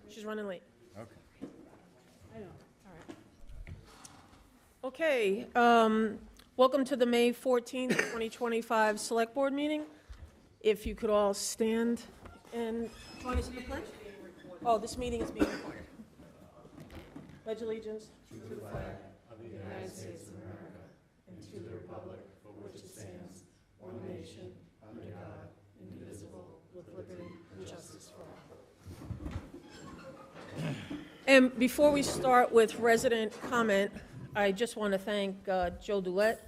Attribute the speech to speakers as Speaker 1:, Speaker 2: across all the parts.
Speaker 1: She's running late.
Speaker 2: Okay.
Speaker 1: I know. All right. Okay, welcome to the May 14th, 2025 Select Board meeting. If you could all stand and join us in the pledge. Oh, this meeting is being recorded. Pledge allegiance to the flag of the United States of America and to the republic for which it stands, one nation, under God, indivisible, with liberty and justice for all. And before we start with resident comment, I just want to thank Joe Dulett,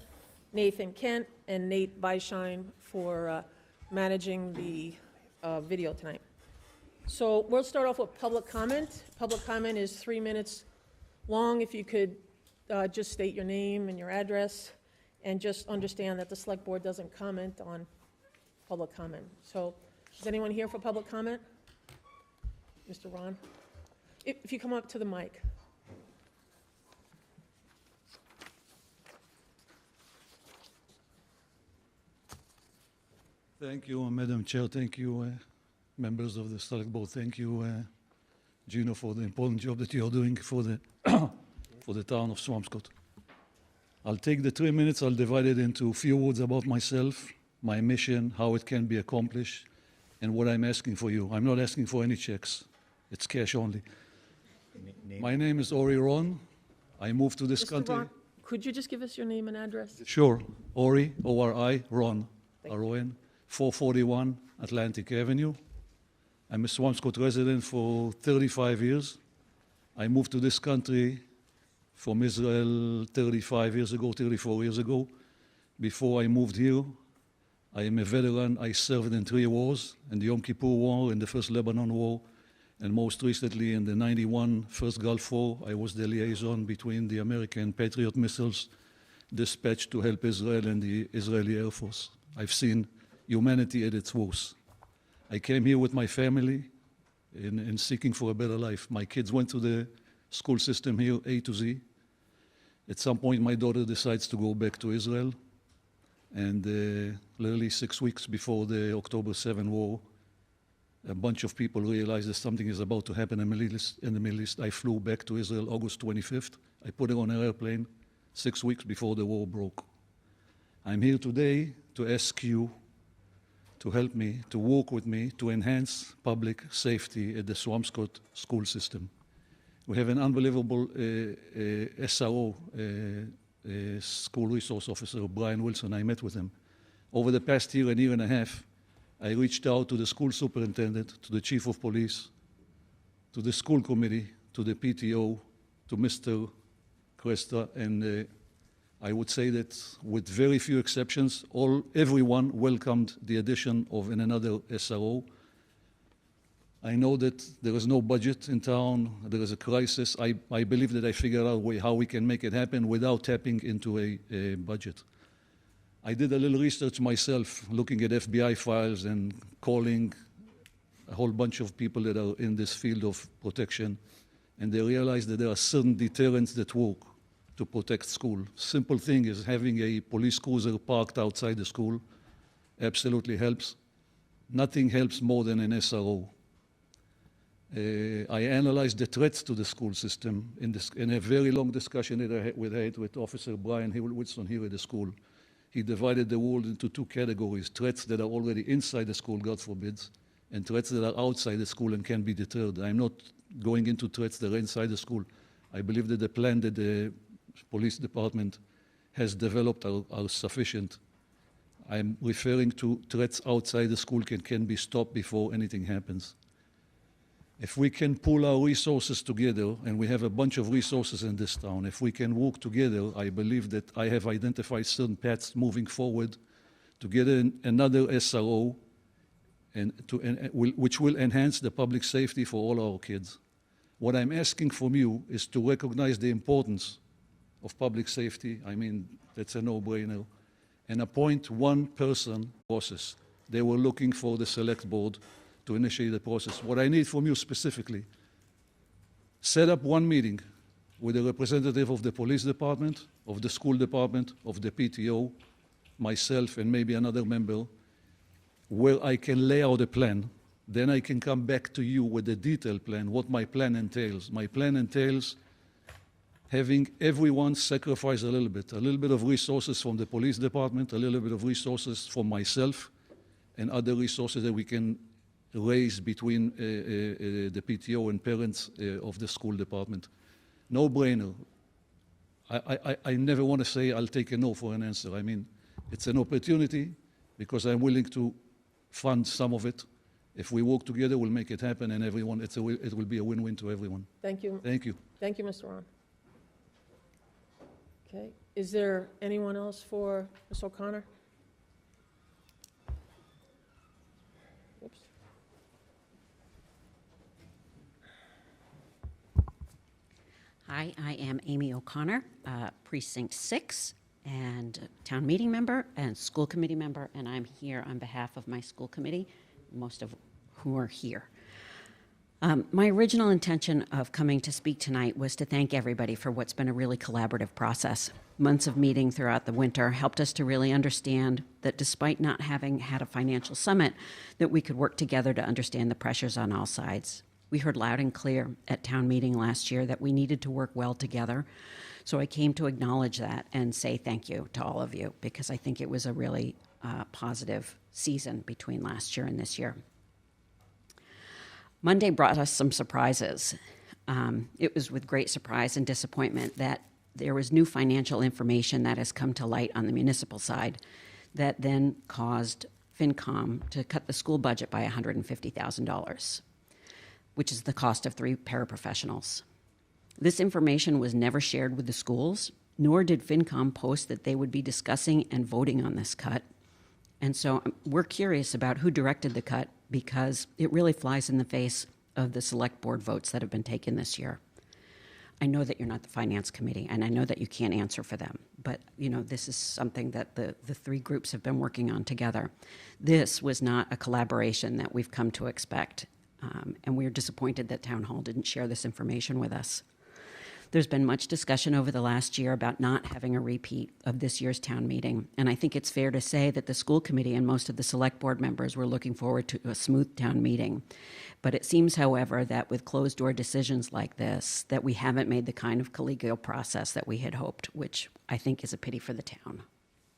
Speaker 1: Nathan Kent, and Nate Beisheim for managing the video tonight. So we'll start off with public comment. Public comment is 3 minutes long. If you could just state your name and your address, and just understand that the Select Board doesn't comment on public comment. So is anyone here for public comment? Mr. Ron? If you come up to the mic.
Speaker 3: Thank you, Madam Chair. Thank you, members of the Select Board. Thank you, Gino, for the important job that you're doing for the for the town of Swampscott. I'll take the 3 minutes. I'll divide it into a few words about myself, my mission, how it can be accomplished, and what I'm asking for you. I'm not asking for any checks. It's cash only. My name is Ori Ron. I moved to this
Speaker 1: Mr.
Speaker 3: country.
Speaker 1: Ron, could you just give us your name and address?
Speaker 3: Sure. Ori, O-R-I, Ron, R-O-N, 441 Atlantic Avenue. I'm a Swampscott resident for 35 years. I moved to this country from Israel 35 years ago, 34 years ago. Before I moved here, I am a veteran. I served in 3 wars, in the Yom Kippur War, in the First Lebanon War, and most recently in the 91 First Gulf War. I was the liaison between the American Patriot missiles dispatched to help Israel and the Israeli Air Force. I've seen humanity at its worst. I came here with my family in seeking for a better life. My kids went to the school system here, A to Z. At some point, my daughter decides to go back to Israel. And literally 6 weeks before the October 7 war, a bunch of people realized that something is about to happen in the Middle East. I flew back to Israel August 25th. I put it on an airplane 6 weeks before the war broke. I'm here today to ask you to help me, to work with me, to enhance public safety at the Swampscott school system. We have an unbelievable SRO, school resource officer, Brian Wilson. I met with him. Over the past year and a half, I reached out to the school superintendent, to the chief of police, to the school committee, to the PTO, to Mr. Cresta, and I would say that with very few exceptions, everyone welcomed the addition of another SRO. I know that there is no budget in town, there is a crisis. I believe that I figured out a way how we can make it happen without tapping into a budget. I did a little research myself, looking at FBI files and calling a whole bunch of people that are in this field of protection, and they realized that there are certain deterrents that work to protect school. Simple thing is having a police cruiser parked outside the school absolutely helps. Nothing helps more than an SRO. I analyzed the threats to the school system in a very long discussion that I had with Officer Brian Wilson here at the school. He divided the world into 2 categories: threats that are already inside the school, God forbid, and threats that are outside the school and can be deterred. I'm not going into threats that are inside the school. I believe that the plan that the police department has developed are sufficient. I'm referring to threats outside the school can be stopped before anything happens. If we can pool our resources together, and we have a bunch of resources in this town, if we can work together, I believe that I have identified certain paths moving forward to get another SRO, which will enhance the public safety for all our kids. What I'm asking from you is to recognize the importance of public safety. I mean, that's a no-brainer. And appoint one person process. They were looking for the select board to initiate the process. What I need from you specifically, set up one meeting with a representative of the police department, of the school department, of the PTO, myself, and maybe another member, where I can lay out a plan Then I can come back to you with a detailed plan, what my plan entails. My plan entails having everyone sacrifice a little bit of resources from the police department, a little bit of resources from myself, and other resources that we can raise between the PTO and parents of the school department. No brainer. I never want to say I'll take a no for an answer. I mean, it's an opportunity because I'm willing to fund some of it. If we work together, we'll make it happen, and everyone, it will be a win-win to everyone.
Speaker 1: Thank you.
Speaker 3: Thank you.
Speaker 1: Thank you, Mr. Ron. Okay, is there anyone else for Ms. O'Connor? Oops.
Speaker 2: Hi, I am Amy O'Connor, Precinct 6, and town meeting member and school committee member, and I'm here on behalf of my school committee, most of who are here. My original intention of coming to speak tonight was to thank everybody for what's been a really collaborative process. Months of meeting throughout the winter helped us to really understand that despite not having had a financial summit, that we could work together to understand the pressures on all sides. We heard loud and clear at town meeting last year that we needed to work well together. So I came to acknowledge that and say thank you to all of you, because I think it was a really positive season between last year and this year. Monday brought us some surprises. It was with great surprise and disappointment that there was new financial information that has come to light on the municipal side that then caused FinCom to cut the school budget by $150,000, which is the cost of 3 paraprofessionals. This information was never shared with the schools, nor did FinCom post that they would be discussing and voting on this cut. And so we're curious about who directed the cut, because it really flies in the face of the select board votes that have been taken this year. I know that you're not the finance committee, and I know that you can't answer for them, but this is something that the 3 groups have been working on together. This was not a collaboration that we've come to expect, and we're disappointed that Town Hall didn't share this information with us. There's been much discussion over the last year about not having a repeat of this year's town meeting, and I think it's fair to say that the school committee and most of the select board members were looking forward to a smooth town meeting. But it seems, however, that with closed-door decisions like this, that we haven't made the kind of collegial process that we had hoped, which I think is a pity for the town.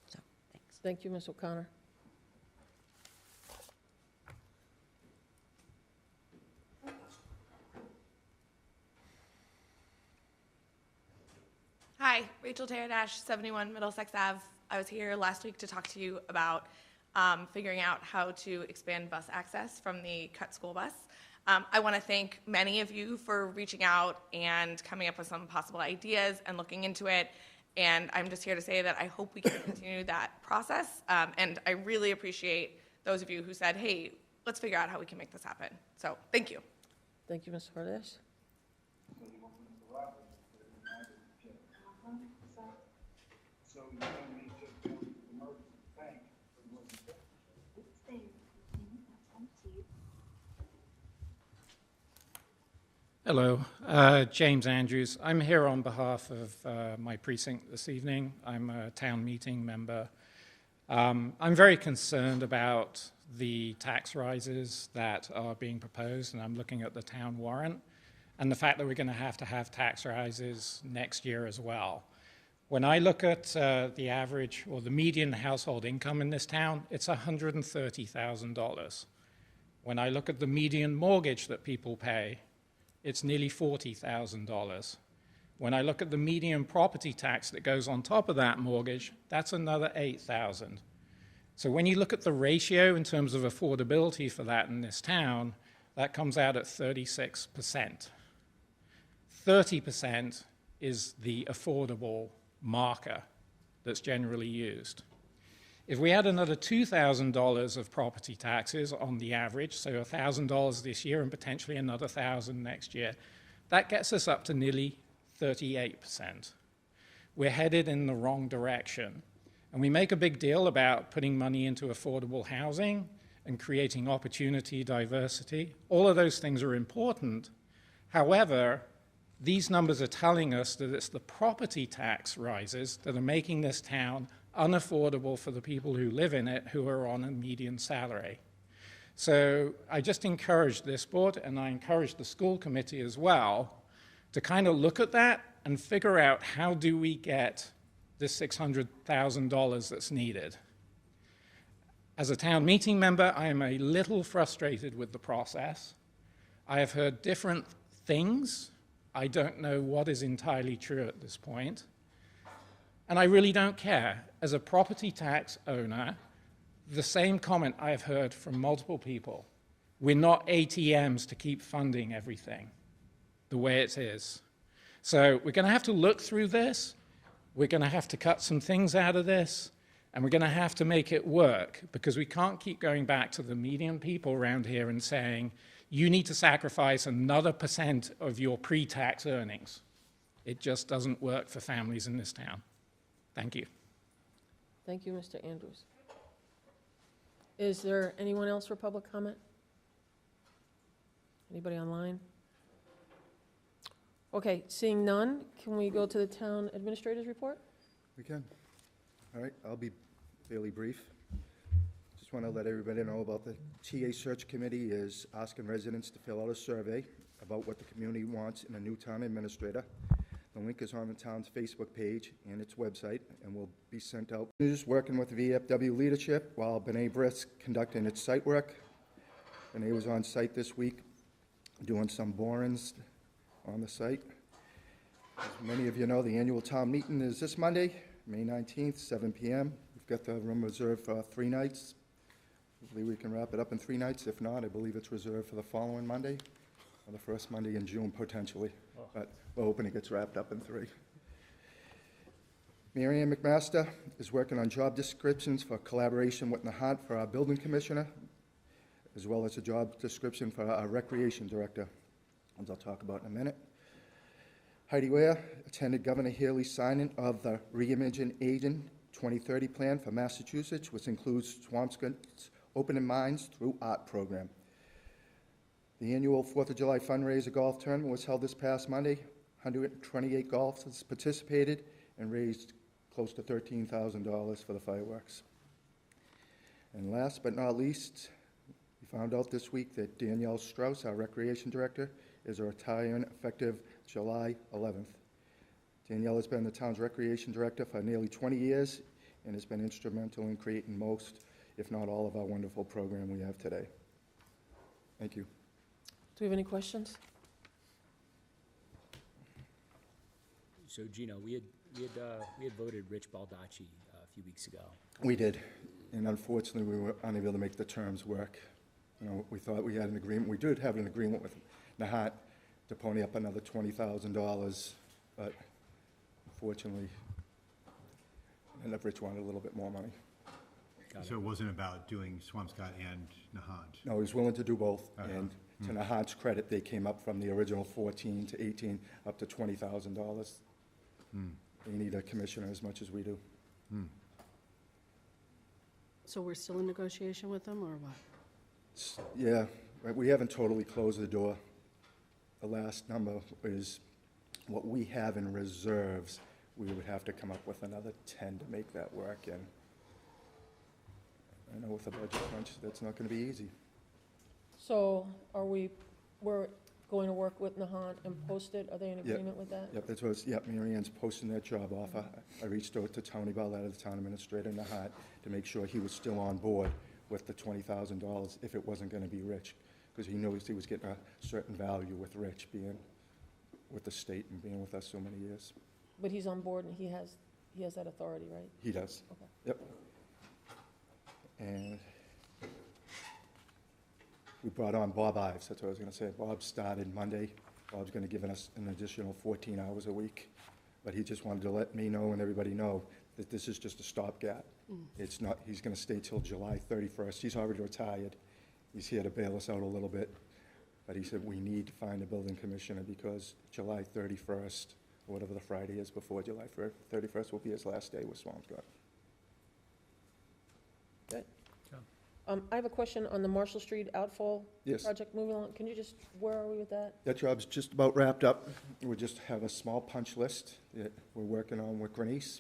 Speaker 2: So, thanks.
Speaker 1: Thank you, Ms. O'Connor.
Speaker 4: Hi, Rachel Teradash, 71 Middlesex Ave. I was here last week to talk to you about figuring out how to expand bus access from the cut school bus. I want to thank many of you for reaching out and coming up with some possible ideas and looking into it. And I'm just here to say that I hope we can continue that process. And I really appreciate those of you who said, hey, let's figure out how we can make this happen. So thank you.
Speaker 1: Thank you, Ms. Hardash.
Speaker 5: So you don't need to go to the emergency bank.
Speaker 6: Hello, James Andrews. I'm here on behalf of my precinct this evening. I'm a town meeting member. I'm very concerned about the tax rises that are being proposed, and I'm looking at the town warrant, and the fact that we're going to have tax rises next year as well. When I look at the average or the median household income in this town, it's $130,000. When I look at the median mortgage that people pay, it's nearly $40,000. When I look at the median property tax that goes on top of that mortgage, that's another $8,000. So when you look at the ratio in terms of affordability for that in this town, that comes out at 36%. 30% is the affordable marker that's generally used. If we add another $2,000 of property taxes on the average, so $1,000 this year and potentially another $1,000 next year, that gets us up to nearly 38%. We're headed in the wrong direction. And we make a big deal about putting money into affordable housing and creating opportunity, diversity. All of those things are important. However, these numbers are telling us that it's the property tax rises that are making this town unaffordable for the people who live in it who are on a median salary. So I just encourage this board, and I encourage the school committee as well, to kind of look at that and figure out how do we get this $600,000 that's needed. As a town meeting member, I am a little frustrated with the process. I have heard different things. I don't know what is entirely true at this point. And I really don't care. As a property tax owner, the same comment I have heard from multiple people. We're not ATMs to keep funding everything the way it is. So we're going to have to look through this. We're going to have to cut some things out of this. And we're going to have to make it work, because we can't keep going back to the median people around here and saying, you need to sacrifice another % of your pre-tax earnings. It just doesn't work for families in this town. Thank you.
Speaker 1: Thank you, Mr. Andrews. Is there anyone else for public comment? Anybody online? Okay, seeing none, can we go to the town administrator's report?
Speaker 7: We can. All right, I'll be fairly brief. Just want to let everybody know about the TA search committee is asking residents to fill out a survey about what the community wants in a new town administrator. The link is on the town's Facebook page and its website and will be sent out. News working with the VFW leadership while B'nai B'rith conducting its site work. B'nai was on site this week doing some borings on the site. As many of you know, the annual town meeting is this Monday, May 19th, 7 p.m. We've got the room reserved for 3 nights. Hopefully we can wrap it up in 3 nights. If not, I believe it's reserved for the following Monday, or the first Monday in June, potentially. But we're hoping it gets wrapped up in 3. Mary Ann McMaster is working on job descriptions for collaboration with Nahant for our building commissioner, as well as a job description for our recreation director, as I'll talk about in a minute. Heidi Ware attended Governor Haley's signing of the Reimagine Aging 2030 plan for Massachusetts, which includes Swampscott's Opening Minds Through Art program. The annual 4th of July fundraiser golf tournament was held this past Monday. 128 golfers participated and raised close to $13,000 for the fireworks. And last but not least, we found out this week that Danielle Strauss, our recreation director, is retiring effective July 11th. Danielle has been the town's recreation director for nearly 20 years and has been instrumental in creating most, if not all, of our wonderful program we have today. Thank you.
Speaker 1: Do we have any questions?
Speaker 8: So Gino, we had voted Rich Baldacci a few weeks ago.
Speaker 7: We did, and unfortunately we were unable to make the terms work. You know, we thought we had an agreement. We did have an agreement with Nahant to pony up another $20,000, but unfortunately, Rich wanted a little bit more money.
Speaker 9: So it wasn't about doing Swampscott and Nahant?
Speaker 7: No, he was willing to do both, and to Nahant's credit, they came up from the original 14 to 18 up to $20,000. They need a commissioner as much as we do.
Speaker 10: So we're still in negotiation with them, or what?
Speaker 7: Yeah, right, we haven't totally closed the door. The last number is what we have in reserves. We would have to come up with another 10 to make that work, and I know with a budget crunch, that's not going to be easy.
Speaker 1: So we're going to work with Nahant and post it? Are they in agreement with that?
Speaker 7: Yep, that's what it's, yep, Mary Ann's posting that job offer. I reached out to Tony Barletta, the town administrator in Nahant, to make sure he was still on board with the $20,000 if it wasn't going to be Rich, because he knows he was getting a certain value with Rich being with the state and being with us so many years.
Speaker 1: But he's on board and he has that authority, right?
Speaker 7: He does.
Speaker 1: Okay.
Speaker 7: Yep. And we brought on Bob Ives, that's what I was going to say. Bob started Monday. Bob's going to give us an additional 14 hours a week. But he just wanted to let me know and everybody know that this is just a stopgap. It's not, he's going to stay till July 31st. He's already retired. He's here to bail us out a little bit. But he said we need to find a building commissioner because July 31st, or whatever the Friday is before July 31st, will be his last day with Swampscott.
Speaker 1: Good. I have a question on the Marshall Street outfall
Speaker 7: Yes.
Speaker 1: project. Moving along, can you just, where are we with that?
Speaker 7: That job's just about wrapped up. We just have a small punch list that we're working on with Grenice,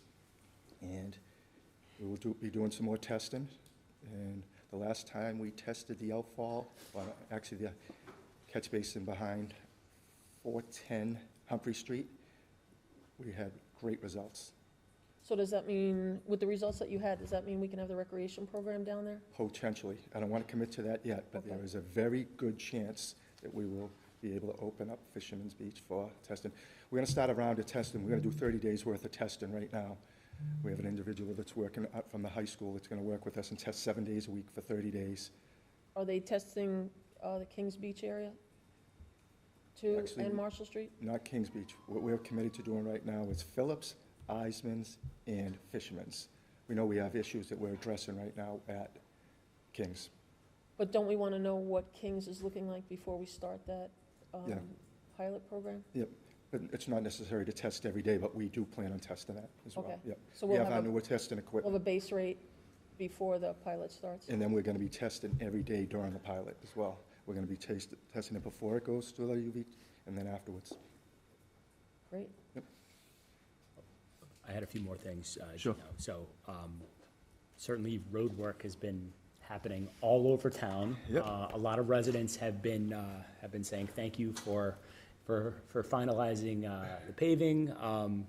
Speaker 7: and we will be doing some more testing. And The last time we tested the outfall, well, actually the catch basin behind 410 Humphrey Street, we had great results.
Speaker 1: So does that mean, with the results that you had, does that mean we can have the recreation program down there?
Speaker 7: Potentially. I don't want to commit to that yet, but there
Speaker 1: Okay.
Speaker 7: is a very good chance that we will be able to open up Fisherman's Beach for testing. We're going to start a round of testing. We're going to do 30 days worth of testing right now. We have an individual that's working up from the high school that's going to work with us and test 7 days a week for 30 days.
Speaker 1: Are they testing the Kings Beach area too,
Speaker 7: Actually,
Speaker 1: and Marshall Street?
Speaker 7: Not Kings Beach. What we're committed to doing right now is Phillips, Eisman's, and Fisherman's. We know we have issues that we're addressing right now at Kings.
Speaker 1: But don't we want to know what Kings is looking like before we start that
Speaker 7: Yeah.
Speaker 1: pilot program?
Speaker 7: Yep, but it's not necessary to test every day, but we do plan on testing that as well.
Speaker 1: Okay.
Speaker 7: Yep.
Speaker 1: So
Speaker 7: We
Speaker 1: we'll
Speaker 7: have our
Speaker 1: have
Speaker 7: newer testing
Speaker 1: We'll
Speaker 7: equipment,
Speaker 1: have a base rate before the pilot starts?
Speaker 7: and then we're going to be testing every day during the pilot as well. We're going to be testing it before it goes to the UV, and then afterwards.
Speaker 1: Great.
Speaker 8: I had a few more things.
Speaker 7: Sure.
Speaker 8: Gino. So, certainly road work has been happening all over town.
Speaker 7: Yep.
Speaker 8: A lot of residents have been saying thank you for finalizing the paving,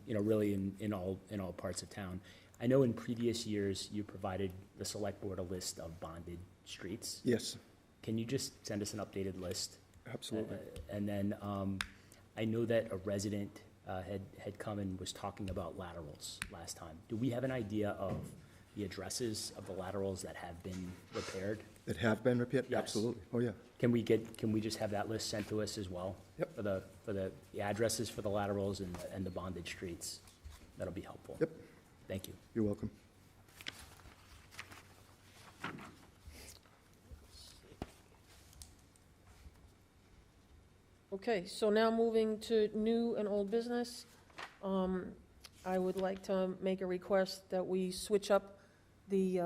Speaker 8: really in all parts of town. I know in previous years, you provided the select board a list of bonded streets.
Speaker 7: Yes,
Speaker 8: Can you just send us an updated list?
Speaker 7: absolutely.
Speaker 8: And then, I know that a resident had come and was talking about laterals last time. Do we have an idea of the addresses of the laterals that have been repaired?
Speaker 7: That have been repaired?
Speaker 8: Yes.
Speaker 7: Absolutely. Oh, yeah.
Speaker 8: Can we just have that list sent to us as well?
Speaker 7: Yep.
Speaker 8: For the addresses for the laterals and the bonded streets? That'll be helpful.
Speaker 7: Yep,
Speaker 8: Thank you.
Speaker 7: you're welcome.
Speaker 1: Okay, so now moving to new and old business. I would like to make a request that we switch up the,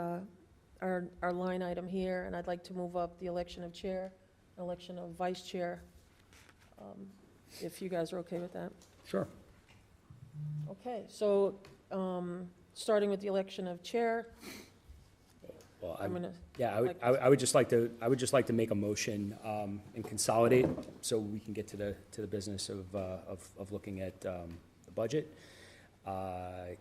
Speaker 1: our line item here, and I'd like to move up the election of chair, election of vice chair, if you guys are okay with that.
Speaker 8: Sure.
Speaker 1: Okay, so, starting with the election of chair,
Speaker 8: Well,
Speaker 1: I'm gonna,
Speaker 8: Yeah,
Speaker 1: like-
Speaker 8: I would just like to make a motion and consolidate, so we can get to the business of looking at the budget.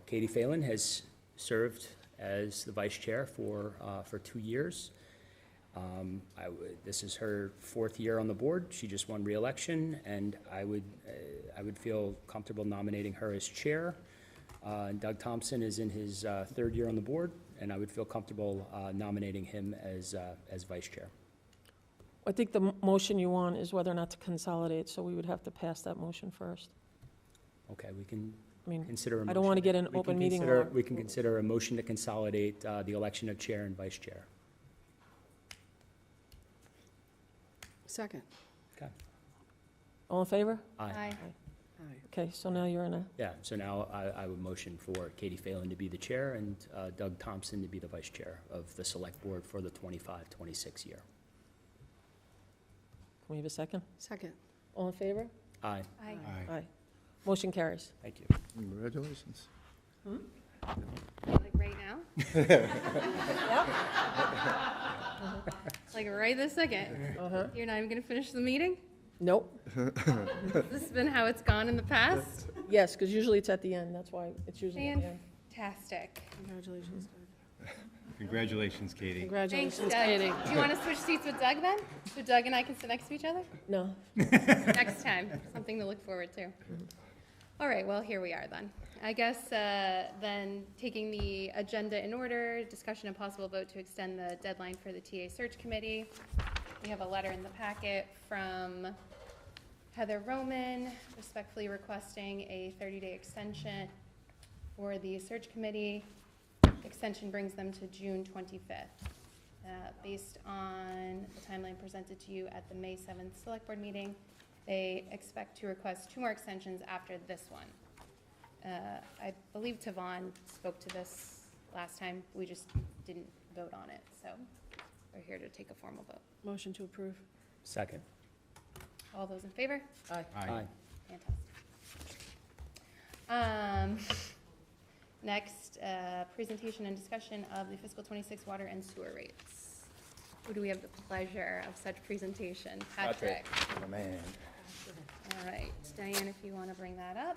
Speaker 8: Katie Phelan has served as the vice chair for 2 years. This is her 4th year on the board. She just won re-election, and I would feel comfortable nominating her as chair. And Doug Thompson is in his 3rd year on the board, and I would feel comfortable nominating him as vice chair.
Speaker 1: I think the motion you want is whether or not to consolidate, so we would have to pass that motion first.
Speaker 8: Okay, we can
Speaker 1: I mean,
Speaker 8: consider a motion.
Speaker 1: I don't want to get an
Speaker 8: We can
Speaker 1: open meeting
Speaker 8: consider-
Speaker 1: law.
Speaker 8: We can consider a motion to consolidate the election of chair and vice chair.
Speaker 10: Second.
Speaker 8: Okay.
Speaker 1: All in favor?
Speaker 8: Aye.
Speaker 10: Aye.
Speaker 1: Okay, so now you're in a,
Speaker 8: Yeah, so now I would motion for Katie Phelan to be the chair and Doug Thompson to be the vice chair of the select board for the 25-26 year.
Speaker 1: can we have a second?
Speaker 10: Second.
Speaker 1: All in favor?
Speaker 8: Aye.
Speaker 10: Aye.
Speaker 1: Aye. Motion carries.
Speaker 8: Thank you.
Speaker 7: Congratulations.
Speaker 11: Like right now? Like right this second?
Speaker 1: Uh-huh.
Speaker 11: You're not even gonna finish the meeting?
Speaker 1: Nope.
Speaker 11: Has this been how it's gone in the past?
Speaker 1: Yes, because usually it's at the end, that's why it's usually at the end.
Speaker 11: Fantastic.
Speaker 10: Congratulations, Doug.
Speaker 9: Congratulations, Katie.
Speaker 11: Thanks,
Speaker 10: Congratulations,
Speaker 11: Doug.
Speaker 10: Katie.
Speaker 11: Do you want to switch seats with Doug then? So Doug and I can sit next to each other?
Speaker 1: No,
Speaker 11: Next time, something to look forward to. All right, well, here we are then. I guess then taking the agenda in order, discussion and possible vote to extend the deadline for the TA search committee. We have a letter in the packet from Heather Roman respectfully requesting a 30-day extension for the search committee. Extension brings them to June 25th. Based on the timeline presented to you at the May 7th Select Board meeting, they expect to request 2 more extensions after this one. I believe Tavon spoke to this last time. We just didn't vote on it, so we're here to take a formal vote.
Speaker 10: Motion to approve.
Speaker 8: Second.
Speaker 11: All those in favor?
Speaker 1: aye.
Speaker 8: Aye.
Speaker 11: Fantastic. Next, presentation and discussion of the fiscal 26 water and sewer rates. Who do we have the pleasure of such presentation? Patrick.
Speaker 7: My man.
Speaker 11: All right, Diane, if you want to bring that up.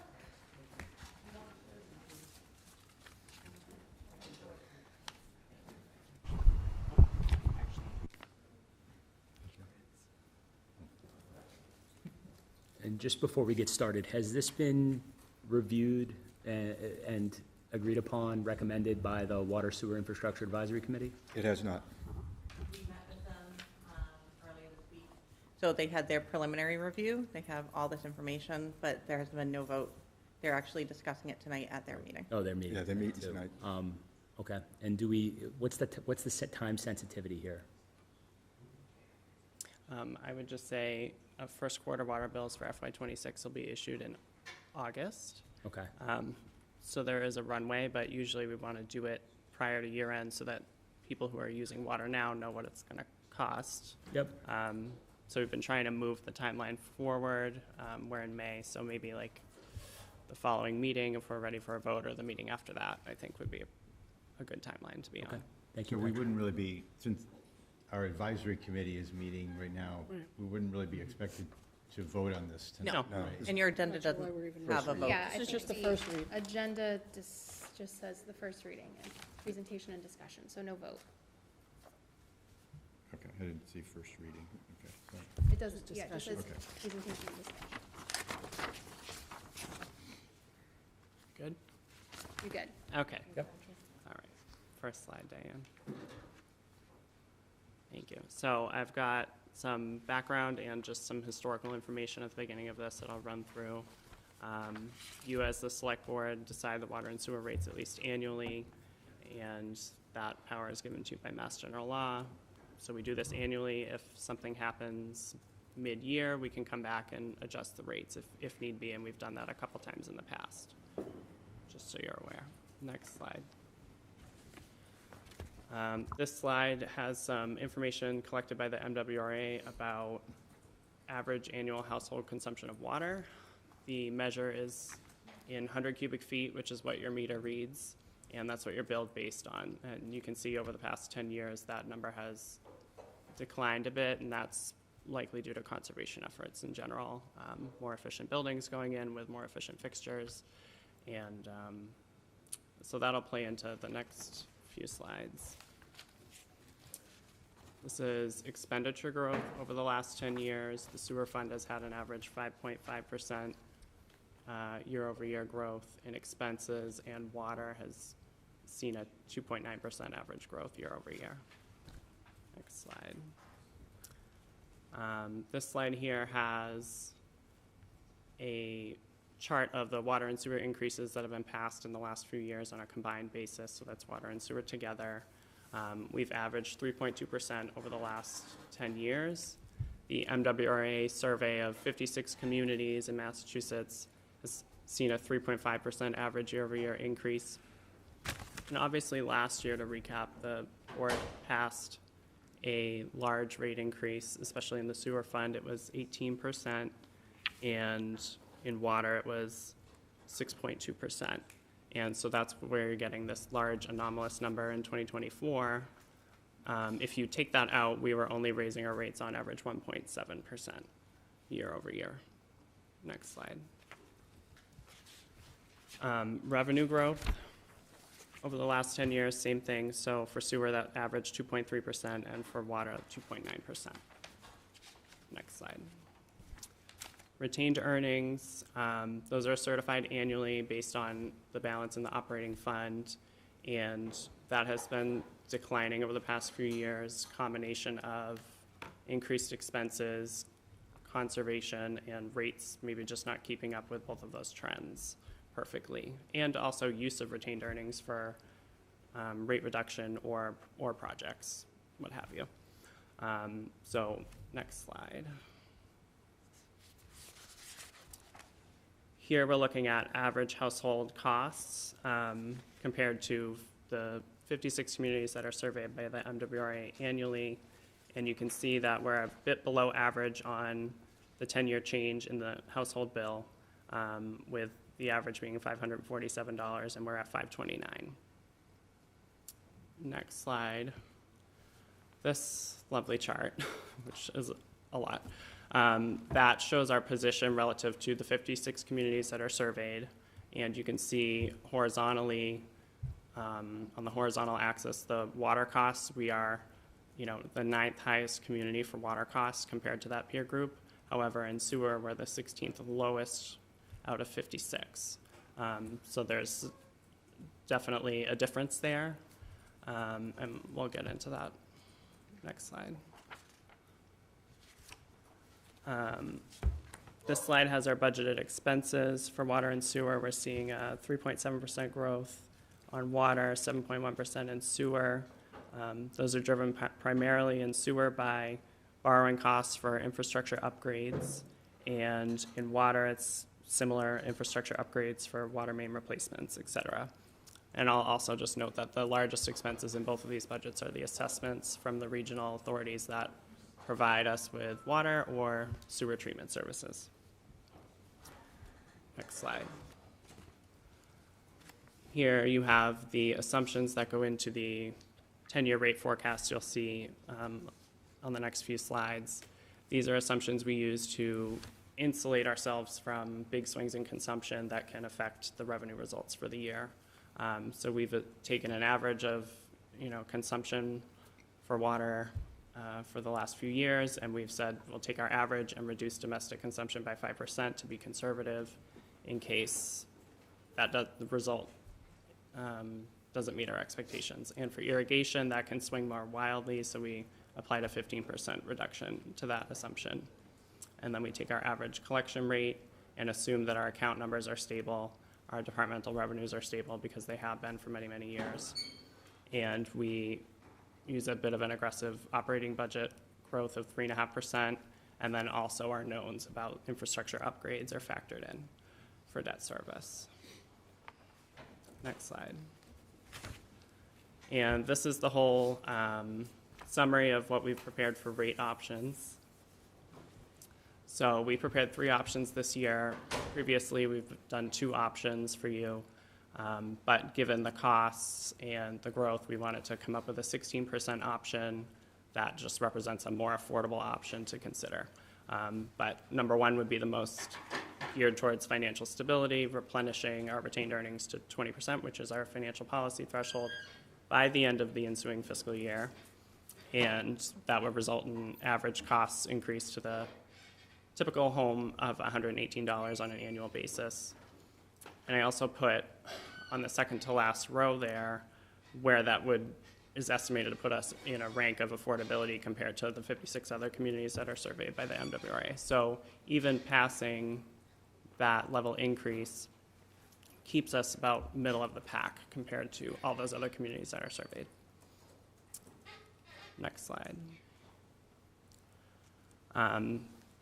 Speaker 8: And just before we get started, has this been reviewed and agreed upon, recommended by the Water Sewer Infrastructure Advisory Committee?
Speaker 7: It has not.
Speaker 12: We met with them earlier this week. So they had their preliminary review. They have all this information, but there has been no vote. They're actually discussing it tonight at their meeting.
Speaker 8: Oh, they're meeting.
Speaker 7: Yeah, they're meeting
Speaker 8: too.
Speaker 7: tonight.
Speaker 8: Okay, and what's the set time sensitivity here?
Speaker 13: I would just say first quarter water bills for FY26 will be issued in August.
Speaker 8: Okay,
Speaker 13: So there is a runway, but usually we want to do it prior to year end so that people who are using water now know what it's going to cost.
Speaker 8: yep,
Speaker 13: So we've been trying to move the timeline forward. We're in May, so maybe like the following meeting, if we're ready for a vote, or the meeting after that, I think would be a good timeline to be
Speaker 8: okay,
Speaker 13: on.
Speaker 8: thank
Speaker 9: So
Speaker 8: you.
Speaker 9: we
Speaker 8: Patrick.
Speaker 9: wouldn't really be, since our advisory committee is meeting right now, we wouldn't really be expected to vote on this tonight.
Speaker 13: No.
Speaker 7: No.
Speaker 9: right?
Speaker 12: And your agenda
Speaker 10: Not sure why
Speaker 12: doesn't
Speaker 10: we're even
Speaker 12: have a vote.
Speaker 11: Yeah, I
Speaker 1: This is
Speaker 11: think
Speaker 1: just the first read.
Speaker 11: Agenda just says the first reading, and presentation and discussion, so no vote.
Speaker 9: Okay, I didn't see first reading. Okay, so-
Speaker 11: It doesn't, yeah, it just says
Speaker 9: Okay.
Speaker 11: presentation and discussion.
Speaker 13: Good?
Speaker 11: You're good.
Speaker 13: Okay.
Speaker 8: Yep.
Speaker 13: All right. First slide, Diane. Thank you. So I've got some background and just some historical information at the beginning of this that I'll run through. You, as the select board, decide the water and sewer rates at least annually, and that power is given to you by Mass General Law. So we do this annually. If something happens mid-year, we can come back and adjust the rates if need be, and we've done that a couple times in the past, just so you're aware. Next slide. This slide has some information collected by the MWRA about average annual household consumption of water. The measure is in 100 cubic feet, which is what your meter reads, and that's what you're billed based on. And you can see over the past 10 years that number has declined a bit, and that's likely due to conservation efforts in general. More efficient buildings going in with more efficient fixtures, and so that'll play into the next few slides. This is expenditure growth over the last 10 years. The sewer fund has had an average 5.5% year-over-year growth in expenses, and water has seen a 2.9% average growth year-over-year. Next slide. This slide here has a chart of the water and sewer increases that have been passed in the last few years on a combined basis, so that's water and sewer together. We've averaged 3.2% over the last 10 years. The MWRA survey of 56 communities in Massachusetts has seen a 3.5% average year-over-year increase. And obviously last year, to recap, the board passed a large rate increase, especially in the sewer fund. It was 18%, and in water it was 6.2%. And so that's where you're getting this large anomalous number in 2024. If you take that out, we were only raising our rates on average 1.7% year over year. Next slide. Revenue growth over the last 10 years, same thing. So for sewer, that averaged 2.3%, and for water, 2.9%. Next slide. Retained earnings, those are certified annually based on the balance in the operating fund, and that has been declining over the past few years, combination of increased expenses, conservation, and rates maybe just not keeping up with both of those trends perfectly, and also use of retained earnings for rate reduction or projects, what have you. So next slide. Here we're looking at average household costs compared to the 56 communities that are surveyed by the MWRA annually, and you can see that we're a bit below average on the 10-year change in the household bill, with the average being $547, and we're at $529. Next slide. This lovely chart, which is a lot. That shows our position relative to the 56 communities that are surveyed. And you can see horizontally, on the horizontal axis, the water costs. We are, the 9th highest community for water costs compared to that peer group. However, in sewer, we're the 16th lowest out of 56. So there's definitely a difference there. And we'll get into that. Next slide. This slide has our budgeted expenses for water and sewer. We're seeing a 3.7% growth on water, 7.1% in sewer. Those are driven primarily in sewer by borrowing costs for infrastructure upgrades. And in water, it's similar infrastructure upgrades for water main replacements, et cetera. And I'll also just note that the largest expenses in both of these budgets are the assessments from the regional authorities that provide us with water or sewer treatment services. Next slide. Here you have the assumptions that go into the 10-year rate forecast you'll see on the next few slides. These are assumptions we use to insulate ourselves from big swings in consumption that can affect the revenue results for the year. So we've taken an average of, consumption for water for the last few years, and we've said we'll take our average and reduce domestic consumption by 5% to be conservative in case that the result doesn't meet our expectations. And for irrigation, that can swing more wildly, so we applied a 15% reduction to that assumption. And then we take our average collection rate and assume that our account numbers are stable, our departmental revenues are stable because they have been for many, many years. And we use a bit of an aggressive operating budget growth of 3.5%, and then also our knowns about infrastructure upgrades are factored in for debt service. Next slide. And this is the whole summary of what we've prepared for rate options. So we prepared 3 options this year. Previously, we've done 2 options for you. But given the costs and the growth, we wanted to come up with a 16% option that just represents a more affordable option to consider. But number 1 would be the most geared towards financial stability, replenishing our retained earnings to 20%, which is our financial policy threshold, by the end of the ensuing fiscal year. And that would result in average costs increase to the typical home of $118 on an annual basis. And I also put on the second to last row there where that is estimated to put us in a rank of affordability compared to the 56 other communities that are surveyed by the MWRA. So even passing that level increase keeps us about middle of the pack compared to all those other communities that are surveyed. Next slide.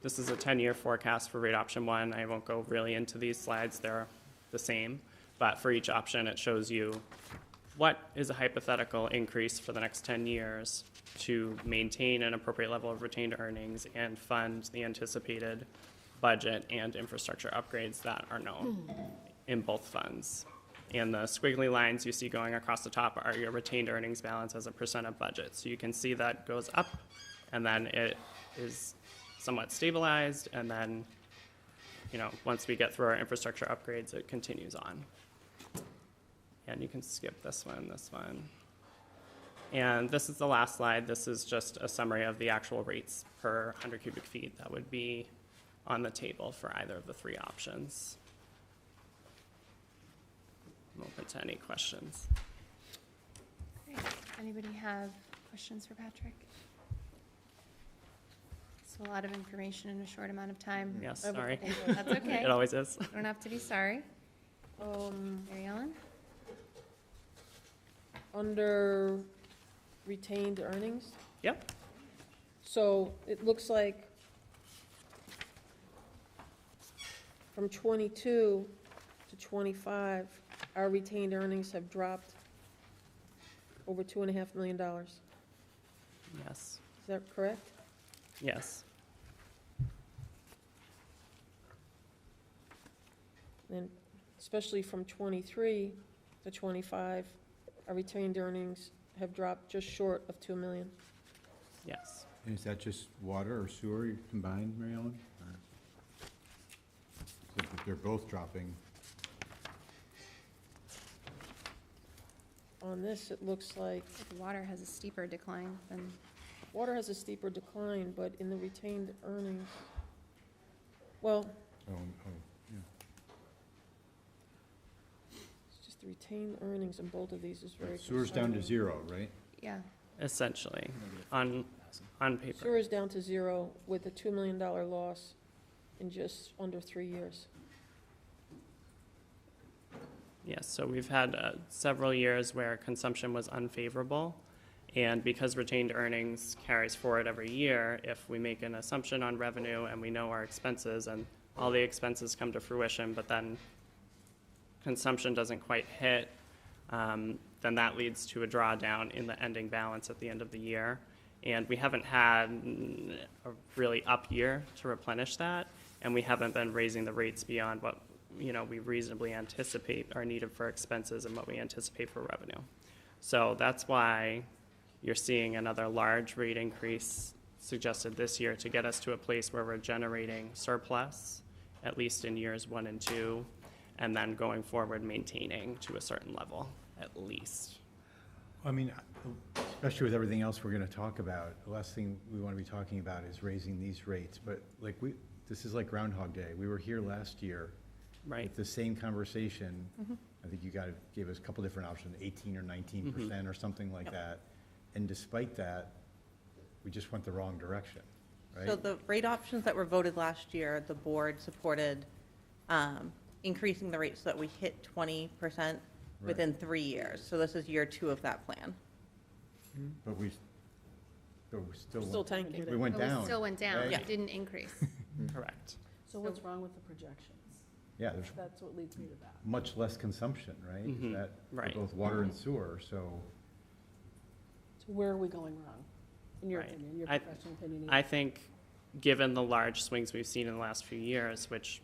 Speaker 13: This is a 10-year forecast for rate option 1. I won't go really into these slides. They're the same. But for each option, it shows you what is a hypothetical increase for the next 10 years to maintain an appropriate level of retained earnings and fund the anticipated budget and infrastructure upgrades that are known in both funds. And the squiggly lines you see going across the top are your retained earnings balance as a percent of budget. So you can see that goes up, and then it is somewhat stabilized, and then, once we get through our infrastructure upgrades, it continues on. And you can skip this one. And this is the last slide. This is just a summary of the actual rates per 100 cubic feet that would be on the table for either of the 3 options. I'm open to any questions.
Speaker 11: Great. Anybody have questions for Patrick? It's a lot of information in a short amount of time.
Speaker 13: Yes, sorry.
Speaker 11: That's okay.
Speaker 13: It always is.
Speaker 11: You don't have to be sorry. Mary Ellen?
Speaker 1: Under retained earnings,
Speaker 13: Yep.
Speaker 1: so it looks like from 22 to 25, our retained earnings have dropped over $2.5 million. Is
Speaker 13: Yes.
Speaker 1: that correct?
Speaker 13: Yes.
Speaker 1: And especially from 23 to 25, our retained earnings have dropped just short of $2 million.
Speaker 13: Yes.
Speaker 9: And is that just water or sewer combined, Mary Ellen? Or- So they're both dropping.
Speaker 1: On this, it looks like
Speaker 11: Water has a steeper decline than,
Speaker 1: water has a steeper decline, but in the retained earnings, well,
Speaker 9: Oh, yeah.
Speaker 1: it's just the retained earnings in both of these is very
Speaker 9: Sewer's down to
Speaker 1: concerning.
Speaker 9: 0, right?
Speaker 11: yeah.
Speaker 13: Essentially, on paper.
Speaker 1: Sewer is down to 0 with a $2 million loss in just under 3 years.
Speaker 13: Yes, so we've had several years where consumption was unfavorable, and because retained earnings carries forward every year, if we make an assumption on revenue and we know our expenses and all the expenses come to fruition, but then consumption doesn't quite hit, then that leads to a drawdown in the ending balance at the end of the year. And we haven't had a really up year to replenish that, and we haven't been raising the rates beyond what we reasonably anticipate are needed for expenses and what we anticipate for revenue. So that's why you're seeing another large rate increase suggested this year to get us to a place where we're generating surplus, at least in years 1 and 2, and then going forward maintaining to a certain level, at least.
Speaker 9: I mean, especially with everything else we're going to talk about, the last thing we want to be talking about is raising these rates. But like this is like Groundhog Day. We were here last year
Speaker 13: Right.
Speaker 9: with the same conversation. I think you gave us a couple different options, 18 or 19% or something like that. And despite that, we just went the wrong direction, right?
Speaker 12: So the rate options that were voted last year, the board supported increasing the rate so that we hit 20% within 3 years. So this is year 2 of that plan.
Speaker 9: But we still
Speaker 1: Still tanking.
Speaker 9: we went
Speaker 11: But
Speaker 9: down.
Speaker 11: we still went down,
Speaker 9: right?
Speaker 11: it didn't increase.
Speaker 13: Correct.
Speaker 10: So what's wrong with the projections?
Speaker 9: Yeah, there's
Speaker 10: That's what leads me to that.
Speaker 9: much less consumption, right?
Speaker 13: Mhm.
Speaker 9: That for
Speaker 13: Right.
Speaker 9: both water and sewer, so.
Speaker 10: So where are we going wrong, in your
Speaker 13: Right.
Speaker 10: opinion, your
Speaker 13: I-
Speaker 10: professional opinion?
Speaker 13: I think, given the large swings we've seen in the last few years, which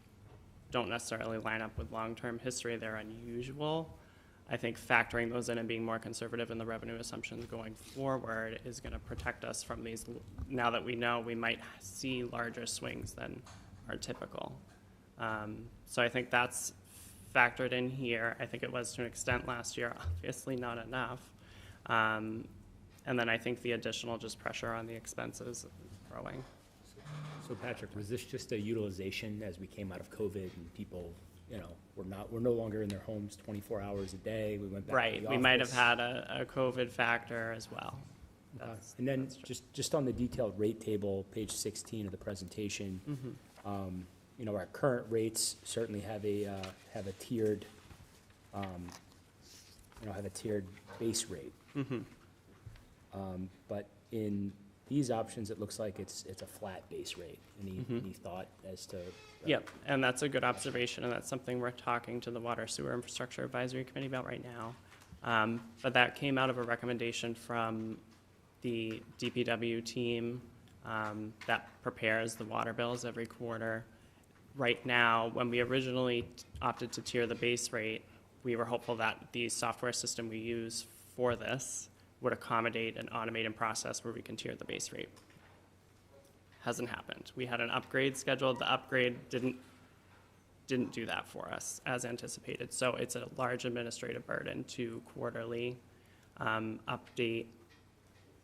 Speaker 13: don't necessarily line up with long-term history, they're unusual. I think factoring those in and being more conservative in the revenue assumptions going forward is going to protect us from these, now that we know we might see larger swings than are typical. So I think that's factored in here. I think it was to an extent last year, obviously not enough. And then I think the additional just pressure on the expenses growing.
Speaker 8: So Patrick, was this just a utilization as we came out of COVID and people, we're no longer in their homes 24 hours a day, we went back to the
Speaker 13: Right,
Speaker 8: office?
Speaker 13: we might have had a COVID factor as well.
Speaker 8: Okay. And then just on the detailed rate table, page 16 of the presentation, our current rates certainly have a tiered, have a tiered base rate. But in these options, it looks like it's a flat base rate. Any thought as to?
Speaker 13: Yep, and that's a good observation, and that's something we're talking to the Water Sewer Infrastructure Advisory Committee about right now. But that came out of a recommendation from the DPW team that prepares the water bills every quarter. Right now, when we originally opted to tier the base rate, we were hopeful that the software system we use for this would accommodate an automated process where we can tier the base rate. Hasn't happened. We had an upgrade scheduled. The upgrade didn't do that for us as anticipated. So it's a large administrative burden to quarterly update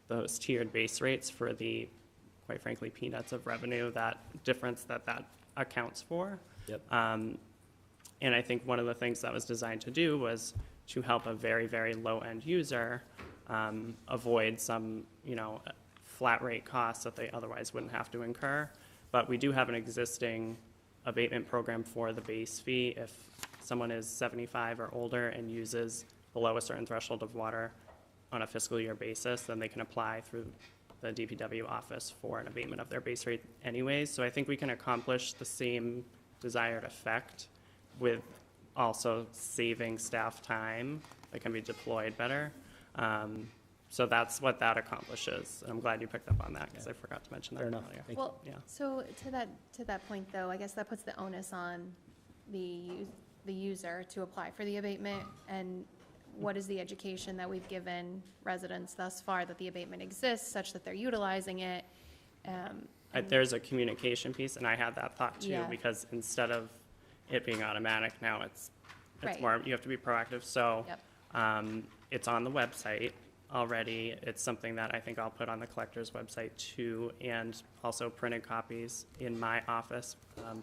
Speaker 13: those tiered base rates for the, quite frankly, peanuts of revenue, that difference that accounts for.
Speaker 8: Yep.
Speaker 13: And I think one of the things that was designed to do was to help a very, very low-end user avoid some, flat rate costs that they otherwise wouldn't have to incur. But we do have an existing abatement program for the base fee. If someone is 75 or older and uses below a certain threshold of water on a fiscal year basis, then they can apply through the DPW office for an abatement of their base rate anyways. So I think we can accomplish the same desired effect with also saving staff time that can be deployed better. So that's what that accomplishes. I'm glad you picked up on that because I forgot to mention that
Speaker 8: Fair enough.
Speaker 13: earlier.
Speaker 8: Thank
Speaker 11: Well,
Speaker 13: Yeah.
Speaker 11: so to that point, though, I guess that puts the onus on the user to apply for the abatement. And what is the education that we've given residents thus far that the abatement exists, such that they're utilizing it?
Speaker 13: There's a communication piece, and I had that thought too,
Speaker 11: Yeah.
Speaker 13: because instead of it being automatic, now it's
Speaker 11: Right.
Speaker 13: more, you have to be proactive. So
Speaker 11: Yep.
Speaker 13: it's on the website already. It's something that I think I'll put on the collector's website too, and also printed copies in my office,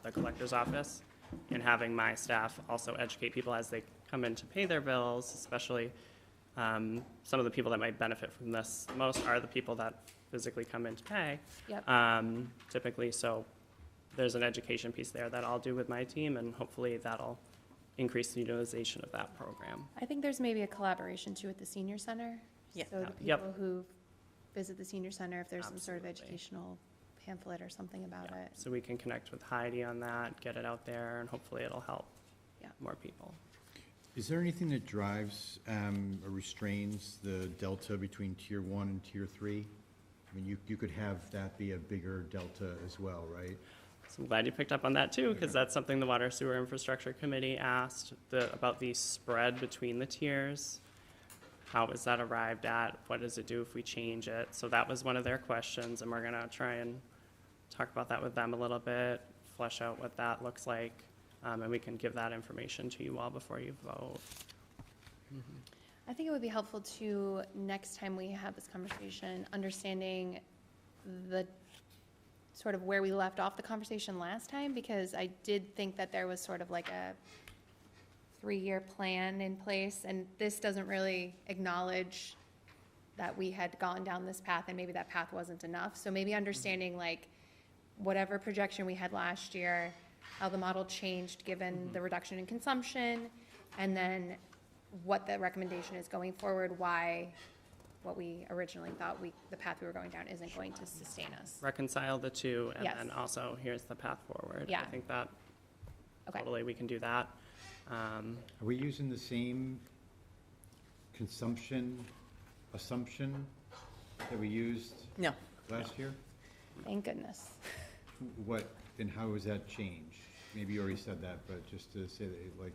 Speaker 13: the collector's office, and having my staff also educate people as they come in to pay their bills, especially some of the people that might benefit from this most are the people that physically come in to pay.
Speaker 11: Yep.
Speaker 13: Typically, so there's an education piece there that I'll do with my team, and hopefully that'll increase the utilization of that program.
Speaker 11: I think there's maybe a collaboration too with the senior center.
Speaker 12: Yeah.
Speaker 11: So the
Speaker 13: Yep.
Speaker 11: people who visit the senior center, if there's some sort of
Speaker 13: Absolutely.
Speaker 11: educational pamphlet or something about it.
Speaker 13: So we can connect with Heidi on that, get it out there, and hopefully it'll help
Speaker 11: Yeah.
Speaker 13: more people.
Speaker 9: Is there anything that drives or restrains the delta between tier 1 and tier 3? I mean, you could have that be a bigger delta as well, right?
Speaker 13: So I'm glad you picked up on that too, because that's something the Water Sewer Infrastructure Committee asked about the spread between the tiers. How is that arrived at? What does it do if we change it? So that was one of their questions, and we're gonna try and talk about that with them a little bit, flesh out what that looks like, and we can give that information to you all before you vote.
Speaker 11: I think it would be helpful to, next time we have this conversation, understanding the sort of where we left off the conversation last time, because I did think that there was sort of like a 3-year plan in place, and this doesn't really acknowledge that we had gone down this path, and maybe that path wasn't enough. So maybe understanding like whatever projection we had last year, how the model changed given the reduction in consumption, and then what the recommendation is going forward, why what we originally thought the path we were going down isn't going to sustain us.
Speaker 13: Reconcile the two, and
Speaker 11: Yes.
Speaker 13: then also, here's the path forward.
Speaker 11: Yeah.
Speaker 13: I think that
Speaker 11: Okay.
Speaker 13: totally we can do that.
Speaker 9: Are we using the same consumption assumption that we used
Speaker 12: No.
Speaker 9: last year?
Speaker 11: Thank goodness.
Speaker 9: What, and how has that changed? Maybe you already said that, but just to say that, like,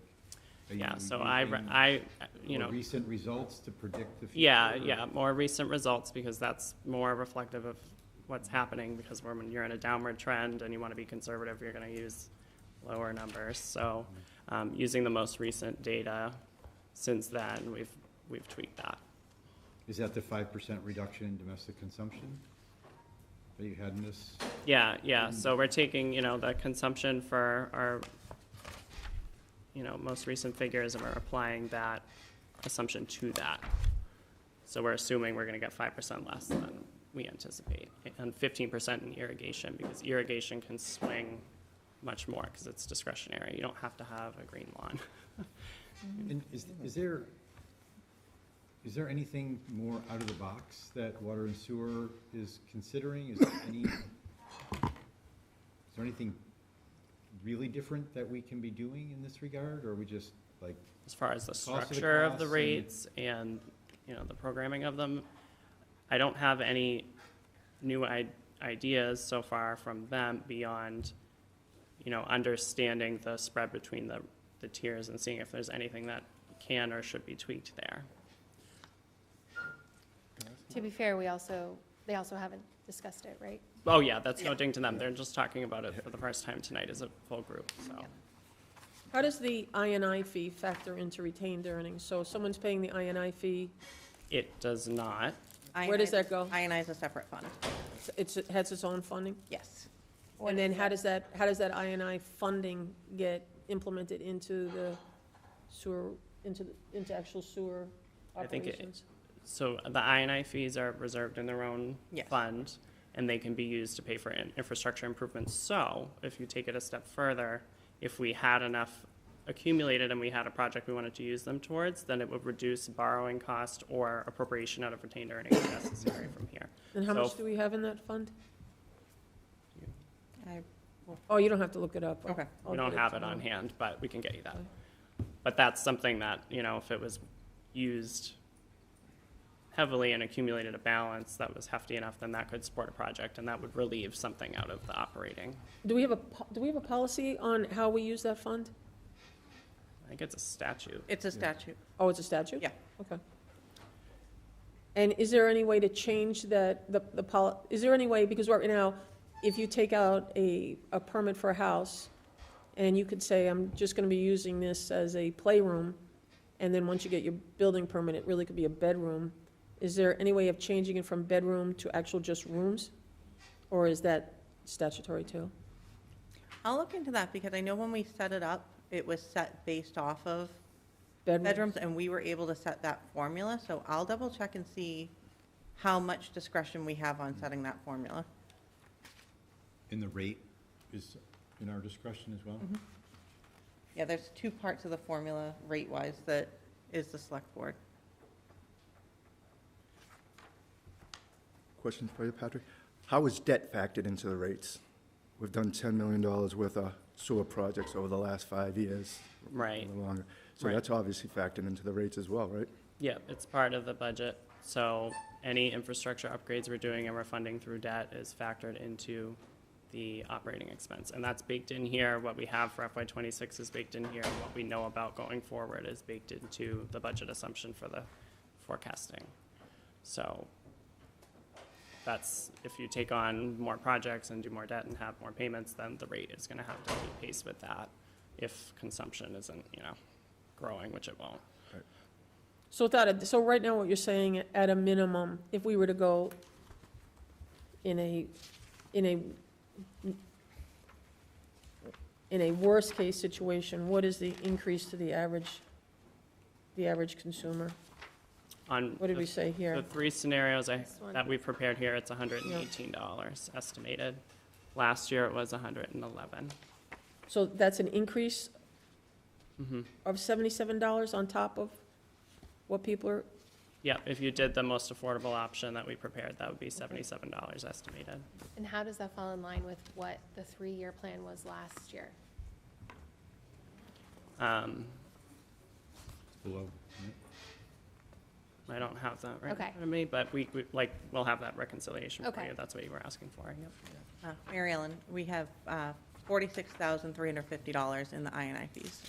Speaker 9: are
Speaker 13: Yeah,
Speaker 9: you
Speaker 13: so
Speaker 9: using more recent results to predict the future?
Speaker 13: Yeah, more recent results, because that's more reflective of what's happening, because when you're in a downward trend and you want to be conservative, you're going to use lower numbers. So using the most recent data since then, we've tweaked that.
Speaker 9: Is that the 5% reduction in domestic consumption that you had in this?
Speaker 13: Yeah, so we're taking, the consumption for our, most recent figures, and we're applying that assumption to that. So we're assuming we're gonna get 5% less than we anticipate, and 15% in irrigation, because irrigation can swing much more, because it's discretionary. You don't have to have a green lawn.
Speaker 9: And is there anything more out of the box that Water and Sewer is considering? Is there anything really different that we can be doing in this regard, or are we just like?
Speaker 13: As far as the
Speaker 9: Cost of the
Speaker 13: structure of the
Speaker 9: costs and-
Speaker 13: rates and, the programming of them, I don't have any new ideas so far from them beyond, understanding the spread between the tiers and seeing if there's anything that can or should be tweaked there.
Speaker 11: To be fair, they also haven't discussed it, right?
Speaker 13: Oh, yeah, that's no ding to them. They're just talking about it for the first time tonight as a full group, so.
Speaker 11: Yeah.
Speaker 1: How does the INI fee factor into retained earnings? So if someone's paying the INI fee,
Speaker 13: It does not.
Speaker 1: Where does that go?
Speaker 12: INI is a separate fund.
Speaker 1: it has its own funding?
Speaker 12: Yes.
Speaker 1: And then how does that INI funding get implemented into the sewer, into actual sewer
Speaker 13: I think it-
Speaker 1: operations?
Speaker 13: So the INI fees are reserved in their own
Speaker 12: Yes.
Speaker 13: fund, and they can be used to pay for infrastructure improvements. So if you take it a step further, if we had enough accumulated and we had a project we wanted to use them towards, then it would reduce borrowing cost or appropriation out of retained earnings necessary from here.
Speaker 1: And how
Speaker 13: So-
Speaker 1: much do we have in that fund?
Speaker 12: I-
Speaker 1: Oh, you don't have to look it up.
Speaker 12: Okay.
Speaker 1: I'll
Speaker 13: We don't
Speaker 1: get
Speaker 13: have it
Speaker 1: tomorrow.
Speaker 13: on hand, but we can get you that. But that's something that, if it was used heavily and accumulated a balance that was hefty enough, then that could support a project, and that would relieve something out of the operating.
Speaker 1: Do we have a policy on how we use that fund?
Speaker 13: I think it's a statute.
Speaker 12: It's a statute.
Speaker 1: Oh, it's a statute?
Speaker 12: Yeah.
Speaker 1: Okay. And is there any way to change that, is there any way, because right now, if you take out a permit for a house, and you could say, I'm just gonna be using this as a playroom, and then once you get your building permit, it really could be a bedroom, is there any way of changing it from bedroom to actual just rooms? Or is that statutory too?
Speaker 12: I'll look into that because I know when we set it up, it was set based off of bedrooms, and we were able to set that formula, so I'll double check and see how much discretion we have on setting that formula.
Speaker 9: And the rate is in our discretion as well?
Speaker 12: Yeah, there's two parts of the formula, rate-wise, that is the select board.
Speaker 7: Question for you, Patrick. How is debt factored into the rates? We've done $10 million worth of sewer projects over the last 5 years.
Speaker 13: Right.
Speaker 7: A little longer. So
Speaker 13: Right.
Speaker 7: that's obviously factored into the rates as well, right?
Speaker 13: Yeah, it's part of the budget. So any infrastructure upgrades we're doing and we're funding through debt is factored into the operating expense. And that's baked in here. What we have for FY '26 is baked in here. What we know about going forward is baked into the budget assumption for the forecasting. So that's, if you take on more projects and do more debt and have more payments, then the rate is gonna have to keep pace with that if consumption isn't, growing, which it won't.
Speaker 1: So so right now what you're saying, at a minimum, if we were to go in a worst-case situation, what is the increase to the average consumer?
Speaker 13: On
Speaker 1: What did
Speaker 13: the-
Speaker 1: we say here?
Speaker 13: The three scenarios
Speaker 1: one.
Speaker 13: that we've prepared here, it's $118 estimated. Last year, it was $111.
Speaker 1: So that's an increase of $77 on top of what people are,
Speaker 13: Yeah, if you did the most affordable option that we prepared, that would be $77 estimated.
Speaker 11: And how does that fall in line with what the 3-year plan was last year?
Speaker 9: Below.
Speaker 13: I don't have that right in
Speaker 11: Okay.
Speaker 13: front of me, but we'll have that reconciliation for
Speaker 11: Okay.
Speaker 13: you. That's what you were asking for, yep.
Speaker 12: Mary Ellen, we have $46,350 in the INI fees.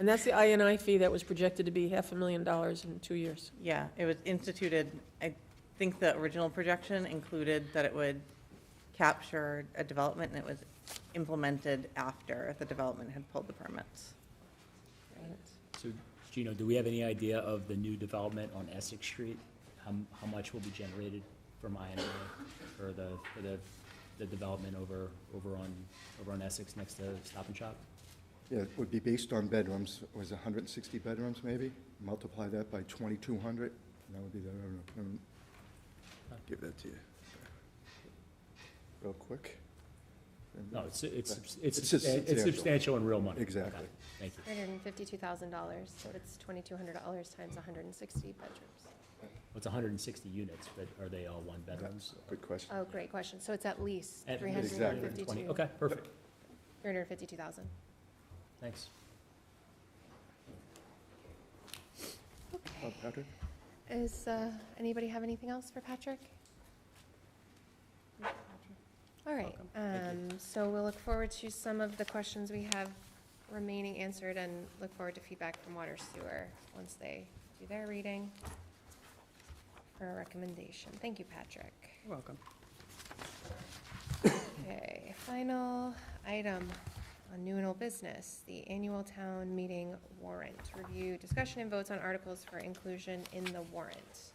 Speaker 1: and that's the INI fee that was projected to be $500,000 in 2 years.
Speaker 12: Yeah, it was instituted, I think the original projection included that it would capture a development, and it was implemented after the development had pulled the permits.
Speaker 8: So, Gino, do we have any idea of the new development on Essex Street? How much will be generated from INI for the development over on Essex next to Stop and Shop?
Speaker 7: Yeah, it would be based on bedrooms. It was 160 bedrooms, maybe? Multiply that by 2,200, and that would be the, I'll give that to you. Real quick.
Speaker 8: No, it's
Speaker 7: substantial.
Speaker 8: substantial in real money.
Speaker 7: Exactly.
Speaker 8: Okay, thank you.
Speaker 11: $352,000, so it's $2,200 times 160 bedrooms.
Speaker 8: Well, it's 160 units, but are they all one bedrooms?
Speaker 7: Good question.
Speaker 11: Oh, great question. So it's at least
Speaker 8: At
Speaker 11: 352.
Speaker 8: Okay, perfect.
Speaker 11: 352,000.
Speaker 8: Thanks.
Speaker 7: Patrick?
Speaker 11: Is, anybody have anything else for Patrick? All right, so we'll look forward to some of the questions we have remaining answered and look forward to feedback from Water Sewer once they do their reading for a recommendation. Thank you, Patrick.
Speaker 13: You're welcome.
Speaker 11: Okay, final item on new and old business, the annual town meeting warrant. Review, discussion, and votes on articles for inclusion in the warrant.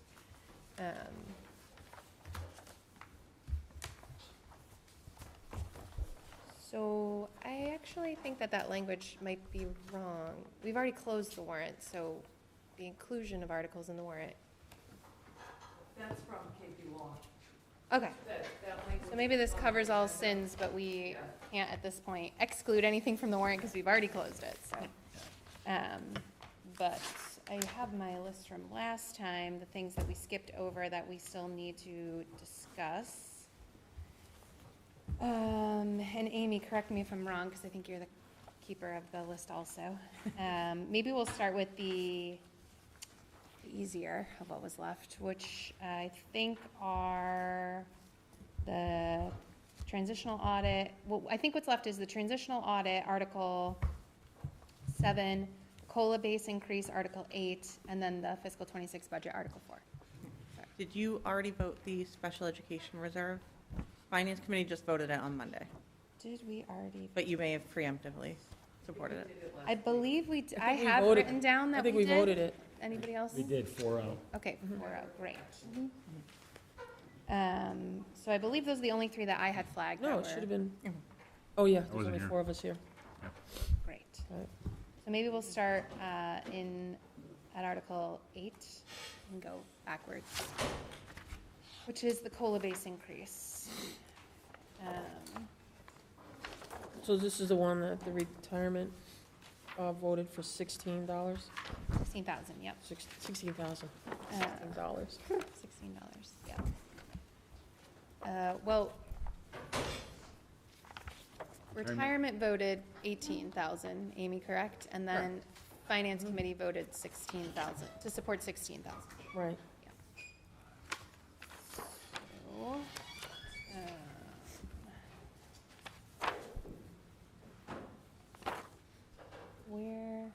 Speaker 11: So I actually think that language might be wrong. We've already closed the warrant, so the inclusion of articles in the warrant.
Speaker 10: That's from KP Law.
Speaker 11: Okay. So maybe this covers all sins, but we can't at this point exclude anything from the warrant because we've already closed it, so. But I have my list from last time, the things that we skipped over that we still need to discuss. And Amy, correct me if I'm wrong, because I think you're the keeper of the list also. Maybe we'll start with the easier of what was left, which I think are the transitional audit. Well, I think what's left is the transitional audit, Article 7, COLA base increase, Article 8, and then the fiscal 26 budget, Article 4.
Speaker 12: Did you already vote the special education reserve? Finance committee just voted it on Monday,
Speaker 11: Did we already?
Speaker 12: but you may have preemptively supported it.
Speaker 11: I believe we, I
Speaker 1: think we
Speaker 11: have
Speaker 1: voted-
Speaker 11: written down that
Speaker 1: I think
Speaker 11: we
Speaker 1: we
Speaker 11: did.
Speaker 1: voted it.
Speaker 11: Anybody else?
Speaker 8: We did 4-0.
Speaker 11: Okay, 4-0, great. So I believe those are the only three that I had flagged.
Speaker 1: No,
Speaker 11: that
Speaker 1: it should
Speaker 11: were-
Speaker 1: have been, oh, yeah, there's
Speaker 9: wasn't
Speaker 1: only
Speaker 9: here.
Speaker 1: 4 of us here.
Speaker 11: Great.
Speaker 1: Right.
Speaker 11: So maybe we'll start at Article 8 and go backwards, which is the COLA base increase.
Speaker 1: So this is the one that the retirement voted for $16?
Speaker 11: 16,000, yep.
Speaker 1: $16,000. $16.
Speaker 11: $16, yeah. Well, retirement voted 18,000, Amy, correct? And then Finance Committee voted 16,000, to support 16,000.
Speaker 1: Right.
Speaker 11: So, where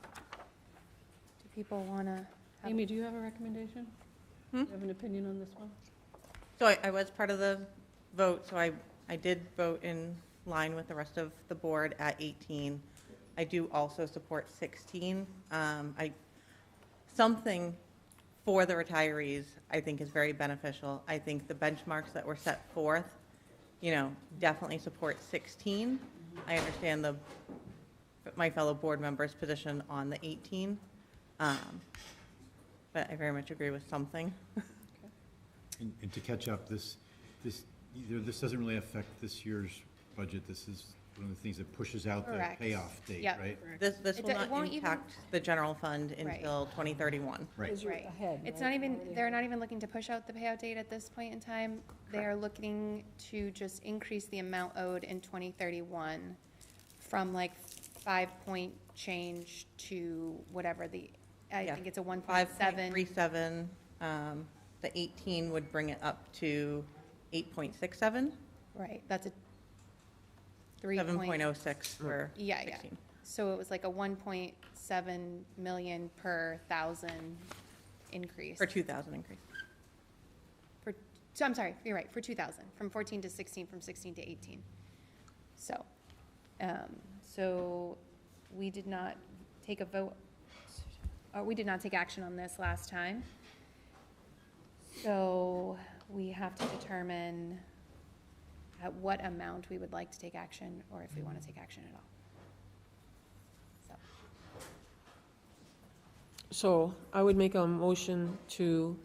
Speaker 11: do people want to?
Speaker 10: Amy, do you have a recommendation? Do you have an opinion on this one?
Speaker 12: So I was part of the vote, so I did vote in line with the rest of the board at 18. I do also support 16. Something for the retirees, I think, is very beneficial. I think the benchmarks that were set forth, definitely support 16. I understand my fellow board member's position on the 18. But I very much agree with something.
Speaker 9: And to catch up, this doesn't really affect this year's budget. This is one of the things that pushes out the
Speaker 11: Correct.
Speaker 9: payoff date,
Speaker 11: Yep.
Speaker 9: right?
Speaker 12: This
Speaker 11: It
Speaker 12: will
Speaker 11: won't
Speaker 12: not
Speaker 11: even-
Speaker 12: impact the general fund
Speaker 11: Right.
Speaker 12: until 2031.
Speaker 9: Right.
Speaker 10: Because you're
Speaker 11: Right.
Speaker 10: ahead,
Speaker 11: It's
Speaker 10: right?
Speaker 11: not even,
Speaker 10: Already
Speaker 11: they're
Speaker 10: ahead.
Speaker 11: not even looking to push out the payout date at this point in time. They are looking to just increase the amount owed in 2031 from like 5-point change to whatever I
Speaker 12: Yeah.
Speaker 11: think it's a 1.7.
Speaker 12: 5.37, the 18 would bring it up to 8.67,
Speaker 11: Right, that's a 3 point.
Speaker 12: 7.06 for
Speaker 11: Yeah, yeah.
Speaker 12: 16.
Speaker 11: So it was like a 1.7 million per thousand increase.
Speaker 12: For 2,000 increase.
Speaker 11: So I'm sorry, you're right, for 2,000, from 14 to 16, from 16 to 18. So, so we did not take a vote, we did not take action on this last time. So we have to determine at what amount we would like to take action, or if we want to take action at all.
Speaker 1: So I would make a motion to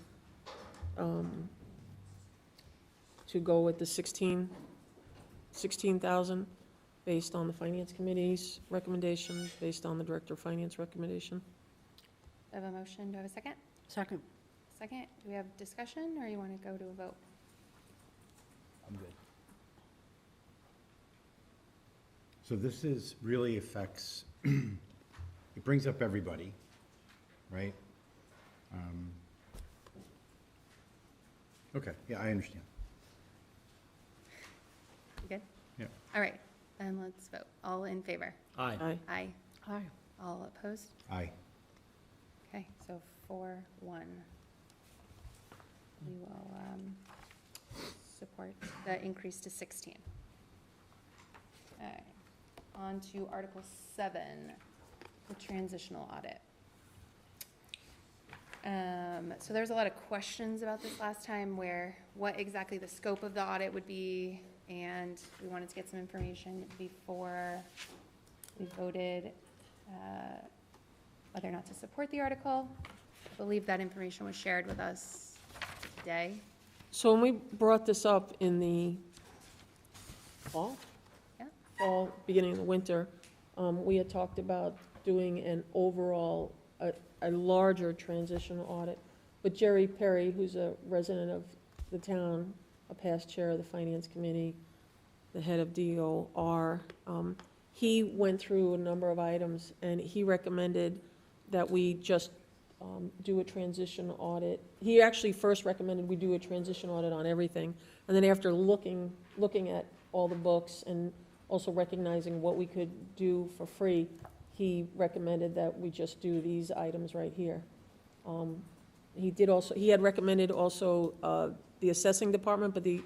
Speaker 1: go with the 16,000 based on the Finance Committee's recommendation, based on the Director of Finance recommendation.
Speaker 11: I have a motion, do I have a second?
Speaker 10: Second.
Speaker 11: Second, do we have discussion, or you want to go to a vote?
Speaker 8: I'm good.
Speaker 9: So this really affects, it brings up everybody, right? Okay, yeah, I understand.
Speaker 11: You good?
Speaker 9: Yeah.
Speaker 11: All right, then let's vote. All in favor?
Speaker 8: Aye.
Speaker 1: Aye.
Speaker 11: Aye.
Speaker 10: Aye.
Speaker 11: All opposed?
Speaker 9: Aye.
Speaker 11: Okay, so 4-1. We will support the increase to 16. All right, on to Article 7, the transitional audit. So there's a lot of questions about this last time, what exactly the scope of the audit would be, and we wanted to get some information before we voted whether or not to support the article. I believe that information was shared with us today.
Speaker 1: So when we brought this up in the fall?
Speaker 11: Yeah.
Speaker 1: Fall, beginning of the winter, we had talked about doing an overall, a larger transitional audit. But Jerry Perry, who's a resident of the town, a past chair of the Finance Committee, the head of DOR, he went through a number of items, and he recommended that we just do a transition audit. He actually first recommended we do a transition audit on everything, and then after looking at all the books and also recognizing what we could do for free, he recommended that we just do these items right here. He had recommended also the assessing department, but the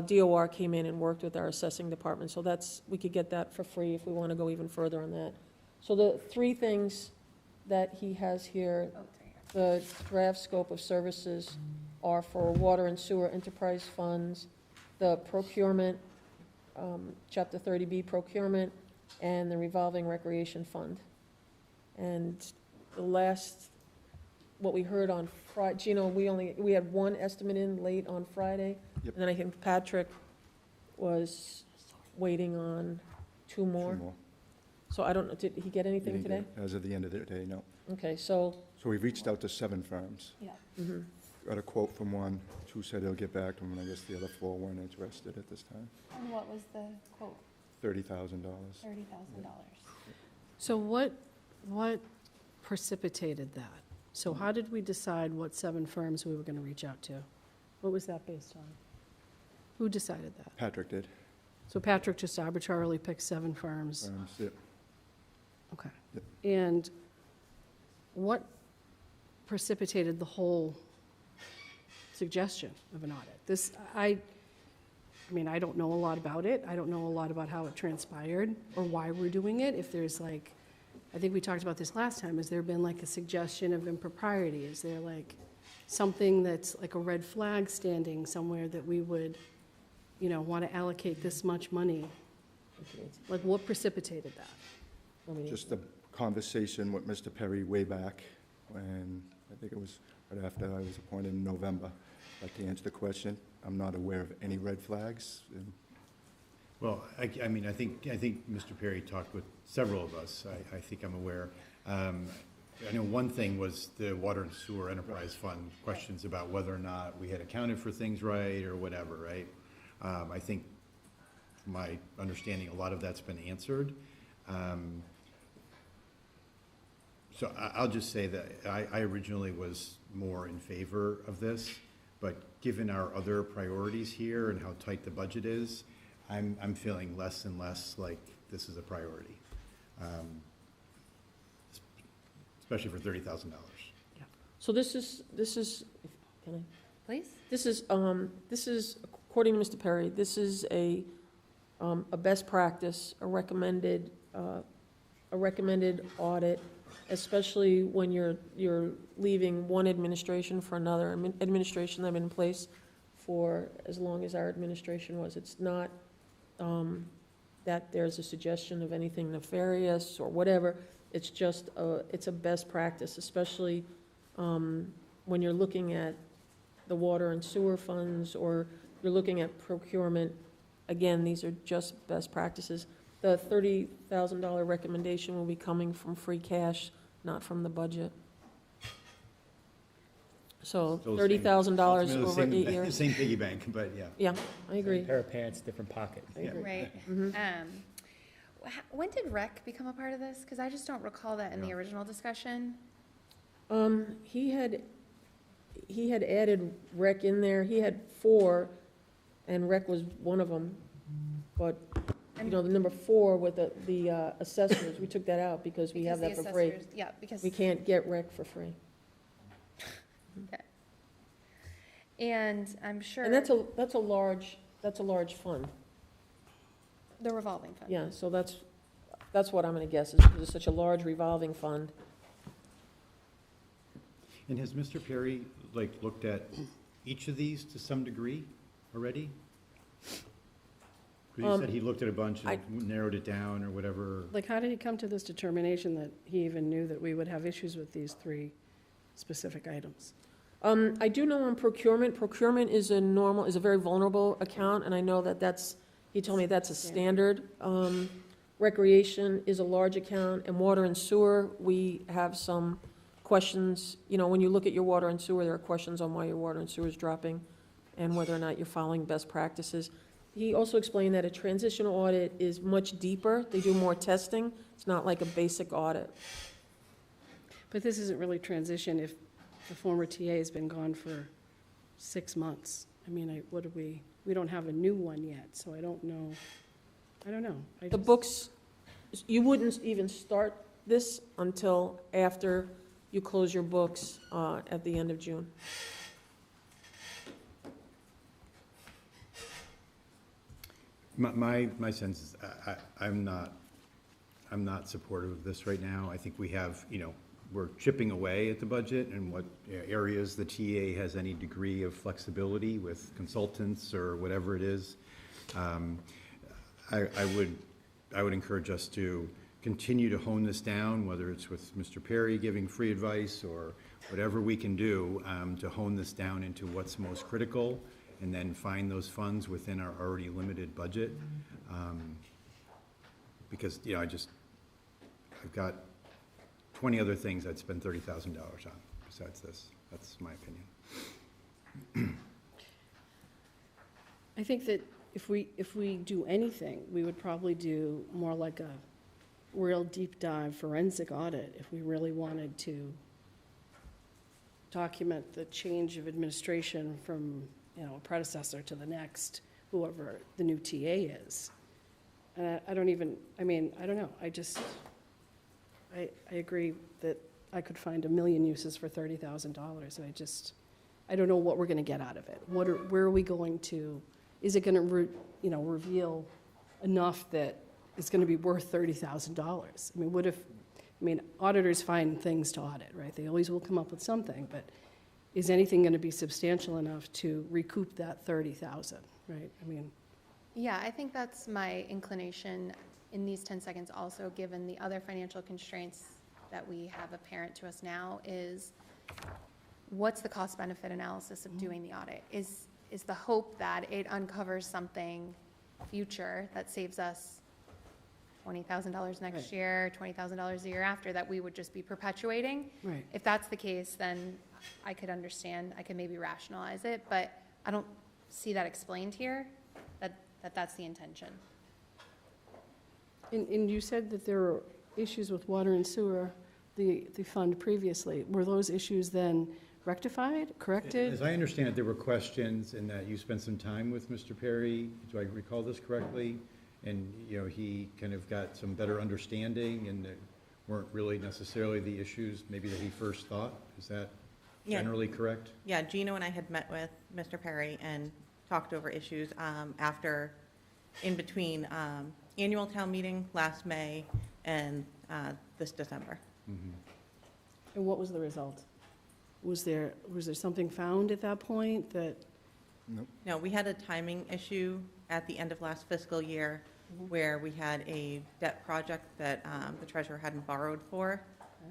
Speaker 1: DOR came in and worked with our assessing department, so we could get that for free if we want to go even further on that. So the three things that he has here, the draft scope of services are for water and sewer enterprise funds, the procurement, Chapter 30B procurement, and the revolving recreation fund. And the last, what we heard on Friday, Gino, we had one estimate in late on Friday.
Speaker 7: Yep.
Speaker 1: And then I think Patrick was waiting on two more. So I don't know, did he get anything today?
Speaker 7: As of the end of the day, no.
Speaker 1: Okay, so,
Speaker 7: So we've reached out to 7 firms.
Speaker 10: Yeah.
Speaker 7: Got a quote from one, 2 said they'll get back to them, and I guess the other 4 weren't interested at this time.
Speaker 11: And what was the quote?
Speaker 7: $30,000.
Speaker 11: $30,000.
Speaker 10: So what precipitated that? So how did we decide what 7 firms we were going to reach out to? What was that based on? Who decided that?
Speaker 7: Patrick did.
Speaker 10: So Patrick just arbitrarily picked 7 firms?
Speaker 7: Yep.
Speaker 10: Okay.
Speaker 7: Yep.
Speaker 10: And what precipitated the whole suggestion of an audit? I mean, I don't know a lot about it. I don't know a lot about how it transpired or why we're doing it. If there's like, I think we talked about this last time, has there been like a suggestion of impropriety? Is there like something that's like a red flag standing somewhere that we would, want to allocate this much money? Like what precipitated that?
Speaker 7: Just a conversation with Mr. Perry way back when, I think it was right after I was appointed in November. I'd like to answer the question. I'm not aware of any red flags.
Speaker 9: Well, I mean, I think Mr. Perry talked with several of us. I think I'm aware. I know one thing was the Water and Sewer Enterprise Fund, questions about whether or not we had accounted for things right or whatever, right? I think, from my understanding, a lot of that's been answered. So I'll just say that I originally was more in favor of this, but given our other priorities here and how tight the budget is, I'm feeling less and less like this is a priority, especially for $30,000.
Speaker 1: yeah. So this is, can I?
Speaker 11: Please?
Speaker 1: This is, according to Mr. Perry, this is a best practice, a recommended audit, especially when you're leaving one administration for another administration that have been in place for as long as our administration was. It's not that there's a suggestion of anything nefarious or whatever. It's just it's a best practice, especially when you're looking at the water and sewer funds or you're looking at procurement. Again, these are just best practices. The $30,000 recommendation will be coming from free cash, not from the budget. So $30,000 over 8 years.
Speaker 9: Same piggy bank, but yeah.
Speaker 1: Yeah, I agree.
Speaker 8: Same pair of pants, different pocket.
Speaker 1: I agree.
Speaker 11: Right. When did rec become a part of this? Because I just don't recall that in the original discussion.
Speaker 1: He had added rec in there. He had 4, and rec was one of them. But, the number 4 with the assessors, we took that out because we have that for free.
Speaker 11: Yeah, because.
Speaker 1: We can't get rec for free.
Speaker 11: Okay. And I'm sure.
Speaker 1: And that's a large fund.
Speaker 11: The revolving fund.
Speaker 1: Yeah, so that's what I'm gonna guess, is because it's such a large revolving fund.
Speaker 9: And has Mr. Perry, looked at each of these to some degree already? Because you said he looked at a bunch and narrowed it down or whatever.
Speaker 10: Like, how did he come to this determination that he even knew that we would have issues with these 3 specific items?
Speaker 1: I do know on procurement is a very vulnerable account, and I know he told me that's a standard. Recreation is a large account, and water and sewer, we have some questions. When you look at your water and sewer, there are questions on why your water and sewer is dropping and whether or not you're following best practices. He also explained that a transition audit is much deeper. They do more testing. It's not like a basic audit.
Speaker 10: But this isn't really transition if the former TA has been gone for 6 months. I mean, we don't have a new one yet, so I don't know.
Speaker 1: The books, you wouldn't even start this until after you close your books at the end of June.
Speaker 9: My sense is, I'm not supportive of this right now. I think we have, we're chipping away at the budget and what areas the TA has any degree of flexibility with consultants or whatever it is. I would encourage us to continue to hone this down, whether it's with Mr. Perry giving free advice or whatever we can do to hone this down into what's most critical, and then find those funds within our already limited budget. Because, I've got 20 other things I'd spend $30,000 on besides this. That's my opinion.
Speaker 10: I think that if we do anything, we would probably do more like a real deep dive forensic audit if we really wanted to document the change of administration from, a predecessor to the next, whoever the new TA is. And I don't know, I agree that I could find a million uses for $30,000, and I don't know what we're gonna get out of it. Where are we going to, is it gonna reveal enough that it's gonna be worth $30,000? Auditors find things to audit, right? They always will come up with something, but is anything gonna be substantial enough to recoup that $30,000, right?
Speaker 11: Yeah, I think that's my inclination in these 10 seconds also, given the other financial constraints that we have apparent to us now, is what's the cost-benefit analysis of doing the audit? Is the hope that it uncovers something future that saves us $20,000 next year, $20,000 the year after, that we would just be perpetuating?
Speaker 10: Right.
Speaker 11: If that's the case, then I could understand, I could maybe rationalize it, but I don't see that explained here, that's the intention.
Speaker 10: And you said that there were issues with water and sewer, the fund previously. Were those issues then rectified, corrected?
Speaker 9: As I understand it, there were questions and that you spent some time with Mr. Perry. Do I recall this correctly? And, he kind of got some better understanding and that weren't really necessarily the issues maybe that he first thought. Is that generally correct?
Speaker 12: Yeah, Gino and I had met with Mr. Perry and talked over issues in between annual town meeting last May and this December.
Speaker 9: Mm-hmm.
Speaker 10: And what was the result? Was there something found at that point that?
Speaker 7: Nope.
Speaker 12: No, we had a timing issue at the end of last fiscal year where we had a debt project that the treasurer hadn't borrowed for.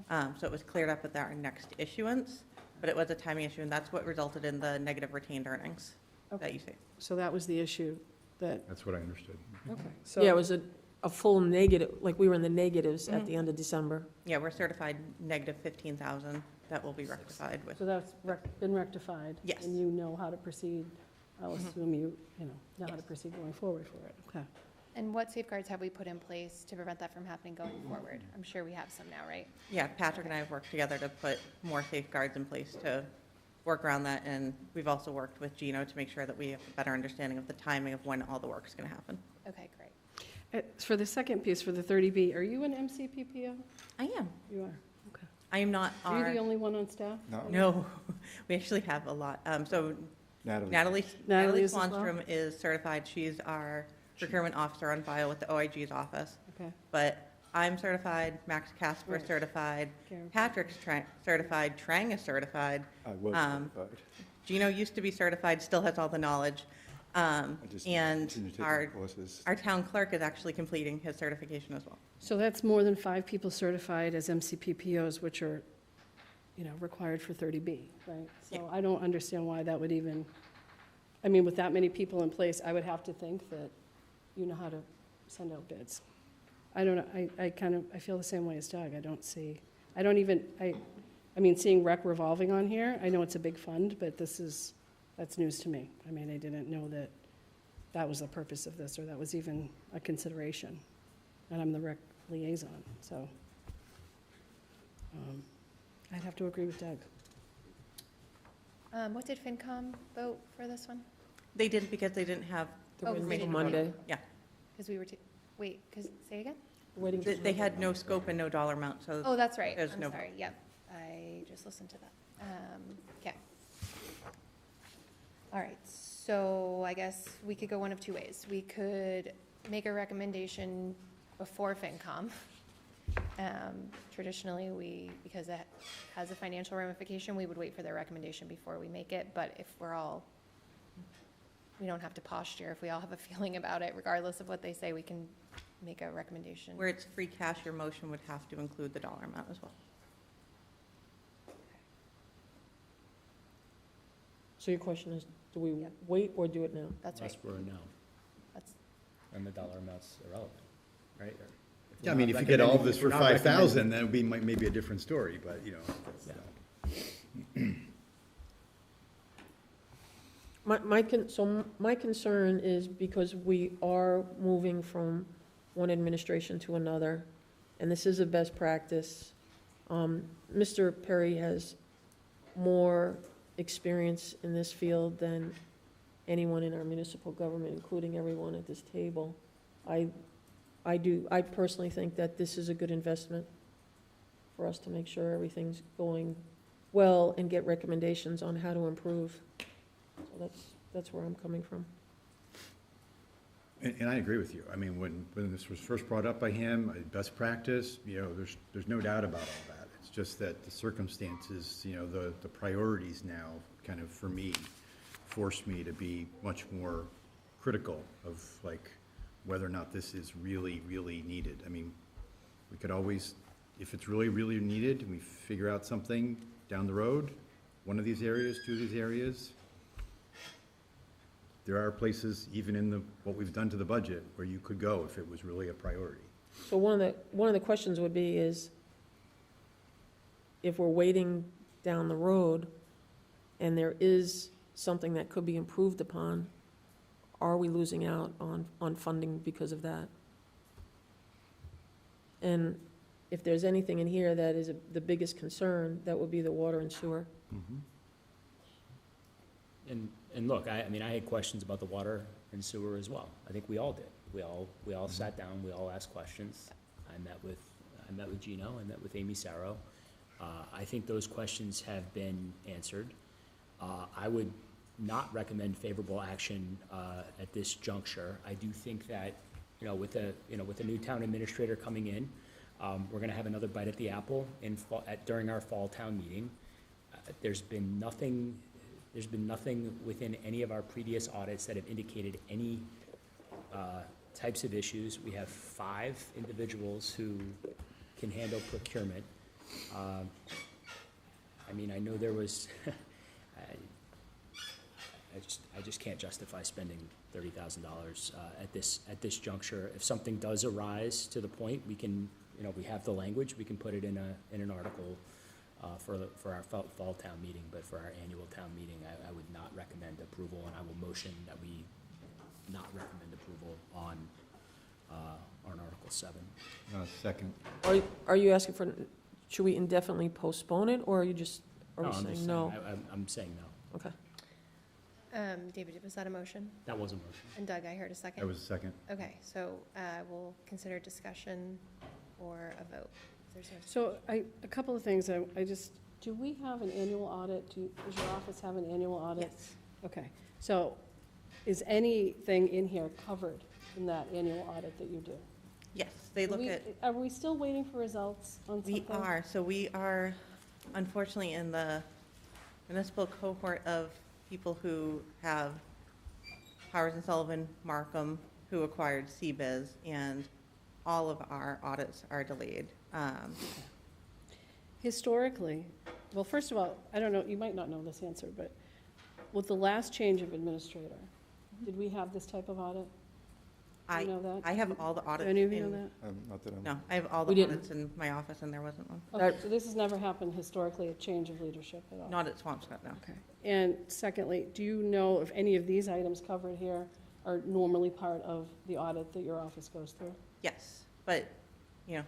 Speaker 12: So it was cleared up at our next issuance, but it was a timing issue, and that's what resulted in the negative retained earnings that you see.
Speaker 10: So that was the issue that,
Speaker 9: That's what I understood.
Speaker 10: okay. So
Speaker 1: Yeah, it was a full negative, like we were in the negatives at the end of December.
Speaker 12: Yeah, we're certified negative 15,000. That will be rectified with.
Speaker 10: So that's been rectified?
Speaker 12: Yes.
Speaker 10: And you know how to proceed? I'll assume you know how to proceed going forward for it, okay.
Speaker 11: And what safeguards have we put in place to prevent that from happening going forward? I'm sure we have some now, right?
Speaker 12: Yeah, Patrick and I have worked together to put more safeguards in place to work around that, and we've also worked with Gino to make sure that we have a better understanding of the timing of when all the work's going to happen.
Speaker 11: Okay, great.
Speaker 10: For the second piece, for the 30B, are you an MCPPO?
Speaker 12: I am.
Speaker 10: You are, okay.
Speaker 12: I am not
Speaker 10: Are you the only one on staff?
Speaker 12: No, we actually have a lot. So
Speaker 7: Natalie.
Speaker 12: Natalie
Speaker 10: is as well?
Speaker 12: Swanstrom is certified. She's our procurement officer on file with the OIG's office.
Speaker 10: Okay.
Speaker 12: But I'm certified, Max Casper
Speaker 10: Right.
Speaker 12: certified,
Speaker 10: Karen.
Speaker 12: Patrick's certified, Trang is certified.
Speaker 7: I was certified.
Speaker 12: Gino used to be certified, still has all the knowledge.
Speaker 7: I just
Speaker 12: And
Speaker 7: continue taking
Speaker 12: our
Speaker 7: courses.
Speaker 12: town clerk is actually completing his certification as well.
Speaker 10: So that's more than 5 people certified as MCPPOs, which are, required for 30B, right?
Speaker 12: Yeah.
Speaker 10: So I don't understand why that would even, with that many people in place, I would have to think that you know how to send out bids. I don't know, I feel the same way as Doug. Seeing rec revolving on here, I know it's a big fund, but that's news to me. I didn't know that was the purpose of this, or that was even a consideration. And I'm the rec liaison, so I'd have to agree with Doug.
Speaker 11: What did FinCom vote for this one?
Speaker 12: They didn't because they didn't have
Speaker 1: The
Speaker 11: Oh,
Speaker 1: win
Speaker 11: they
Speaker 1: till
Speaker 11: didn't
Speaker 1: Monday.
Speaker 12: Yeah.
Speaker 11: Because we were, say again?
Speaker 1: waiting.
Speaker 12: They had no scope and no dollar amount, so.
Speaker 11: Oh, that's right.
Speaker 12: There's
Speaker 11: I'm
Speaker 12: no-
Speaker 11: sorry. Yep. I just listened to that. Okay. All right. So I guess we could go one of two ways. We could make a recommendation before FinCom. Traditionally, because it has a financial ramification, we would wait for their recommendation before we make it. But if we don't have to posture. If we all have a feeling about it, regardless of what they say, we can make a recommendation.
Speaker 12: Where it's free cash, your motion would have to include the dollar amount as well.
Speaker 1: So your question is, do we wait or do it now?
Speaker 11: That's right.
Speaker 8: Unless we're a no,
Speaker 11: That's,
Speaker 8: and the dollar amount's irrelevant, right? Or if
Speaker 9: Yeah, I
Speaker 8: we're
Speaker 9: mean,
Speaker 8: not
Speaker 9: if you get all
Speaker 8: recommending-
Speaker 9: this
Speaker 8: if
Speaker 9: for
Speaker 8: we're not
Speaker 9: 5,000, that would be, maybe a different story, but, you know.
Speaker 1: My concern is because we are moving from one administration to another, and this is a best practice. Mr. Perry has more experience in this field than anyone in our municipal government, including everyone at this table. I personally think that this is a good investment for us to make sure everything's going well and get recommendations on how to improve. So that's where I'm coming from.
Speaker 9: And I agree with you. I mean, when this was first brought up by him, best practice, you know, there's no doubt about all that. It's just that the circumstances, you know, the priorities now, kind of for me, forced me to be much more critical of like whether or not this is really, really needed. I mean, we could always, if it's really, really needed, and we figure out something down the road, one of these areas, two of these areas, there are places, even in what we've done to the budget, where you could go if it was really a priority.
Speaker 1: So one of the questions would be is, if we're waiting down the road and there is something that could be improved upon, are we losing out on funding because of that? And if there's anything in here that is the biggest concern, that would be the water and sewer.
Speaker 8: And look, I mean, I had questions about the water and sewer as well. I think we all did. We all sat down, we all asked questions. I met with Gino, I met with Amy Sarro. I think those questions have been answered. I would not recommend favorable action at this juncture. I do think that, with the new town administrator coming in, we're gonna have another bite at the apple during our fall town meeting. There's been nothing within any of our previous audits that have indicated any types of issues. We have 5 individuals who can handle procurement. I mean, I know there was, I just can't justify spending $30,000 at this juncture. If something does arise to the point, we can, we have the language, we can put it in an article for our fall town meeting, but for our annual town meeting, I would not recommend approval, and I will motion that we not recommend approval on Article 7.
Speaker 9: Second.
Speaker 1: Are you asking for, should we indefinitely postpone it, or are you just, are we
Speaker 8: I'm just
Speaker 1: saying
Speaker 8: saying,
Speaker 1: no?
Speaker 8: I'm saying no.
Speaker 1: Okay.
Speaker 11: David, was that a motion?
Speaker 8: That was a motion.
Speaker 11: And Doug, I heard a second?
Speaker 9: That was a second.
Speaker 11: Okay, so we'll consider discussion or a vote. Is there
Speaker 10: So a couple of things, do we have an annual audit? Does your office have an annual audit?
Speaker 12: Yes.
Speaker 10: Okay, so is anything in here covered in that annual audit that you do?
Speaker 12: Yes, they look at.
Speaker 10: Are we still waiting for results on something?
Speaker 12: We are, so we are unfortunately in the municipal cohort of people who have Powers and Sullivan, Markham, who acquired CBiz, and all of our audits are delayed.
Speaker 10: Historically, well, first of all, I don't know, you might not know this answer, but with the last change of administrator, did we have this type of audit? Do you know that?
Speaker 12: I have all the audits.
Speaker 10: Do any of you know
Speaker 12: in-
Speaker 10: that?
Speaker 7: Not that I'm.
Speaker 12: No, I have all
Speaker 1: We
Speaker 12: the
Speaker 1: didn't.
Speaker 12: audits in my office, and there wasn't one.
Speaker 10: Okay, so this has never happened historically, a change of leadership at all?
Speaker 12: Not at Swampscott, no.
Speaker 10: Okay. And secondly, do you know if any of these items covered here are normally part of the audit that your office goes through?
Speaker 12: Yes, but,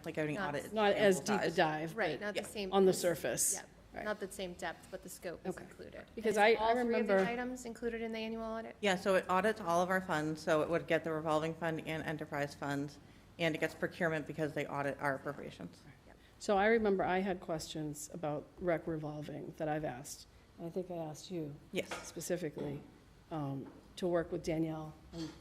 Speaker 12: like any
Speaker 11: Not-
Speaker 12: audit.
Speaker 10: Not as
Speaker 12: sample
Speaker 10: deep a
Speaker 12: size.
Speaker 10: dive,
Speaker 11: Right,
Speaker 10: but
Speaker 11: not the same.
Speaker 10: on the surface?
Speaker 11: Yep,
Speaker 10: Right.
Speaker 11: not the same depth, but the scope is
Speaker 10: Okay.
Speaker 11: included.
Speaker 10: Because
Speaker 11: And is
Speaker 10: I
Speaker 11: all 3 of
Speaker 10: remember-
Speaker 11: these items included in the annual audit?
Speaker 12: Yeah, so it audits all of our funds, so it would get the revolving fund and enterprise funds. and it gets procurement because they audit our appropriations.
Speaker 10: So I remember I had questions about rec revolving that I've asked, and I think I asked you
Speaker 12: Yes.
Speaker 10: specifically, to work with Danielle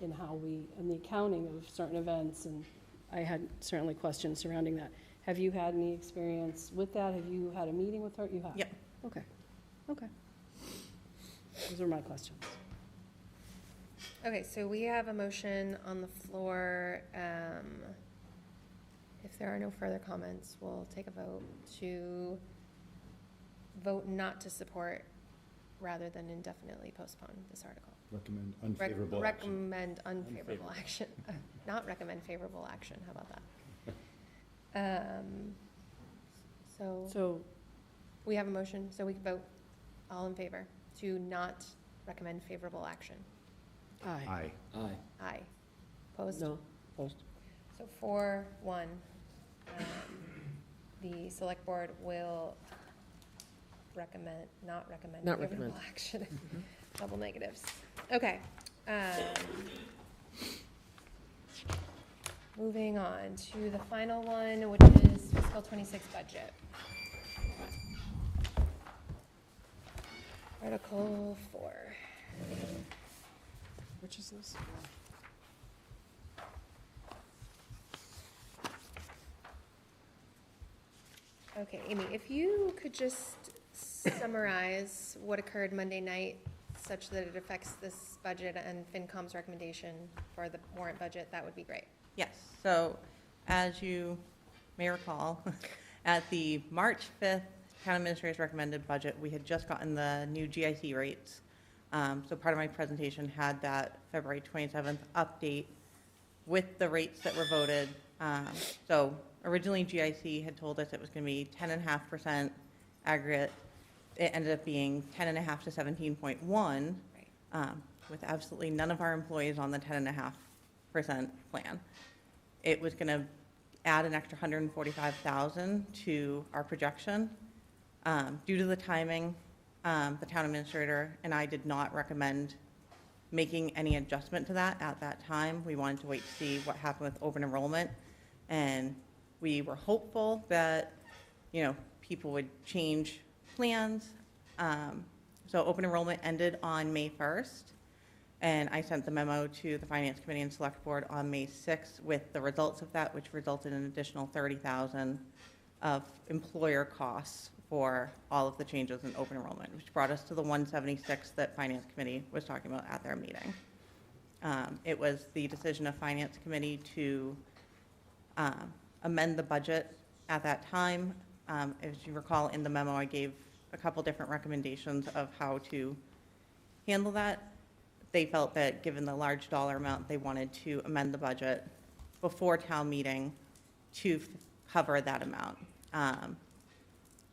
Speaker 10: in how we, in the accounting of certain events, and I had certainly questions surrounding that. Have you had any experience with that? Have you had a meeting with her? You have?
Speaker 12: Yep.
Speaker 10: Okay, okay. Those are my questions.
Speaker 11: Okay, so we have a motion on the floor. If there are no further comments, we'll take a vote to vote not to support rather than indefinitely postpone this article.
Speaker 9: Recommend unfavorable action.
Speaker 11: Recommend unfavorable action, not recommend favorable action, how about that? So we have a motion, so we can vote all in favor to not recommend favorable action.
Speaker 10: Aye.
Speaker 9: Aye.
Speaker 11: Aye. Opposed?
Speaker 10: No, opposed.
Speaker 11: So 4-1, the select board will not recommend
Speaker 1: Not
Speaker 11: favorable
Speaker 1: recommend.
Speaker 11: action. Double negatives. Okay. Moving on to the final one, which is fiscal 26 budget. Article 4.
Speaker 10: Which is this?
Speaker 11: Okay, Amy, if you could just summarize what occurred Monday night such that it affects this budget and FinCom's recommendation for the warrant budget, that would be great.
Speaker 12: Yes, so as you may recall, at the March 5th Town Administrator's recommended budget, we had just gotten the new GIC rates. So part of my presentation had that February 27th update with the rates that were voted. So originally GIC had told us it was going to be 10.5% aggregate. It ended up being 10.5 to 17.1, with absolutely none of our employees on the 10.5% plan. It was going to add an extra $145,000 to our projection. Due to the timing, the town administrator and I did not recommend making any adjustment to that at that time. We wanted to wait to see what happened with open enrollment, and we were hopeful that, people would change plans. So open enrollment ended on May 1st, and I sent the memo to the Finance Committee and Select Board on May 6th with the results of that, which resulted in an additional $30,000 of employer costs for all of the changes in open enrollment, which brought us to the 176 that Finance Committee was talking about at their meeting. It was the decision of Finance Committee to amend the budget at that time. As you recall, in the memo, I gave a couple different recommendations of how to handle that. They felt that given the large dollar amount, they wanted to amend the budget before town meeting to cover that amount.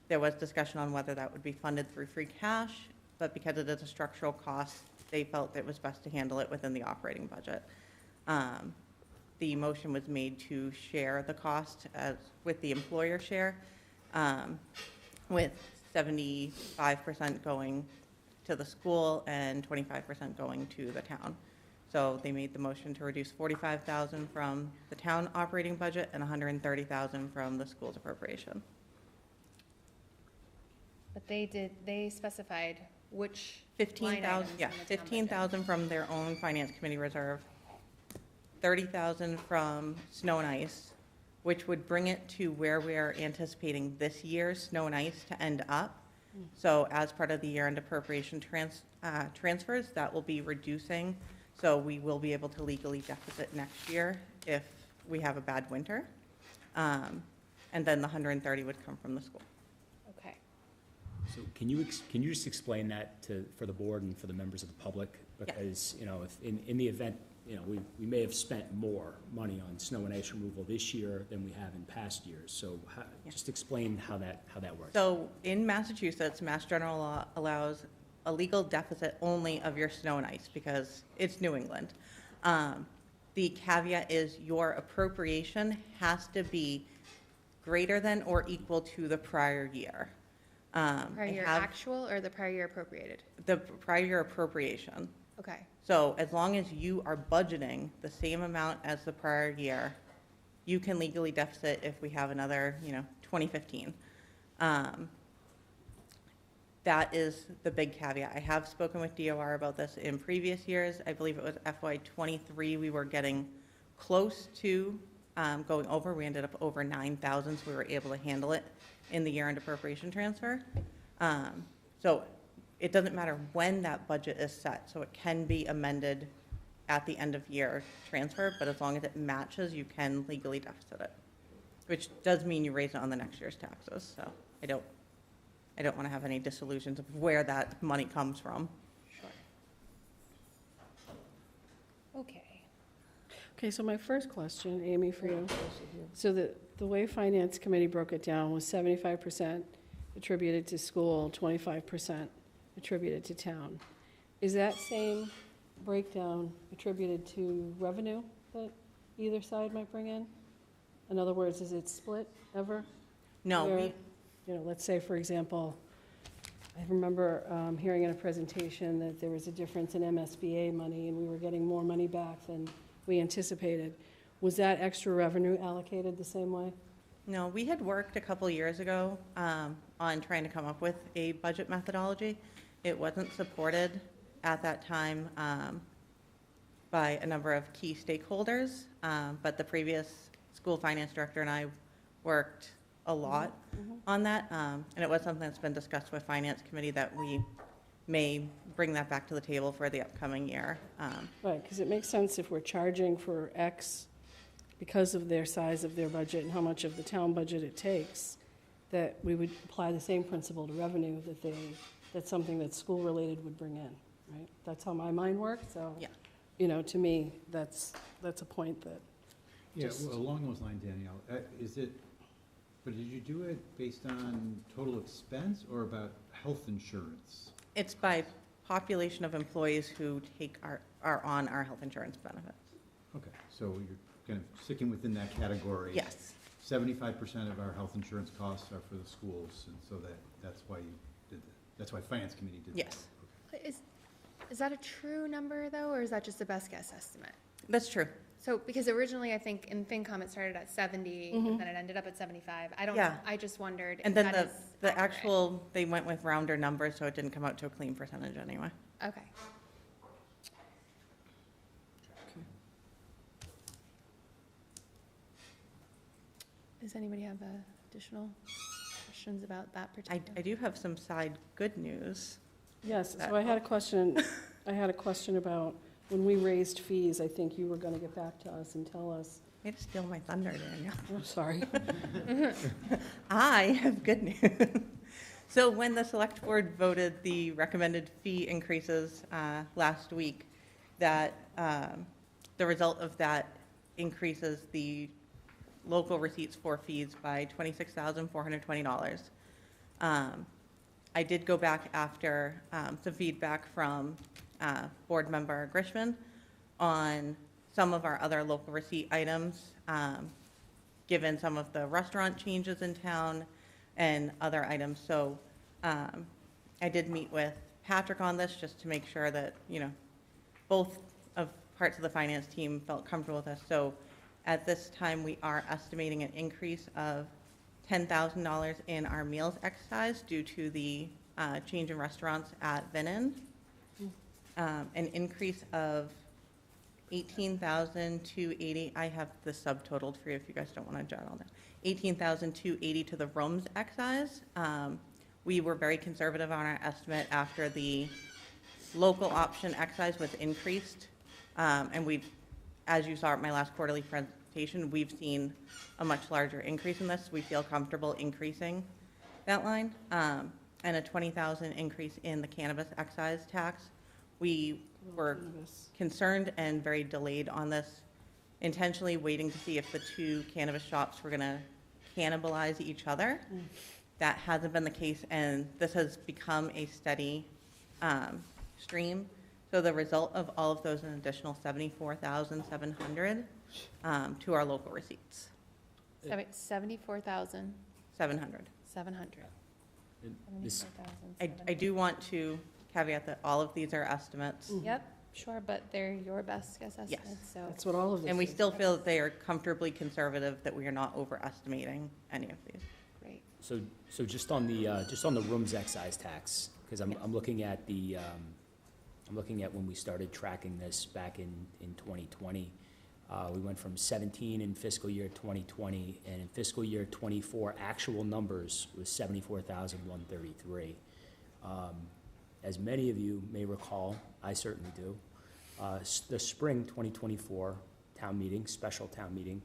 Speaker 12: There was discussion on whether that would be funded through free cash, but because it is a structural cost, they felt it was best to handle it within the operating budget. The motion was made to share the cost with the employer share, with 75% going to the school and 25% going to the town. So they made the motion to reduce $45,000 from the town operating budget and $130,000 from the school's appropriation.
Speaker 11: But they specified which
Speaker 12: 15,000, yeah, 15,000 from their own Finance Committee reserve, 30,000 from snow and ice, which would bring it to where we are anticipating this year's snow and ice to end up. So as part of the year-end appropriation transfers, that will be reducing. So we will be able to legally deficit next year if we have a bad winter. And then the 130 would come from the school.
Speaker 11: Okay.
Speaker 8: So can you just explain that for the board and for the members of the public? Because, if in the event, we may have spent more money on snow and ice removal this year than we have in past years. So just explain how that works.
Speaker 12: So in Massachusetts, Mass General Law allows a legal deficit only of your snow and ice because it's New England. The caveat is your appropriation has to be greater than or equal to the prior year.
Speaker 11: Prior year actual or the prior year appropriated?
Speaker 12: The prior year appropriation.
Speaker 11: Okay.
Speaker 12: So as long as you are budgeting the same amount as the prior year, you can legally deficit if we have another, 2015. That is the big caveat. I have spoken with DOR about this in previous years. I believe it was FY23, we were getting close to going over. We ended up over 9,000, so we were able to handle it in the year-end appropriation transfer. So it doesn't matter when that budget is set, so it can be amended at the end of year transfer, but as long as it matches, you can legally deficit it, which does mean you raise it on the next year's taxes. So I don't want to have any disillusions of where that money comes from.
Speaker 11: Sure. Okay.
Speaker 10: Okay, so my first question, Amy, for you. So the way Finance Committee broke it down was 75% attributed to school, 25% attributed to town. Is that same breakdown attributed to revenue that either side might bring in? In other words, is it split ever?
Speaker 12: No,
Speaker 10: Where, let's say, for example, I remember hearing in a presentation that there was a difference in MSBA money and we were getting more money back than we anticipated. Was that extra revenue allocated the same way?
Speaker 12: No, we had worked a couple years ago on trying to come up with a budget methodology. It wasn't supported at that time by a number of key stakeholders, but the previous school finance director and I worked a lot on that, and it was something that's been discussed with Finance Committee that we may bring that back to the table for the upcoming year.
Speaker 10: Right, because it makes sense if we're charging for X because of their size of their budget and how much of the town budget it takes, that we would apply the same principle to revenue that's something that school-related would bring in, right? That's how my mind works, so,
Speaker 12: Yeah.
Speaker 10: To me, that's a point that
Speaker 9: Yeah,
Speaker 10: just-
Speaker 9: well, along those lines, Danielle, but did you do it based on total expense or about health insurance?
Speaker 12: It's by population of employees who are on our health insurance benefits.
Speaker 9: Okay, so you're kind of sticking within that category.
Speaker 12: Yes.
Speaker 9: 75% of our health insurance costs are for the schools, and so that's why you did that. That's why Finance Committee did that.
Speaker 12: Yes.
Speaker 11: Is that a true number, though, or is that just a best guess estimate?
Speaker 12: That's true.
Speaker 11: So, because originally, I think in FinCom, it started at 70, and then it ended up at 75. I don't know.
Speaker 12: Yeah.
Speaker 11: I just wondered
Speaker 12: And
Speaker 11: if
Speaker 12: then
Speaker 11: that is
Speaker 12: the
Speaker 11: accurate.
Speaker 12: actual, they went with rounder numbers, so it didn't come out to a clean percentage anyway.
Speaker 11: Okay. Does anybody have additional questions about that particular?
Speaker 12: I do have some side good news.
Speaker 10: Yes, so I had a question about when we raised fees, I think you were going to get back to us and tell us.
Speaker 12: Way to steal my thunder, Danielle.
Speaker 10: I'm sorry.
Speaker 12: I have good news. So when the select board voted the recommended fee increases last week, that the result of that increases the local receipts for fees by $26,420. I did go back after some feedback from board member Grishman on some of our other local receipt items, given some of the restaurant changes in town and other items. So I did meet with Patrick on this just to make sure that, both of parts of the finance team felt comfortable with us. So at this time, we are estimating an increase of $10,000 in our meals excise due to the change in restaurants at Vinnon. An increase of $18,280. I have the subtotaled for you if you guys don't want to jot all that. $18,280 to the rooms excise. We were very conservative on our estimate after the local option excise was increased. And we've, as you saw at my last quarterly presentation, we've seen a much larger increase in this. We feel comfortable increasing that line. And a $20,000 increase in the cannabis excise tax. We were concerned and very delayed on this, intentionally waiting to see if the two cannabis shops were going to cannibalize each other. That hasn't been the case, and this has become a steady stream. So the result of all of those, an additional $74,700 to our local receipts.
Speaker 11: 74,700.
Speaker 12: 700.
Speaker 8: And this-
Speaker 12: I do want to caveat that all of these are estimates.
Speaker 11: Yep. Sure, but they're your best guess estimates, so.
Speaker 10: That's what all of this is.
Speaker 12: And we still feel that they are comfortably conservative, that we are not overestimating any of these.
Speaker 11: Great.
Speaker 8: So just on the rooms excise tax, because I'm looking at I'm looking at when we started tracking this back in 2020. We went from 17 in fiscal year 2020, and in fiscal year 24, actual numbers was 74,133. As many of you may recall, I certainly do, the spring 2024 town meeting, special town meeting,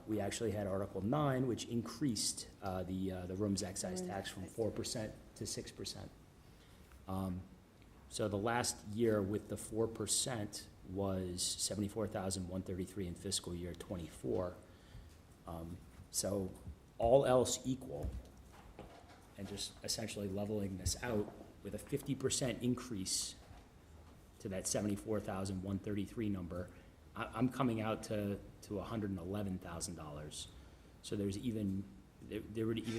Speaker 8: we actually had Article 9, which increased the rooms excise tax from 4% to 6%. So the last year with the 4% was 74,133 in fiscal year 24. So all else equal, and just essentially leveling this out with a 50% increase to that 74,133 number, I'm coming out to $111,000. So there would even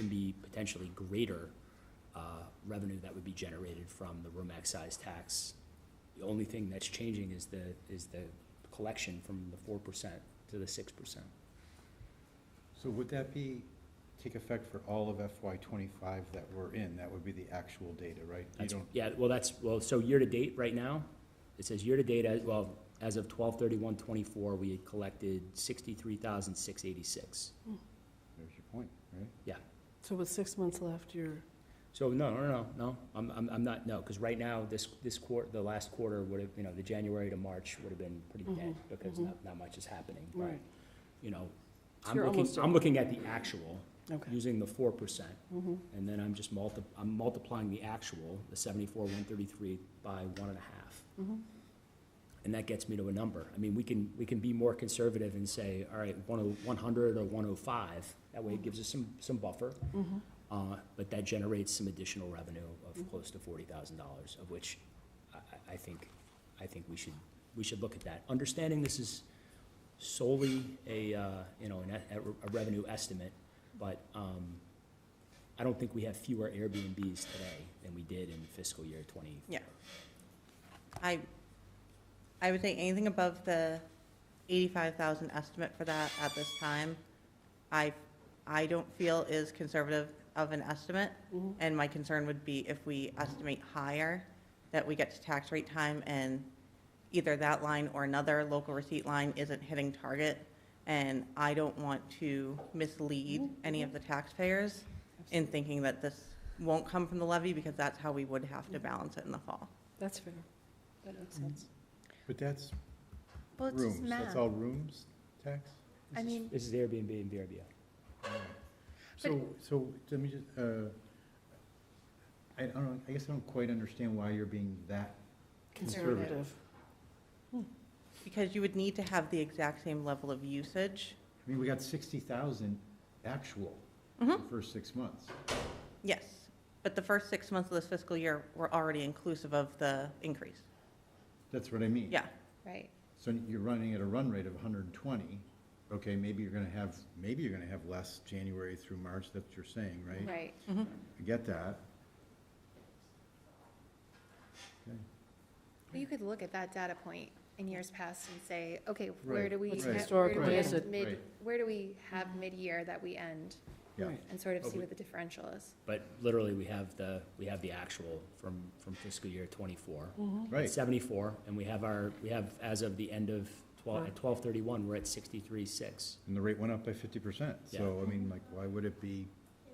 Speaker 8: be potentially greater revenue that would be generated from the room excise tax. The only thing that's changing is the collection from the 4% to the 6%.
Speaker 9: So would that take effect for all of FY '25 that we're in? That would be the actual data, right?
Speaker 8: So year to date right now, it says year to date, as of 12/31/24, we had collected 63,686.
Speaker 9: There's your point, right?
Speaker 8: Yeah.
Speaker 10: So with 6 months left, you're,
Speaker 8: So no, I'm not, no, because right now, this quarter, the last quarter would have, the January to March would have been pretty dead, because not much is happening. But,
Speaker 10: right.
Speaker 8: I'm
Speaker 10: you're almost
Speaker 8: I'm looking at the actual,
Speaker 10: Okay.
Speaker 8: using the 4%, and then I'm just I'm multiplying the actual, the 74,133, by 1.5. And that gets me to a number. I mean, we can be more conservative and say, all right, 100 or 105. That way it gives us some buffer. But that generates some additional revenue of close to $40,000, of which I think we should look at that. Understanding this is solely a revenue estimate, but I don't think we have fewer Airbnbs today than we did in fiscal year 20.
Speaker 12: Yeah. I would say anything above the 85,000 estimate for that at this time, I don't feel is conservative of an estimate. And my concern would be if we estimate higher, that we get to tax rate time and either that line or another local receipt line isn't hitting target. And I don't want to mislead any of the taxpayers in thinking that this won't come from the levy, because that's how we would have to balance it in the fall.
Speaker 10: that's fair. That makes sense.
Speaker 9: But that's
Speaker 11: Well, it's just
Speaker 9: rooms, that's
Speaker 11: math.
Speaker 9: all rooms tax?
Speaker 11: I mean,
Speaker 8: This is Airbnb and VRBO.
Speaker 9: So let me just, I don't know, I guess I don't quite understand why you're being that conservative.
Speaker 10: Conservative.
Speaker 12: Because you would need to have the exact same level of usage.
Speaker 9: I mean, we got 60,000 actual in the first 6 months.
Speaker 12: Yes, but the first 6 months of this fiscal year were already inclusive of the increase.
Speaker 9: That's what I mean.
Speaker 12: Yeah,
Speaker 11: right.
Speaker 9: So you're running at a run rate of 120. Okay, maybe you're gonna have less January through March, that's what you're saying, right?
Speaker 11: Right.
Speaker 9: I get that. Okay.
Speaker 11: Well, you could look at that data point in years past and say, okay, where
Speaker 9: Right.
Speaker 11: do we,
Speaker 10: What's
Speaker 11: where do
Speaker 10: historical
Speaker 11: we
Speaker 10: data?
Speaker 11: end mid,
Speaker 9: Right.
Speaker 11: where do we have mid-year that we end?
Speaker 9: Yeah.
Speaker 10: Right.
Speaker 11: And sort of see
Speaker 8: Okay.
Speaker 11: what the differential is.
Speaker 8: But literally, we have the actual from fiscal year 24.
Speaker 9: Right.
Speaker 8: 74, and we have as of the end of 12/31, we're at 63.6.
Speaker 9: And the rate went up by 50%. So, I mean, like, why would it be?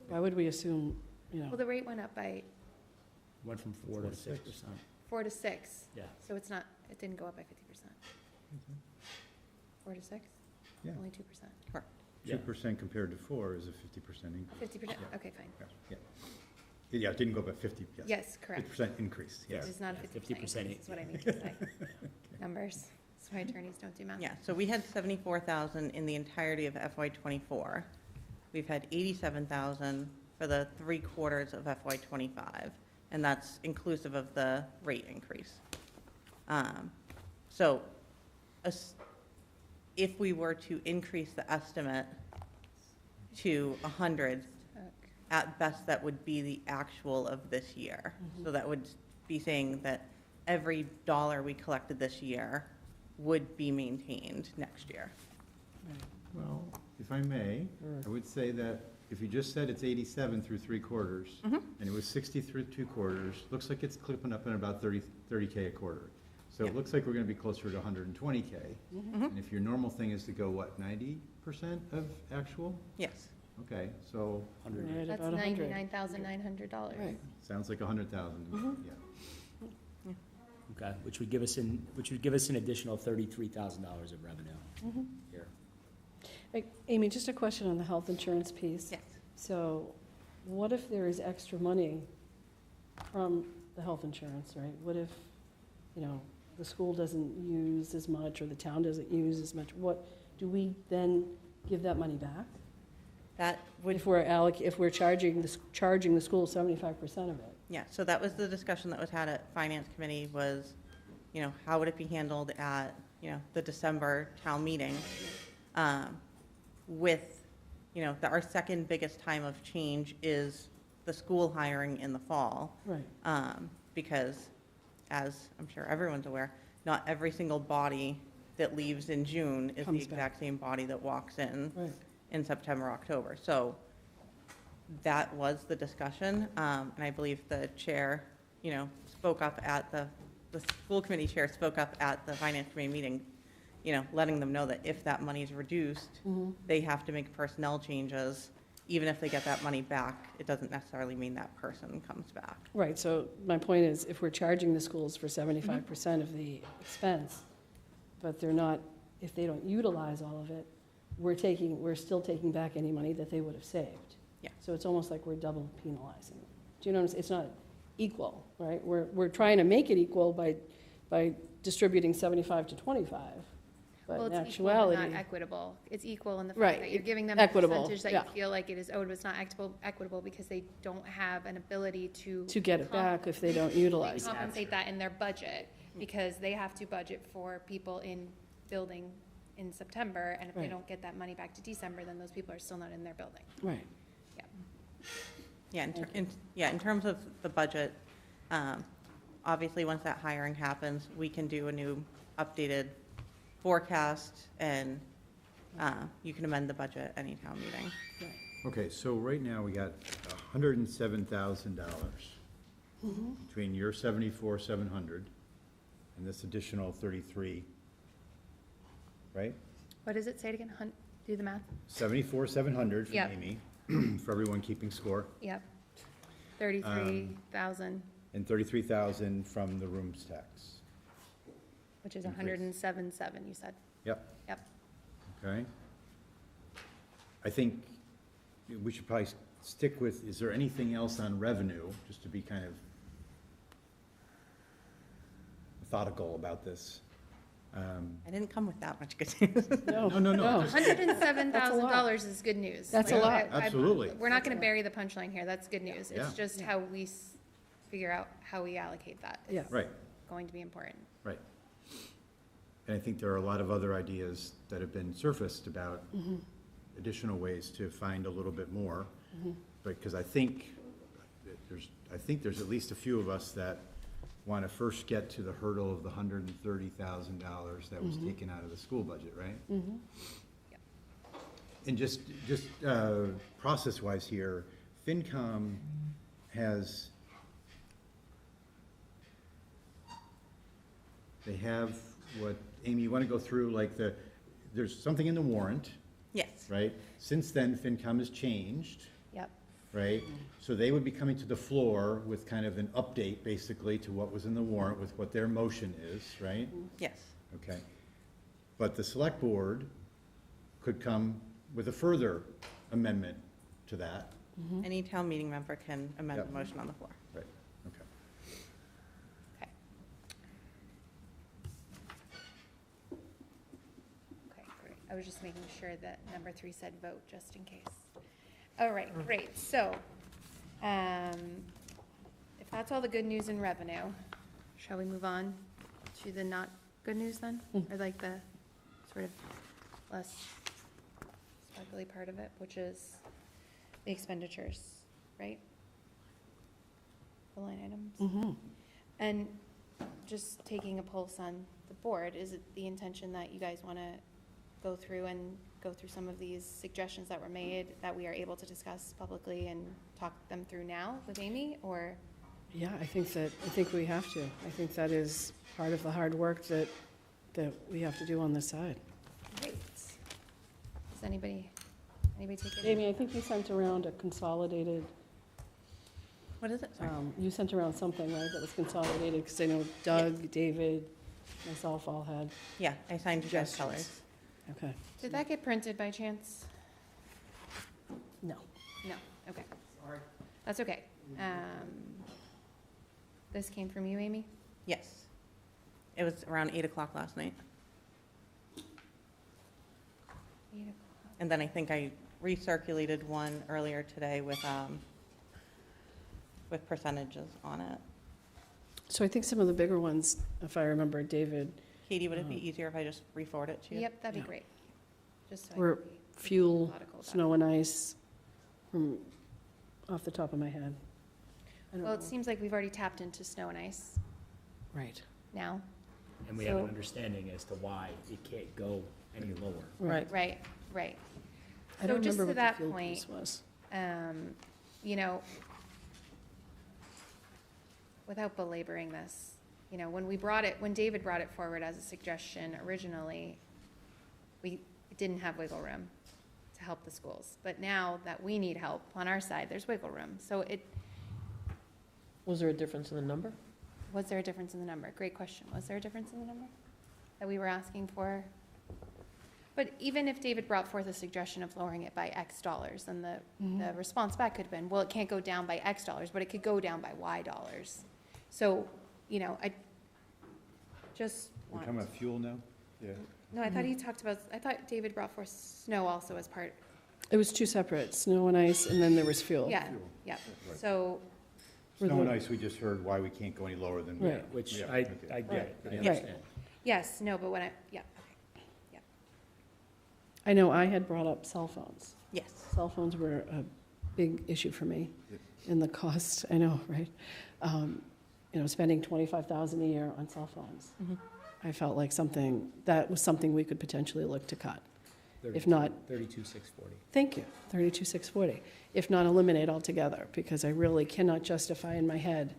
Speaker 10: Why would we assume,
Speaker 11: Well, the rate went up by
Speaker 8: Went from 4 to 6%.
Speaker 11: 4 to 6.
Speaker 8: Yeah.
Speaker 11: So it didn't go up by 50%. 4 to 6?
Speaker 9: Yeah.
Speaker 11: Only 2%.
Speaker 12: correct.
Speaker 8: Yeah.
Speaker 9: 2% compared to 4 is a 50% increase.
Speaker 11: 50%? Okay, fine.
Speaker 9: Yeah, it didn't go up by 50, yes.
Speaker 11: Yes, correct.
Speaker 9: 50% increase,
Speaker 11: It
Speaker 9: yes.
Speaker 11: is not a
Speaker 8: Yeah,
Speaker 11: 50%
Speaker 8: 50%
Speaker 11: increase, is what I mean to say. Numbers. That's why attorneys don't do math.
Speaker 12: Yeah, so we had 74,000 in the entirety of FY '24. We've had 87,000 for the 3 quarters of FY '25, and that's inclusive of the rate increase. So if we were to increase the estimate to 100, at best, that would be the actual of this year. So that would be saying that every dollar we collected this year would be maintained next year.
Speaker 9: Well, if I may, I would say that if you just said it's 87 through 3 quarters, and it was 60 through 2 quarters, looks like it's clipping up in about 30K a quarter. So it looks like we're gonna be closer to 120K. And if your normal thing is to go, what, 90% of actual?
Speaker 12: Yes.
Speaker 9: Okay, so
Speaker 10: Right,
Speaker 11: That's
Speaker 10: about 100.
Speaker 11: $99,900.
Speaker 10: Right.
Speaker 9: sounds like 100,000, yeah.
Speaker 8: Okay, which would give us an additional $33,000 of revenue here.
Speaker 10: Hey, Amy, just a question on the health insurance piece.
Speaker 12: Yes.
Speaker 10: So what if there is extra money from the health insurance, right? What if, the school doesn't use as much or the town doesn't use as much? What, do we then give that money back?
Speaker 12: That would,
Speaker 10: If we're charging the school 75% of it?
Speaker 12: yeah, so that was the discussion that was had at Finance Committee was, how would it be handled at, the December town meeting? With, our second biggest time of change is the school hiring in the fall.
Speaker 10: Right.
Speaker 12: Because, as I'm sure everyone's aware, not every single body that leaves in June is the
Speaker 10: Comes back.
Speaker 12: exact same body that walks in
Speaker 10: Right.
Speaker 12: in September, October. So that was the discussion, and I believe the chair, spoke up at the school committee chair spoke up at the finance committee meeting, letting them know that if that money is reduced, they have to make personnel changes. Even if they get that money back, it doesn't necessarily mean that person comes back.
Speaker 10: Right, so my point is, if we're charging the schools for 75% of the expense, but if they don't utilize all of it, we're still taking back any money that they would have saved.
Speaker 12: Yeah.
Speaker 10: So it's almost like we're double penalizing. Do you know what I'm saying? It's not equal, right? We're trying to make it equal by distributing 75 to 25, but
Speaker 11: Well,
Speaker 10: in
Speaker 11: it's equal,
Speaker 10: actuality.
Speaker 11: but not equitable. It's equal in the
Speaker 10: Right,
Speaker 11: fact that you're giving them a
Speaker 10: equitable,
Speaker 11: percentage that
Speaker 10: yeah.
Speaker 11: you feel like it is owed, but it's not equitable because they don't have an ability to.
Speaker 10: To get it back if they don't utilize it.
Speaker 11: Compensate that in their budget, because they have to budget for people in building in September, and if they
Speaker 10: Right.
Speaker 11: don't get that money back to December, then those people are still not in their building.
Speaker 10: Right.
Speaker 11: Yeah.
Speaker 12: Yeah, in terms of the budget, obviously, once that hiring happens, we can do a new updated forecast, and you can amend the budget any town meeting.
Speaker 9: Okay, so right now, we got $107,000 between your 74,700 and this additional 33, right?
Speaker 11: What does it say it again? Do the math?
Speaker 9: 74,700 from
Speaker 11: Yep.
Speaker 9: Amy, for everyone keeping score,
Speaker 11: Yep. 33,000,
Speaker 9: and 33,000 from the rooms tax.
Speaker 11: which is
Speaker 9: Increase.
Speaker 11: 107,700, you said.
Speaker 9: Yep,
Speaker 11: Yep.
Speaker 9: okay. I think we should probably stick with, is there anything else on revenue, just to be kind of methodical about this?
Speaker 12: I didn't come with that much good news.
Speaker 9: No.
Speaker 11: $107,000 is good news.
Speaker 10: That's a
Speaker 11: Like,
Speaker 10: lot.
Speaker 9: Absolutely.
Speaker 11: We're not going to bury the punchline here. That's good news.
Speaker 9: Yeah.
Speaker 11: It's just how we figure out how we allocate that.
Speaker 10: Yeah.
Speaker 11: is
Speaker 9: Right,
Speaker 11: Going to be important.
Speaker 9: right. And I think there are a lot of other ideas that have been surfaced about additional ways to find a little bit more. Because I think there's at least a few of us that want to first get to the hurdle of the $130,000 that was taken out of the school budget, right? And just process-wise here, FinCom has, they have what, Amy, you want to go through, like there's something in the warrant,
Speaker 12: Yes.
Speaker 9: right? Since then, FinCom has changed,
Speaker 11: Yep.
Speaker 9: right? So they would be coming to the floor with kind of an update, basically, to what was in the warrant with what their motion is, right?
Speaker 12: Yes.
Speaker 9: Okay. But the select board could come with a further amendment to that.
Speaker 12: Any town meeting member can amend the
Speaker 9: Yep.
Speaker 12: motion on the floor.
Speaker 9: Right, okay.
Speaker 11: Okay. Okay, great. I was just making sure that number 3 said vote, just in case. All right, great. So, if that's all the good news in revenue, shall we move on to the not good news then? Or like the sort of less sparkly part of it, which is the expenditures, right? The line items. And just taking a pulse on the board, is it the intention that you guys want to go through some of these suggestions that were made that we are able to discuss publicly and talk them through now with Amy, or?
Speaker 10: Yeah, I think we have to. I think that is part of the hard work that we have to do on this side.
Speaker 11: Great. Does anybody take it?
Speaker 10: Amy, I think you sent around a consolidated,
Speaker 12: What is it? Sorry.
Speaker 10: you sent around something, right, that was consolidated, because I know Doug, David, myself all had,
Speaker 12: Yeah, I signed you guys'
Speaker 10: suggestions.
Speaker 12: colors.
Speaker 10: okay.
Speaker 11: Did that get printed by chance?
Speaker 10: No.
Speaker 11: No, okay. Sorry. That's okay. This came from you, Amy?
Speaker 12: Yes. It was around 8 o'clock last night.
Speaker 11: 8 o'clock.
Speaker 12: And then I think I recirculated one earlier today with percentages on it.
Speaker 10: So I think some of the bigger ones, if I remember, David,
Speaker 12: Katie, would it be easier if I just re-forward it to you?
Speaker 11: Yep, that'd be
Speaker 10: Yeah.
Speaker 11: great. Just so I
Speaker 10: were
Speaker 11: can be
Speaker 10: fuel,
Speaker 11: methodical about it.
Speaker 10: snow and ice, from off the top of my head. I don't
Speaker 11: Well, it
Speaker 10: know.
Speaker 11: seems like we've already tapped into snow and ice
Speaker 10: Right.
Speaker 11: now.
Speaker 8: And we have an
Speaker 11: So-
Speaker 8: understanding as to why it can't go any lower.
Speaker 10: Right.
Speaker 11: Right, right.
Speaker 10: I don't
Speaker 11: So just
Speaker 10: remember
Speaker 11: to
Speaker 10: what the
Speaker 11: that
Speaker 10: fuel
Speaker 11: point,
Speaker 10: piece was.
Speaker 11: You know, without belaboring this, you know, when David brought it forward as a suggestion originally, it didn't have wiggle room to help the schools. But now that we need help on our side, there's wiggle room. So
Speaker 1: Was there a difference in the number?
Speaker 11: was there a difference in the number? Great question. Was there a difference in the number that we were asking for? But even if David brought forth a suggestion of lowering it by X dollars, then the response back could have been, well, it can't go down by X dollars, but it could go down by Y dollars. So, you know, I just
Speaker 9: We're
Speaker 11: want.
Speaker 9: talking about fuel now? Yeah.
Speaker 11: No, I thought David brought forth snow also as part.
Speaker 10: It was two separate, snow and ice, and then there was fuel.
Speaker 11: Yeah, yeah. So,
Speaker 9: Snow and ice, we just heard why we can't go any lower than.
Speaker 10: Right.
Speaker 8: Which
Speaker 9: Yeah,
Speaker 8: I
Speaker 9: okay.
Speaker 8: get it, I
Speaker 10: Right.
Speaker 8: understand.
Speaker 11: yes, no, but okay.
Speaker 10: I know I had brought up cell phones.
Speaker 12: Yes.
Speaker 10: Cell phones were a big issue for me,
Speaker 9: Yep.
Speaker 10: and the cost, I know, right? You know, spending $25,000 a year on cell phones. I felt like that was something we could potentially look to cut. If not-
Speaker 8: 32,640.
Speaker 10: Thank you, 32,640. If not eliminate altogether, because I really cannot justify in my head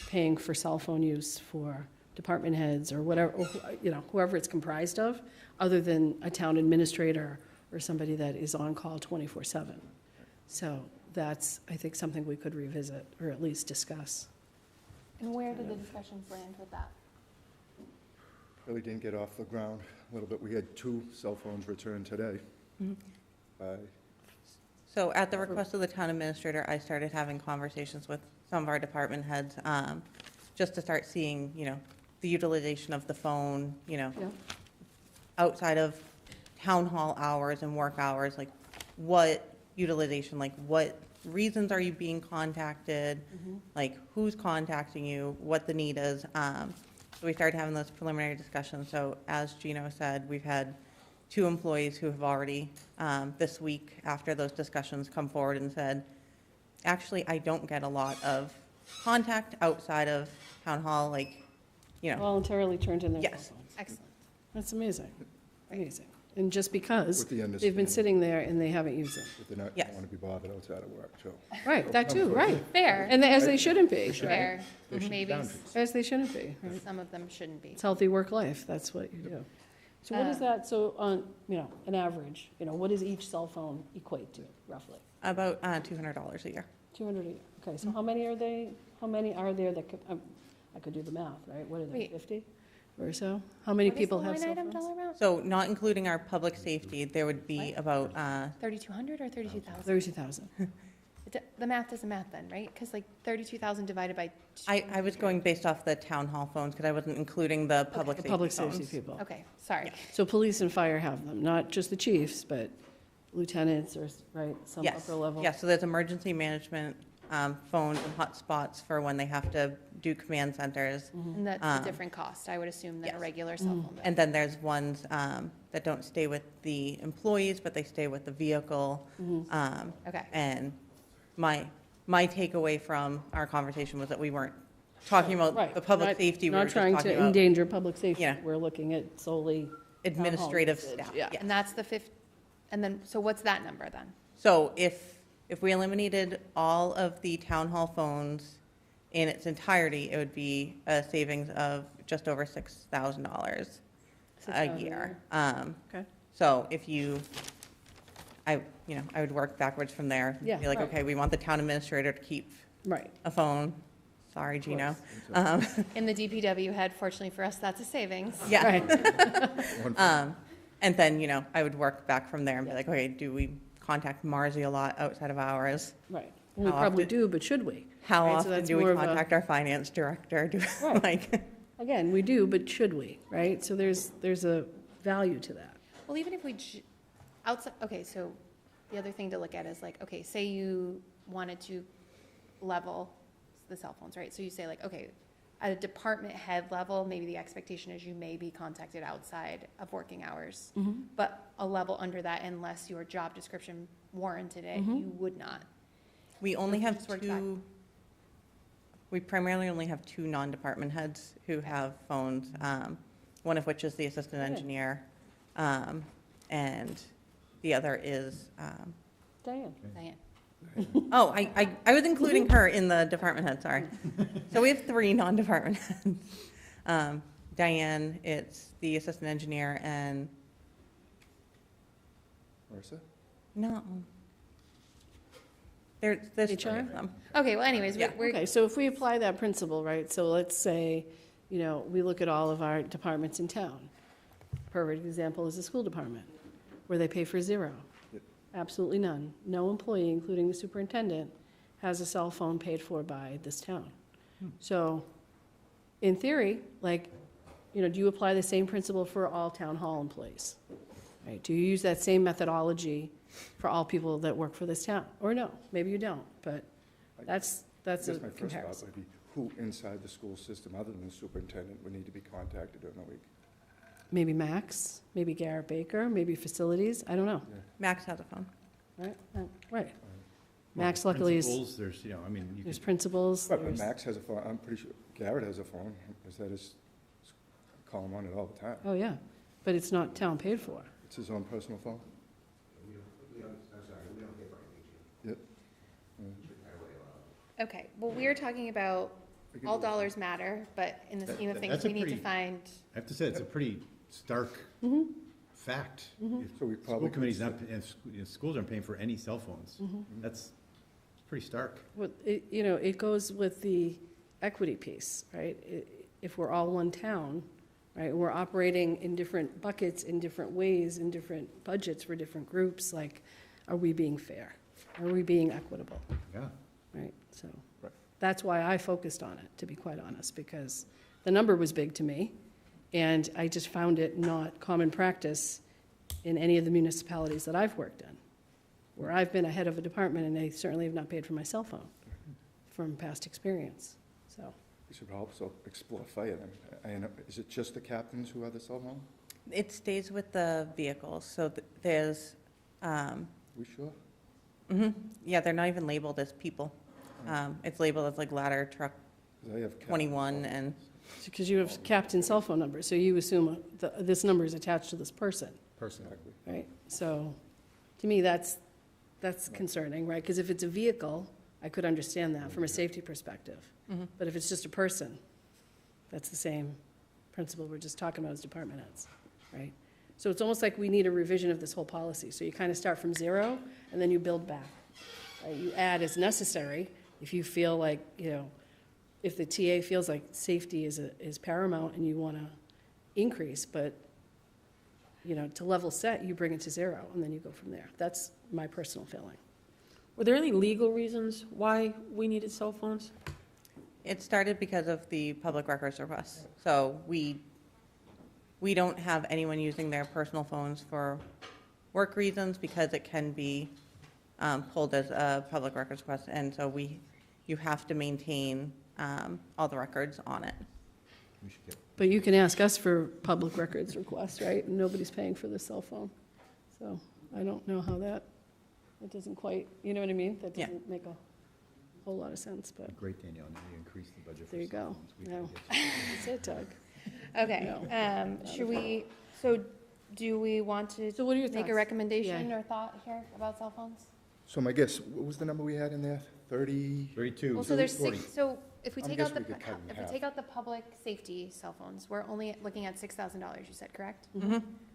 Speaker 10: paying for cell phone use for department heads or whatever, or, you know, whoever it's comprised of, other than a town administrator or somebody that is on call 24/7. So that's, I think, something we could revisit or at least discuss.
Speaker 11: And where did the discussions land with that?
Speaker 7: Really didn't get off the ground a little bit. We had 2 cell phones returned today. By
Speaker 12: So at the request of the town administrator, I started having conversations with some of our department heads, just to start seeing, you know, the utilization of the phone, you know,
Speaker 10: Yeah.
Speaker 12: outside of town hall hours and work hours, like what utilization, like what reasons are you being contacted? Like who's contacting you, what the need is. So we started having those preliminary discussions. So as Gino said, we've had 2 employees who have already, this week, after those discussions, come forward and said, actually, I don't get a lot of contact outside of town hall, like, you know,
Speaker 10: Voluntarily turned in their cell
Speaker 12: Yes.
Speaker 10: phones.
Speaker 11: Excellent.
Speaker 10: That's amazing, amazing. And just because
Speaker 7: With the
Speaker 10: they've been
Speaker 7: understanding.
Speaker 10: sitting there and they haven't used them.
Speaker 7: But they're not,
Speaker 12: Yes.
Speaker 7: don't want to be bothered outside of work, so.
Speaker 10: Right, that too, right.
Speaker 11: Fair,
Speaker 10: And as they shouldn't be, right?
Speaker 11: fair.
Speaker 8: There should be
Speaker 11: Maybe
Speaker 8: boundaries.
Speaker 10: As they shouldn't be, right?
Speaker 11: some of them shouldn't be.
Speaker 10: It's healthy work life, that's what you do. So what is that, so on, you know, an average, you know, what does each cell phone equate to roughly?
Speaker 12: about $200 a year.
Speaker 10: 200 a year. Okay, so how many are there that could, I could do the math, right? What are they,
Speaker 11: Wait.
Speaker 10: 50 or so? How many people have
Speaker 11: What is the
Speaker 10: cell
Speaker 11: line item
Speaker 10: phones?
Speaker 11: dollar amount?
Speaker 12: So not including our public safety, there would be about,
Speaker 11: 3,200 or 32,000?
Speaker 10: 32,000.
Speaker 11: The math doesn't math then, right? Because like 32,000 divided by.
Speaker 12: I was going based off the town hall phones because I wasn't including the public
Speaker 10: The
Speaker 12: safety
Speaker 10: public
Speaker 12: phones.
Speaker 10: safety people.
Speaker 11: Okay, sorry.
Speaker 10: So police and fire have them, not just the chiefs, but lieutenants or, right, some
Speaker 12: Yes,
Speaker 10: upper level?
Speaker 12: yes, so there's emergency management phones and hotspots for when they have to do command centers.
Speaker 11: And that's a different cost, I would assume, than a
Speaker 12: Yes.
Speaker 11: regular cell phone bill.
Speaker 12: And then there's ones that don't stay with the employees, but they stay with the vehicle.
Speaker 11: Okay.
Speaker 12: And my takeaway from our conversation was that we weren't talking about
Speaker 10: Right.
Speaker 12: the public
Speaker 10: Not-
Speaker 12: safety, we were
Speaker 10: Not
Speaker 12: just
Speaker 10: trying
Speaker 12: talking
Speaker 10: to
Speaker 12: about
Speaker 10: endanger public safety.
Speaker 12: Yeah.
Speaker 10: We're looking at solely.
Speaker 12: administrative
Speaker 10: town hall
Speaker 12: staff.
Speaker 10: usage, yeah.
Speaker 11: And that's the and then, so what's that number then?
Speaker 12: So if we eliminated all of the town hall phones in its entirety, it would be a savings of just over $6,000 a year.
Speaker 10: Okay.
Speaker 12: So if I would work backwards from there.
Speaker 10: Yeah,
Speaker 12: Be like,
Speaker 10: right.
Speaker 12: okay, we want the town administrator to keep
Speaker 10: Right.
Speaker 12: a phone. Sorry, Gino.
Speaker 11: In the DPW head, fortunately for us, that's a savings.
Speaker 12: Yeah.
Speaker 10: Right.
Speaker 12: And then, I would work back from there and be like, okay, do we contact Marzi a lot outside of hours?
Speaker 10: Right. We
Speaker 12: How
Speaker 10: probably
Speaker 12: often-
Speaker 10: do, but should we?
Speaker 12: How
Speaker 10: Right, so
Speaker 12: often
Speaker 10: that's
Speaker 12: do we
Speaker 10: more of a-
Speaker 12: contact our finance director?
Speaker 10: Right.
Speaker 12: Like,
Speaker 10: Again, we do, but should we, right? So there's a value to that.
Speaker 11: Well, even if we, outside, okay, so the other thing to look at is like, okay, say you wanted to level the cell phones, right? So you say like, okay, at a department head level, maybe the expectation is you may be contacted outside of working hours. But a level under that, unless your job description warranted it, you would not.
Speaker 12: we only have
Speaker 11: Just work back.
Speaker 12: we primarily only have two non-department heads who have phones, one of which is the assistant engineer, and the other is,
Speaker 10: Diane?
Speaker 11: Diane.
Speaker 12: oh, I was including her in the department head, sorry. So we have three non-department heads. Diane, it's the assistant engineer, and,
Speaker 7: Marissa?
Speaker 12: no. There's three
Speaker 10: HR?
Speaker 12: of them.
Speaker 11: Okay, well anyways,
Speaker 12: Yeah.
Speaker 11: we're,
Speaker 10: Okay, so if we apply that principle, right, so let's say, we look at all of our departments in town. Perfect example is the school department, where they pay for zero.
Speaker 7: Yep.
Speaker 10: Absolutely none. No employee, including the superintendent, has a cell phone paid for by this town. So, in theory, do you apply the same principle for all town hall employees? Right, do you use that same methodology for all people that work for this town? Or no, maybe you don't, but that's
Speaker 7: I
Speaker 10: a
Speaker 7: guess my first thought
Speaker 10: comparison.
Speaker 7: would be, who inside the school system, other than the superintendent, would need to be contacted during the week?
Speaker 10: Maybe Max, maybe Garrett Baker, maybe facilities, I don't know.
Speaker 12: Max has a phone.
Speaker 10: Right, right.
Speaker 9: Well,
Speaker 10: Max luckily is,
Speaker 9: principals, there's, you
Speaker 10: there's
Speaker 9: could,
Speaker 10: principals,
Speaker 7: But
Speaker 10: there's,
Speaker 7: Max has a phone, I'm pretty sure Garrett has a phone, is that his, call him on it all the time.
Speaker 10: oh, yeah, but it's not town paid for.
Speaker 7: It's his own personal phone? Yep.
Speaker 11: okay, well, we're talking about all dollars matter, but in the scheme of things,
Speaker 9: that's a
Speaker 11: we need to
Speaker 9: pretty-
Speaker 11: find,
Speaker 9: I have to say, it's a pretty stark fact. If
Speaker 7: So we
Speaker 9: School
Speaker 7: probably.
Speaker 9: committee's not, if schools aren't paying for any cell phones, that's pretty stark.
Speaker 10: Well, it goes with the equity piece, right? If we're all one town, right, we're operating in different buckets, in different ways, in different budgets for different groups, are we being fair? Are we being equitable,
Speaker 9: Yeah.
Speaker 10: right? So,
Speaker 7: Right.
Speaker 10: that's why I focused on it, to be quite honest, because the number was big to me, and I just found it not common practice in any of the municipalities that I've worked in, where I've been ahead of a department, and they certainly have not paid for my cell phone from past experience, so.
Speaker 7: We should also explore fire then. And is it just the captains who have the cell phone?
Speaker 12: It stays with the vehicles, so there's,
Speaker 7: We sure?
Speaker 12: yeah, they're not even labeled as people. It's labeled as like ladder truck
Speaker 7: 'Cause I have captains'
Speaker 12: 21
Speaker 7: phones.
Speaker 12: and,
Speaker 10: Because you have captain cell phone number, so you assume this number is attached to this person,
Speaker 7: Exactly.
Speaker 10: right? So, to me, that's concerning, right? Because if it's a vehicle, I could understand that from a safety perspective. But if it's just a person, that's the same principle we're just talking about as department heads, right? So it's almost like we need a revision of this whole policy. So you kind of start from zero, and then you build back. Right? You add as necessary if you feel like, if the TA feels like safety is paramount and you want to increase, but, to level set, you bring it to zero, and then you go from there. That's my personal feeling.
Speaker 1: Were there any legal reasons why we needed cell phones?
Speaker 12: it started because of the public records request. So we don't have anyone using their personal phones for work reasons because it can be pulled as a public records request. And so you have to maintain all the records on it.
Speaker 10: But you can ask us for public records requests, right? And nobody's paying for the cell phone. So I don't know how that doesn't quite, you know what I mean? That
Speaker 12: Yeah.
Speaker 10: doesn't make a whole lot of sense, but
Speaker 9: Great, Danielle, now you increased the budget.
Speaker 10: there you go. No, that's it, Doug.
Speaker 11: Okay, should we, so do we want to
Speaker 10: So what are your
Speaker 11: make a
Speaker 10: thoughts?
Speaker 11: recommendation
Speaker 10: Yeah.
Speaker 11: or thought here about cell phones?
Speaker 7: So my guess, what was the number we had in there? 30?
Speaker 9: 32.
Speaker 11: Well, so there's
Speaker 9: 40.
Speaker 11: so if we
Speaker 7: I'm
Speaker 11: take out the,
Speaker 7: guessing we could cut it in
Speaker 11: if we
Speaker 7: half.
Speaker 11: take out the public safety cell phones, we're only looking at $6,000, you said, correct?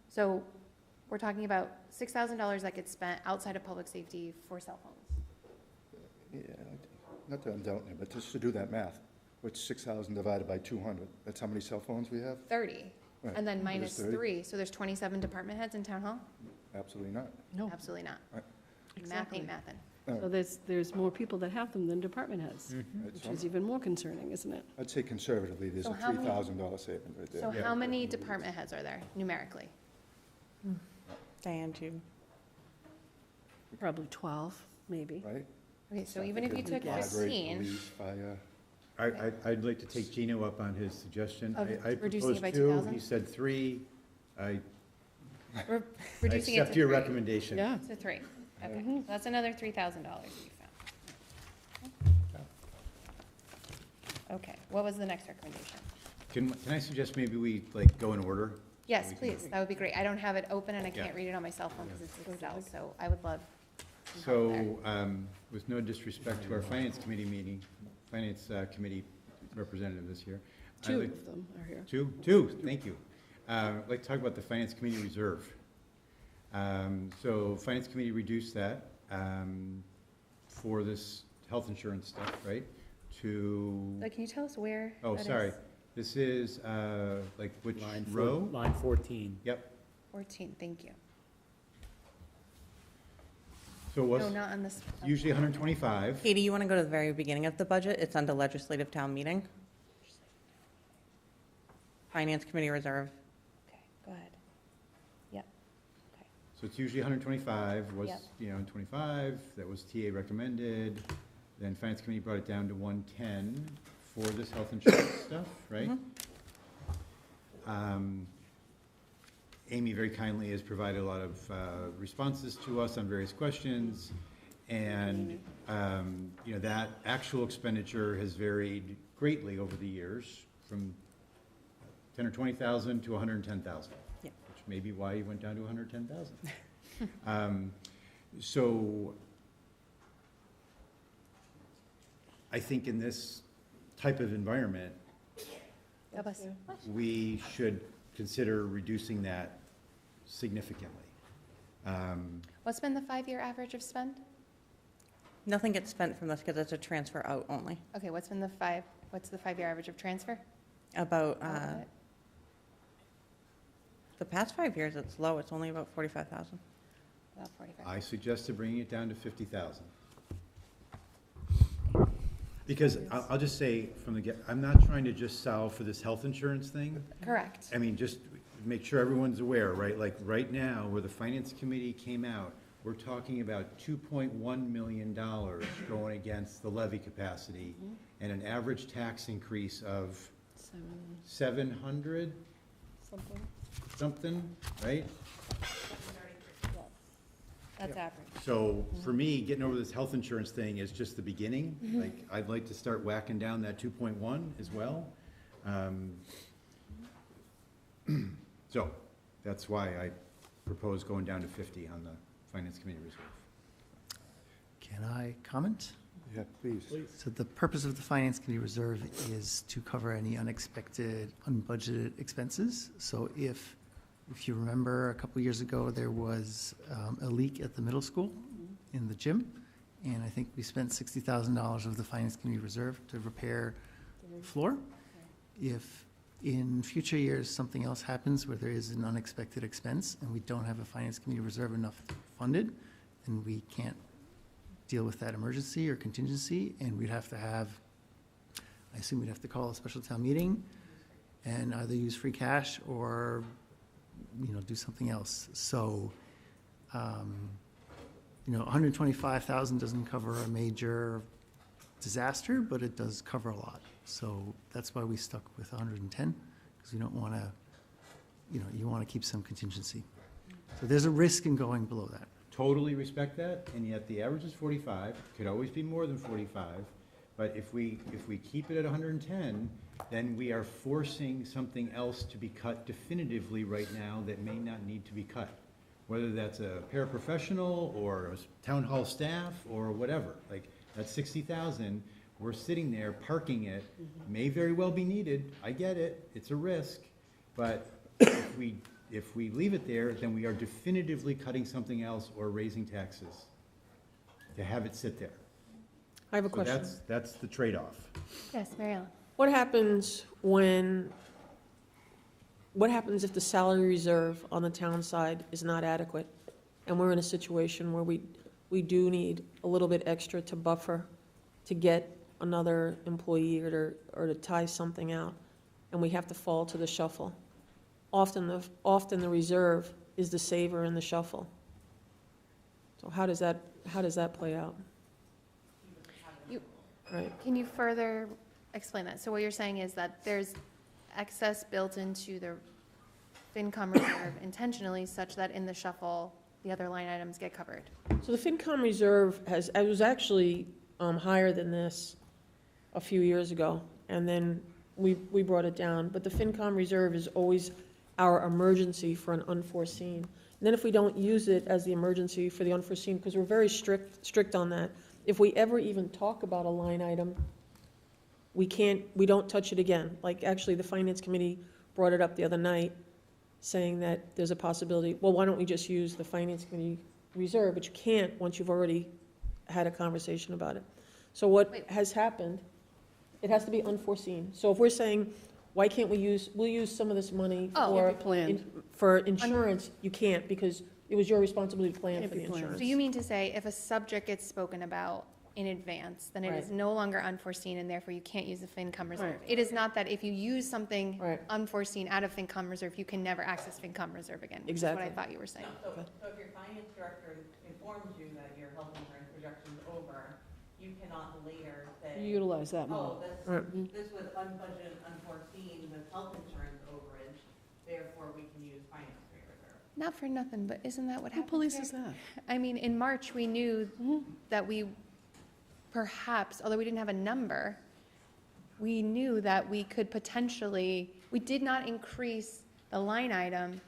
Speaker 11: So we're talking about $6,000 that gets spent outside of public safety for cell phones.
Speaker 7: Yeah, not that I'm doubting it, but just to do that math, what's 6,000 divided by 200? That's how many cell phones we have?
Speaker 11: 30,
Speaker 7: Right.
Speaker 11: and then
Speaker 7: There's
Speaker 11: minus
Speaker 7: 30.
Speaker 11: 3, so there's 27 department heads in town hall?
Speaker 7: Absolutely not.
Speaker 10: No.
Speaker 11: Absolutely not.
Speaker 7: Right.
Speaker 11: Math ain't mathin'.
Speaker 10: So there's more people that have them than department heads, which is even more concerning, isn't it?
Speaker 7: I'd say conservatively, there's
Speaker 11: So
Speaker 7: a
Speaker 11: how many-
Speaker 7: $3,000 savings right there.
Speaker 11: So how many department heads are there numerically?
Speaker 12: Diane, too.
Speaker 10: Probably 12, maybe.
Speaker 7: Right?
Speaker 11: Okay, so even if you took
Speaker 7: Library,
Speaker 11: 15
Speaker 7: police, fire.
Speaker 9: I'd like to take Gino up on his suggestion.
Speaker 11: Of
Speaker 9: I
Speaker 11: reducing it by
Speaker 9: proposed 2,
Speaker 11: 2,000?
Speaker 9: he said 3. I
Speaker 11: reducing it to
Speaker 9: accept your
Speaker 11: 3.
Speaker 9: recommendation.
Speaker 10: Yeah.
Speaker 11: To 3, okay, so that's another $3,000 you found. Okay, what was the next recommendation?
Speaker 9: Can I suggest maybe we like go in order?
Speaker 11: Yes,
Speaker 9: We can-
Speaker 11: please, that would be great. I don't have it open and I can't
Speaker 9: Yeah.
Speaker 11: read it on my cell phone because it's Excel, so I would love some help there.
Speaker 9: So, with no disrespect to our finance committee representative this year. I'd
Speaker 10: 2
Speaker 9: like-
Speaker 10: of them are here.
Speaker 9: Two, thank you. I'd like to talk about the finance committee reserve. So finance committee reduced that for this health insurance stuff, right? To,
Speaker 11: So can you tell us where
Speaker 9: oh,
Speaker 11: that
Speaker 9: sorry.
Speaker 11: is?
Speaker 9: This is, like which
Speaker 8: Line
Speaker 9: row?
Speaker 8: Line 14.
Speaker 9: Yep.
Speaker 11: 14, thank you.
Speaker 9: So it
Speaker 11: No,
Speaker 9: was
Speaker 11: not on this.
Speaker 9: usually 125.
Speaker 12: Katie, you want to go to the very beginning of the budget? It's under legislative town meeting. Finance Committee Reserve.
Speaker 11: Okay, go ahead. Yep, okay.
Speaker 9: So it's usually 125, was,
Speaker 11: Yep.
Speaker 9: 25, that was TA recommended. Then finance committee brought it down to 110 for this health insurance stuff, right? Amy very kindly has provided a lot of responses to us on various questions. And, that actual expenditure has varied greatly over the years from 10 or 20,000 to 110,000.
Speaker 12: Yep.
Speaker 9: Which may be why you went down to 110,000. So I think in this type of environment,
Speaker 11: God bless you.
Speaker 9: we should consider reducing that significantly.
Speaker 11: What's been the 5-year average of spend?
Speaker 12: Nothing gets spent from this because it's a transfer out only.
Speaker 11: Okay, what's the 5-year average of transfer?
Speaker 12: About,
Speaker 11: Got it.
Speaker 12: the past 5 years, it's low. It's only about 45,000.
Speaker 11: About 45.
Speaker 9: I suggested bringing it down to 50,000. Because I'll just say from the get, I'm not trying to just solve for this health insurance thing.
Speaker 11: Correct.
Speaker 9: I mean, just make sure everyone's aware, right? Like, right now, where the finance committee came out, we're talking about $2.1 million going against the levy capacity and an average tax increase of 700 something, right?
Speaker 11: That's average.
Speaker 9: So for me, getting over this health insurance thing is just the beginning. Like, I'd like to start whacking down that 2.1 as well. So that's why I propose going down to 50 on the finance committee reserve.
Speaker 14: Can I comment?
Speaker 7: Yeah, please.
Speaker 14: So the purpose of the Finance Committee Reserve is to cover any unexpected, unbudgeted expenses. So if you remember, a couple years ago, there was a leak at the middle school in the gym, and I think we spent $60,000 of the Finance Committee Reserve to repair the floor. If in future years, something else happens where there is an unexpected expense and we don't have a Finance Committee Reserve enough funded, then we can't deal with that emergency or contingency, and we'd have to have, I assume we'd have to call a special town meeting and either use free cash or, do something else. So, 125,000 doesn't cover a major disaster, but it does cover a lot. So that's why we stuck with 110, because we don't want to, you want to keep some contingency. So there's a risk in going below that.
Speaker 9: Totally respect that, and yet the average is 45, could always be more than 45, But if we keep it at 110, then we are forcing something else to be cut definitively right now that may not need to be cut. Whether that's a paraprofessional or a town hall staff or whatever, like that's 60,000, we're sitting there parking it, may very well be needed, I get it, it's a risk, but if we leave it there, then we are definitively cutting something else or raising taxes to have it sit there.
Speaker 1: I have a
Speaker 9: So
Speaker 1: question.
Speaker 9: that's the trade-off.
Speaker 11: Yes, Mary Ellen.
Speaker 1: What happens if the salary reserve on the town side is not adequate? And we're in a situation where we do need a little bit extra to buffer to get another employee or to tie something out, and we have to fall to the shuffle. Often the reserve is the saver in the shuffle. So how does that play out? Right.
Speaker 11: Can you further explain that? So what you're saying is that there's excess built into the FinCom reserve intentionally such that in the shuffle, the other line items get covered.
Speaker 1: So the FinCom reserve it was actually higher than this a few years ago, and then we brought it down. But the FinCom reserve is always our emergency for an unforeseen. And then if we don't use it as the emergency for the unforeseen, because we're very strict on that, if we ever even talk about a line item, we don't touch it again. Like, actually, the Finance Committee brought it up the other night, saying that there's a possibility, well, why don't we just use the Finance Committee reserve? But you can't once you've already had a conversation about it. So what has happened, it has to be unforeseen. So if we're saying, why can't we'll use some of this money for insurance, you can't, because it was your responsibility to plan for the insurance.
Speaker 11: So you mean to say if a subject gets spoken about in advance, then it is no longer unforeseen and therefore you can't use the FinCom reserve. It is not that if you use something unforeseen out of FinCom reserve, you can never access FinCom reserve again.
Speaker 1: Exactly.
Speaker 11: That's what I thought you were saying.
Speaker 12: So if your finance director informs you that your health insurance projection is over, you cannot later say,
Speaker 10: Utilize that money.
Speaker 12: this was unbudgeted, unforeseen with health insurance overage, therefore we can use finance reserve.
Speaker 11: Not for nothing, but isn't that what
Speaker 10: Who
Speaker 11: happened?
Speaker 10: polices that?
Speaker 11: I mean, in March, we knew that we perhaps, although we didn't have a number, we knew that we could potentially, we did not increase the line item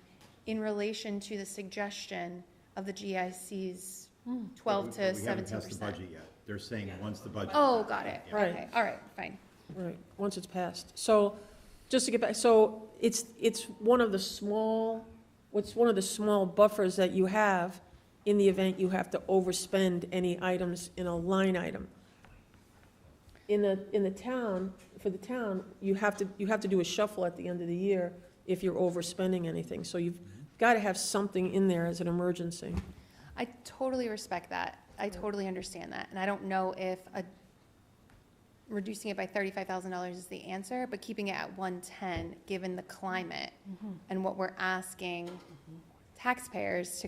Speaker 11: in relation to the suggestion of the GIC's 12 to 17%.
Speaker 9: We haven't passed the budget yet. They're saying once the budget.
Speaker 11: Oh, got it.
Speaker 1: Right.
Speaker 11: Okay. All right, fine.
Speaker 1: Right, once it's passed. So, just to get back, so it's one of the small buffers that you have in the event you have to overspend any items in a line item. In the town, for the town, you have to do a shuffle at the end of the year if you're overspending anything. So you've got to have something in there as an emergency.
Speaker 11: I totally respect that. I totally understand that. And I don't know if reducing it by $35,000 is the answer, but keeping it at 110, given the climate and what we're asking taxpayers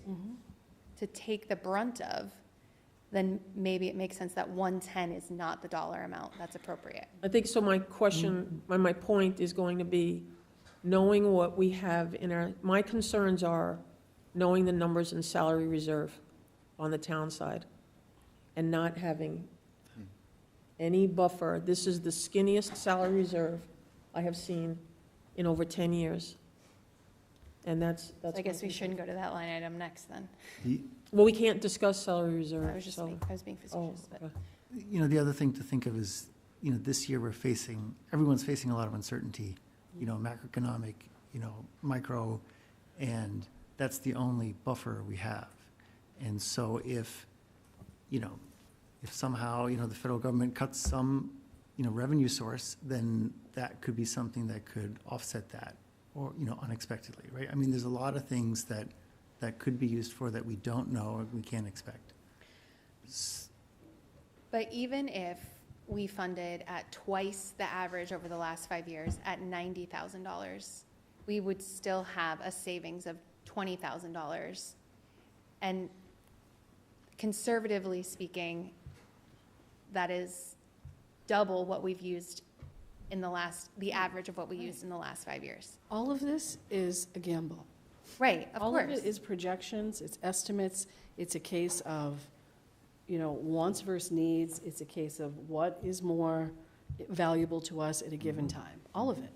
Speaker 11: to take the brunt of, then maybe it makes sense that 110 is not the dollar amount that's appropriate.
Speaker 1: I think so. My question, my point is going to be knowing what we have my concerns are knowing the numbers in salary reserve on the town side and not having any buffer. This is the skinniest salary reserve I have seen in over 10 years. And that's
Speaker 11: So I guess we shouldn't go to that line item next then.
Speaker 1: Well, we can't discuss salary reserve.
Speaker 11: I was just being facetious, but.
Speaker 14: You know, the other thing to think of is, you know, this year everyone's facing a lot of uncertainty, you know, macroeconomic, you know, micro, and that's the only buffer we have. And so if somehow, you know, the federal government cuts some, you know, revenue source, then that could be something that could offset that, or, you know, unexpectedly, right? I mean, there's a lot of things that could be used for that we don't know or we can't expect.
Speaker 11: But even if we funded at twice the average over the last 5 years at $90,000, we would still have a savings of $20,000. And conservatively speaking, that is double what we've used in the average of what we used in the last 5 years.
Speaker 10: All of this is a gamble.
Speaker 11: Right, of
Speaker 10: All
Speaker 11: course.
Speaker 10: of it is projections, it's estimates, it's a case of wants versus needs. It's a case of what is more valuable to us at a given time. All of it.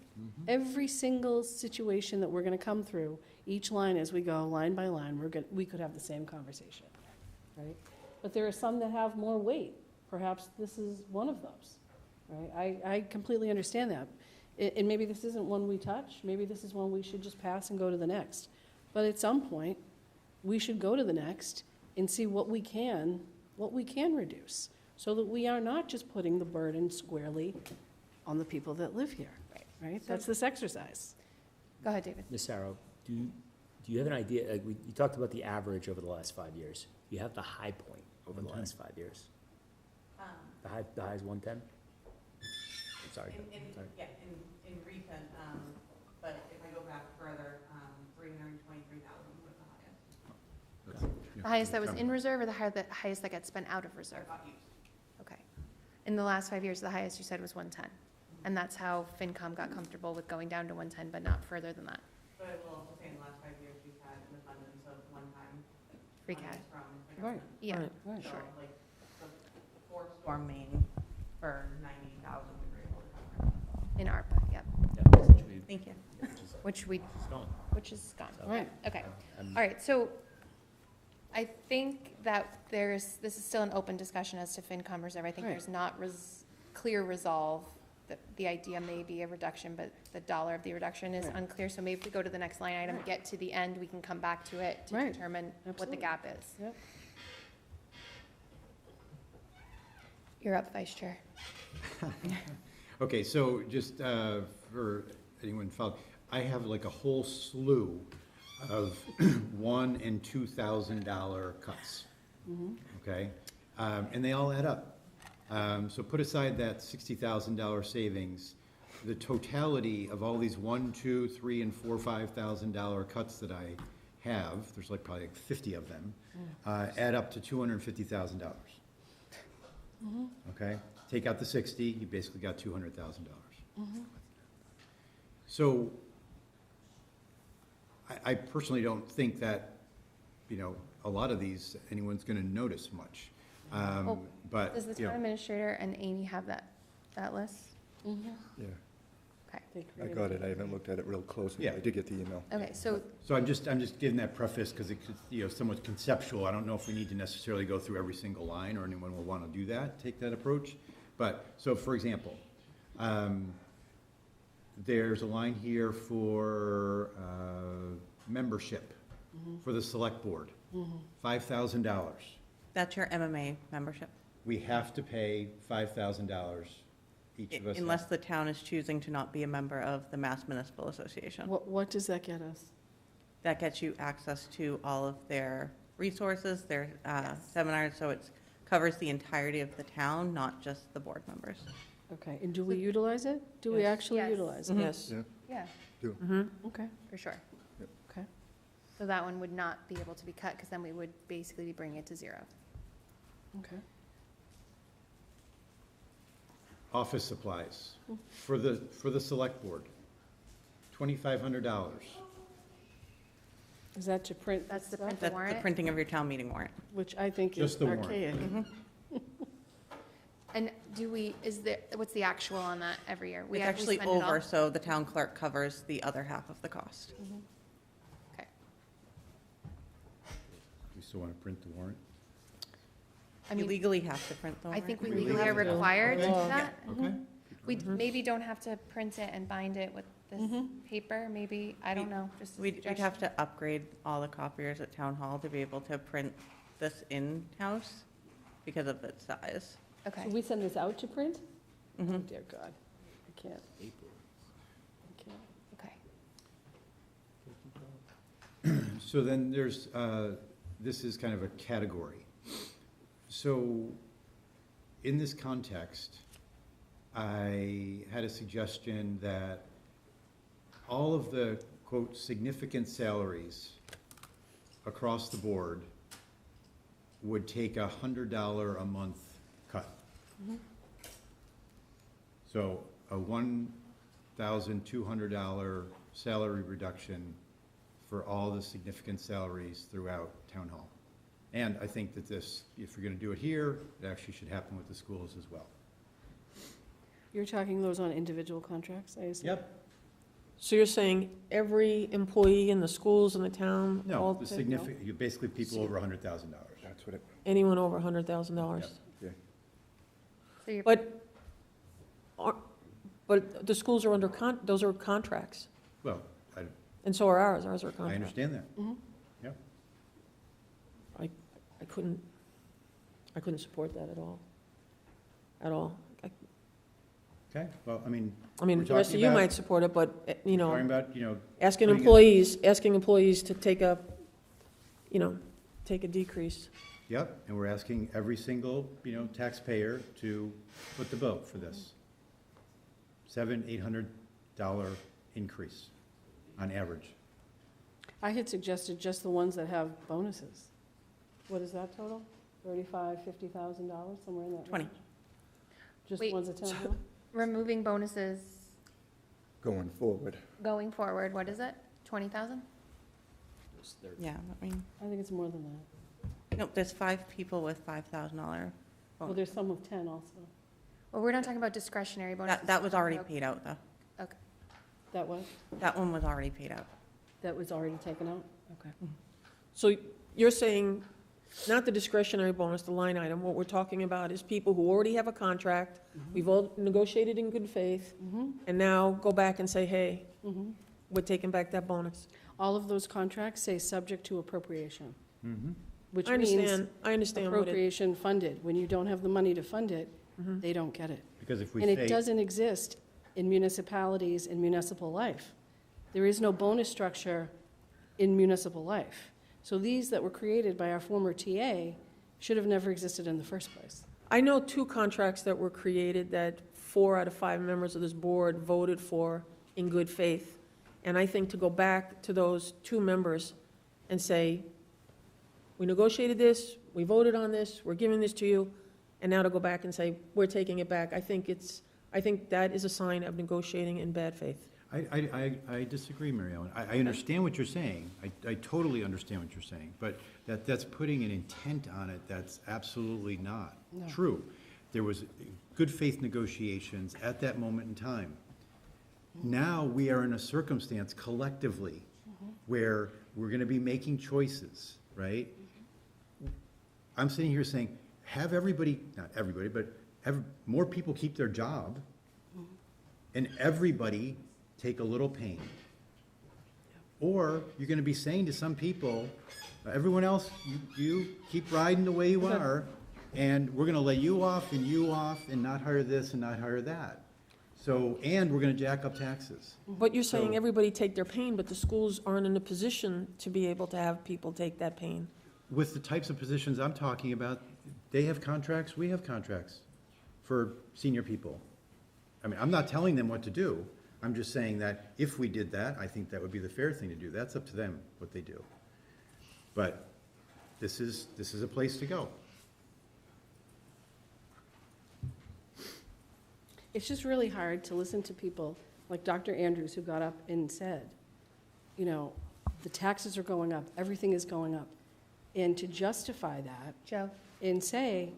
Speaker 10: Every single situation that we're going to come through, each line as we go, line by line, we could have the same conversation, right? But there are some that have more weight. Perhaps this is one of those, right? I completely understand that. And maybe this isn't one we touch. Maybe this is one we should just pass and go to the next. But at some point, we should go to the next and see what we can reduce, so that we are not just putting the burden squarely on the people that live here, right? That's this exercise.
Speaker 11: Go ahead, David.
Speaker 8: Ms. Sarah, do you have an idea, like, you talked about the average over the last 5 years. Do you have the high point over the last 5 years? The high is 110? I'm sorry.
Speaker 12: In recent, but if I go back further, 323,000 was the highest.
Speaker 11: The highest that was in reserve, or the highest that got spent out of reserve? Okay. In the last 5 years, the highest you said was 110. And that's how FinCom got comfortable with going down to 110, but not further than that.
Speaker 12: But I will also say in the last 5 years, we've had an abundance of one-time
Speaker 11: Free cash.
Speaker 12: from the
Speaker 10: Right.
Speaker 12: government.
Speaker 11: Yeah,
Speaker 10: Right.
Speaker 12: So
Speaker 11: sure.
Speaker 12: like the four-storm main for 90,000 we were able to cover.
Speaker 11: In ARPA, yep.
Speaker 12: Thank you.
Speaker 11: Which is gone.
Speaker 10: Right.
Speaker 11: Okay. All right, so I think that this is still an open discussion as to FinCom reserve. I think
Speaker 10: Right.
Speaker 11: there's not clear resolve. The idea may be a reduction, but the dollar of the reduction is unclear. So maybe if we go to the next line item, get to the end, we can come back to it to
Speaker 10: Right.
Speaker 11: determine what the
Speaker 10: Absolutely.
Speaker 11: gap is.
Speaker 10: Yep.
Speaker 11: You're up, Vice Chair.
Speaker 9: Okay, so just for anyone following, I have like a whole slew of $1,000 and $2,000 cuts. Okay, and they all add up. So put aside that $60,000 savings, the totality of all these $1,000, $2,000, $3,000, and $4,000, $5,000 cuts that I have, there's like probably like 50 of them, add up to $250,000. Okay, take out the 60, you basically got $200,000. So I personally don't think that, a lot of these, anyone's going to notice much. But,
Speaker 11: Does the town administrator and Amy have that list?
Speaker 7: Yeah,
Speaker 11: Okay.
Speaker 7: I got it. I haven't looked at it real closely.
Speaker 9: Yeah.
Speaker 7: I did get the email.
Speaker 11: Okay, so
Speaker 9: So I'm just giving that preface because it's, somewhat conceptual. I don't know if we need to necessarily go through every single line or anyone will want to do that, take that approach. But, so for example, there's a line here for membership for the select board, $5,000.
Speaker 12: That's your MMA membership.
Speaker 9: We have to pay $5,000 each of us.
Speaker 12: Unless the town is choosing to not be a member of the Mass Municipal Association.
Speaker 10: What does that get us?
Speaker 12: That gets you access to all of their resources, their seminars, so it covers the entirety of the town, not just the board members.
Speaker 10: Okay, and do we utilize it? Do we actually
Speaker 11: Yes.
Speaker 10: utilize it?
Speaker 12: Yes.
Speaker 7: Yeah,
Speaker 11: yeah,
Speaker 7: do.
Speaker 10: Okay,
Speaker 11: for sure.
Speaker 10: okay.
Speaker 11: So that one would not be able to be cut, because then we would basically be bringing it to zero.
Speaker 10: Okay.
Speaker 9: Office supplies for the select board, $2,500.
Speaker 10: Is that to print?
Speaker 11: That's the
Speaker 10: stuff?
Speaker 11: print
Speaker 12: That's the
Speaker 11: warrant?
Speaker 12: printing of your town meeting warrant.
Speaker 10: Which I think is
Speaker 9: Just the warrant.
Speaker 10: archaic.
Speaker 11: And what's the actual on that every year?
Speaker 12: It's actually over, so the town clerk covers the other half of the cost.
Speaker 11: Okay.
Speaker 9: We still want to print the warrant?
Speaker 11: I
Speaker 12: You
Speaker 11: mean,
Speaker 12: legally have to print the
Speaker 11: I
Speaker 12: warrant.
Speaker 11: think we
Speaker 9: We
Speaker 11: legally are
Speaker 9: have to.
Speaker 11: required to do
Speaker 9: Okay.
Speaker 11: that.
Speaker 9: Okay.
Speaker 11: We maybe don't have to print it and bind it with this paper, maybe, I don't know, just a
Speaker 12: We'd
Speaker 11: suggestion.
Speaker 12: have to upgrade all the copiers at town hall to be able to print this in-house because of its size.
Speaker 11: Okay.
Speaker 10: So we send this out to print? Oh
Speaker 12: Mhm.
Speaker 10: dear God, I can't. I can't.
Speaker 11: Okay.
Speaker 9: So then there's, this is kind of a category. So in this context, I had a suggestion that all of the, quote, significant salaries across the board would take a $100 a month cut. So a $1,200 salary reduction for all the significant salaries throughout town hall. And I think that this, if you're going to do it here, it actually should happen with the schools as well.
Speaker 10: You're talking those on individual contracts, I assume?
Speaker 9: Yep.
Speaker 1: So you're saying every employee in the schools in the town?
Speaker 9: No,
Speaker 1: all
Speaker 9: the
Speaker 1: take-
Speaker 9: significant, you basically people over $100,000.
Speaker 7: That's what it,
Speaker 1: Anyone over $100,000?
Speaker 9: Yep.
Speaker 7: yeah.
Speaker 11: So you're,
Speaker 1: But the schools are under those are contracts,
Speaker 9: Well,
Speaker 1: and so are ours. Ours are
Speaker 9: I
Speaker 1: contracts.
Speaker 9: understand that. Yep.
Speaker 1: I couldn't support that at all. At all.
Speaker 9: Okay, well, I mean.
Speaker 1: I mean,
Speaker 9: we're
Speaker 1: the rest of
Speaker 9: talking
Speaker 1: you
Speaker 9: about-
Speaker 1: might support it, but, you know,
Speaker 9: Talking about,
Speaker 1: asking
Speaker 9: putting it-
Speaker 1: employees to take a, take a decrease.
Speaker 9: Yep, and we're asking every single, taxpayer to foot the bill for this. $700-800 increase on average.
Speaker 10: I had suggested just the ones that have bonuses. What is that total? $35,000, $50,000, somewhere in that
Speaker 12: 20.
Speaker 10: range? Just
Speaker 11: Wait.
Speaker 10: ones that town hall?
Speaker 11: removing bonuses
Speaker 7: Going forward.
Speaker 11: going forward, what is it? 20,000?
Speaker 12: Yeah, I mean,
Speaker 10: I think it's more than that.
Speaker 12: no, there's 5 people with $5,000.
Speaker 10: Well, there's some with 10 also.
Speaker 11: Well, we're not talking about discretionary bonuses.
Speaker 12: That was already
Speaker 11: Okay.
Speaker 12: paid out, though.
Speaker 11: Okay.
Speaker 10: That was,
Speaker 12: That one was already paid out.
Speaker 10: that was already taken out? Okay.
Speaker 1: So you're saying, not the discretionary bonus, the line item, what we're talking about is people who already have a contract, we've all negotiated in good faith, and now go back and say, hey, we're taking back that bonus.
Speaker 10: All of those contracts say subject to appropriation,
Speaker 9: Mm-hmm.
Speaker 10: which
Speaker 1: I
Speaker 10: means
Speaker 1: understand what it,
Speaker 10: appropriation funded. When you don't have the money to fund it, they don't get it.
Speaker 9: Because if we
Speaker 10: And it
Speaker 9: say,
Speaker 10: doesn't exist in municipalities and municipal life. There is no bonus structure in municipal life. So these that were created by our former TA should have never existed in the first place.
Speaker 1: I know 2 contracts that were created that 4 out of 5 members of this board voted for in good faith. And I think to go back to those 2 members and say, we negotiated this, we voted on this, we're giving this to you, and now to go back and say, we're taking it back, I think that is a sign of negotiating in bad faith.
Speaker 9: I disagree, Mary Ellen. I understand what you're saying. I totally understand what you're saying, but that's putting an intent on it that's absolutely not true. There was good faith negotiations at that moment in time. Now we are in a circumstance collectively where we're going to be making choices, right? I'm sitting here saying, have everybody, not everybody, but have more people keep their job and everybody take a little pain. Or you're going to be saying to some people, everyone else, you keep riding the way you are, and we're going to lay you off and not hire this and not hire that. So, and we're going to jack up taxes.
Speaker 1: But you're saying
Speaker 9: So-
Speaker 1: everybody take their pain, but the schools aren't in a position to be able to have people take that pain.
Speaker 9: With the types of positions I'm talking about, they have contracts, we have contracts for senior people. I mean, I'm not telling them what to do. I'm just saying that if we did that, I think that would be the fair thing to do. That's up to them, what they do. But this is a place to go.
Speaker 10: It's just really hard to listen to people like Dr. Andrews, who got up and said, the taxes are going up, everything is going up. And to justify that
Speaker 11: Joe?
Speaker 10: and say,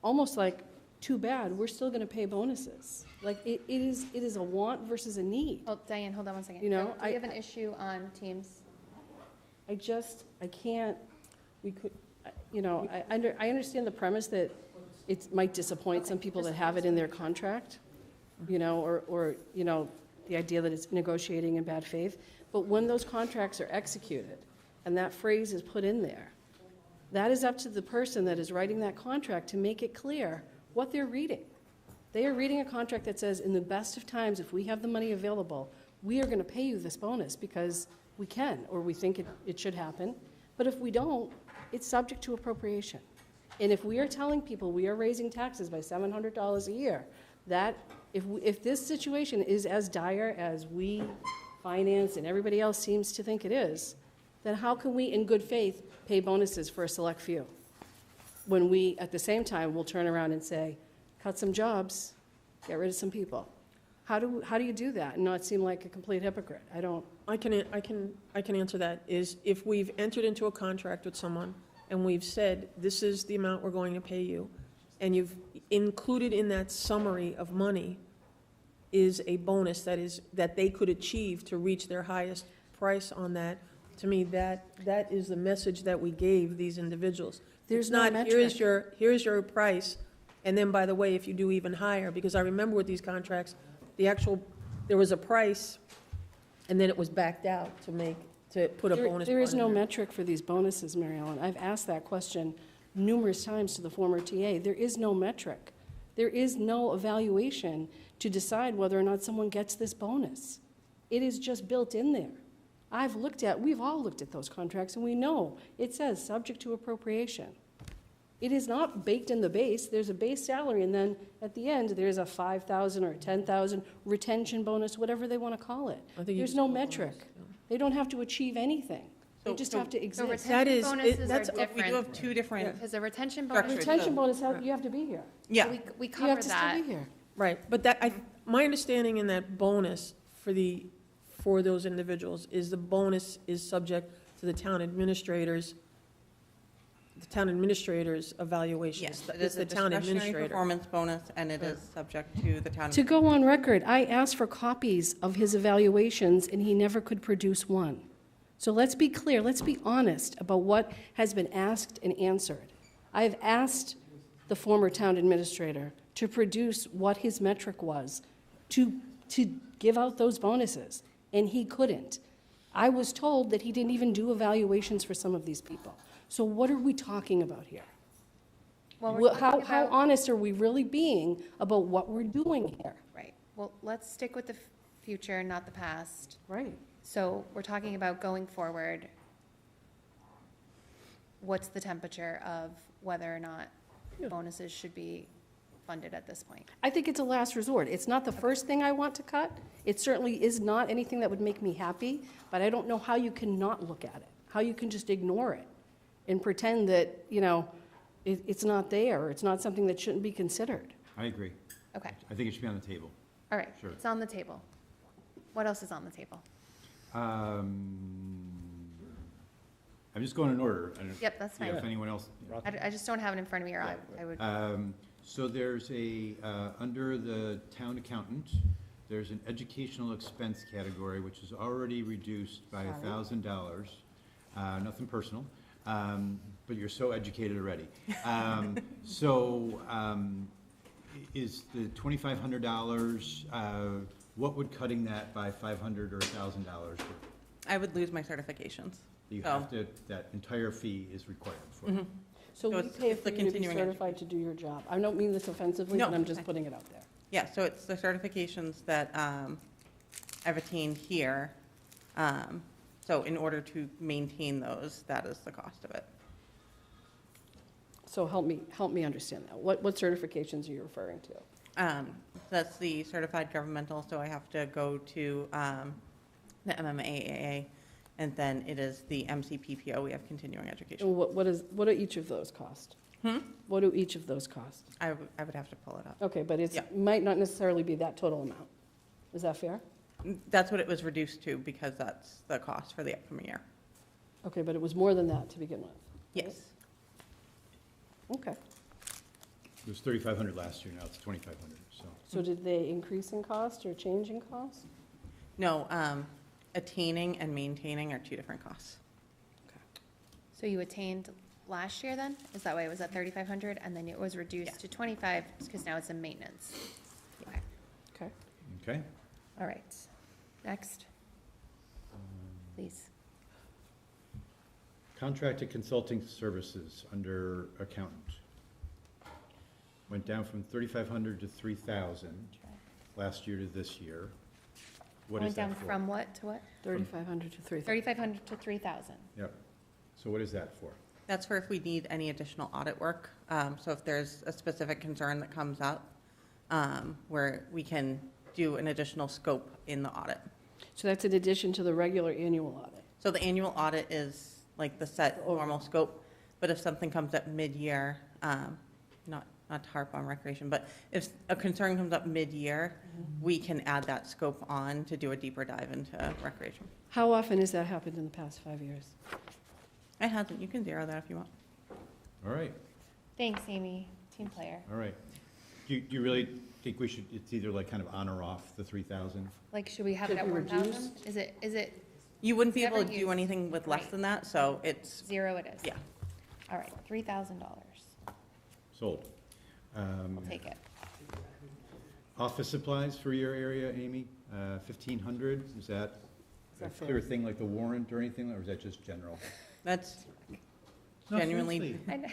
Speaker 10: almost like, too bad, we're still going to pay bonuses. Like, it is a want versus a need.
Speaker 11: Oh, Diane, hold on one second.
Speaker 10: You know,
Speaker 11: Do we have an issue on Teams?
Speaker 10: I can't, I understand the premise that it might disappoint some people that have it in their contract, or the idea that it's negotiating in bad faith. But when those contracts are executed and that phrase is put in there, that is up to the person that is writing that contract to make it clear what they're reading. They are reading a contract that says, in the best of times, if we have the money available, we are going to pay you this bonus because we can, or we think it should happen. But if we don't, it's subject to appropriation. And if we are telling people we are raising taxes by $700 a year, that if this situation is as dire as we, finance, and everybody else seems to think it is, then how can we, in good faith, pay bonuses for a select few? When we, at the same time, will turn around and say, cut some jobs, get rid of some people. How do you do that and not seem like a complete hypocrite? I can
Speaker 1: answer that, is if we've entered into a contract with someone and we've said, this is the amount we're going to pay you, and you've included in that summary of money is a bonus that they could achieve to reach their highest price on that, to me, that is the message that we gave these individuals.
Speaker 10: There's
Speaker 1: It's
Speaker 10: no
Speaker 1: not,
Speaker 10: metric.
Speaker 1: here's your price, and then, by the way, if you do even higher, because I remember with these contracts, there was a price, and then it was backed out to put a bonus
Speaker 10: There is
Speaker 1: part in
Speaker 10: no
Speaker 1: there.
Speaker 10: metric for these bonuses, Mary Ellen. I've asked that question numerous times to the former TA. There is no metric. There is no evaluation to decide whether or not someone gets this bonus. It is just built in there. We've all looked at those contracts, and we know it says subject to appropriation. It is not baked in the base. There's a base salary, and then at the end, there's a 5,000 or 10,000 retention bonus, whatever they want to call it.
Speaker 1: I think you
Speaker 10: There's
Speaker 1: just
Speaker 10: no
Speaker 1: put bonus,
Speaker 10: metric. They don't have to achieve anything. They just have to
Speaker 11: So
Speaker 10: exist.
Speaker 1: That
Speaker 11: retention
Speaker 1: is-
Speaker 11: bonuses
Speaker 1: that's-
Speaker 11: are
Speaker 1: we do
Speaker 11: different.
Speaker 12: We do have two different,
Speaker 11: Because a retention
Speaker 12: Structure.
Speaker 11: bonus,
Speaker 10: Retention bonus, you have to be here.
Speaker 12: yeah.
Speaker 11: we
Speaker 10: You have
Speaker 11: covered
Speaker 10: to still
Speaker 11: that.
Speaker 10: be here.
Speaker 1: Right, but my understanding in that bonus for those individuals is the bonus is subject to the town administrator's evaluations.
Speaker 12: Yes, it
Speaker 1: It's
Speaker 12: is a
Speaker 1: the town
Speaker 12: discretionary
Speaker 1: administrator.
Speaker 12: performance bonus, and it is subject to the town.
Speaker 10: To go on record, I asked for copies of his evaluations, and he never could produce one. So let's be clear, let's be honest about what has been asked and answered. I have asked the former town administrator to produce what his metric was, to give out those bonuses, and he couldn't. I was told that he didn't even do evaluations for some of these people. So what are we talking about here?
Speaker 11: Well, we're
Speaker 10: How
Speaker 11: talking about-
Speaker 10: honest are we really being about what we're doing here?
Speaker 11: Right, well, let's stick with the future, not the past.
Speaker 10: Right.
Speaker 11: So we're talking about going forward. What's the temperature of whether or not bonuses should be funded at this point?
Speaker 10: I think it's a last resort. It's not the first thing I want to cut. It certainly is not anything that would make me happy, but I don't know how you can not look at it, how you can just ignore it and pretend that, it's not there, or it's not something that shouldn't be considered.
Speaker 9: I agree.
Speaker 11: Okay,
Speaker 9: I think it should be on the table.
Speaker 11: all right,
Speaker 9: Sure.
Speaker 11: it's on the table. What else is on the table?
Speaker 9: I'm just going in order. I don't-
Speaker 11: Yep, that's
Speaker 9: yeah,
Speaker 11: fine.
Speaker 9: If anyone else.
Speaker 11: I just don't have it in front of me, or I would,
Speaker 9: So there's under the town accountant, there's an educational expense category, which is already reduced by $1,000. Nothing personal, but you're so educated already. Is the $2,500, what would cutting that by $500 or $1,000 do?
Speaker 12: I would lose my certifications.
Speaker 9: You
Speaker 12: So-
Speaker 9: have to, that entire fee is required for it.
Speaker 10: So
Speaker 12: So
Speaker 10: we
Speaker 12: it's-
Speaker 10: pay
Speaker 12: it's
Speaker 10: for
Speaker 12: the
Speaker 10: you to be
Speaker 12: continuing
Speaker 10: certified to do your job. I don't mean this offensively,
Speaker 12: No,
Speaker 10: but I'm just
Speaker 12: okay.
Speaker 10: putting it out there.
Speaker 12: Yeah, so it's the certifications that I've attained here. So in order to maintain those, that is the cost of it.
Speaker 10: So help me understand that. What certifications are you referring to?
Speaker 12: That's the certified governmental, so I have to go to the MMAAA, and then it is the MCPPO, we have continuing education.
Speaker 10: And what do each of those cost? What do each of those cost?
Speaker 12: I would have to pull it up.
Speaker 10: Okay, but
Speaker 12: Yeah.
Speaker 10: it might not necessarily be that total amount. Is that fair?
Speaker 12: That's what it was reduced to, because that's the cost for the upcoming year.
Speaker 10: Okay, but it was more than that to begin with.
Speaker 12: Yes.
Speaker 10: Okay.
Speaker 9: It was $3,500 last year, now it's $2,500, so.
Speaker 10: So did they increase in cost or change in cost?
Speaker 12: No, attaining and maintaining are two different costs.
Speaker 11: so you attained last year then? Is that why it was at 3,500 and then it was reduced to 25 because now it's in maintenance? Okay,
Speaker 10: Okay.
Speaker 9: Okay.
Speaker 11: all right. Next, please.
Speaker 9: Contracted consulting services under accountant. Went down from 3,500 to 3,000 last year to this year. What is
Speaker 11: Went down
Speaker 9: that for?
Speaker 11: from what to what?
Speaker 10: 3,500 to 3,000.
Speaker 11: 3,500 to 3,000.
Speaker 9: Yep. So what is that for?
Speaker 12: That's for if we need any additional audit work. So if there's a specific concern that comes up, where we can do an additional scope in the audit.
Speaker 10: So that's in addition to the regular annual audit?
Speaker 12: So the annual audit is like the set normal scope, but if something comes up mid-year, not to harp on recreation, but if a concern comes up mid-year, we can add that scope on to do a deeper dive into recreation.
Speaker 10: How often has that happened in the past 5 years?
Speaker 12: It hasn't, you can zero that if you want.
Speaker 9: All right,
Speaker 11: Thanks, Amy, team player.
Speaker 9: all right. Do you really think we should, it's either like kind of on or off the 3,000?
Speaker 11: Like, should we have it
Speaker 10: Should
Speaker 11: at
Speaker 10: we
Speaker 11: 1,000?
Speaker 10: reduce?
Speaker 11: Is it
Speaker 12: You wouldn't be able to
Speaker 11: Never
Speaker 12: do
Speaker 11: used.
Speaker 12: anything with less
Speaker 11: Right.
Speaker 12: than that, so it's,
Speaker 11: zero it is?
Speaker 12: yeah.
Speaker 11: All right, $3,000.
Speaker 9: Sold.
Speaker 11: We'll take it.
Speaker 9: Office supplies for your area, Amy, 1,500, is that a
Speaker 10: that
Speaker 9: clear
Speaker 10: fair?
Speaker 9: thing like the warrant or anything, or is that just general?
Speaker 12: That's
Speaker 9: No,
Speaker 12: genuinely,
Speaker 9: seriously.
Speaker 11: I know,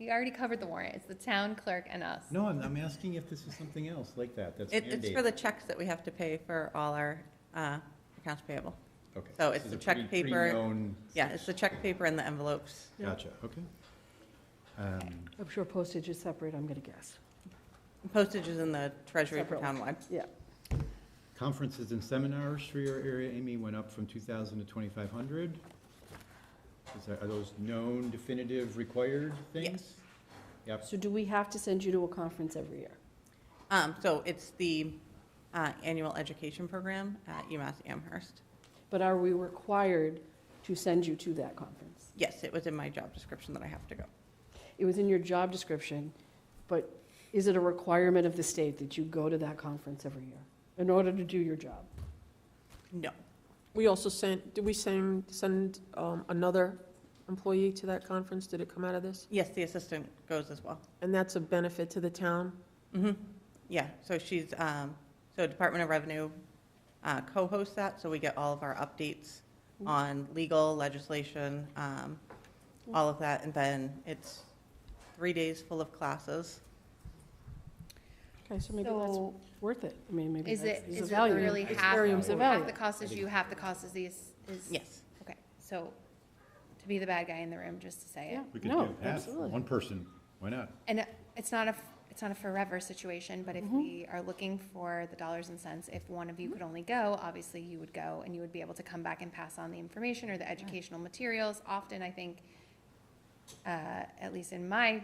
Speaker 11: we already covered the warrant. It's the town clerk and us.
Speaker 9: No, I'm asking if this is something else like that, that's
Speaker 12: it's for
Speaker 9: mandated.
Speaker 12: the checks that we have to pay for all our accounts payable.
Speaker 9: Okay.
Speaker 12: So it's
Speaker 9: This
Speaker 12: the
Speaker 9: is a
Speaker 12: check
Speaker 9: pretty
Speaker 12: paper.
Speaker 9: known-
Speaker 12: Yeah, it's the check paper and the envelopes.
Speaker 9: Gotcha, okay.
Speaker 10: I'm sure postage is separate, I'm gonna guess.
Speaker 12: Postage is in the treasury for
Speaker 10: Separate one.
Speaker 12: townwide.
Speaker 10: Yeah.
Speaker 9: Conferences and seminars for your area, Amy, went up from 2,000 to 2,500. Are those known, definitive, required things?
Speaker 12: Yes.
Speaker 9: Yep,
Speaker 10: So do we have to send you to a conference every year?
Speaker 12: So it's the annual education program at UMass Amherst.
Speaker 10: But are we required to send you to that conference?
Speaker 12: Yes, it was in my job description that I have to go.
Speaker 10: It was in your job description, but is it a requirement of the state that you go to that conference every year in order to do your job?
Speaker 12: No.
Speaker 1: We also did we send another employee to that conference? Did it come out of this?
Speaker 12: Yes, the assistant goes as well.
Speaker 1: And that's a benefit to the town?
Speaker 12: Mm-hmm. Yeah, so she's, so Department of Revenue co-hosts that, so we get all of our updates on legal, legislation, all of that, and then it's 3 days full of classes.
Speaker 10: Okay, so maybe that's
Speaker 11: So
Speaker 10: worth it. I mean, maybe
Speaker 11: is
Speaker 10: that's
Speaker 11: it,
Speaker 10: it's
Speaker 11: is
Speaker 10: a
Speaker 11: it
Speaker 10: value.
Speaker 11: really
Speaker 10: It's
Speaker 11: half,
Speaker 10: very- it's a
Speaker 11: half
Speaker 10: value.
Speaker 11: the cost is you, half the cost is these, is?
Speaker 12: Yes.
Speaker 11: Okay, so to be the bad guy in the room, just to say it.
Speaker 10: Yeah.
Speaker 9: we could
Speaker 10: No,
Speaker 9: do half,
Speaker 10: absolutely.
Speaker 9: one person, why not?
Speaker 11: And it's not a forever situation, but if we are looking for the dollars and cents, if one of you could only go, obviously you would go and you would be able to come back and pass on the information or the educational materials. Often, I think, at least in my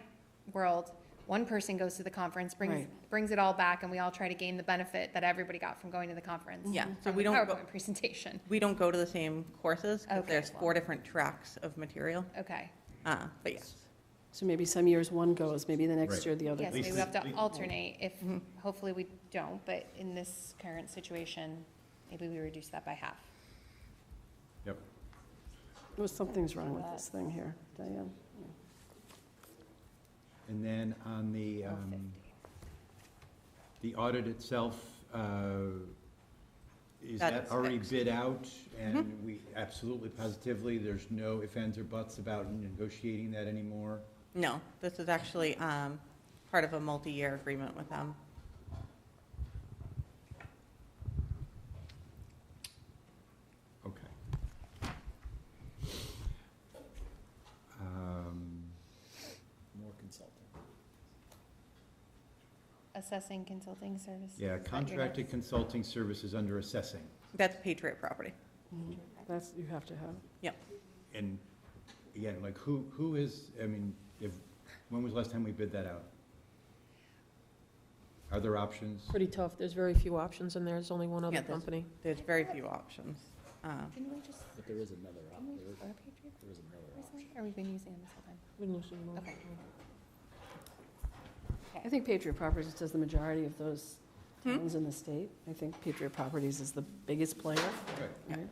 Speaker 11: world, one person goes to the conference, brings it all back, and we all try to gain the benefit that everybody got from going to the conference.
Speaker 12: Yeah, so
Speaker 11: from
Speaker 12: we
Speaker 11: the
Speaker 12: don't go,
Speaker 11: PowerPoint presentation.
Speaker 12: we don't go to the same courses, 'cause
Speaker 11: Okay,
Speaker 12: there's
Speaker 11: well.
Speaker 12: 4 different tracks of material,
Speaker 11: Okay.
Speaker 12: but yes.
Speaker 10: So maybe some years one goes, maybe the next
Speaker 9: Right.
Speaker 10: year the other
Speaker 11: Yes,
Speaker 10: goes.
Speaker 11: maybe we have to alternate if,
Speaker 12: Mm-hmm.
Speaker 11: hopefully we don't, but in this current situation, maybe we reduce that by half.
Speaker 9: Yep.
Speaker 10: Well, something's wrong with this thing here, Diane.
Speaker 9: And then on the audit itself, is that
Speaker 12: That's
Speaker 9: already
Speaker 12: fixed.
Speaker 9: bid out? And we absolutely positively, there's no ifs, ands, or buts about negotiating that anymore?
Speaker 12: No, this is actually part of a multi-year agreement with them.
Speaker 9: Okay.
Speaker 8: More consulting.
Speaker 11: Assessing consulting services.
Speaker 9: Yeah,
Speaker 11: is that your
Speaker 9: contracted
Speaker 11: next?
Speaker 9: consulting services under assessing.
Speaker 12: That's Patriot Property.
Speaker 10: That's, you have to have.
Speaker 12: Yep.
Speaker 9: And again, like who is, I mean, when was the last time we bid that out? Are there options?
Speaker 1: Pretty tough. There's very few options, and there's only one other
Speaker 12: Yeah, there's-
Speaker 1: company.
Speaker 12: There's very few options.
Speaker 11: Didn't we just,
Speaker 8: But there is another
Speaker 11: didn't we
Speaker 8: option.
Speaker 11: go to Patriot
Speaker 8: There is another option.
Speaker 11: recently, or we've been using them this whole time? Okay.
Speaker 10: I think Patriot Properties does the majority of those
Speaker 12: Hmm?
Speaker 10: towns in the state. I think Patriot Properties is the biggest player.
Speaker 9: Right.
Speaker 10: right?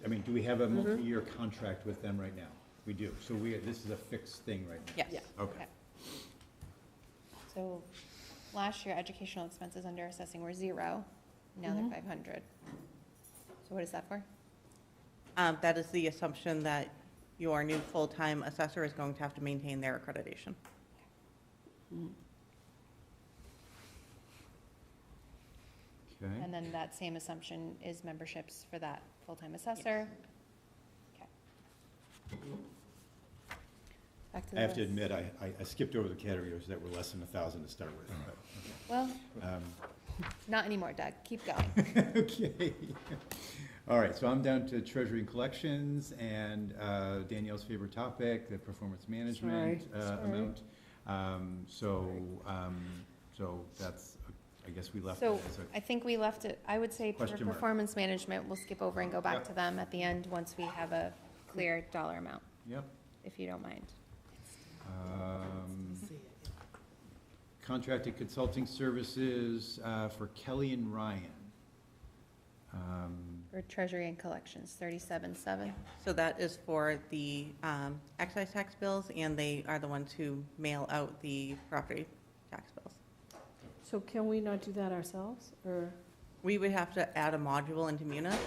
Speaker 9: I mean, do we have a
Speaker 12: Mm-hmm.
Speaker 9: multi-year contract with them right now? We do. So this is a fixed thing right now?
Speaker 12: Yes.
Speaker 10: Yeah.
Speaker 9: Okay.
Speaker 11: Okay. So last year, educational expenses under assessing were 0, now they're 500. So what is that for?
Speaker 12: That is the assumption that your new full-time assessor is going to have to maintain their accreditation.
Speaker 9: Okay.
Speaker 11: And then that same assumption is memberships for that full-time assessor? Okay. Back to the
Speaker 9: I have to
Speaker 11: list.
Speaker 9: admit, I skipped over the categories that were less than 1,000 to start with.
Speaker 11: Well,
Speaker 9: but,
Speaker 11: not anymore, Doug, keep going.
Speaker 9: Okay. All right, so I'm down to Treasury and Collections and Danielle's favorite topic, the performance management
Speaker 10: Sorry.
Speaker 9: amount. So that's, I guess we left
Speaker 11: So
Speaker 9: it as
Speaker 11: I think we left it, I would say for
Speaker 9: Question mark.
Speaker 11: performance management, we'll skip over and go back
Speaker 9: Yep.
Speaker 11: to them at the end once we have a clear dollar amount,
Speaker 9: Yep.
Speaker 11: if you don't mind.
Speaker 9: Contracted consulting services for Kelly and Ryan.
Speaker 11: For Treasury and Collections, 37.7.
Speaker 12: So that is for the excise tax bills, and they are the ones who mail out the property tax bills.
Speaker 10: So can we not do that ourselves, or?
Speaker 12: We would have to add a module into Munis,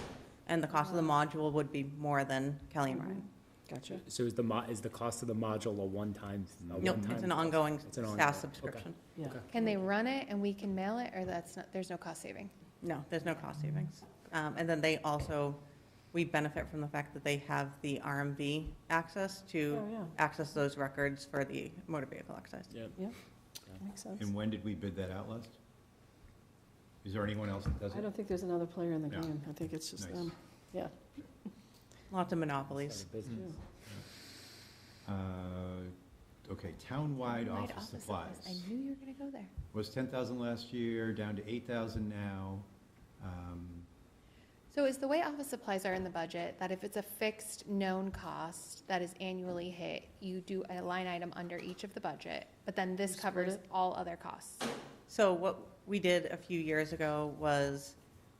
Speaker 12: and the cost of the module would be more than Kelly and Ryan.
Speaker 10: Gotcha.
Speaker 8: So is the cost of the module a one-time?
Speaker 12: Nope, it's an ongoing
Speaker 8: It's an ongoing,
Speaker 12: SaaS
Speaker 8: okay.
Speaker 12: subscription.
Speaker 10: Yeah.
Speaker 11: Can they run it and we can mail it, or that's not, there's no cost saving?
Speaker 12: No, there's no cost savings. And then they also, we benefit from the fact that they have the RMV access to
Speaker 10: Oh, yeah.
Speaker 12: access those records for the motor vehicle excise.
Speaker 8: Yep.
Speaker 10: Yep, makes sense.
Speaker 9: And when did we bid that out last? Is there anyone else that does
Speaker 10: I
Speaker 9: it?
Speaker 10: don't think there's another player in the
Speaker 9: No.
Speaker 10: game. I think it's just
Speaker 9: Nice.
Speaker 10: them. Yeah.
Speaker 12: Lots of monopolies.
Speaker 8: Start a business.
Speaker 9: Okay, townwide
Speaker 11: Townwide
Speaker 9: office supplies.
Speaker 11: I knew you were gonna go there.
Speaker 9: Was 10,000 last year, down to 8,000 now.
Speaker 11: So is the way office supplies are in the budget, that if it's a fixed known cost that is annually hit, you do a line item under each of the budget, but then this
Speaker 10: split
Speaker 11: covers
Speaker 10: it?
Speaker 11: all other costs?
Speaker 12: So what we did a few years ago was,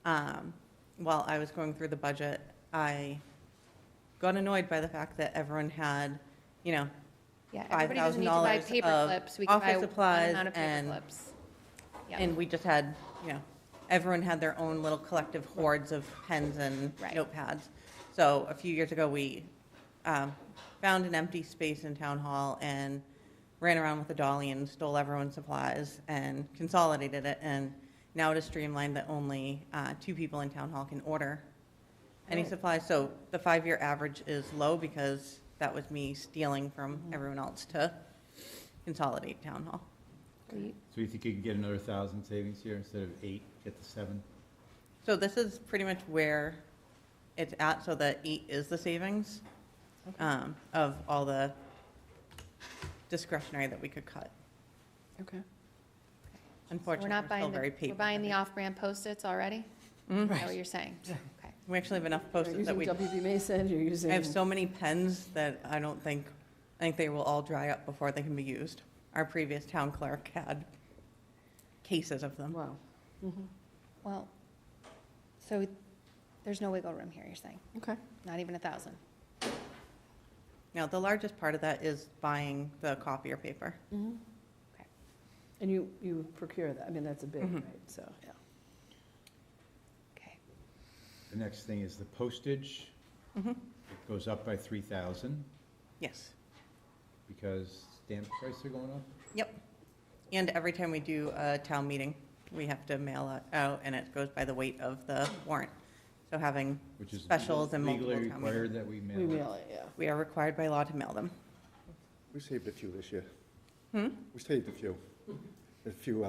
Speaker 12: while I was going through the budget, I got annoyed by the fact that everyone had, you know,
Speaker 11: Yeah, everybody doesn't need to buy
Speaker 12: $5,000
Speaker 11: paper
Speaker 12: of
Speaker 11: clips. We can buy
Speaker 12: office
Speaker 11: one
Speaker 12: supplies
Speaker 11: amount of paper
Speaker 12: and-
Speaker 11: clips. Yep.
Speaker 12: and we just had, you know, everyone had their own little collective hordes of pens and
Speaker 11: Right.
Speaker 12: notepads. So a few years ago, we found an empty space in Town Hall and ran around with a dolly and stole everyone's supplies and consolidated it. And now it is streamlined that only 2 people in Town Hall can order any
Speaker 10: Right.
Speaker 12: supplies. So the 5-year average is low because that was me stealing from everyone else to consolidate Town Hall.
Speaker 11: We-
Speaker 9: So you think you could get another 1,000 savings here instead of 8, get to 7?
Speaker 12: So this is pretty much where it's at, so that 8 is the savings of all the discretionary that we could cut.
Speaker 10: Okay.
Speaker 12: Unfortunately,
Speaker 11: We're not
Speaker 12: we're still
Speaker 11: buying
Speaker 12: very
Speaker 11: the,
Speaker 12: paper.
Speaker 11: we're buying the off-brand Post-its already?
Speaker 12: Mhm.
Speaker 11: Is that what you're saying? Okay.
Speaker 12: We actually have enough
Speaker 10: You're
Speaker 12: Post-its that
Speaker 10: using
Speaker 12: we,
Speaker 10: WB Mason, you're using.
Speaker 12: I have so many pens that I think they will all dry up before they can be used. Our previous town clerk had cases of them.
Speaker 10: Wow. Mhm.
Speaker 11: Well, so there's no wiggle room here, you're saying?
Speaker 10: Okay.
Speaker 11: Not even 1,000?
Speaker 12: Now, the largest part of that is buying the copier paper.
Speaker 10: Mhm.
Speaker 11: Okay.
Speaker 10: And you procure that, I mean, that's a big,
Speaker 12: Mhm.
Speaker 10: right, so, yeah.
Speaker 11: Okay.
Speaker 9: The next thing is the postage.
Speaker 12: Mhm.
Speaker 9: It goes up by 3,000
Speaker 12: Yes.
Speaker 9: because stamp prices are going up.
Speaker 12: Yep. And every time we do a town meeting, we have to mail it out, and it goes by the weight of the warrant. So having
Speaker 9: Which is
Speaker 12: specials and multiple
Speaker 9: legally
Speaker 12: town
Speaker 9: required
Speaker 12: meetings,
Speaker 9: that we mail
Speaker 10: We
Speaker 9: it.
Speaker 10: mail it, yeah.
Speaker 12: we are required by law to mail them.
Speaker 7: We saved a few this year.
Speaker 12: Hmm?
Speaker 7: We saved a few. A few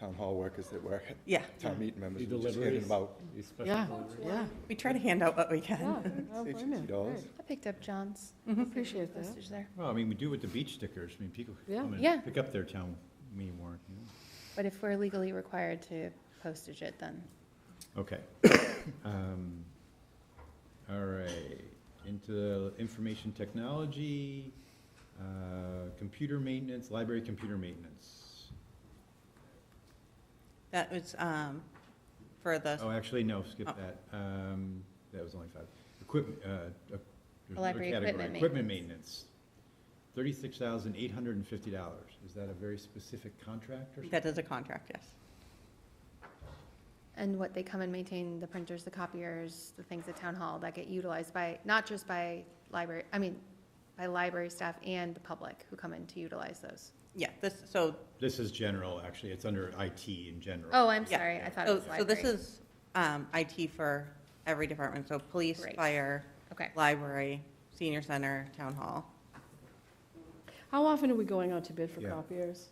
Speaker 7: town hall workers that were
Speaker 12: Yeah,
Speaker 7: town meeting members.
Speaker 8: The
Speaker 7: We just handed
Speaker 8: deliveries.
Speaker 7: them out.
Speaker 10: Yeah, yeah.
Speaker 12: we try to hand out what we
Speaker 10: Yeah,
Speaker 12: can.
Speaker 10: oh,
Speaker 7: Save
Speaker 10: blame you.
Speaker 7: $60.
Speaker 10: Great.
Speaker 11: I picked up John's
Speaker 10: Appreciate that.
Speaker 11: postage there.
Speaker 9: Well, I mean, we do with the beach stickers. I mean, people
Speaker 10: Yeah.
Speaker 9: come
Speaker 11: Yeah.
Speaker 9: and pick up their town meeting warrant, you know?
Speaker 11: But if we're legally required to postage it, then
Speaker 9: Okay. All right, into the information technology, computer maintenance, library computer maintenance.
Speaker 12: That was for the,
Speaker 9: Oh, actually, no, skip
Speaker 12: Oh.
Speaker 9: that. That was only 5. Equipment, there's another
Speaker 11: Library
Speaker 9: category.
Speaker 11: equipment
Speaker 9: Equipment maintenance, $36,850. Is that a very specific contract or something?
Speaker 12: that is a contract, yes.
Speaker 11: and what they come and maintain, the printers, the copiers, the things at town hall that get utilized by, not just by library, I mean, by library staff and the public who come in to utilize those.
Speaker 12: Yeah,
Speaker 9: This is general, actually. It's under IT in general.
Speaker 11: Oh, I'm
Speaker 12: Yeah.
Speaker 11: sorry, I thought it was
Speaker 12: so this
Speaker 11: library.
Speaker 12: is IT for every department, so police,
Speaker 11: Great.
Speaker 12: fire,
Speaker 11: Okay.
Speaker 12: library, senior center, town hall.
Speaker 10: How often are we going out to bid for
Speaker 9: Yeah.
Speaker 10: copiers?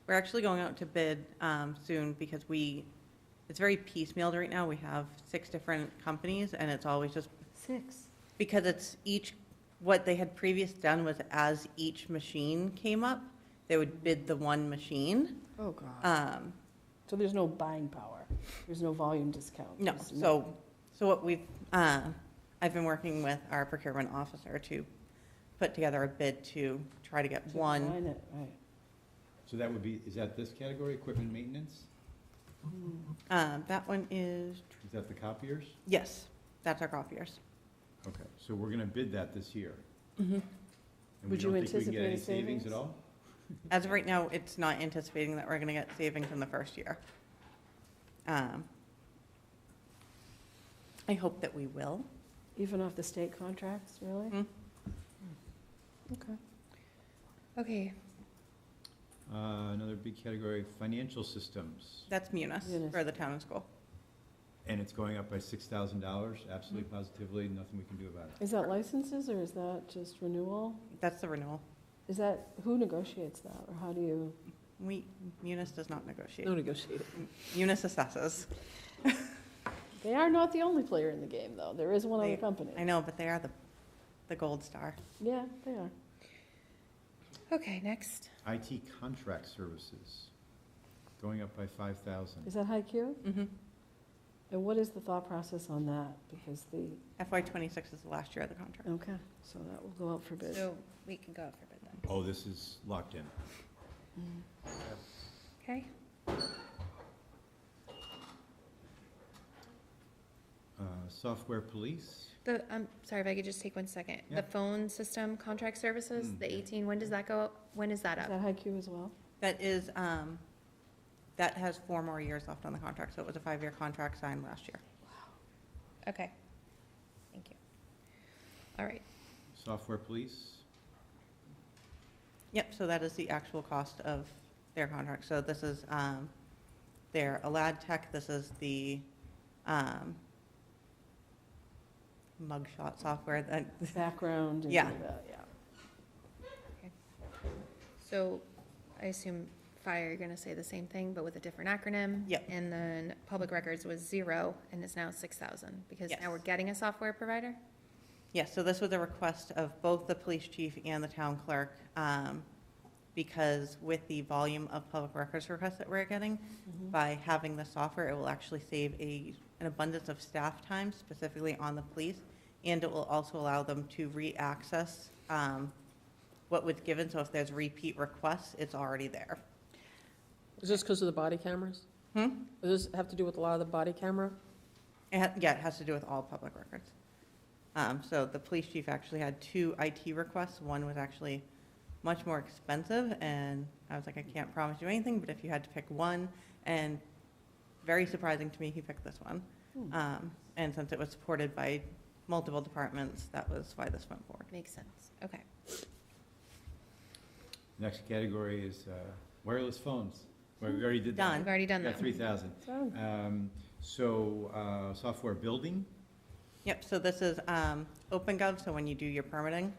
Speaker 12: We're actually going out to bid soon because it's very piecemealed right now. We have 6 different companies, and it's always just,
Speaker 10: 6.
Speaker 12: because it's what they had previously done was as each machine came up, they would bid the one machine.
Speaker 10: Oh, God. So there's no buying power? There's no volume discount?
Speaker 12: No,
Speaker 10: There's
Speaker 12: so what I've been working with our procurement officer to put together a bid to try to get
Speaker 10: To
Speaker 12: one.
Speaker 10: design it, right.
Speaker 9: So that would be, is that this category, equipment maintenance?
Speaker 12: That one is,
Speaker 9: Is that the copiers?
Speaker 12: yes, that's our copiers.
Speaker 9: Okay, so we're gonna bid that this year.
Speaker 12: Mhm.
Speaker 9: And we
Speaker 10: Would you
Speaker 9: don't think we can get
Speaker 10: anticipate
Speaker 9: any
Speaker 10: a
Speaker 9: savings at
Speaker 10: savings?
Speaker 9: all?
Speaker 12: As of right now, it's not anticipating that we're gonna get savings in the first year. I hope that we will.
Speaker 10: Even off the state contracts, really?
Speaker 12: Mhm.
Speaker 10: Okay.
Speaker 11: Okay,
Speaker 9: Another big category, financial systems,
Speaker 12: That's Munis
Speaker 10: Munis.
Speaker 12: for the town and school.
Speaker 9: and it's going up by $6,000, absolutely positively, nothing we can do about it.
Speaker 10: Is that licenses or is that just renewal?
Speaker 12: That's the renewal.
Speaker 10: Is that, who negotiates that, or how do you?
Speaker 12: Munis does not negotiate.
Speaker 1: No negotiating.
Speaker 12: Munis assesses.
Speaker 10: They are not the only player in the game, though. There is one other
Speaker 12: They-
Speaker 10: company.
Speaker 12: I know, but they are the gold star.
Speaker 10: Yeah, they are.
Speaker 11: okay, next.
Speaker 9: IT contract services, going up by 5,000.
Speaker 10: Is that HiQ?
Speaker 12: Mhm.
Speaker 10: And what is the thought process on that? Because the,
Speaker 12: FY '26 is the last year of the contract.
Speaker 10: okay, so that will go out for bid.
Speaker 11: So we can go out for bid then.
Speaker 9: Oh, this is locked in.
Speaker 11: Okay,
Speaker 9: Software police,
Speaker 11: I'm sorry if I could just take 1 second.
Speaker 9: Yeah.
Speaker 11: The phone system contract services, the 18, when does that go, when is that
Speaker 10: Is
Speaker 11: up?
Speaker 10: that HiQ as well?
Speaker 12: That is, that has 4 more years left on the contract, so it was a 5-year contract signed last year.
Speaker 11: Okay, thank you. All right,
Speaker 9: software police,
Speaker 12: Yep, so that is the actual cost of their contract. So this is their Alad Tech, this is the mugshot software that,
Speaker 10: Background and
Speaker 12: Yeah.
Speaker 10: all that, yeah.
Speaker 11: so I assume fire, you're gonna say the same thing, but with a different acronym?
Speaker 12: Yep.
Speaker 11: And then public records was 0, and it's now 6,000, because
Speaker 12: Yes.
Speaker 11: now we're getting a software provider?
Speaker 12: yes, so this was a request of both the police chief and the town clerk, because with the volume of public records requests that we're getting, by having the software, it will actually save an abundance of staff time, specifically on the police, and it will also allow them to re-access what was given, so if there's repeat requests, it's already there.
Speaker 1: Is this because of the body cameras? Does this have to do with a lot of the body camera?
Speaker 12: Yeah, it has to do with all public records. So the police chief actually had 2 IT requests. One was actually much more expensive, and I was like, I can't promise you anything, but if you had to pick one, and very surprising to me, he picked this one. And since it was supported by multiple departments, that was why this went forward.
Speaker 11: Makes sense, okay.
Speaker 9: next category is wireless phones. Well, we already did that.
Speaker 12: Done.
Speaker 11: We've already done
Speaker 9: Got
Speaker 11: that.
Speaker 9: 3,000. So, software building,
Speaker 12: Yep, so this is OpenGov, so when you do your permitting,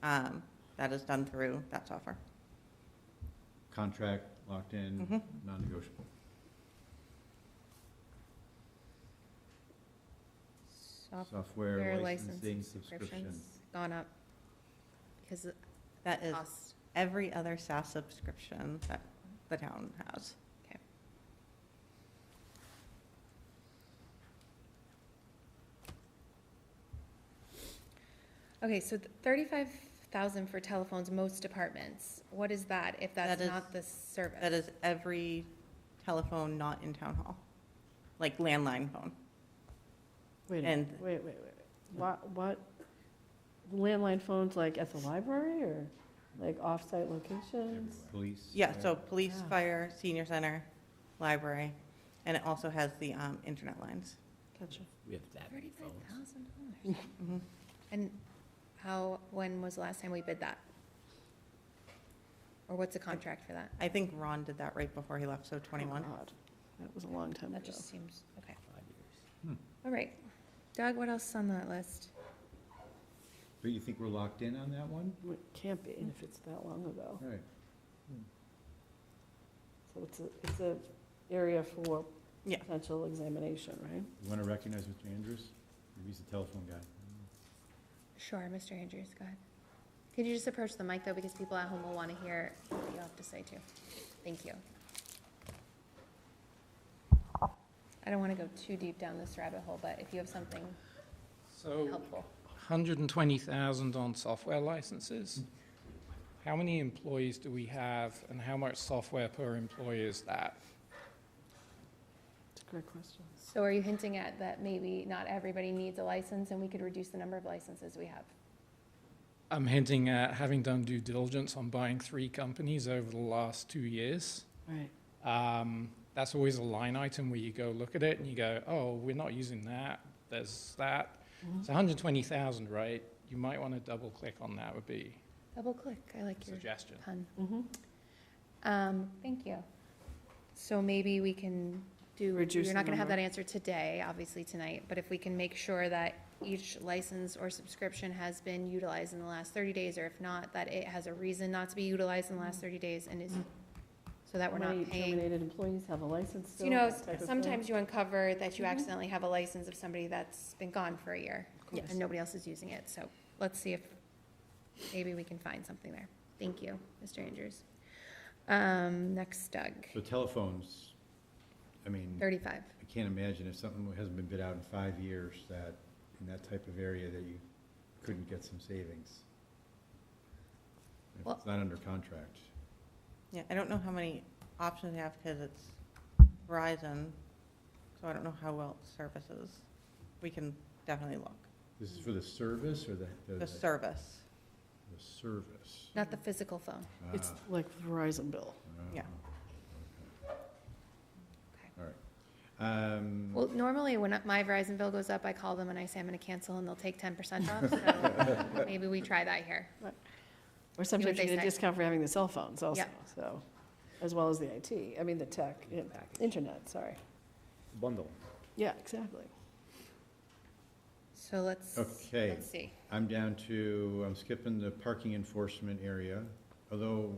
Speaker 12: that is done through that software.
Speaker 9: contract locked in, non-negotiable. Software licensing subscription.
Speaker 11: Gone up, because of
Speaker 12: That is
Speaker 11: cost.
Speaker 12: every other SaaS subscription that the town has.
Speaker 11: Okay. Okay, so 35,000 for telephones, most departments. What is that, if that's
Speaker 12: That is-
Speaker 11: not the service?
Speaker 12: That is every telephone not in town hall, like landline phone.
Speaker 10: Wait,
Speaker 12: And-
Speaker 10: wait. What? Landline phones like at the library or like off-site locations?
Speaker 9: Police.
Speaker 12: Yeah,
Speaker 9: fire.
Speaker 12: so police,
Speaker 10: Yeah.
Speaker 12: fire, senior center, library, and it also has the internet lines.
Speaker 10: Gotcha.
Speaker 8: We have that many phones.
Speaker 11: $35,000.
Speaker 12: Mhm.
Speaker 11: And when was the last time we bid that? Or what's the contract for that?
Speaker 12: I think Ron did that right before he left, so 21.
Speaker 10: Oh, God. That was a long time
Speaker 11: That
Speaker 10: ago.
Speaker 11: just seems, okay.
Speaker 8: 5 years.
Speaker 11: All right. Doug, what else is on that list?
Speaker 9: But you think we're locked in on that one?
Speaker 10: It can't be if it's that long ago.
Speaker 9: All right.
Speaker 10: So it's a area for
Speaker 12: Yeah.
Speaker 10: potential examination, right?
Speaker 9: You want to recognize Mr. Andrews? He's the telephone guy.
Speaker 11: Sure, Mr. Andrews, go ahead. Could you just approach the mic, though, because people at home will want to hear what you have to say, too. Thank you. I don't want to go too deep down this rabbit hole, but if you have something
Speaker 6: So
Speaker 11: helpful.
Speaker 6: 120,000 on software licenses. How many employees do we have, and how much software per employee is that?
Speaker 10: It's a great question.
Speaker 11: So are you hinting at that maybe not everybody needs a license and we could reduce the number of licenses we have?
Speaker 6: I'm hinting at having done due diligence on buying 3 companies over the last 2 years.
Speaker 10: Right.
Speaker 6: That's always a line item where you go look at it and you go, oh, we're not using that. There's that. It's 120,000, right? You might want to double click on that would be
Speaker 11: Double click, I like
Speaker 6: a
Speaker 11: your
Speaker 6: suggestion.
Speaker 11: pun. Thank you. So maybe we can do,
Speaker 10: Reduce
Speaker 11: you're
Speaker 10: the
Speaker 11: not gonna have
Speaker 10: number.
Speaker 11: that answer today, obviously tonight, but if we can make sure that each license or subscription has been utilized in the last 30 days, or if not, that it has a reason not to be utilized in the last 30 days and is, so that we're
Speaker 10: How many
Speaker 11: not paying.
Speaker 10: terminated employees have a license still?
Speaker 11: You know,
Speaker 10: that type of thing?
Speaker 11: sometimes you uncover that you accidentally have a license of somebody that's been gone for a year.
Speaker 10: Yes.
Speaker 11: And nobody else is using it, so let's see if maybe we can find something there. Thank you, Mr. Andrews. Next, Doug,
Speaker 9: So telephones, I mean,
Speaker 11: 35.
Speaker 9: I can't imagine if something hasn't been bid out in 5 years that, in that type of area, that you couldn't get some savings. If
Speaker 11: Well-
Speaker 9: it's not under contract.
Speaker 12: Yeah, I don't know how many options they have because it's Verizon, so I don't know how well it services. We can definitely look.
Speaker 9: This is for the service or the?
Speaker 12: The service,
Speaker 9: The service.
Speaker 11: Not the physical phone.
Speaker 10: It's
Speaker 9: Ah,
Speaker 10: like Verizon bill.
Speaker 12: yeah.
Speaker 9: All right.
Speaker 11: Well, normally when my Verizon bill goes up, I call them and I say I'm gonna cancel and they'll take 10% off, so maybe we try that here.
Speaker 10: Or sometimes
Speaker 11: they
Speaker 10: you get a
Speaker 11: say.
Speaker 10: discount for having the cell phones also,
Speaker 11: Yeah.
Speaker 10: so, as well as the IT, I mean, the tech, internet, sorry.
Speaker 8: Bundle.
Speaker 10: Yeah, exactly.
Speaker 11: So let's
Speaker 9: Okay.
Speaker 11: see.
Speaker 9: I'm down to, I'm skipping the parking enforcement area, although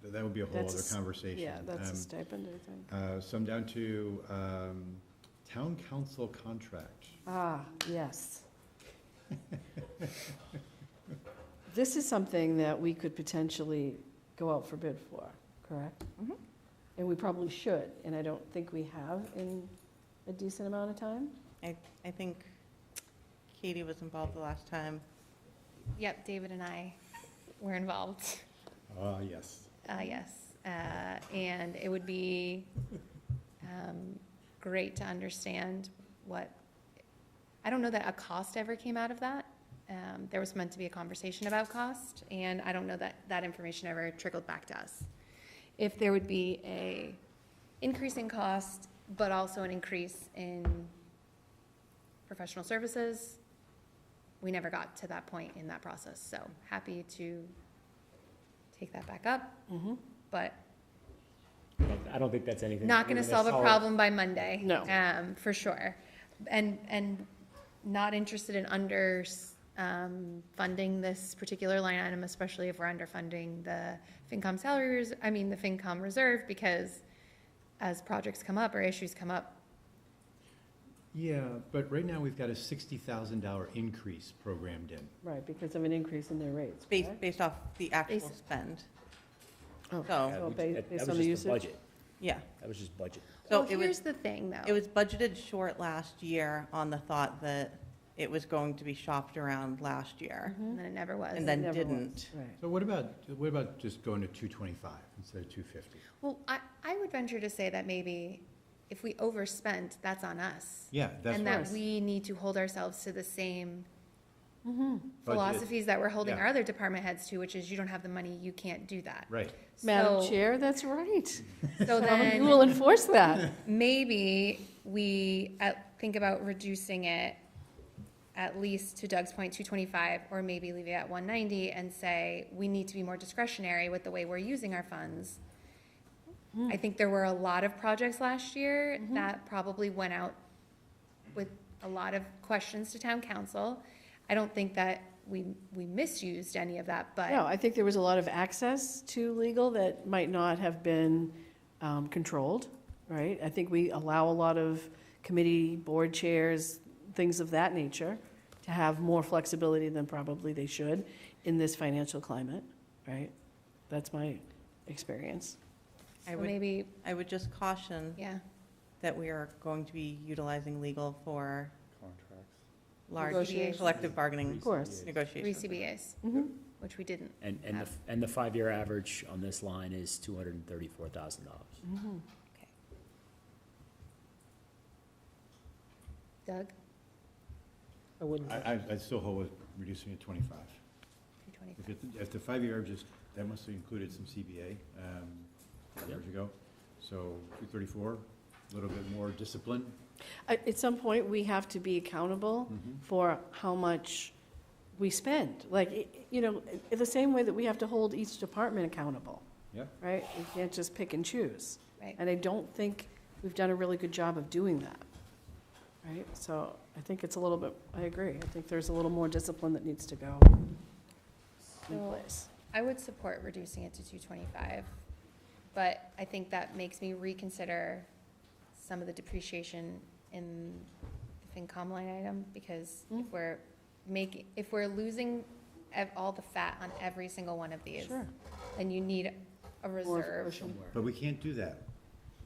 Speaker 9: that would be a whole
Speaker 10: That's a
Speaker 9: other
Speaker 10: s-
Speaker 9: conversation.
Speaker 10: Yeah, that's a stipend, I think.
Speaker 9: So I'm down to town council contract.
Speaker 10: Ah, yes. This is something that we could potentially go out for bid for, correct?
Speaker 12: Mhm.
Speaker 10: And we probably should, and I don't think we have in a decent amount of time.
Speaker 12: I think Katie was involved the last time.
Speaker 11: Yep, David and I were involved.
Speaker 9: Yes.
Speaker 11: Yes, and it would be great to understand what, I don't know that a cost ever came out of that. There was meant to be a conversation about cost, and I don't know that that information ever trickled back to us. If there would be a increase in cost, but also an increase in professional services, we never got to that point in that process, so happy to take that back up, but
Speaker 8: I don't think that's anything.
Speaker 11: not
Speaker 8: we're
Speaker 11: gonna solve a problem by Monday.
Speaker 10: No.
Speaker 11: For sure. And not interested in funding this particular line item, especially if we're underfunding the FinCom the FinCom reserve, because as projects come up or issues come up,
Speaker 9: Yeah, but right now we've got a $60,000 increase programmed in.
Speaker 10: Right, because of an increase in their rates,
Speaker 12: Based,
Speaker 10: correct?
Speaker 12: based off the actual
Speaker 11: Based-
Speaker 12: spend.
Speaker 10: Oh,
Speaker 12: So,
Speaker 10: so
Speaker 8: That
Speaker 10: based
Speaker 8: was
Speaker 10: on the
Speaker 8: just the
Speaker 10: usage?
Speaker 8: budget.
Speaker 12: yeah.
Speaker 8: That was just budget.
Speaker 12: So
Speaker 11: well,
Speaker 12: it was,
Speaker 11: here's the thing, though.
Speaker 12: it was budgeted short last year on the thought that it was going to be shopped around last year,
Speaker 11: And then it never was.
Speaker 12: and then
Speaker 10: Never was,
Speaker 12: didn't.
Speaker 10: Right.
Speaker 9: So what about just going to 225 instead of 250?
Speaker 11: Well, I would venture to say that maybe if we overspent, that's on us.
Speaker 9: Yeah, that's
Speaker 11: And
Speaker 9: right.
Speaker 11: that we need to hold ourselves to the same
Speaker 9: Budget.
Speaker 11: philosophies that we're holding
Speaker 9: Yeah.
Speaker 11: our other department heads to, which is you don't have the money, you can't do that.
Speaker 9: Right.
Speaker 10: Madam
Speaker 11: So-
Speaker 10: Chair, that's right.
Speaker 11: So
Speaker 10: So
Speaker 11: then.
Speaker 10: you will enforce that.
Speaker 11: Maybe we think about reducing it at least, to Doug's point, 225, or maybe leave it at 190 and say, we need to be more discretionary with the way we're using our funds. I think there were a lot of projects last year that probably went out with a lot of questions to town council. I don't think that we misused any of that, but.
Speaker 10: No, I think there was a lot of access to legal that might not have been controlled, right? I think we allow a lot of committee, board chairs, things of that nature, to have more flexibility than probably they should in this financial climate, right? That's my experience.
Speaker 12: I
Speaker 11: So
Speaker 12: would,
Speaker 11: maybe,
Speaker 12: I would just caution
Speaker 11: yeah,
Speaker 12: that we are going to be utilizing legal for
Speaker 9: Contracts.
Speaker 12: large
Speaker 10: Negotiations.
Speaker 12: collective bargaining
Speaker 10: Of course.
Speaker 11: Three
Speaker 12: negotiations.
Speaker 11: CBAs, which we didn't
Speaker 8: And
Speaker 11: have.
Speaker 8: the 5-year average on this line is $234,000.
Speaker 11: Okay. Doug,
Speaker 1: I wouldn't.
Speaker 9: I still hold with reducing it to 25.
Speaker 11: 225.
Speaker 9: If the 5-year averages, that must have included some CBA, years ago. So 234, a little bit more discipline.
Speaker 10: At some point, we have to be accountable for how much we spend. Like, you know, in the same way that we have to hold each department accountable,
Speaker 9: Yep.
Speaker 10: right? We can't just pick and choose.
Speaker 11: Right.
Speaker 10: And I don't think we've done a really good job of doing that, right? So I think it's a little bit, I agree. I think there's a little more discipline that needs to go in
Speaker 11: So
Speaker 10: place.
Speaker 11: I would support reducing it to 225, but I think that makes me reconsider some of the depreciation in the FinCom line item, because if we're losing all the fat on every single one of these,
Speaker 10: Sure.
Speaker 11: then you need a reserve.
Speaker 10: cushion.
Speaker 9: But we can't do that.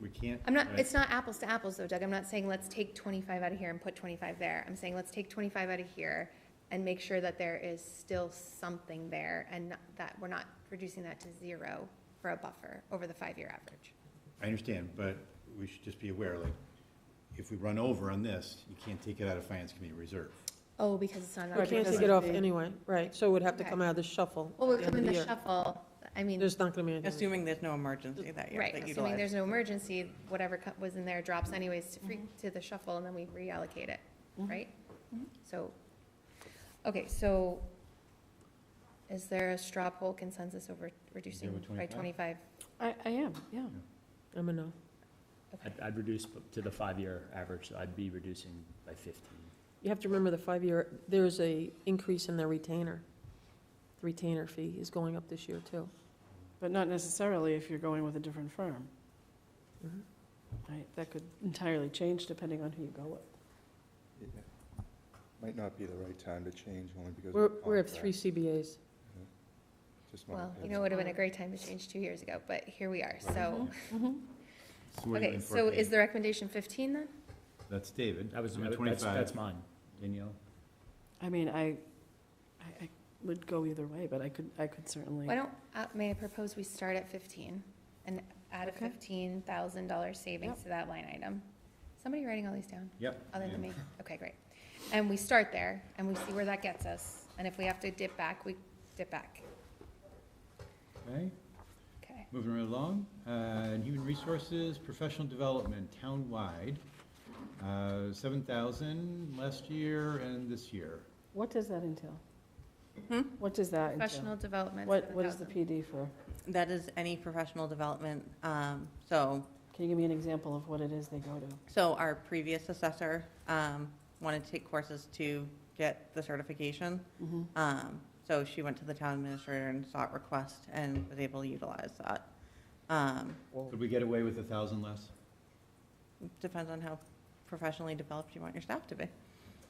Speaker 9: We can't.
Speaker 11: I'm not, it's not apples to apples though, Doug. I'm not saying let's take 25 out of here and put 25 there. I'm saying let's take 25 out of here and make sure that there is still something there, and that we're not reducing that to 0 for a buffer over the 5-year average.
Speaker 9: I understand, but we should just be aware, like, if we run over on this, you can't take it out of Finance Committee reserve.
Speaker 11: Oh, because it's not.
Speaker 1: We
Speaker 10: Right,
Speaker 1: can't
Speaker 10: because
Speaker 1: take it off
Speaker 10: the-
Speaker 1: anyway, right, so it would have to
Speaker 11: Okay.
Speaker 1: come out of the shuffle.
Speaker 11: Well, we'll
Speaker 1: at the
Speaker 11: come
Speaker 1: end
Speaker 11: in
Speaker 1: of
Speaker 11: the
Speaker 1: year.
Speaker 11: shuffle. I mean,
Speaker 1: There's not gonna be anything.
Speaker 12: Assuming there's no emergency that year
Speaker 11: right,
Speaker 12: that
Speaker 11: assuming there's
Speaker 12: utilized.
Speaker 11: no emergency, whatever was in there drops anyways to the shuffle, and then we reallocate it, right? So, okay, so is there a straw poll consensus over reducing
Speaker 9: with
Speaker 11: by
Speaker 9: 25?
Speaker 11: 25?
Speaker 10: I am, yeah.
Speaker 1: I'm a no.
Speaker 8: I'd reduce to the 5-year average, so I'd be reducing by 15.
Speaker 1: You have to remember the 5-year, there's a increase in their retainer. The retainer fee is going up this year too.
Speaker 10: But not necessarily if you're going with a different firm.
Speaker 1: Mhm.
Speaker 10: Right, that could entirely change depending on who you go with.
Speaker 7: Yeah. Might not be the right time to change, only because.
Speaker 1: We have 3 CBAs.
Speaker 7: Just my
Speaker 11: Well, you
Speaker 7: opinion.
Speaker 11: know, it would have been a great time to change 2 years ago, but here we are, so.
Speaker 9: So what are you
Speaker 11: Okay, so
Speaker 9: incorporating?
Speaker 11: is the recommendation 15 then?
Speaker 9: That's David.
Speaker 8: That was,
Speaker 9: I'm at
Speaker 8: that's
Speaker 9: 25.
Speaker 8: mine. Danielle?
Speaker 10: I mean, I would go either way, but I could certainly.
Speaker 11: Why don't, may I propose we start at 15 and add a
Speaker 10: Okay.
Speaker 11: $15,000 savings
Speaker 10: Yep.
Speaker 11: to that line item? Somebody writing all these down,
Speaker 9: Yep.
Speaker 11: other than me? Okay, great. And we start there, and we see where that gets us, and if we have to dip back, we dip back.
Speaker 9: Okay,
Speaker 11: Okay.
Speaker 9: moving right along. And Human Resources, Professional Development, townwide, 7,000 last year and this year.
Speaker 10: What does that entail? What does that entail?
Speaker 11: Professional development.
Speaker 10: What is the
Speaker 11: 7,000.
Speaker 10: PD for?
Speaker 12: That is any professional development, so
Speaker 10: Can you give me an example of what it is they go to?
Speaker 12: So our previous assessor wanted to take courses to get the certification. So she went to the town administrator and sought request and was able to utilize that.
Speaker 9: Could we get away with 1,000 less?
Speaker 12: Depends on how professionally developed you want your staff to be.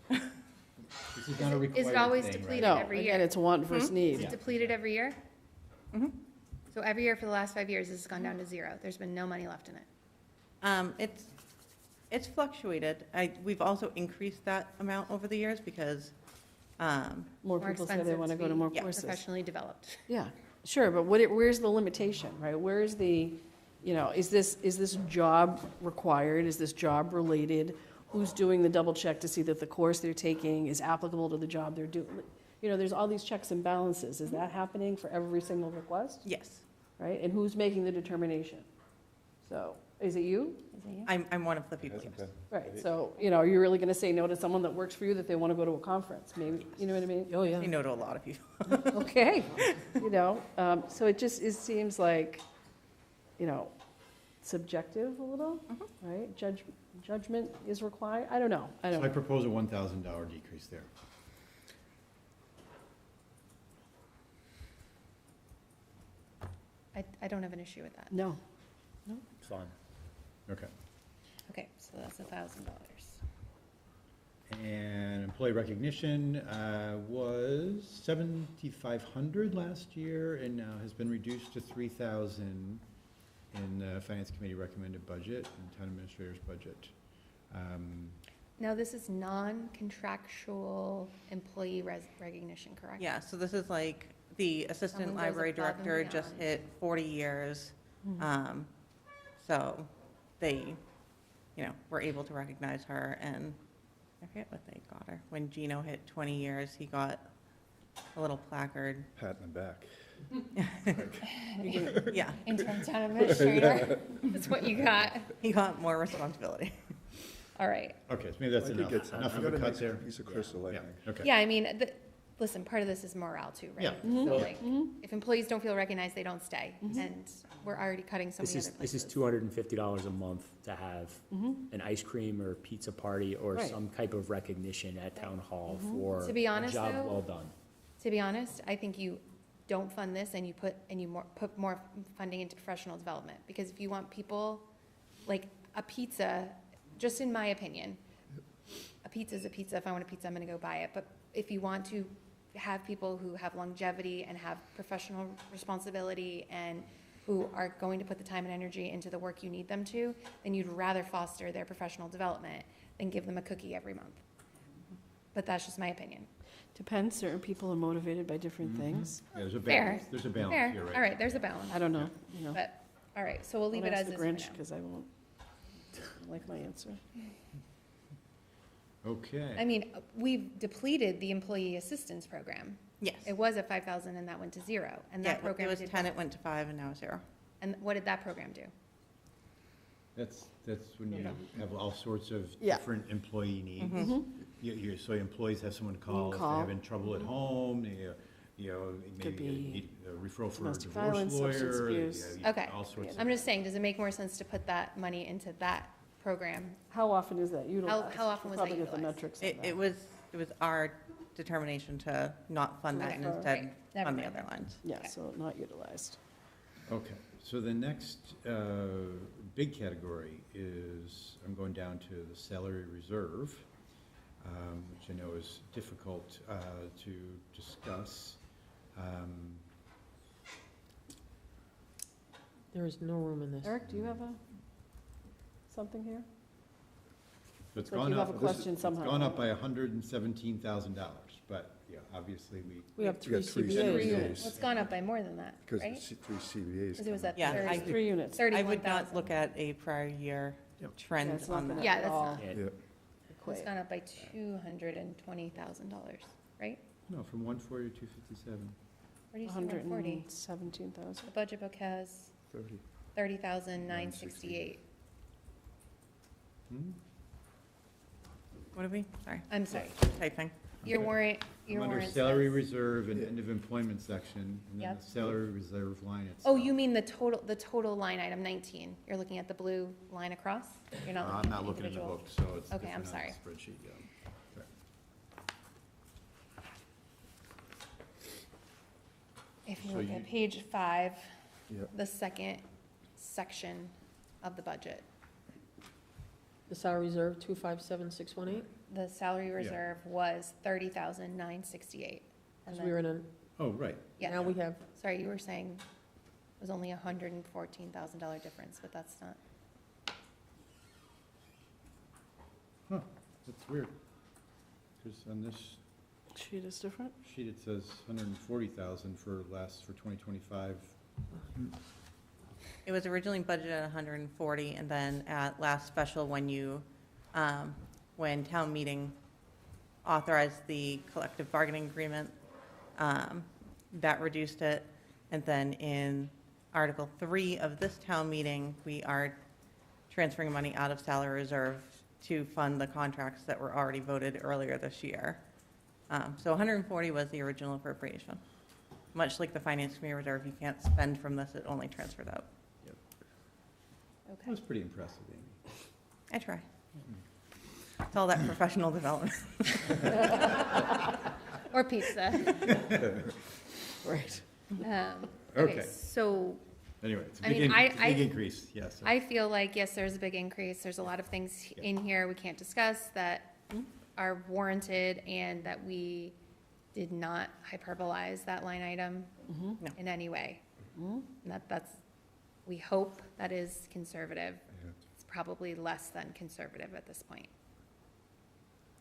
Speaker 9: This is not a required thing,
Speaker 11: Is it always
Speaker 9: right?
Speaker 11: depleted
Speaker 10: No,
Speaker 11: every
Speaker 10: again,
Speaker 11: year?
Speaker 10: it's want versus
Speaker 11: Is
Speaker 10: need.
Speaker 11: it depleted every year?
Speaker 12: Mhm.
Speaker 11: So every year for the last 5 years, this has gone down to 0. There's been no money left in it.
Speaker 12: It's fluctuated. We've also increased that amount over the years because,
Speaker 10: More people say they
Speaker 11: expensive
Speaker 10: want to go to
Speaker 11: be
Speaker 10: more courses.
Speaker 11: Professionally developed.
Speaker 10: Yeah, sure, but where's the limitation, right? Where's the, you know, is this job required? Is this job related? Who's doing the double check to see that the course they're taking is applicable to the job they're doing? You know, there's all these checks and balances. Is that happening for every single request,
Speaker 12: yes,
Speaker 10: right? And who's making the determination? So, is it you?
Speaker 11: Is it you?
Speaker 12: I'm one of the people,
Speaker 7: Hasn't
Speaker 12: yes.
Speaker 7: been.
Speaker 10: Right, so, you know, are you really going to say no to someone that works for you that they want to go to a conference? Maybe, you know what I mean?
Speaker 1: Oh, yeah.
Speaker 12: I know to a lot of people.
Speaker 10: Okay, you know, so it seems like, you know, subjective a little, right? Judgment is required, I don't know, I don't
Speaker 9: So I
Speaker 10: know.
Speaker 9: propose a $1,000 decrease there.
Speaker 11: I don't have an issue with that.
Speaker 10: No,
Speaker 8: It's fine.
Speaker 9: Okay.
Speaker 11: Okay, so that's $1,000.
Speaker 9: And employee recognition was 7,500 last year and now has been reduced to 3,000 in the Finance Committee recommended budget and Town Administrator's budget.
Speaker 11: Now, this is non-contractual employee recognition, correct?
Speaker 12: Yeah, so this is like the assistant
Speaker 11: Someone goes
Speaker 12: library
Speaker 11: above and
Speaker 12: director just
Speaker 11: beyond.
Speaker 12: hit 40 years. So they, were able to recognize her, and I forget what they got her. When Gino hit 20 years, he got a little placard.
Speaker 7: Pat in the back.
Speaker 12: Yeah,
Speaker 11: Interim town administrator, that's what you got.
Speaker 12: he got more responsibility.
Speaker 11: All right.
Speaker 9: Okay, so maybe that's
Speaker 7: I think
Speaker 9: enough.
Speaker 7: it's-
Speaker 9: Enough
Speaker 7: I
Speaker 9: of
Speaker 7: got
Speaker 9: a
Speaker 7: a
Speaker 9: cut
Speaker 7: nice
Speaker 9: there?
Speaker 7: piece of crystal, I
Speaker 9: Yeah,
Speaker 7: think.
Speaker 9: okay.
Speaker 11: Yeah, I mean, listen, part of this is morale too, right?
Speaker 9: Yeah.
Speaker 11: So like, if employees don't feel recognized, they don't stay, and we're already cutting so
Speaker 8: This
Speaker 11: many
Speaker 8: is,
Speaker 11: other
Speaker 8: this
Speaker 11: places.
Speaker 8: is $250 a month to have an ice cream or pizza party or
Speaker 10: Right.
Speaker 8: some type of recognition at town hall for
Speaker 11: To be
Speaker 8: a
Speaker 11: honest,
Speaker 8: job
Speaker 11: though,
Speaker 8: well done.
Speaker 11: To be honest, I think you don't fund this and you put more funding into professional development, because if you want people, like a pizza, just in my opinion, a pizza is a pizza. If I want a pizza, I'm gonna go buy it. But if you want to have people who have longevity and have professional responsibility and who are going to put the time and energy into the work you need them to, then you'd rather foster their professional development than give them a cookie every month. But that's just my opinion.
Speaker 10: Depends, certain people are motivated by different things.
Speaker 9: Yeah, there's a
Speaker 11: Fair.
Speaker 9: balance, there's a balance
Speaker 11: Fair.
Speaker 9: here, right?
Speaker 11: All right, there's a balance.
Speaker 10: I don't know,
Speaker 11: But, all right, so we'll leave it
Speaker 10: Don't
Speaker 11: as
Speaker 10: ask
Speaker 11: is
Speaker 10: the
Speaker 11: for
Speaker 10: Grinch,
Speaker 11: now.
Speaker 10: because I won't like my answer.
Speaker 9: Okay.
Speaker 11: I mean, we've depleted the employee assistance program.
Speaker 12: Yes.
Speaker 11: It was at 5,000 and that went to 0. And
Speaker 12: Yeah,
Speaker 11: that program
Speaker 12: it was
Speaker 11: did
Speaker 12: 10,
Speaker 11: what?
Speaker 12: it went to 5, and now 0.
Speaker 11: And what did that program do?
Speaker 9: That's when you have all sorts of
Speaker 10: Yeah.
Speaker 9: different employee needs. So employees have someone to call if they're
Speaker 10: call.
Speaker 9: having trouble at home,
Speaker 10: Could
Speaker 9: maybe
Speaker 10: be
Speaker 9: need a referral for a
Speaker 10: domestic
Speaker 9: divorce
Speaker 10: violence, substance
Speaker 9: lawyer.
Speaker 10: abuse.
Speaker 11: Okay.
Speaker 9: All sorts of.
Speaker 11: I'm just saying, does it make more sense to put that money into that program?
Speaker 10: How often is that utilized?
Speaker 11: how often was that
Speaker 10: Probably get the
Speaker 11: utilized?
Speaker 10: metrics on
Speaker 12: It
Speaker 10: that.
Speaker 12: was our determination to not fund that and
Speaker 10: Okay.
Speaker 12: instead
Speaker 11: Right. Never
Speaker 12: fund the
Speaker 11: mind
Speaker 12: other
Speaker 11: then.
Speaker 12: lines.
Speaker 10: Yeah, so not utilized.
Speaker 9: Okay, so the next big category is, I'm going down to the salary reserve, which I know is difficult to discuss.
Speaker 1: There is no room in this.
Speaker 10: Eric, do you have something here?
Speaker 9: So it's
Speaker 10: Like
Speaker 9: gone
Speaker 10: you have
Speaker 9: up,
Speaker 10: a question somehow.
Speaker 9: it's gone up by $117,000, but obviously
Speaker 1: We have
Speaker 7: We
Speaker 1: 3
Speaker 7: got three
Speaker 1: CBAs.
Speaker 7: CBAs.
Speaker 11: Well, it's gone up by more than that,
Speaker 7: Because
Speaker 11: right?
Speaker 7: the 3 CBAs.
Speaker 11: Because it was
Speaker 7: come
Speaker 11: at
Speaker 7: up.
Speaker 12: Yeah,
Speaker 11: 30
Speaker 12: I-
Speaker 10: 3 units.
Speaker 12: I would
Speaker 11: 31,000.
Speaker 12: not look at a prior year
Speaker 10: Yeah,
Speaker 12: trend
Speaker 10: it's not
Speaker 12: on
Speaker 10: gonna
Speaker 12: that.
Speaker 11: Yeah,
Speaker 10: at
Speaker 11: that's
Speaker 10: all
Speaker 11: not-
Speaker 8: Yeah.
Speaker 7: Yeah.
Speaker 11: It's gone up by $220,000, right?
Speaker 9: No, from 140 to 257.
Speaker 11: Where do you see 140?
Speaker 10: 117,000.
Speaker 11: The budget book has
Speaker 7: 30.
Speaker 11: 30,968.
Speaker 12: What are we, sorry,
Speaker 11: I'm sorry,
Speaker 12: typing.
Speaker 11: your warrant,
Speaker 9: I'm under
Speaker 11: says.
Speaker 9: salary reserve and end of employment section, and then
Speaker 11: Yep.
Speaker 9: the salary reserve line itself.
Speaker 11: Oh, you mean the total line item 19? You're looking at the blue line across? You're not
Speaker 9: I'm
Speaker 11: looking
Speaker 9: not
Speaker 11: at
Speaker 9: looking in the
Speaker 11: individual?
Speaker 9: book, so it's
Speaker 11: Okay, I'm
Speaker 9: different on
Speaker 11: sorry.
Speaker 9: the spreadsheet, yeah. Okay.
Speaker 11: If you
Speaker 9: So
Speaker 11: look
Speaker 9: you-
Speaker 11: at page 5,
Speaker 7: Yep.
Speaker 11: the second section of the budget,
Speaker 1: The salary reserve, 257,618,
Speaker 11: the salary reserve was 30,968. And
Speaker 1: because we were
Speaker 11: then,
Speaker 1: in
Speaker 9: Oh, right.
Speaker 11: yeah,
Speaker 1: now we have,
Speaker 11: sorry, you were saying it was only a $114,000 difference, but that's not.
Speaker 9: Huh, that's weird. Because on this
Speaker 10: Sheet is different?
Speaker 9: sheet, it says 140,000 for 2025.
Speaker 12: It was originally budgeted at 140, and then at last special, when town meeting authorized the collective bargaining agreement, that reduced it. And then in Article 3 of this town meeting, we are transferring money out of salary reserve to fund the contracts that were already voted earlier this year. So 140 was the original appropriation. Much like the Finance Committee reserve, you can't spend from this, it only transfers out.
Speaker 9: That
Speaker 11: Okay.
Speaker 9: was pretty impressive, Amy.
Speaker 12: I try. It's all that professional development.
Speaker 11: Or pizza.
Speaker 10: Right.
Speaker 9: Okay.
Speaker 11: So
Speaker 9: Anyway, it's a
Speaker 11: I
Speaker 9: big,
Speaker 11: mean,
Speaker 9: it's a big increase, yes.
Speaker 11: I feel like, yes, there's a big increase. There's a lot of things in here we can't discuss that are warranted and that we did not hyperbolize that line item
Speaker 12: No.
Speaker 11: in any way. And that's, we hope that is conservative.
Speaker 9: Yeah.
Speaker 11: It's probably less than conservative at this point.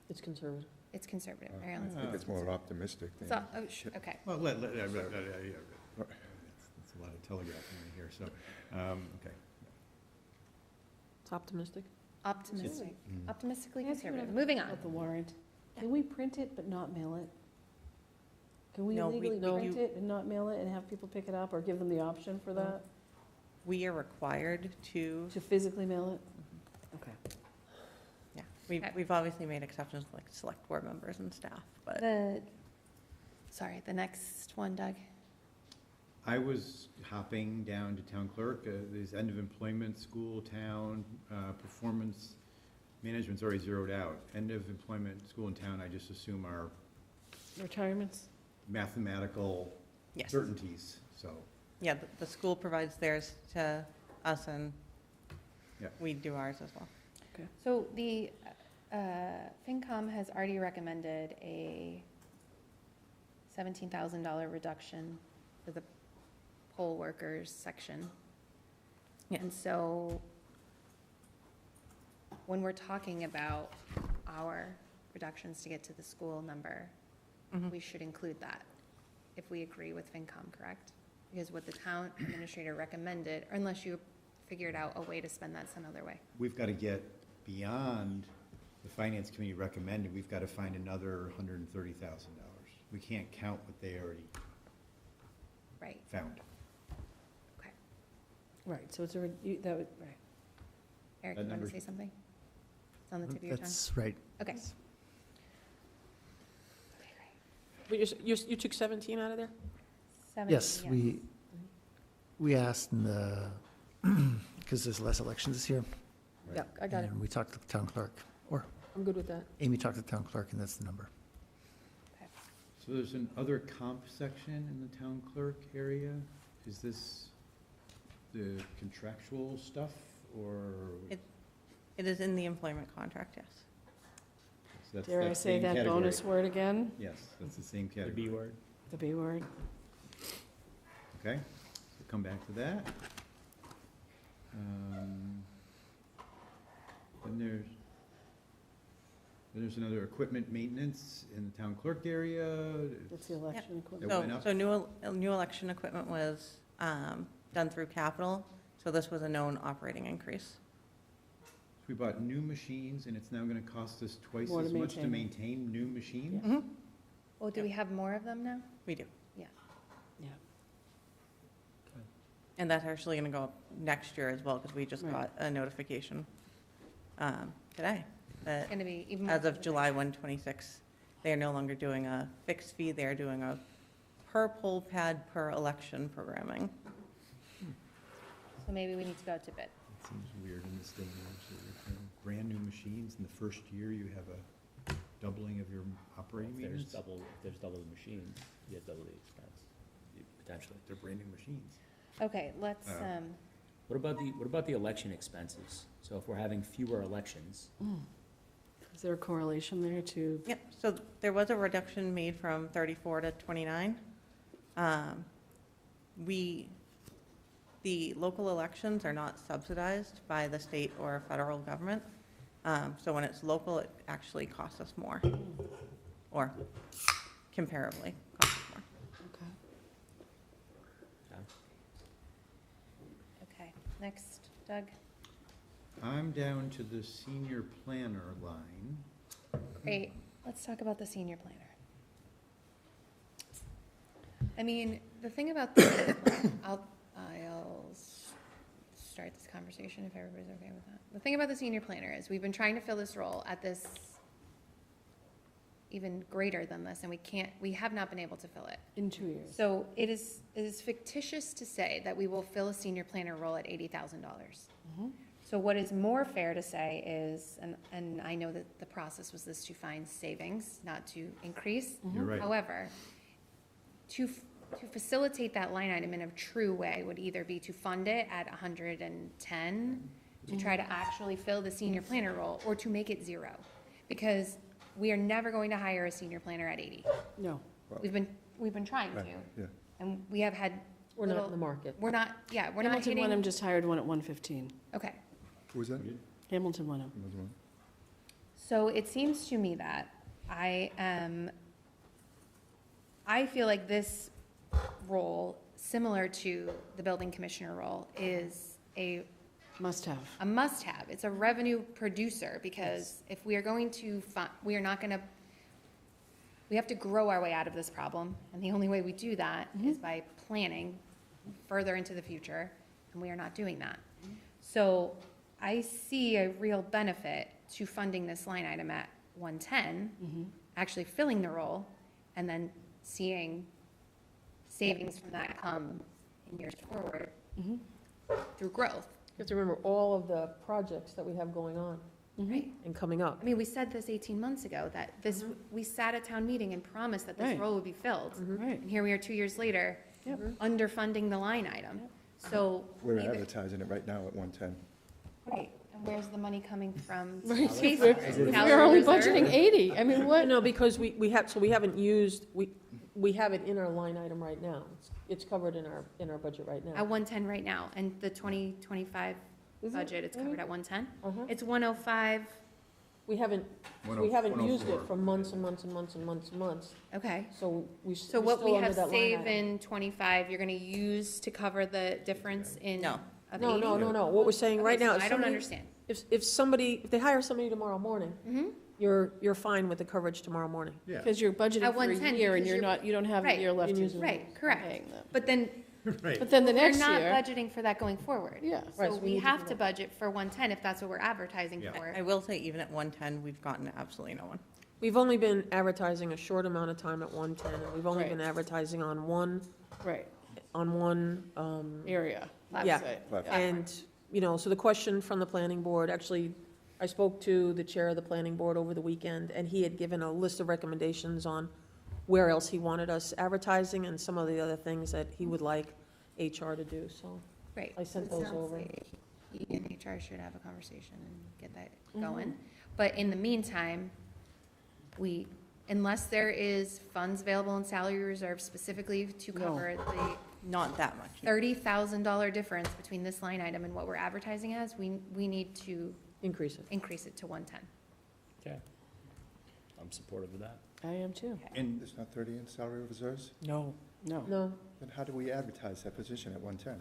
Speaker 1: It's conservative.
Speaker 11: It's conservative, Mary Ellen's
Speaker 7: I think it's more optimistic than.
Speaker 11: So, okay.
Speaker 9: Well, that's a lot of telegraphing right here, so, okay.
Speaker 1: It's optimistic.
Speaker 11: Optimistic, optimistically
Speaker 10: Can I ask you
Speaker 11: conservative.
Speaker 10: another
Speaker 11: Moving
Speaker 10: question
Speaker 11: on.
Speaker 10: about the warrant. Can we print it but not mail it? Can we
Speaker 12: No, we-
Speaker 10: legally
Speaker 12: we
Speaker 10: print
Speaker 12: do-
Speaker 10: it and not mail it and have people pick it up, or give them the option for that,
Speaker 12: We are required to,
Speaker 10: to physically mail it? Okay.
Speaker 12: yeah,
Speaker 11: Okay.
Speaker 12: we've obviously made exceptions like select board members and staff, but
Speaker 11: The next one, Doug.
Speaker 9: I was hopping down to town clerk, this end of employment, school, town, performance management's already zeroed out. End of employment, school and town, I just assume are
Speaker 10: Retirements?
Speaker 9: mathematical
Speaker 12: yes.
Speaker 9: certainties, so.
Speaker 12: Yeah, the school provides theirs to us and
Speaker 9: Yeah.
Speaker 12: we do ours as well.
Speaker 11: So the FinCom has already recommended a $17,000 reduction for the poll workers section.
Speaker 12: Yeah.
Speaker 11: And so when we're talking about our reductions to get to the school number, we should include that if we agree with FinCom, correct? Because what the town administrator recommended, or unless you figured out a way to spend that some other way.
Speaker 9: We've got to get beyond the finance committee recommended, we've got to find another $130,000. We can't count what they already
Speaker 11: Right,
Speaker 9: found.
Speaker 11: okay.
Speaker 10: Right, so it's right.
Speaker 11: Eric,
Speaker 9: That
Speaker 11: you want
Speaker 9: number-
Speaker 11: to say something? It's on the tip of your tongue?
Speaker 14: That's right.
Speaker 11: Okay.
Speaker 1: But you took 17 out of there?
Speaker 11: 17,
Speaker 14: Yes, we asked in the, because there's less elections this year.
Speaker 1: Yeah, I got it.
Speaker 14: And we talked to the town clerk, or
Speaker 1: I'm good with that.
Speaker 14: Amy talked to the town clerk, and that's the number.
Speaker 9: So there's an other comp section in the town clerk area? Is this the contractual stuff, or?
Speaker 12: It is in the employment contract, yes.
Speaker 9: So that's
Speaker 10: Dare I
Speaker 9: that
Speaker 10: say
Speaker 9: same
Speaker 10: that
Speaker 9: category?
Speaker 10: bonus word again?
Speaker 9: Yes, that's the same
Speaker 8: The
Speaker 9: category.
Speaker 8: B word.
Speaker 10: The B word?
Speaker 9: Okay, so come back to that. Then there's another equipment maintenance in the town clerk area.
Speaker 10: That's the election equipment.
Speaker 9: That went up?
Speaker 12: So new election equipment was done through capital, so this was a known operating increase.
Speaker 9: We bought new machines, and it's now gonna cost us twice
Speaker 10: More to
Speaker 9: as much to
Speaker 10: maintain
Speaker 9: maintain new machines?
Speaker 12: Mhm.
Speaker 11: Well, do we have more of them now?
Speaker 12: We do.
Speaker 11: Yeah.
Speaker 10: Yeah.
Speaker 12: And that's actually gonna go up next year as well, because we just
Speaker 10: Right.
Speaker 12: got a notification today that
Speaker 11: It's going to be even more.
Speaker 12: as of July 1, 26, they are no longer doing a fixed fee, they are doing a per poll pad per election programming.
Speaker 11: So maybe we need to go out to bid.
Speaker 9: It seems weird in this day and age that you're paying brand new machines, in the first year you have a doubling of your operating
Speaker 8: If there's
Speaker 9: meters.
Speaker 8: double the machines, you have double the expense, potentially.
Speaker 9: They're brand new machines.
Speaker 11: Okay, let's,
Speaker 8: What about the election expenses? So if we're having fewer elections,
Speaker 10: Is there a correlation there to,
Speaker 12: Yep, so there was a reduction made from 34 to 29. The local elections are not subsidized by the state or federal government. So when it's local, it actually costs us more, or comparably costs us more.
Speaker 11: okay, next, Doug.
Speaker 9: I'm down to the senior planner line.
Speaker 11: Great, let's talk about the senior planner. I mean, the thing about the, I'll start this conversation if everybody's okay with that. The thing about the senior planner is we've been trying to fill this role at this even greater than this, and we have not been able to fill it.
Speaker 10: in 2 years?
Speaker 11: So it is fictitious to say that we will fill a senior planner role at $80,000. So what is more fair to say is, and I know that the process was this to find savings, not to increase.
Speaker 9: You're right.
Speaker 11: However, to facilitate that line item in a true way would either be to fund it at 110 to try to actually fill the senior planner role, or to make it 0. Because we are never going to hire a senior planner at 80.
Speaker 10: No.
Speaker 11: We've been trying to.
Speaker 7: Yeah.
Speaker 11: And we have had
Speaker 1: We're not
Speaker 11: little-
Speaker 1: in the market.
Speaker 11: We're not
Speaker 10: Hamilton
Speaker 11: hitting.
Speaker 10: Wenham just hired one at 115.
Speaker 11: Okay.
Speaker 7: Who was that?
Speaker 10: Hamilton Wenham.
Speaker 11: So it seems to me that I feel like this role, similar to the building commissioner role, is a
Speaker 10: Must-have.
Speaker 11: must-have. It's a revenue producer, because if we are going to, we are not gonna, we have to grow our way out of this problem, and the only way we do that is by planning further into the future, and we are not doing that. So I see a real benefit to funding this line item at 110, actually filling the role, and then seeing savings from that come in years forward through growth.
Speaker 1: You have to remember all of the projects that we have going on
Speaker 11: Right.
Speaker 1: and coming up.
Speaker 11: I mean, we said this 18 months ago, that this, we sat at town meeting and promised that this
Speaker 10: Right.
Speaker 11: role would be filled.
Speaker 10: Right.
Speaker 11: And here we are 2 years later, underfunding the line item. So.
Speaker 7: We're
Speaker 11: even-
Speaker 7: advertising it right now at 110.
Speaker 11: Right, and where's the money coming from?
Speaker 10: Right,
Speaker 11: Chase-
Speaker 10: we're
Speaker 11: salary
Speaker 10: only
Speaker 11: reserve?
Speaker 10: budgeting 80. I mean, what?
Speaker 1: No, because we have, so we haven't used, we have it in our line item right now. It's covered in our budget right
Speaker 11: At
Speaker 1: now.
Speaker 11: 110 right now, and the 2025
Speaker 1: Is it?
Speaker 11: budget, it's covered at 110?
Speaker 1: Uh-huh.
Speaker 11: It's 105,
Speaker 1: We haven't used it for months and months and months and months and months,
Speaker 11: okay.
Speaker 1: so we're
Speaker 11: So
Speaker 1: still
Speaker 11: what we
Speaker 1: under
Speaker 11: have
Speaker 1: that line
Speaker 11: saved
Speaker 1: item.
Speaker 11: in 25, you're gonna use to cover the difference in?
Speaker 12: No.
Speaker 11: Of
Speaker 1: No,
Speaker 11: 80?
Speaker 1: no, what we're saying right
Speaker 11: Okay,
Speaker 1: now
Speaker 11: so
Speaker 1: is
Speaker 11: I don't
Speaker 1: somebody-
Speaker 11: understand.
Speaker 1: If they hire somebody tomorrow morning, you're fine with the coverage tomorrow morning.
Speaker 9: Yeah.
Speaker 10: Because you're budgeting
Speaker 11: At
Speaker 10: for
Speaker 11: 110,
Speaker 10: a year and
Speaker 11: because
Speaker 10: you're
Speaker 11: you're-
Speaker 10: not, you don't have a
Speaker 11: right.
Speaker 10: year left
Speaker 1: You
Speaker 10: to
Speaker 1: use it.
Speaker 11: Right, correct.
Speaker 10: paying them.
Speaker 11: But then,
Speaker 9: Right.
Speaker 10: But then the
Speaker 11: we're
Speaker 10: next
Speaker 11: not
Speaker 10: year,
Speaker 11: budgeting for that going forward.
Speaker 10: Yeah.
Speaker 1: Right,
Speaker 11: So
Speaker 1: so we
Speaker 11: we
Speaker 1: need to
Speaker 11: have
Speaker 1: do
Speaker 11: to
Speaker 1: that.
Speaker 11: budget for 110 if that's what we're advertising
Speaker 9: Yeah.
Speaker 11: for.
Speaker 12: I will say, even at 110, we've gotten absolutely no one.
Speaker 1: We've only been advertising a short amount of time at 110, and we've only
Speaker 10: Right.
Speaker 1: been advertising on one,
Speaker 10: right,
Speaker 1: yeah.
Speaker 10: area.
Speaker 7: Platform.
Speaker 1: And, so the question from the planning board, actually, I spoke to the chair of the planning board over the weekend, and he had given a list of recommendations on where else he wanted us advertising and some of the other things that he would like HR to do, so.
Speaker 11: Right.
Speaker 1: I sent
Speaker 11: It
Speaker 1: those
Speaker 11: sounds
Speaker 1: over.
Speaker 11: like he and HR should have a conversation and get that going. But in the meantime, unless there is funds available in salary reserve specifically to cover the
Speaker 12: Not that much.
Speaker 11: $30,000 difference between this line item and what we're advertising as, we need to
Speaker 1: Increase it.
Speaker 11: increase it to 110.
Speaker 8: Okay. I'm supportive of that.
Speaker 10: I am too.
Speaker 9: And
Speaker 7: There's not 30 in salary reserves?
Speaker 10: No. No,
Speaker 1: No,
Speaker 7: Then how do we advertise that position at 110?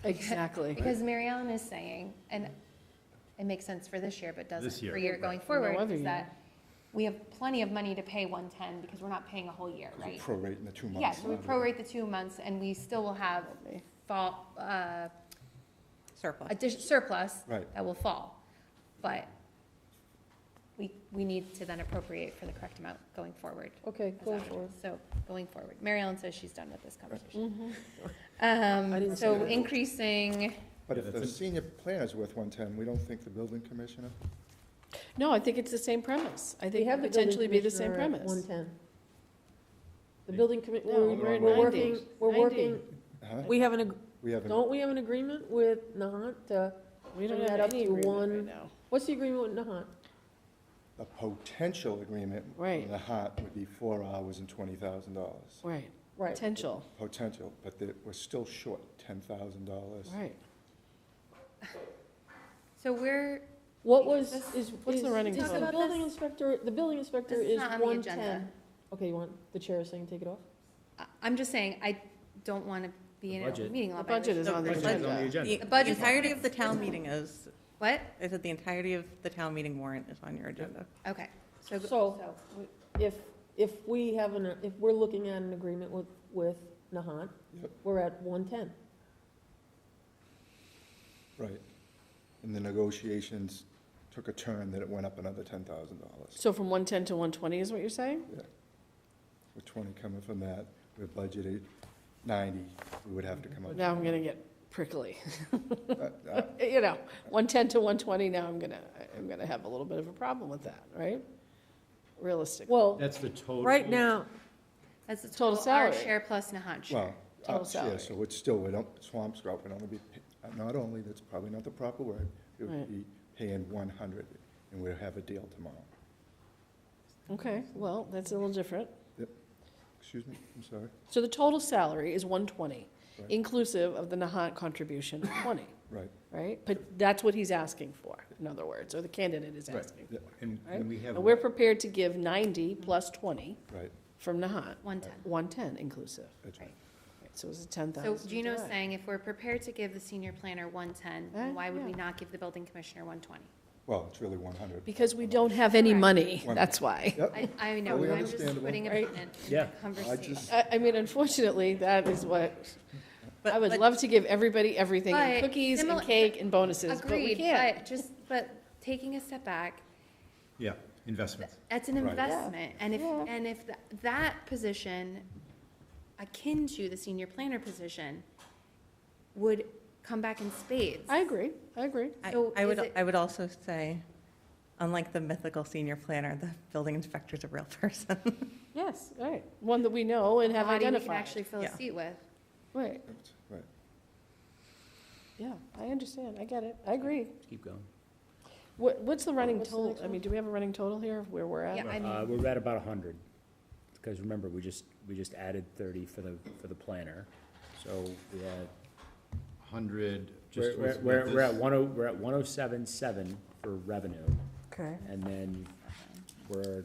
Speaker 10: exactly.
Speaker 11: Because Mary Ellen is saying, and it makes sense for this year, but
Speaker 9: This
Speaker 11: doesn't
Speaker 9: year,
Speaker 11: for year
Speaker 9: right.
Speaker 11: going
Speaker 10: No
Speaker 11: forward,
Speaker 10: other
Speaker 11: is
Speaker 10: year.
Speaker 11: that we have plenty of money to pay 110 because we're not paying a whole year, right?
Speaker 7: Prorate in the 2 months.
Speaker 11: Yeah, so we prorate the 2 months, and we still will have fall,
Speaker 12: Surplus.
Speaker 11: surplus
Speaker 7: Right.
Speaker 11: that will fall. But we need to then appropriate for the correct amount going forward.
Speaker 1: okay,
Speaker 11: as
Speaker 1: go
Speaker 11: advertised.
Speaker 1: for it.
Speaker 11: So, going forward. Mary Ellen says she's done with this conversation.
Speaker 1: I didn't say
Speaker 11: So
Speaker 1: that.
Speaker 11: increasing,
Speaker 7: But if the senior planner's worth 110, we don't think the building commissioner?
Speaker 10: No, I think it's the same premise. I
Speaker 1: We
Speaker 10: think it
Speaker 1: have
Speaker 10: could
Speaker 1: the building
Speaker 10: potentially be the same
Speaker 1: commissioner at
Speaker 10: premise.
Speaker 1: 110. The building commi,
Speaker 10: No,
Speaker 1: we're
Speaker 10: we're at
Speaker 1: we're
Speaker 10: 90.
Speaker 1: working, we're
Speaker 10: 90.
Speaker 1: working,
Speaker 7: Huh?
Speaker 1: we have
Speaker 7: We haven't,
Speaker 1: don't we have an agreement with Nahant to
Speaker 10: We don't
Speaker 1: bring
Speaker 10: have
Speaker 1: that up
Speaker 10: any
Speaker 1: to
Speaker 10: agreement
Speaker 1: one?
Speaker 10: right now.
Speaker 1: What's the agreement with Nahant?
Speaker 7: a potential agreement
Speaker 10: Right.
Speaker 7: with the HOT would be 4 hours and $20,000.
Speaker 10: Right,
Speaker 1: Right.
Speaker 10: potential,
Speaker 7: Potential, but we're still short $10,000.
Speaker 10: right.
Speaker 11: so we're,
Speaker 1: What was,
Speaker 11: This-
Speaker 1: is,
Speaker 10: what's the running
Speaker 1: is
Speaker 11: total?
Speaker 1: the
Speaker 11: Talk about
Speaker 1: building inspector, the building inspector
Speaker 11: This is
Speaker 1: is
Speaker 11: not on the
Speaker 1: 110.
Speaker 11: agenda.
Speaker 1: Okay, you want, the chair is saying take it off?
Speaker 11: I'm just saying, I don't want to be in an open
Speaker 8: budget.
Speaker 11: meeting.
Speaker 10: The budget is on the
Speaker 9: budget's on the
Speaker 10: agenda.
Speaker 9: agenda.
Speaker 12: The
Speaker 11: budget's-
Speaker 12: entirety of the town meeting is,
Speaker 11: What?
Speaker 12: I said the entirety of the town meeting warrant is on your agenda.
Speaker 11: Okay,
Speaker 1: So, if we have if we're looking at an agreement with Nahant,
Speaker 7: Yep.
Speaker 1: we're at 110.
Speaker 7: Right. And the negotiations took a turn that it went up another $10,000.
Speaker 10: So from 110 to 120 is what you're saying?
Speaker 7: With 20 coming from that, we budgeted 90, we would have to come up.
Speaker 10: Now I'm gonna get prickly.
Speaker 7: Uh,
Speaker 10: 110 to 120, now I'm gonna have a little bit of a problem with that, right? Realistically.
Speaker 1: Well,
Speaker 9: That's the total.
Speaker 1: right now,
Speaker 11: that's the
Speaker 10: Total
Speaker 11: total, our
Speaker 10: salary.
Speaker 11: share plus Nahant share.
Speaker 7: Well,
Speaker 10: Total
Speaker 7: yeah,
Speaker 10: salary.
Speaker 7: so it's still, we don't, Swampscott would only be, not only, that's probably not the proper word, it
Speaker 10: Right.
Speaker 7: would be paying 100, and we'll have a deal tomorrow.
Speaker 10: Okay, well, that's a little different.
Speaker 7: Excuse me, I'm sorry.
Speaker 10: So the total salary is 120. inclusive of the Nahant contribution of 20,
Speaker 7: Right.
Speaker 10: right? But that's what he's asking for, in other words, or the candidate is
Speaker 9: Right.
Speaker 10: asking for.
Speaker 9: And
Speaker 10: Right?
Speaker 9: we have.
Speaker 10: And we're prepared to give 90 plus 20
Speaker 7: Right.
Speaker 10: from Nahant.
Speaker 11: 110.
Speaker 10: 110 inclusive.
Speaker 7: That's right.
Speaker 10: Right, so it's a 10,000.
Speaker 11: So Gino's
Speaker 10: divide.
Speaker 11: saying if we're prepared to give the senior planner 110, then why would we not give the building commissioner 120?
Speaker 7: Well, it's really 100.
Speaker 10: Because we don't have any money, that's why.
Speaker 7: Yep.
Speaker 11: I know,
Speaker 7: Totally
Speaker 11: I'm just
Speaker 7: understandable.
Speaker 11: putting a
Speaker 10: Right.
Speaker 11: pin in
Speaker 8: Yeah.
Speaker 11: the conversation.
Speaker 10: I mean, unfortunately, that is what,
Speaker 12: But-
Speaker 10: I would
Speaker 12: but-
Speaker 10: love to give everybody everything, and
Speaker 11: But
Speaker 10: cookies and
Speaker 11: similar-
Speaker 10: cake and bonuses, but we
Speaker 11: Agreed,
Speaker 10: can't.
Speaker 11: but taking a step back,
Speaker 9: Yeah, investments.
Speaker 11: that's an
Speaker 7: Right.
Speaker 11: investment. And if,
Speaker 10: Yeah.
Speaker 11: and if that position, akin to the senior planner position, would come back in spades.
Speaker 10: I agree.
Speaker 11: So
Speaker 12: I
Speaker 11: is it-
Speaker 12: would also say, unlike the mythical senior planner, the building inspector's a real person.
Speaker 10: Yes, right. One that we know and have
Speaker 11: body we can
Speaker 10: identified.
Speaker 11: actually fill a
Speaker 12: Yeah.
Speaker 11: seat with.
Speaker 10: Right,
Speaker 7: Right.
Speaker 10: yeah, I understand, I get it, I agree.
Speaker 8: Keep going.
Speaker 10: What's the running
Speaker 1: What's the
Speaker 10: total?
Speaker 1: next
Speaker 10: I mean, do we have a running total here of where we're at?
Speaker 11: Yeah, I mean,
Speaker 8: We're at about 100, because remember, we just added 30 for the planner, so we had,
Speaker 9: 100, just
Speaker 8: we're
Speaker 9: with
Speaker 8: we're
Speaker 9: this.
Speaker 8: at 107.7 for revenue,
Speaker 10: Okay.
Speaker 8: and then we're,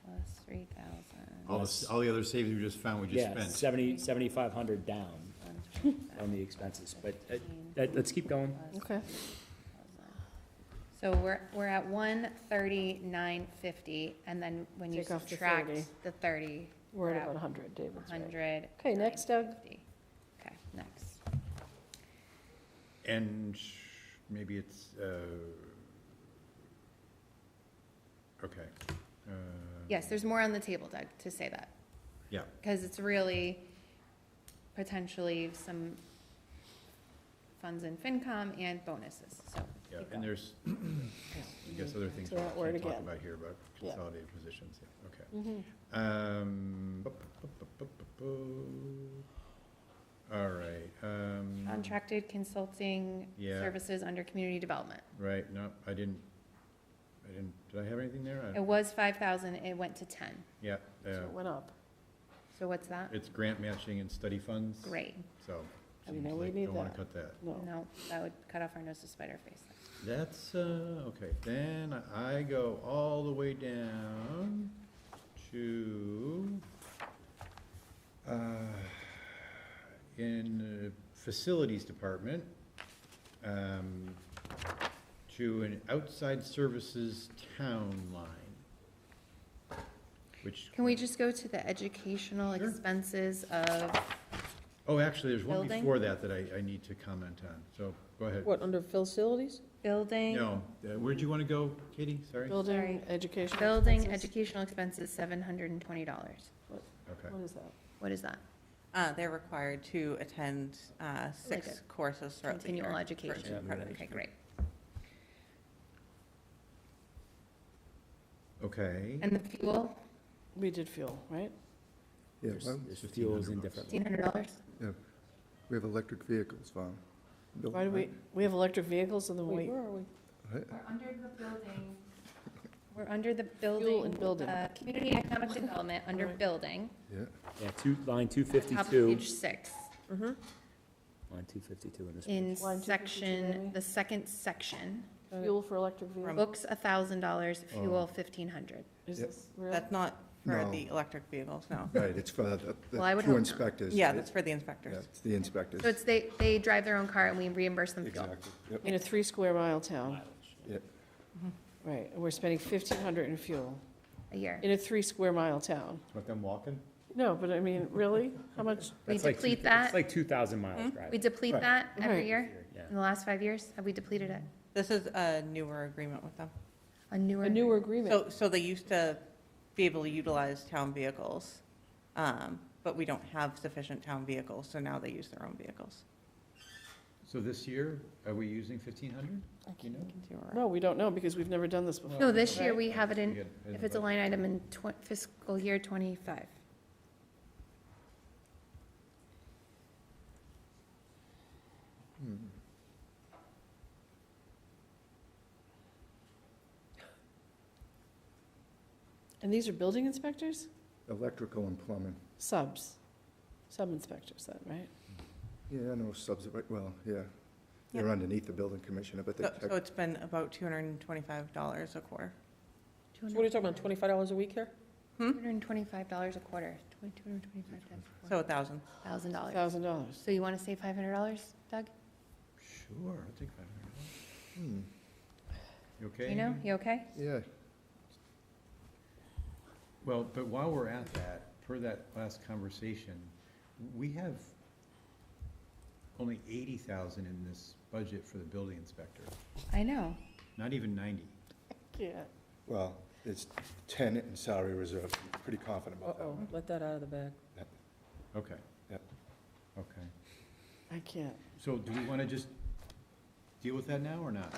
Speaker 11: plus 3,000.
Speaker 9: All the other savings we just found, we just
Speaker 8: yeah,
Speaker 9: spent.
Speaker 8: 7,500 down on the expenses, but let's keep going.
Speaker 10: Okay.
Speaker 11: So we're at 139.50, and then when you
Speaker 10: Take off the
Speaker 11: subtract
Speaker 10: 30.
Speaker 11: the 30,
Speaker 10: We're at about 100, David's right.
Speaker 11: 100.
Speaker 10: Okay, next, Doug.
Speaker 11: 950. Okay, next.
Speaker 9: And maybe it's, okay.
Speaker 11: Yes, there's more on the table, Doug, to say that,
Speaker 9: Yeah,
Speaker 11: because it's really potentially some funds in FinCom and bonuses, so.
Speaker 9: yeah,
Speaker 11: keep
Speaker 9: and
Speaker 11: going.
Speaker 9: there's, I guess other things we
Speaker 10: To that word
Speaker 9: can't talk
Speaker 10: again.
Speaker 9: about here, about
Speaker 10: Yeah.
Speaker 9: consolidated positions, yeah, okay.
Speaker 10: Mhm.
Speaker 9: All right,
Speaker 11: Contracted consulting
Speaker 9: Yeah.
Speaker 11: services under community development.
Speaker 9: right, no, I didn't, did I have anything there?
Speaker 11: It was 5,000, it went to 10.
Speaker 9: Yeah,
Speaker 10: So it went up.
Speaker 11: So what's that?
Speaker 9: it's grant matching and study funds.
Speaker 11: Great.
Speaker 9: So,
Speaker 10: I mean,
Speaker 9: seems
Speaker 10: no, we
Speaker 9: like
Speaker 10: need
Speaker 9: don't wanna
Speaker 10: that.
Speaker 9: cut that.
Speaker 10: No.
Speaker 11: No, that would cut off our nose to spite our face.
Speaker 9: That's, okay, then I go all the way down to, in the facilities department, to an outside services town line, which,
Speaker 11: Can we just go to the educational
Speaker 9: Sure.
Speaker 11: expenses of,
Speaker 9: oh, actually, there's one
Speaker 11: Building?
Speaker 9: before that I need to comment on, so, go ahead.
Speaker 1: What, under facilities?
Speaker 11: building?
Speaker 9: No, where'd you want to go, Katie, sorry?
Speaker 10: Building,
Speaker 11: Sorry.
Speaker 10: education.
Speaker 11: Building
Speaker 10: expenses.
Speaker 11: educational expenses, $720.
Speaker 9: Okay.
Speaker 10: What is that?
Speaker 11: What is that?
Speaker 12: They're required to attend
Speaker 11: Like
Speaker 12: 6
Speaker 11: a
Speaker 12: courses throughout the year.
Speaker 11: Continual
Speaker 12: for
Speaker 11: education.
Speaker 12: accreditation.
Speaker 11: Okay, great.
Speaker 9: Okay.
Speaker 11: And the fuel,
Speaker 10: We did fuel, right?
Speaker 7: Yeah, well,
Speaker 8: There's fuels in different.
Speaker 11: $1,500?
Speaker 7: yeah, we have electric vehicles, Vaughn.
Speaker 10: Why do we have electric vehicles and then
Speaker 1: Wait,
Speaker 10: we,
Speaker 1: where are we?
Speaker 11: We're under the building, we're under the
Speaker 10: Fuel
Speaker 11: building.
Speaker 10: and building.
Speaker 11: Community economic development, under
Speaker 10: Right.
Speaker 11: building,
Speaker 7: Yeah,
Speaker 8: Yeah, line
Speaker 11: top
Speaker 8: 252,
Speaker 11: page 6.
Speaker 8: line 252 in this.
Speaker 11: In
Speaker 10: Line 252,
Speaker 11: section,
Speaker 10: Amy?
Speaker 11: the second section,
Speaker 10: fuel for electric vehicles?
Speaker 11: books $1,000, fuel $1,500.
Speaker 10: Is
Speaker 7: Yep.
Speaker 10: this real?
Speaker 12: That's not for
Speaker 7: No.
Speaker 12: the electric vehicles, no.
Speaker 7: right, it's for the
Speaker 11: Well, I would
Speaker 7: two
Speaker 11: hope not.
Speaker 7: inspectors.
Speaker 12: Yeah,
Speaker 7: right?
Speaker 12: that's for the
Speaker 7: Yeah,
Speaker 12: inspectors.
Speaker 7: it's the inspectors.
Speaker 11: So it's, they drive their own car and we reimburse them fuel.
Speaker 7: Exactly, yep,
Speaker 10: In a 3 square mile town,
Speaker 7: yep.
Speaker 10: right, and we're spending 1,500 in fuel,
Speaker 11: A year.
Speaker 10: in a 3 square mile town.
Speaker 9: Let them walking?
Speaker 10: No, but I mean, really? How much?
Speaker 11: We
Speaker 8: That's like
Speaker 11: deplete
Speaker 8: It's
Speaker 11: that,
Speaker 8: like 2,000 miles drive.
Speaker 11: we deplete
Speaker 7: Right.
Speaker 11: that every
Speaker 10: Right.
Speaker 11: year?
Speaker 8: Yeah.
Speaker 11: In the last 5 years, have we depleted it?
Speaker 12: This is a newer agreement with them.
Speaker 11: A newer.
Speaker 10: A newer agreement.
Speaker 12: So they used to be able to utilize town vehicles, but we don't have sufficient town vehicles, so now they use their own vehicles.
Speaker 9: So this year, are we using 1,500? You know?
Speaker 10: No, we don't know because we've never done this before.
Speaker 11: No, this year
Speaker 10: Right?
Speaker 11: we have it
Speaker 9: We
Speaker 11: in,
Speaker 9: get-
Speaker 11: if it's a line item in fiscal year '25.
Speaker 10: And these are building inspectors?
Speaker 7: Electrical and plumbing.
Speaker 10: Subs. Sub-inspectors then, right?
Speaker 7: Yeah, I know subsequent, well, yeah. They're underneath the building commissioner, but they
Speaker 12: So it's been about $225 a quarter.
Speaker 1: So what are you talking about, $25 a week here?
Speaker 11: $225 a quarter, $225 times
Speaker 12: So 1,000.
Speaker 11: $1,000.
Speaker 10: $1,000.
Speaker 11: So you want to save $500, Doug?
Speaker 9: Sure, I'll take $500. You okay?
Speaker 11: You know, you okay?
Speaker 7: Yeah,
Speaker 9: Well, but while we're at that, per that last conversation, we have only 80,000 in this budget for the building inspector,
Speaker 11: I know.
Speaker 9: not even 90.
Speaker 10: Yeah.
Speaker 7: well, it's 10 in salary reserve. I'm pretty confident about that
Speaker 1: Uh-oh,
Speaker 7: one.
Speaker 1: let that out of the bag.
Speaker 9: Okay.
Speaker 7: Yep.
Speaker 9: Okay.
Speaker 10: I can't.
Speaker 9: So do we want to just deal with that now or not?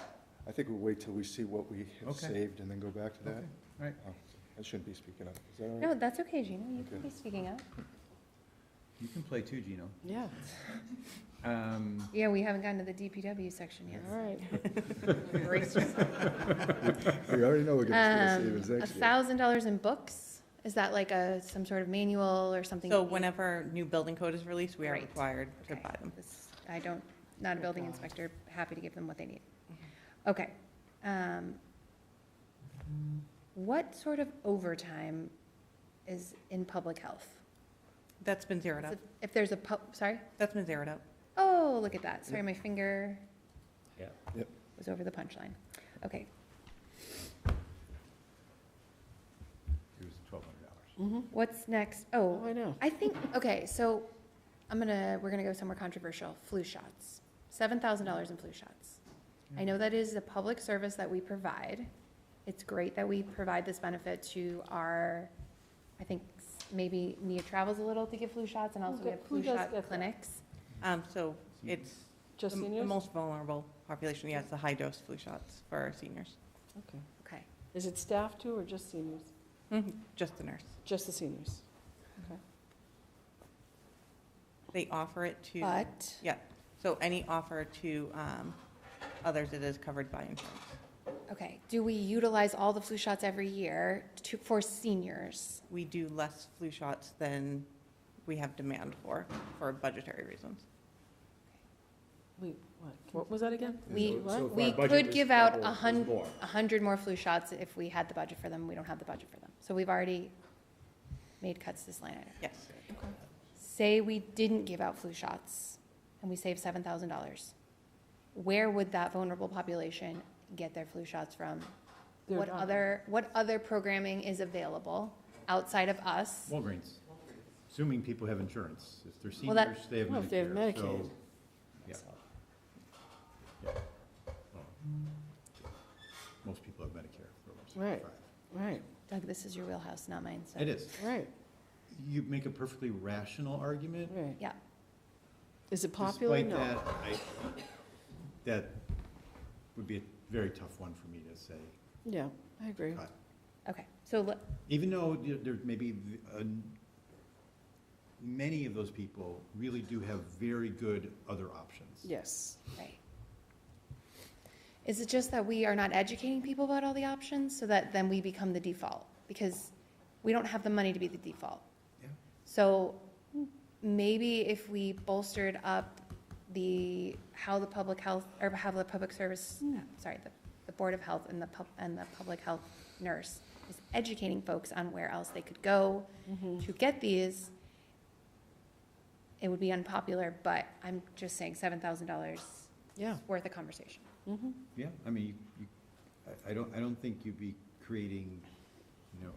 Speaker 7: I think we'll wait till we see what we have
Speaker 9: Okay.
Speaker 7: saved and then go back to that.
Speaker 9: Okay, all right.
Speaker 7: Oh, I shouldn't be speaking up. Is that all right?
Speaker 11: No, that's okay, Gino. You can
Speaker 7: Okay.
Speaker 11: be speaking up.
Speaker 9: You can play too, Gino.
Speaker 10: Yeah,
Speaker 11: Yeah, we haven't gotten to the DPW section yet.
Speaker 10: all right.
Speaker 11: Brace yourself.
Speaker 7: We already know we're gonna see savings next year.
Speaker 11: $1,000 in books? Is that like some sort of manual or something?
Speaker 12: So whenever new building code is released, we are
Speaker 11: Great.
Speaker 12: required to
Speaker 11: Okay.
Speaker 12: buy them.
Speaker 11: I don't, not a building inspector, happy to give them what they need. Okay. What sort of overtime is in public health?
Speaker 12: That's been zeroed out.
Speaker 11: If there's sorry?
Speaker 12: That's been zeroed out.
Speaker 11: Oh, look at that. Sorry, my finger
Speaker 8: Yeah.
Speaker 11: was over the punchline. Okay.
Speaker 9: It was $1,200.
Speaker 11: What's next?
Speaker 10: Oh,
Speaker 11: Oh,
Speaker 10: I know.
Speaker 11: I think, okay, so we're gonna go somewhere controversial. Flu shots. $7,000 in flu shots. I know that is a public service that we provide. It's great that we provide this benefit to our, I think maybe Nia travels a little to give flu shots, and also we have
Speaker 10: Who
Speaker 11: flu
Speaker 10: does
Speaker 11: shot
Speaker 10: get that?
Speaker 11: clinics.
Speaker 12: So it's
Speaker 10: Just
Speaker 12: the
Speaker 10: seniors?
Speaker 12: most vulnerable population, yes, the high-dose flu shots for our seniors.
Speaker 10: Okay.
Speaker 11: Okay.
Speaker 10: Is it staff too, or just seniors?
Speaker 12: Just the nurse.
Speaker 10: Just the seniors? Okay.
Speaker 12: They offer it to.
Speaker 11: But,
Speaker 12: Yeah, so any offer to others, it is covered by insurance.
Speaker 11: okay, do we utilize all the flu shots every year for seniors?
Speaker 12: We do less flu shots than we have demand for budgetary reasons.
Speaker 10: Wait, what was that again?
Speaker 11: We
Speaker 8: So if our
Speaker 11: we
Speaker 8: budget
Speaker 11: could
Speaker 8: was
Speaker 11: give out
Speaker 8: double, it was more.
Speaker 11: 100 more flu shots if we had the budget for them. We don't have the budget for them. So we've already made cuts this line item.
Speaker 12: Yes.
Speaker 11: Say we didn't give out flu shots and we saved $7,000. Where would that vulnerable population get their flu shots from?
Speaker 10: Their
Speaker 11: What other programming is available outside of us?
Speaker 9: Walgreens, assuming people have insurance. If they're
Speaker 11: Well, that-
Speaker 9: seniors, they have
Speaker 10: Well, if they have
Speaker 9: Medicare. so-
Speaker 10: Medicaid.
Speaker 9: Yeah. Yeah. Well, most people have Medicare. for over 65.
Speaker 10: Right,
Speaker 11: Doug, this is your wheelhouse, not mine, so.
Speaker 9: It is.
Speaker 10: right,
Speaker 9: You make a perfectly rational argument.
Speaker 10: right.
Speaker 11: Yeah,
Speaker 10: Is it popular?
Speaker 9: Despite
Speaker 10: No.
Speaker 9: that would be a very tough one for me to say.
Speaker 10: Yeah, I agree.
Speaker 9: cut.
Speaker 11: okay. So,
Speaker 9: Even though there may be, many of those people really do have very good other options.
Speaker 10: Yes.
Speaker 11: right. Is it just that we are not educating people about all the options so that then we become the default? Because we don't have the money to be the default.
Speaker 9: Yeah.
Speaker 11: So maybe if we bolstered up how the public service, sorry, the Board of Health and the public health nurse is educating folks on where else they could go to get these, it would be unpopular, but I'm just saying $7,000
Speaker 10: Yeah.
Speaker 11: is worth a conversation.
Speaker 9: Yeah, I mean, I don't think you'd be creating,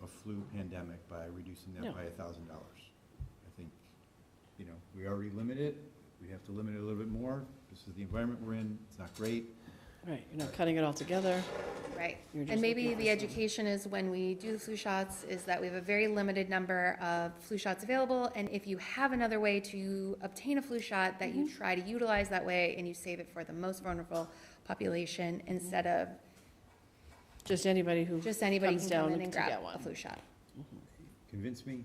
Speaker 9: a flu pandemic by reducing that
Speaker 10: No.
Speaker 9: by $1,000. I think, we already limit it, we have to limit it a little bit more. This is the environment we're in, it's not great.
Speaker 10: Right, you're not cutting it all together.
Speaker 11: Right.
Speaker 10: You're just
Speaker 11: And maybe
Speaker 10: looking for
Speaker 11: the
Speaker 10: some-
Speaker 11: education is when we do the flu shots, is that we have a very limited number of flu shots available, and if you have another way to obtain a flu shot, that you try to utilize that way, and you save it for the most vulnerable population, instead of
Speaker 10: Just anybody who
Speaker 11: just anybody
Speaker 10: comes
Speaker 11: can come
Speaker 10: down
Speaker 11: in
Speaker 10: to
Speaker 11: and
Speaker 10: get
Speaker 11: grab a
Speaker 10: one.
Speaker 11: flu shot.
Speaker 9: Convince me?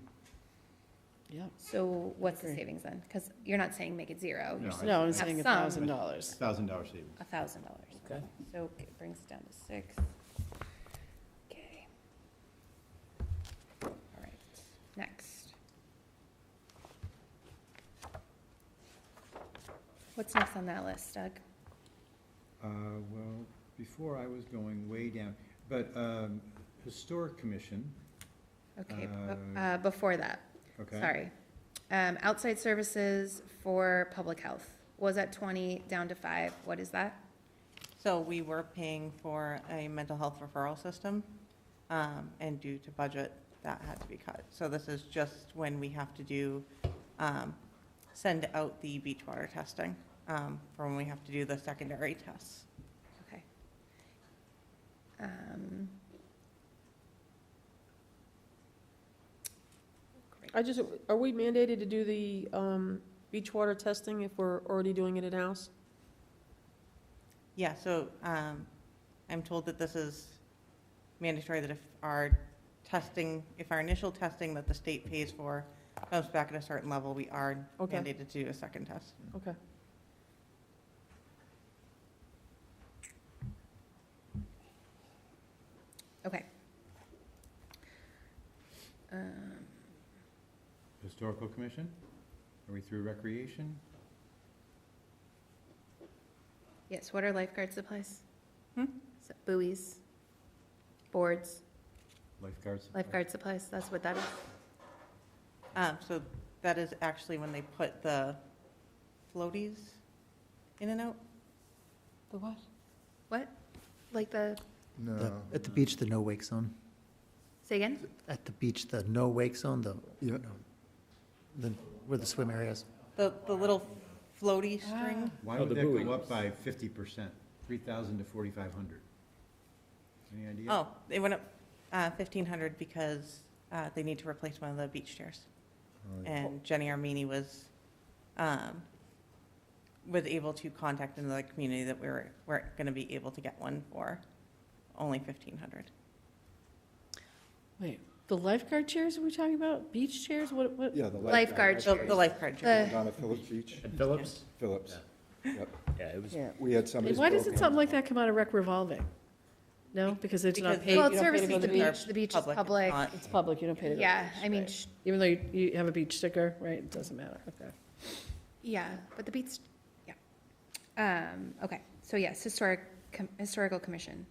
Speaker 10: Yeah.
Speaker 11: So what's the
Speaker 10: Agree.
Speaker 11: savings then? Because you're not saying make it zero. You're
Speaker 9: No,
Speaker 11: saying
Speaker 10: No, I'm
Speaker 11: have
Speaker 10: saying
Speaker 11: some.
Speaker 10: $1,000.
Speaker 9: $1,000 savings.
Speaker 11: $1,000.
Speaker 8: Okay.
Speaker 11: So it brings it down to 6. Okay. All right, next. What's next on that list, Doug?
Speaker 9: Well, before I was going way down, but Historic Commission.
Speaker 11: Okay, before that,
Speaker 9: Okay.
Speaker 11: sorry. Outside services for public health was at 20, down to 5. What is that?
Speaker 12: So we were paying for a mental health referral system, and due to budget, that had to be cut. So this is just when we have to do, send out the beach water testing, for when we have to do the secondary tests.
Speaker 11: Okay.
Speaker 1: Are we mandated to do the beach water testing if we're already doing it in-house?
Speaker 12: Yeah, so, I'm told that this is mandatory, that if our initial testing that the state pays for comes back at a certain level, we are
Speaker 1: Okay.
Speaker 12: mandated to do a second test.
Speaker 1: Okay.
Speaker 11: Okay.
Speaker 9: Historical Commission? Are we through Recreation?
Speaker 11: Yes, what are lifeguard supplies?
Speaker 12: Hmm?
Speaker 11: Buoys, boards,
Speaker 9: Lifeguards?
Speaker 11: lifeguard supplies, that's what that is?
Speaker 12: So that is actually when they put the floaties in and out.
Speaker 1: The what?
Speaker 11: What? Like the,
Speaker 14: At the beach, the no wake zone.
Speaker 11: say again?
Speaker 14: At the beach, the no wake zone, where the swim areas.
Speaker 12: The little floaty string.
Speaker 9: Why
Speaker 8: Oh,
Speaker 9: would
Speaker 8: the
Speaker 9: that go
Speaker 8: buoys.
Speaker 9: up by 50%, 3,000 to 4,500? Any idea?
Speaker 12: Oh, they went up 1,500 because they need to replace one of the beach chairs. And Jenny Armini was able to contact another community that we're going to be able to get one for only 1,500.
Speaker 10: Wait, the lifeguard chairs are we talking about? Beach chairs? What?
Speaker 15: Yeah, the
Speaker 11: Lifeguard chairs.
Speaker 12: The lifeguard chair.
Speaker 11: The-
Speaker 15: On a Phillips Beach,
Speaker 8: At Phillips?
Speaker 15: Phillips. Yep.
Speaker 8: Yeah, it was,
Speaker 10: Yeah.
Speaker 15: We had somebody.
Speaker 10: Why doesn't something like that come out of rec revolving? No, because it's not
Speaker 12: Because
Speaker 10: paid,
Speaker 11: Well,
Speaker 10: you
Speaker 11: it
Speaker 10: don't pay to
Speaker 11: services
Speaker 10: go to
Speaker 11: the
Speaker 10: the
Speaker 12: They're
Speaker 11: beach, the beach is
Speaker 12: It's
Speaker 11: public.
Speaker 12: not-
Speaker 10: It's public, you don't pay to go to the
Speaker 11: Yeah,
Speaker 10: beach,
Speaker 11: I mean,
Speaker 10: right. Even though you have a beach sticker, right, it doesn't matter, okay.
Speaker 11: yeah, but the beach, yeah. Okay, so yes, historical commission.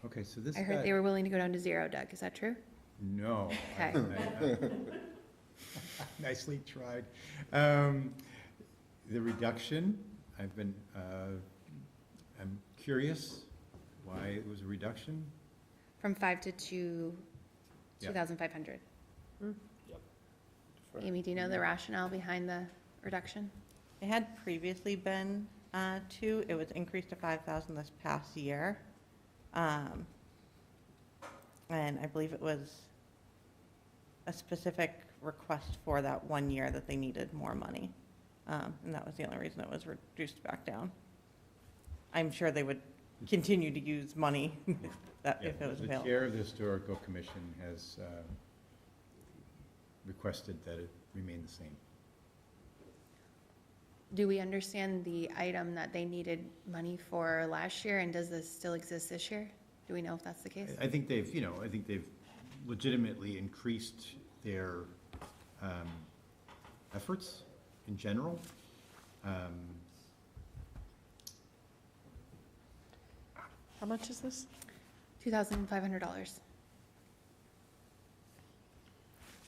Speaker 9: Okay, so this
Speaker 11: I heard
Speaker 9: guy-
Speaker 11: they were willing to go down to 0, Doug, is that true?
Speaker 9: No.
Speaker 11: Okay.
Speaker 9: Nicely tried. The reduction, I'm curious why it was a reduction.
Speaker 11: From 5 to 2,
Speaker 9: Yeah.
Speaker 11: 2,500. Amy, do you know the rationale behind the reduction?
Speaker 12: It had previously been 2. It was increased to 5,000 this past year. And I believe it was a specific request for that 1 year that they needed more money. And that was the only reason it was reduced back down. I'm sure they would continue to use money if it was
Speaker 9: The
Speaker 12: available.
Speaker 9: chair of the Historical Commission has requested that it remain the same.
Speaker 11: Do we understand the item that they needed money for last year, and does this still exist this year? Do we know if that's the case?
Speaker 9: I think they've legitimately increased their efforts in general.
Speaker 10: How much is this?
Speaker 11: $2,500.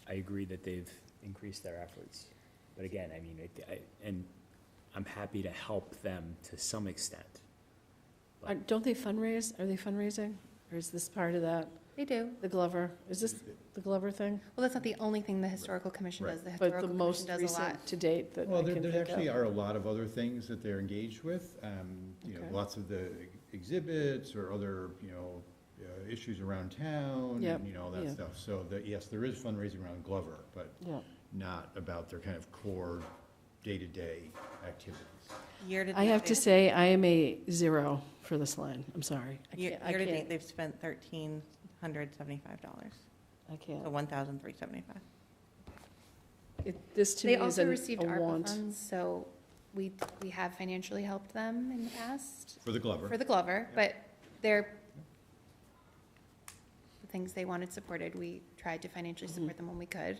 Speaker 8: I agree that they've increased their efforts. But again, I mean, and I'm happy to help them to some extent.
Speaker 10: Don't they fundraise? Are they fundraising? Or is this part of that?
Speaker 11: They do.
Speaker 10: The Glover? Is this the Glover thing?
Speaker 11: Well, that's not the only thing the historical commission does. The
Speaker 10: But the
Speaker 11: historical commission
Speaker 10: most
Speaker 11: does a lot.
Speaker 10: recent to date that I
Speaker 9: Well,
Speaker 10: can
Speaker 9: there
Speaker 10: think
Speaker 9: actually
Speaker 10: of.
Speaker 9: are a lot of other things that they're engaged with.
Speaker 10: Okay.
Speaker 9: Lots of the exhibits or other, issues around town
Speaker 10: Yep,
Speaker 9: and, all that
Speaker 10: yeah.
Speaker 9: stuff. So that, yes, there is fundraising around Glover, but
Speaker 10: Yeah.
Speaker 9: not about their kind of core day-to-day activities.
Speaker 12: Year-to-date,
Speaker 10: I have to
Speaker 12: they've-
Speaker 10: say, I am a 0 for this line. I'm sorry. I
Speaker 12: year-
Speaker 10: can't, I
Speaker 12: Year-to-date,
Speaker 10: can't,
Speaker 12: they've spent $1,375,
Speaker 10: I can't.
Speaker 12: so $1,375.
Speaker 10: This to
Speaker 11: They
Speaker 10: me is
Speaker 11: also
Speaker 10: a
Speaker 11: received ARPA
Speaker 10: want.
Speaker 11: funds, so we have financially helped them in the past.
Speaker 9: For the Glover.
Speaker 11: For the Glover, but the things they wanted supported, we tried to financially support them when we could.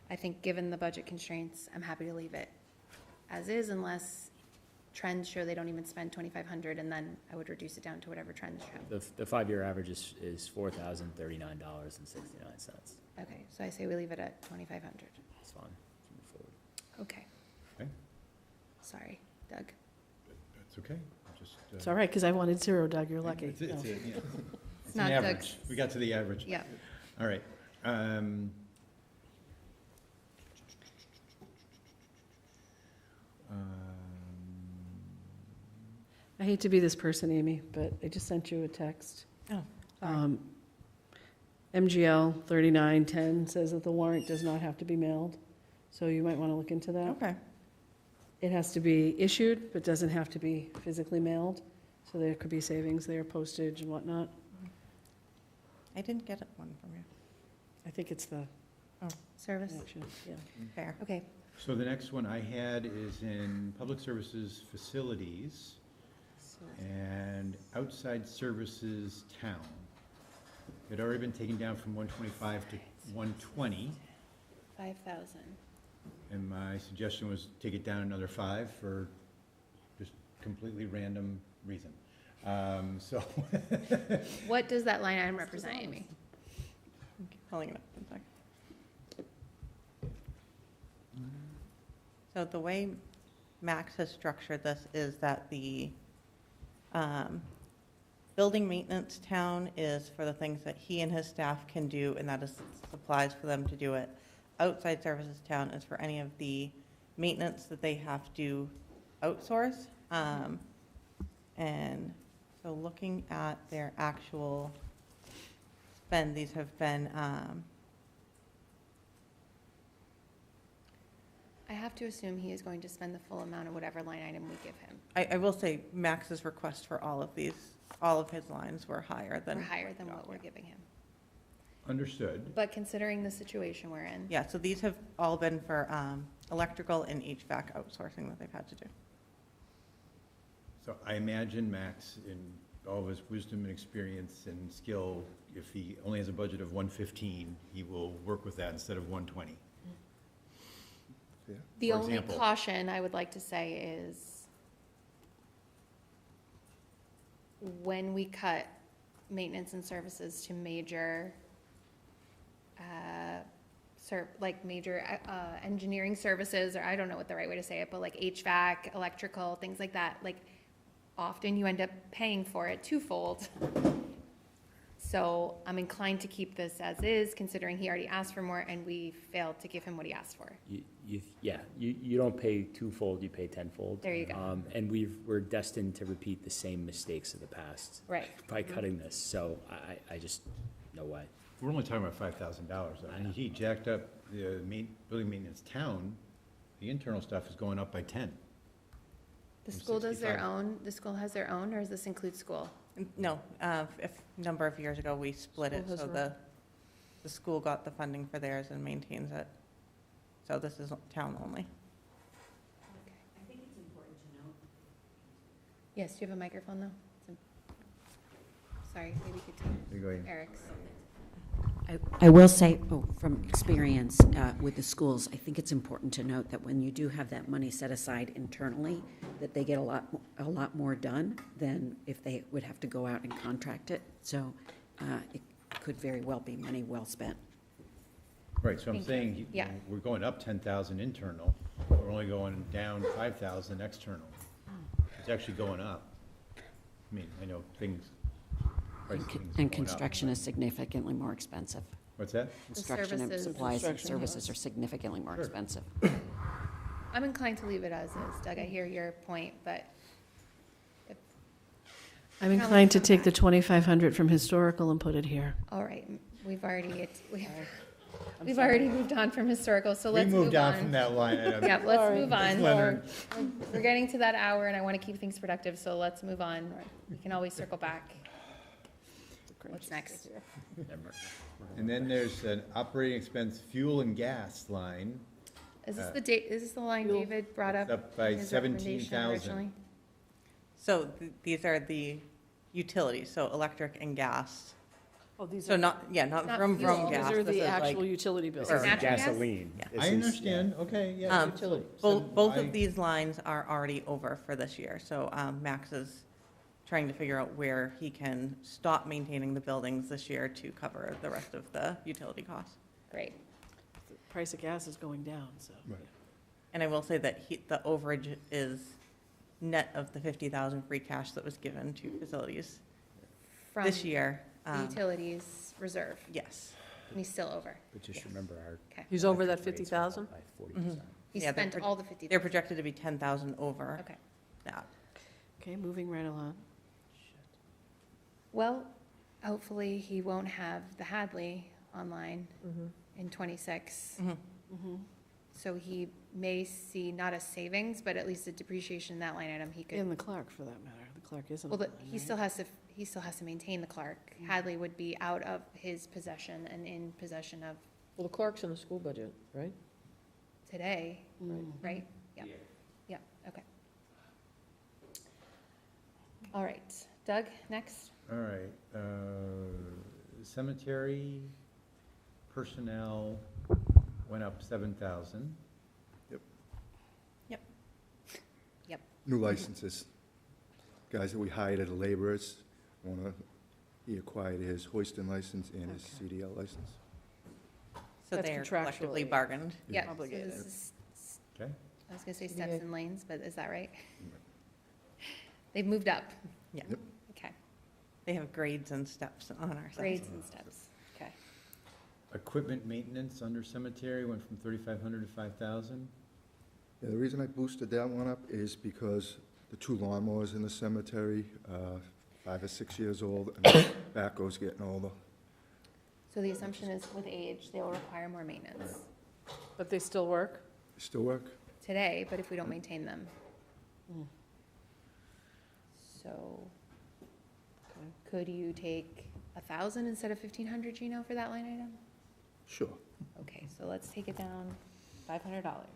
Speaker 11: I think, given the budget constraints, I'm happy to leave it as is unless trends show they don't even spend 2,500, and then I would reduce it down to whatever trends show.
Speaker 8: The 5-year average is $4,039.69.
Speaker 11: Okay, so I say we leave it at 2,500.
Speaker 8: It's fine. Move forward.
Speaker 11: Okay.
Speaker 9: Okay.
Speaker 11: Sorry, Doug.
Speaker 9: That's okay. Just,
Speaker 10: It's all right, because I wanted 0, Doug, you're lucky.
Speaker 9: It's,
Speaker 10: No.
Speaker 9: it's, yeah. It's
Speaker 11: not
Speaker 9: an average.
Speaker 11: Doug's.
Speaker 9: We got to the average.
Speaker 11: Yeah.
Speaker 9: All right.
Speaker 10: I hate to be this person, Amy, but I just sent you a text.
Speaker 12: Oh,
Speaker 10: MGL 3910 says that the warrant does not have to be mailed, so you might want to look into that.
Speaker 12: okay.
Speaker 10: It has to be issued, but doesn't have to be physically mailed, so there could be savings there, postage and whatnot.
Speaker 12: I didn't get one from you.
Speaker 10: I think it's the
Speaker 11: Service?
Speaker 10: action, yeah.
Speaker 12: Fair.
Speaker 11: Okay.
Speaker 9: So the next one I had is in public services facilities and outside services town. It had already been taken down from 125 to 120,
Speaker 11: 5,000.
Speaker 9: and my suggestion was take it down another 5 for just completely random reason. So
Speaker 11: What does that line item represent, Amy?
Speaker 12: Pulling it up one sec. So the way Max has structured this is that the building maintenance town is for the things that he and his staff can do, and that is supplies for them to do it. Outside services town is for any of the maintenance that they have to outsource. And so looking at their actual spend, these have been,
Speaker 11: I have to assume he is going to spend the full amount of whatever line item we give him.
Speaker 12: I will say Max's request for all of these, all of his lines were higher than.
Speaker 11: Or higher than what we're giving him.
Speaker 9: understood.
Speaker 11: But considering the situation we're in.
Speaker 12: Yeah, so these have all been for electrical and HVAC outsourcing that they've had to do.
Speaker 9: So I imagine Max, in all of his wisdom and experience and skill, if he only has a budget of 115, he will work with that instead of 120.
Speaker 11: The
Speaker 9: For
Speaker 11: only
Speaker 9: example.
Speaker 11: caution I would like to say is when we cut maintenance and services to major, major engineering services, or I don't know what the right way to say it, but like HVAC, electrical, things like that, like often you end up paying for it twofold. So I'm inclined to keep this as is, considering he already asked for more and we failed to give him what he asked for.
Speaker 8: You don't pay twofold, you pay tenfold.
Speaker 11: There you go.
Speaker 8: And we're destined to repeat the same mistakes of the past.
Speaker 11: Right.
Speaker 8: By cutting this, so I just, no way.
Speaker 9: We're only talking about $5,000. I mean, he jacked up the building maintenance town, the internal stuff is going up by 10.
Speaker 11: The
Speaker 9: From
Speaker 11: school does their
Speaker 9: 65.
Speaker 11: own, the school has their own, or does this include school?
Speaker 12: No, if a number of years ago, we split it,
Speaker 10: School has
Speaker 12: so
Speaker 10: their
Speaker 12: the school got the funding for theirs and maintains it. So this is town only.
Speaker 2: I think it's important to note.
Speaker 11: Yes, do you have a microphone though? Sorry, maybe you could take
Speaker 9: Go ahead.
Speaker 11: Eric's.
Speaker 2: I will say, from experience with the schools, I think it's important to note that when you do have that money set aside internally, that they get a lot more done than if they would have to go out and contract it. So it could very well be money well spent.
Speaker 9: Right, so I'm
Speaker 11: Thank
Speaker 9: saying,
Speaker 11: you. Yeah.
Speaker 9: we're going up 10,000 internal, we're only going down 5,000 external. It's actually going up. I mean, I know things, price of things are
Speaker 2: And
Speaker 9: going up.
Speaker 2: construction is significantly more expensive.
Speaker 9: What's that?
Speaker 2: Construction of
Speaker 11: services-
Speaker 2: supplies and
Speaker 10: Construction,
Speaker 2: services are significantly more
Speaker 9: Sure.
Speaker 2: expensive.
Speaker 11: I'm inclined to leave it as is, Doug, I hear your point, but
Speaker 10: I'm inclined to take the 2,500 from historical and put it here.
Speaker 11: all right, we've already moved on from historical, so let's
Speaker 9: We
Speaker 11: move on.
Speaker 9: moved on from that line item.
Speaker 11: Yeah, let's
Speaker 10: Sorry.
Speaker 11: move on.
Speaker 9: Leonard.
Speaker 11: We're getting to that hour and I want to keep things productive, so let's move on. We can always circle back. What's next?
Speaker 9: And then there's an operating expense fuel and gas line.
Speaker 11: Is this the line David brought up?
Speaker 9: It's up by
Speaker 11: in his recommendation
Speaker 9: 17,000.
Speaker 11: originally?
Speaker 12: So these are the utilities, so electric and gas
Speaker 10: Oh, these
Speaker 12: So
Speaker 10: are,
Speaker 12: not, yeah, not
Speaker 11: Not
Speaker 12: from
Speaker 11: fuel.
Speaker 12: gas.
Speaker 10: these are
Speaker 12: this
Speaker 10: the
Speaker 12: is like-
Speaker 10: actual utility bills.
Speaker 8: This is
Speaker 11: Natural gas?
Speaker 8: gasoline.
Speaker 12: Yeah.
Speaker 8: This
Speaker 9: I
Speaker 8: is-
Speaker 9: understand, okay, yeah.
Speaker 12: Both of these lines are already over for this year, so Max is trying to figure out where he can stop maintaining the buildings this year to cover the rest of the utility costs.
Speaker 11: Great.
Speaker 10: The price of gas is going down, so.
Speaker 7: Right.
Speaker 12: And I will say that the overage is net of the 50,000 free cash that was given to facilities
Speaker 11: From
Speaker 12: this year.
Speaker 11: the utilities reserve,
Speaker 12: Yes.
Speaker 11: and he's still over.
Speaker 8: But just
Speaker 12: Yes.
Speaker 8: remember our.
Speaker 11: Okay.
Speaker 1: He's over that
Speaker 8: electric rates went up
Speaker 1: 50,000?
Speaker 8: By 40%.
Speaker 11: He
Speaker 12: Yeah, they're
Speaker 11: spent
Speaker 12: pro-
Speaker 11: all the 50.
Speaker 12: They're projected to be 10,000 over
Speaker 11: Okay.
Speaker 12: that.
Speaker 10: Okay, moving right along.
Speaker 11: Well, hopefully he won't have the Hadley online in '26.
Speaker 10: Mm-hmm.
Speaker 11: So he may see not a savings, but at least a depreciation in that line item he could.
Speaker 10: And the Clark, for that matter. The Clark isn't.
Speaker 11: Well,
Speaker 10: online,
Speaker 11: he
Speaker 10: right?
Speaker 11: still has to maintain the Clark. Hadley would be out of his possession and in possession of
Speaker 1: Well, the Clark's in the school budget, right?
Speaker 11: today,
Speaker 10: Mm.
Speaker 11: right? Yeah. Yeah, okay. All right, Doug, next.
Speaker 9: All right, cemetery personnel went up 7,000.
Speaker 11: Yep.
Speaker 7: New licenses. Guys that we hired as laborers, he acquired his hoisting license and his
Speaker 10: Okay.
Speaker 7: CDL license.
Speaker 12: So
Speaker 10: That's
Speaker 12: they are collectively
Speaker 10: contractually
Speaker 12: bargained.
Speaker 11: Yeah. so
Speaker 10: Obligated.
Speaker 11: this is-
Speaker 9: Okay.
Speaker 11: I was gonna say
Speaker 1: Yeah.
Speaker 11: steps and lanes, but is that right? They've moved up.
Speaker 12: Yeah.
Speaker 7: Yep.
Speaker 11: Okay,
Speaker 12: They have grades and steps on our site.
Speaker 11: grades and steps. Okay.
Speaker 9: Equipment maintenance under cemetery went from 3,500 to 5,000.
Speaker 7: Yeah, the reason I boosted that one up is because the two lawnmowers in the cemetery, 5 or 6 years old, and the backhoe's getting older.
Speaker 11: So the assumption is with age, they will require more maintenance
Speaker 10: But they still work?
Speaker 7: They still work?
Speaker 11: today, but if we don't maintain them.
Speaker 10: Mm.
Speaker 11: So
Speaker 10: Okay.
Speaker 11: could you take 1,000 instead of 1,500, Gino, for that line item?
Speaker 7: Sure.
Speaker 11: Okay, so let's take it down $500.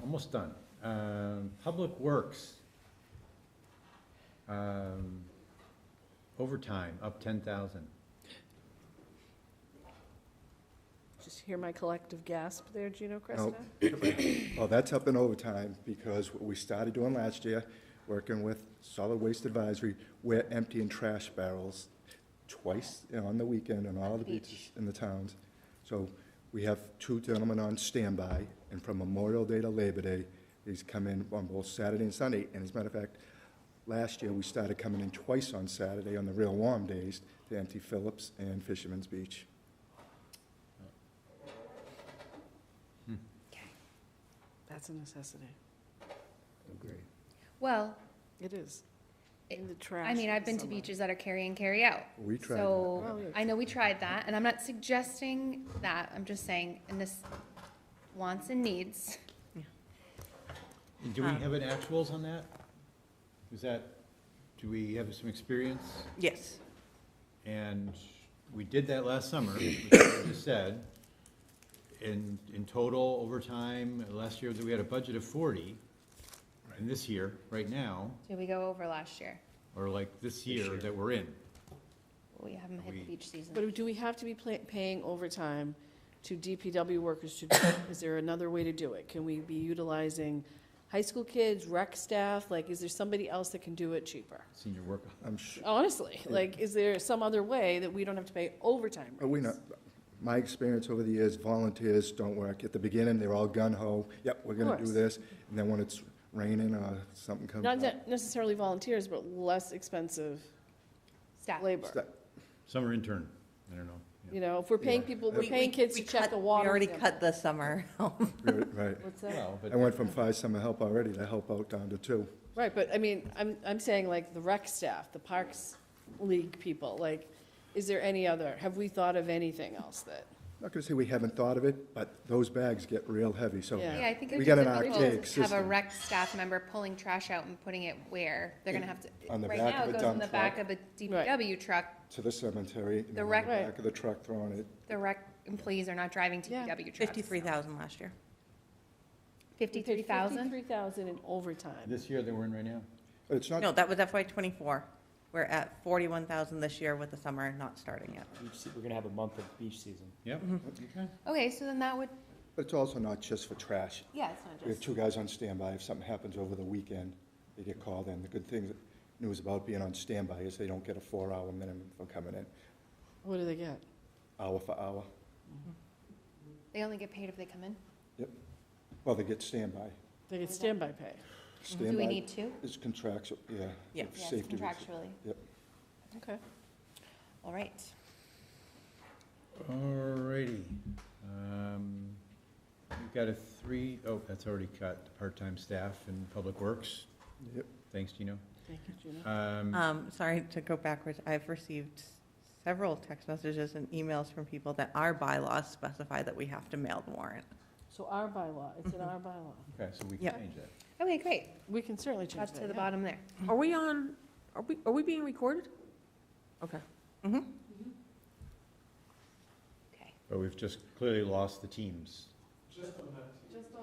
Speaker 9: Almost done. Public Works. Overtime, up 10,000.
Speaker 10: Just hear my collective gasp there, Gino
Speaker 7: No.
Speaker 10: Cresta?
Speaker 7: Well, that's up in overtime because what we started doing last year, working with Solid Waste Advisory, we're emptying trash barrels twice on the weekend on all the beaches in the towns. So we have 2 gentlemen on standby, and from Memorial Day to Labor Day, these come in on both Saturday and Sunday. And as a matter of fact, last year, we started coming in twice on Saturday on the real warm days to empty Phillips and Fisherman's Beach.
Speaker 11: Okay.
Speaker 10: That's a necessity.
Speaker 9: Great.
Speaker 11: Well,
Speaker 10: It is.
Speaker 11: It-
Speaker 10: In the trash.
Speaker 11: I mean,
Speaker 10: in
Speaker 11: I've
Speaker 10: the
Speaker 11: been to
Speaker 10: summer.
Speaker 11: beaches that are carry in, carry out.
Speaker 7: We tried that.
Speaker 11: So,
Speaker 10: Oh, yeah.
Speaker 11: I know we tried that, and I'm not suggesting that, I'm just saying, in this wants and needs.
Speaker 9: And do we have an actuals on that? Is that, do we have some experience?
Speaker 12: Yes.
Speaker 9: And we did that last summer, which you just said. In total, overtime, last year, we had a budget of 40. And this year, right now,
Speaker 11: Did we go over last year?
Speaker 9: or like this year that we're in.
Speaker 11: We haven't hit the
Speaker 9: We-
Speaker 11: beach season.
Speaker 10: But do we have to be paying overtime to DPW workers to do it? Is there another way to do it? Can we be utilizing high school kids, rec staff? Like, is there somebody else that can do it cheaper?
Speaker 9: Senior work.
Speaker 7: I'm sure,
Speaker 10: Honestly, like, is there some other way that we don't have to pay overtime
Speaker 7: but we know,
Speaker 10: rates?
Speaker 7: my experience over the years, volunteers don't work. At the beginning, they're all gun-ho, yep, we're gonna do
Speaker 10: course.
Speaker 7: this. And then when it's raining or something comes
Speaker 10: Not
Speaker 7: up.
Speaker 10: necessarily volunteers, but less expensive
Speaker 11: Staff.
Speaker 10: labor.
Speaker 9: Summer intern, I don't know.
Speaker 10: You know, if we're paying
Speaker 7: Yeah.
Speaker 10: people, we're
Speaker 12: We-
Speaker 10: paying
Speaker 12: we-
Speaker 10: kids
Speaker 12: we
Speaker 10: to check
Speaker 12: cut-
Speaker 10: the water.
Speaker 12: We already
Speaker 10: sample.
Speaker 12: cut the summer.
Speaker 7: Right.
Speaker 10: What's that?
Speaker 9: Well, but
Speaker 7: I went from 5 summer help already to help out down to 2.
Speaker 10: Right, but I mean, I'm saying like the rec staff, the Parks League people, like, is there any other, have we thought of anything else that?
Speaker 7: I'm not gonna say we haven't thought of it, but those bags get real heavy, so.
Speaker 10: Yeah.
Speaker 11: Yeah, I think
Speaker 7: We
Speaker 11: it's
Speaker 7: got an
Speaker 11: difficult
Speaker 7: archaic
Speaker 11: to have a
Speaker 7: system.
Speaker 11: rec staff member pulling trash out and putting it where? They're gonna have to,
Speaker 7: On the
Speaker 11: right
Speaker 7: back
Speaker 11: now,
Speaker 7: of
Speaker 11: it
Speaker 7: a
Speaker 11: goes in
Speaker 7: dump
Speaker 11: the back
Speaker 7: truck.
Speaker 11: of a DPW truck.
Speaker 7: To the cemetery, and
Speaker 11: The
Speaker 7: then on
Speaker 11: rec-
Speaker 7: the back of the truck throwing it.
Speaker 11: The rec employees are not driving
Speaker 10: Yeah.
Speaker 11: DPW trucks.
Speaker 12: 53,000 last year.
Speaker 11: 53,000?
Speaker 10: 53,000 in overtime.
Speaker 9: This year that we're in right now?
Speaker 7: It's not,
Speaker 12: No, that was FY '24. We're at 41,000 this year with the summer not starting yet.
Speaker 8: We're gonna have a month of beach season.
Speaker 9: Yep. Okay.
Speaker 11: Okay, so then that would,
Speaker 7: but it's also not just for trash.
Speaker 11: yeah, it's not
Speaker 7: We have
Speaker 11: just,
Speaker 7: two guys on standby. If something happens over the weekend, they get called in. The good thing, news about being on standby is they don't get a 4-hour minimum for coming in,
Speaker 10: What do they get?
Speaker 7: hour for hour.
Speaker 11: they only get paid if they come in?
Speaker 7: Yep. Well, they get standby.
Speaker 10: They get standby pay.
Speaker 11: Do we
Speaker 7: Standby
Speaker 11: need two?
Speaker 7: is contractual, yeah.
Speaker 12: Yeah.
Speaker 7: for
Speaker 11: Yes,
Speaker 7: safety reasons.
Speaker 11: contractually.
Speaker 7: Yep.
Speaker 10: Okay.
Speaker 11: All right.
Speaker 9: Alrighty. We've got that's already cut, part-time staff in Public Works.
Speaker 7: Yep.
Speaker 9: Thanks, Gino.
Speaker 10: Thank you, Gina.
Speaker 12: Sorry to go backwards. I've received several text messages and emails from people that our bylaws specify that we have to mail the warrant.
Speaker 10: So our bylaw, it's in our bylaw.
Speaker 9: Okay, so we can
Speaker 12: Yep.
Speaker 9: change that.
Speaker 11: Okay, great.
Speaker 10: We can certainly change
Speaker 11: Got
Speaker 10: that.
Speaker 11: to the
Speaker 10: yeah.
Speaker 11: bottom there.
Speaker 1: Are we on, are we being recorded? Okay.
Speaker 12: Mm-hmm.
Speaker 11: Okay.
Speaker 9: But we've just clearly lost the teams.
Speaker 10: Just on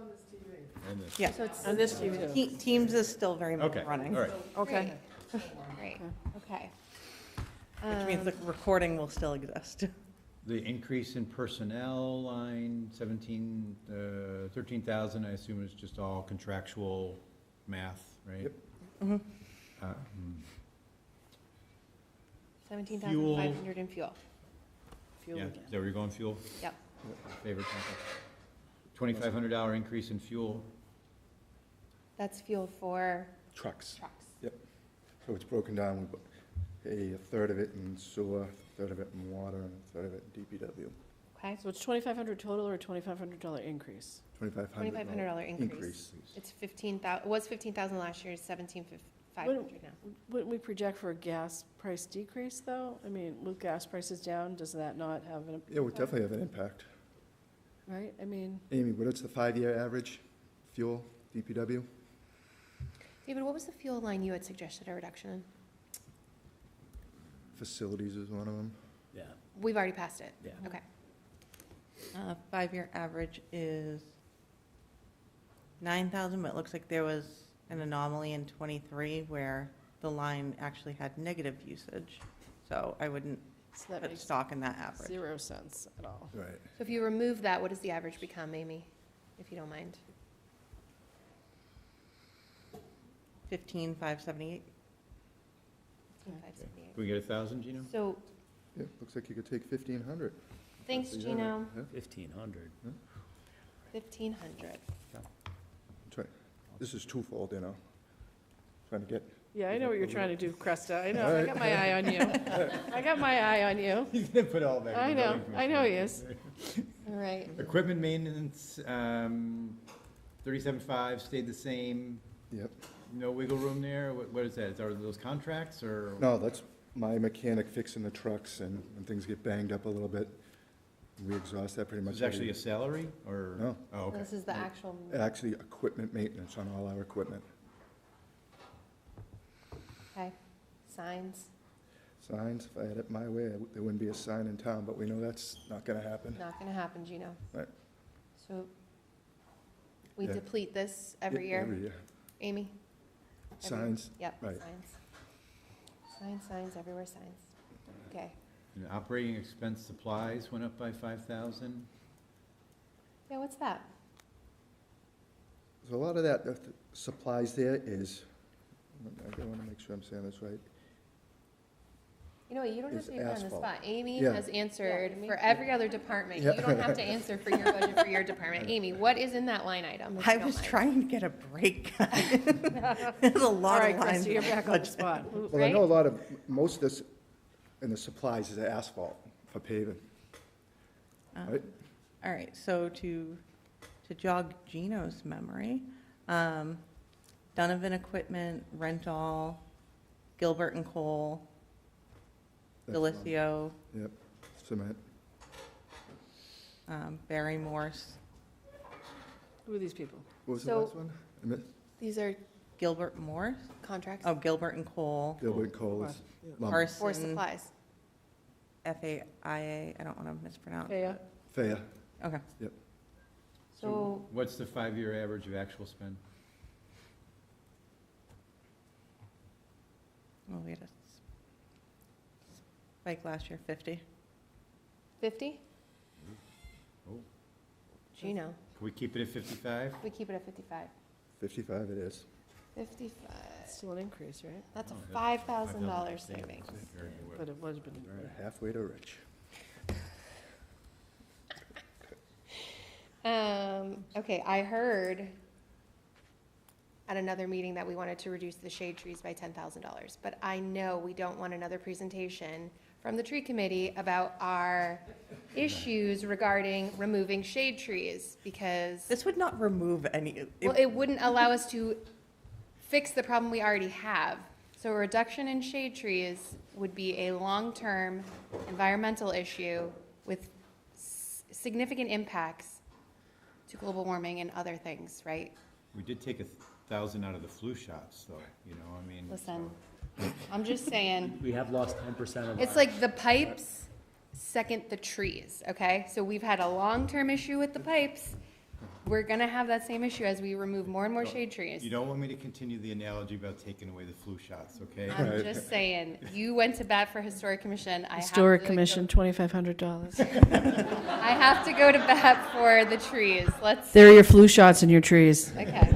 Speaker 10: this TV.
Speaker 9: And this.
Speaker 12: Yeah.
Speaker 11: So it's,
Speaker 1: On this TV too.
Speaker 12: Teams is still very much
Speaker 9: Okay, all
Speaker 12: running,
Speaker 9: right.
Speaker 1: Okay.
Speaker 11: great, okay.
Speaker 12: which means the recording will still exist.
Speaker 9: The increase in personnel line, 13,000, I assume is just all contractual math, right?
Speaker 7: Yep.
Speaker 12: Mhm.
Speaker 11: 17,500 in fuel.
Speaker 10: Fuel
Speaker 9: Yeah,
Speaker 10: again.
Speaker 9: is that where you're going, fuel?
Speaker 11: Yep.
Speaker 9: Favorite topic. $2,500 increase in fuel.
Speaker 11: That's fuel for
Speaker 7: Trucks.
Speaker 11: trucks.
Speaker 7: So it's broken down, we pay a third of it in sewer, a third of it in water, and a third of it in DPW.
Speaker 11: Okay,
Speaker 10: So it's 2,500 total or a $2,500 increase?
Speaker 11: $2,500 increase. It's 15,000, it was 15,000 last year, it's 17,500 now.
Speaker 10: Wouldn't we project for a gas price decrease, though? I mean, with gas prices down, does that not have an?
Speaker 7: Yeah, we definitely have an impact.
Speaker 10: Right, I mean,
Speaker 7: Amy, what's the 5-year average fuel, DPW?
Speaker 11: David, what was the fuel line you had suggested a reduction in?
Speaker 7: Facilities is one of them.
Speaker 8: Yeah.
Speaker 11: We've already passed it.
Speaker 8: Yeah.
Speaker 11: Okay.
Speaker 12: 5-year average is 9,000, but it looks like there was an anomaly in '23 where the line actually had negative usage. So I wouldn't
Speaker 10: so that
Speaker 12: put
Speaker 10: makes
Speaker 12: stock in that average.
Speaker 10: 0 cents at all.
Speaker 7: Right.
Speaker 11: So if you remove that, what does the average become, Amy, if you don't mind?
Speaker 12: 15,578.
Speaker 11: 15,578.
Speaker 9: Can we get 1,000, Gino?
Speaker 11: So,
Speaker 7: Yeah, looks like you could take 1,500.
Speaker 11: thanks,
Speaker 7: Yeah,
Speaker 11: Gino.
Speaker 7: yeah.
Speaker 8: 1,500.
Speaker 11: 1,500.
Speaker 7: This is twofold, you know, trying to get.
Speaker 10: Yeah, I know what you're trying to do, Cresta. I know, I
Speaker 7: Alright.
Speaker 10: got my eye on you. I got my eye on you.
Speaker 9: He's gonna put all that.
Speaker 10: I know, I know he is.
Speaker 11: All right.
Speaker 9: Equipment maintenance, 37.5 stayed the same,
Speaker 7: Yep.
Speaker 9: no wiggle room there? What is that? Are those contracts or?
Speaker 7: No, that's my mechanic fixing the trucks, and when things get banged up a little bit, we exhaust that pretty much.
Speaker 9: Is it actually a salary or?
Speaker 7: No.
Speaker 9: Oh, okay.
Speaker 11: This is the actual,
Speaker 7: Actually, equipment maintenance on all our equipment.
Speaker 11: okay, signs,
Speaker 7: Signs, if I had it my way, there wouldn't be a sign in town, but we know that's not gonna happen.
Speaker 11: not gonna happen, Gino.
Speaker 7: Right.
Speaker 11: So we
Speaker 7: Yeah.
Speaker 11: deplete this every
Speaker 7: Yeah,
Speaker 11: year,
Speaker 7: Every year.
Speaker 11: Amy?
Speaker 7: Signs,
Speaker 11: Yep,
Speaker 7: right.
Speaker 11: signs. Signs, everywhere signs. Okay.
Speaker 9: And operating expense supplies went up by 5,000.
Speaker 11: Yeah, what's that?
Speaker 7: So a lot of that, the supplies there is, I wanna make sure I'm saying this right.
Speaker 11: You know what, you don't have
Speaker 7: Is
Speaker 11: to be put on the
Speaker 7: asphalt.
Speaker 11: spot. Amy
Speaker 7: Yeah.
Speaker 11: has answered
Speaker 10: Yeah, Amy.
Speaker 11: for every other department. You
Speaker 7: Yeah.
Speaker 11: don't have to answer for your budget for your department. Amy, what is in that line item? if you
Speaker 12: I
Speaker 11: don't
Speaker 12: was
Speaker 11: mind?
Speaker 12: trying to get a break. There's a
Speaker 10: All
Speaker 12: lot
Speaker 10: right,
Speaker 12: of lines.
Speaker 10: Krista, you're back on the spot.
Speaker 7: Well, I know a lot of, most of this in the supplies is asphalt for paving, right?
Speaker 12: All right, so to jog Gino's memory, Donovan Equipment, Rental, Gilbert and Cole,
Speaker 7: That's one.
Speaker 12: Delicio,
Speaker 7: Yep, cement.
Speaker 12: Barry Morse,
Speaker 10: Who are these people?
Speaker 7: What was the
Speaker 11: So-
Speaker 7: last one? I meant
Speaker 11: These are
Speaker 12: Gilbert Morse,
Speaker 11: contracts
Speaker 12: oh, Gilbert and Cole,
Speaker 7: Gilbert Coles. lumber.
Speaker 12: Carson.
Speaker 11: for supplies.
Speaker 12: FAIA, I don't want to mispronounce.
Speaker 10: Faya?
Speaker 7: Faya,
Speaker 12: Okay.
Speaker 7: yep.
Speaker 11: So,
Speaker 9: What's the 5-year average of actual spend?
Speaker 12: Oh, we had a spike last year, 50.
Speaker 11: 50?
Speaker 9: Oh.
Speaker 11: Gino,
Speaker 9: Can we keep it at 55?
Speaker 11: we keep it at 55.
Speaker 7: 55 it is.
Speaker 11: 55,
Speaker 10: Still an increase, right?
Speaker 11: that's a
Speaker 9: Oh,
Speaker 11: $5,000 savings.
Speaker 9: Very good.
Speaker 10: But it was been.
Speaker 7: We're halfway to rich.
Speaker 11: Okay, I heard at another meeting that we wanted to reduce the shade trees by $10,000, but I know we don't want another presentation from the tree committee about our issues regarding removing shade trees, because,
Speaker 12: This would not remove any.
Speaker 11: well, it wouldn't allow us to fix the problem we already have. So a reduction in shade trees would be a long-term environmental issue with significant impacts to global warming and other things, right?
Speaker 9: We did take 1,000 out of the flu shots, though, you know, I mean.
Speaker 11: Listen, I'm just saying,
Speaker 8: We have lost 10% of.
Speaker 11: it's like the pipes second the trees, okay? So we've had a long-term issue with the pipes. We're gonna have that same issue as we remove more and more shade trees.
Speaker 9: You don't want me to continue the analogy about taking away the flu shots, okay?
Speaker 11: I'm just saying, you went to bat for Historic Commission. I have
Speaker 10: Historic
Speaker 11: to
Speaker 10: Commission,
Speaker 11: go-
Speaker 10: $2,500.
Speaker 11: I have to go to bat for the trees. Let's,
Speaker 10: There are your flu shots in your trees.
Speaker 11: okay.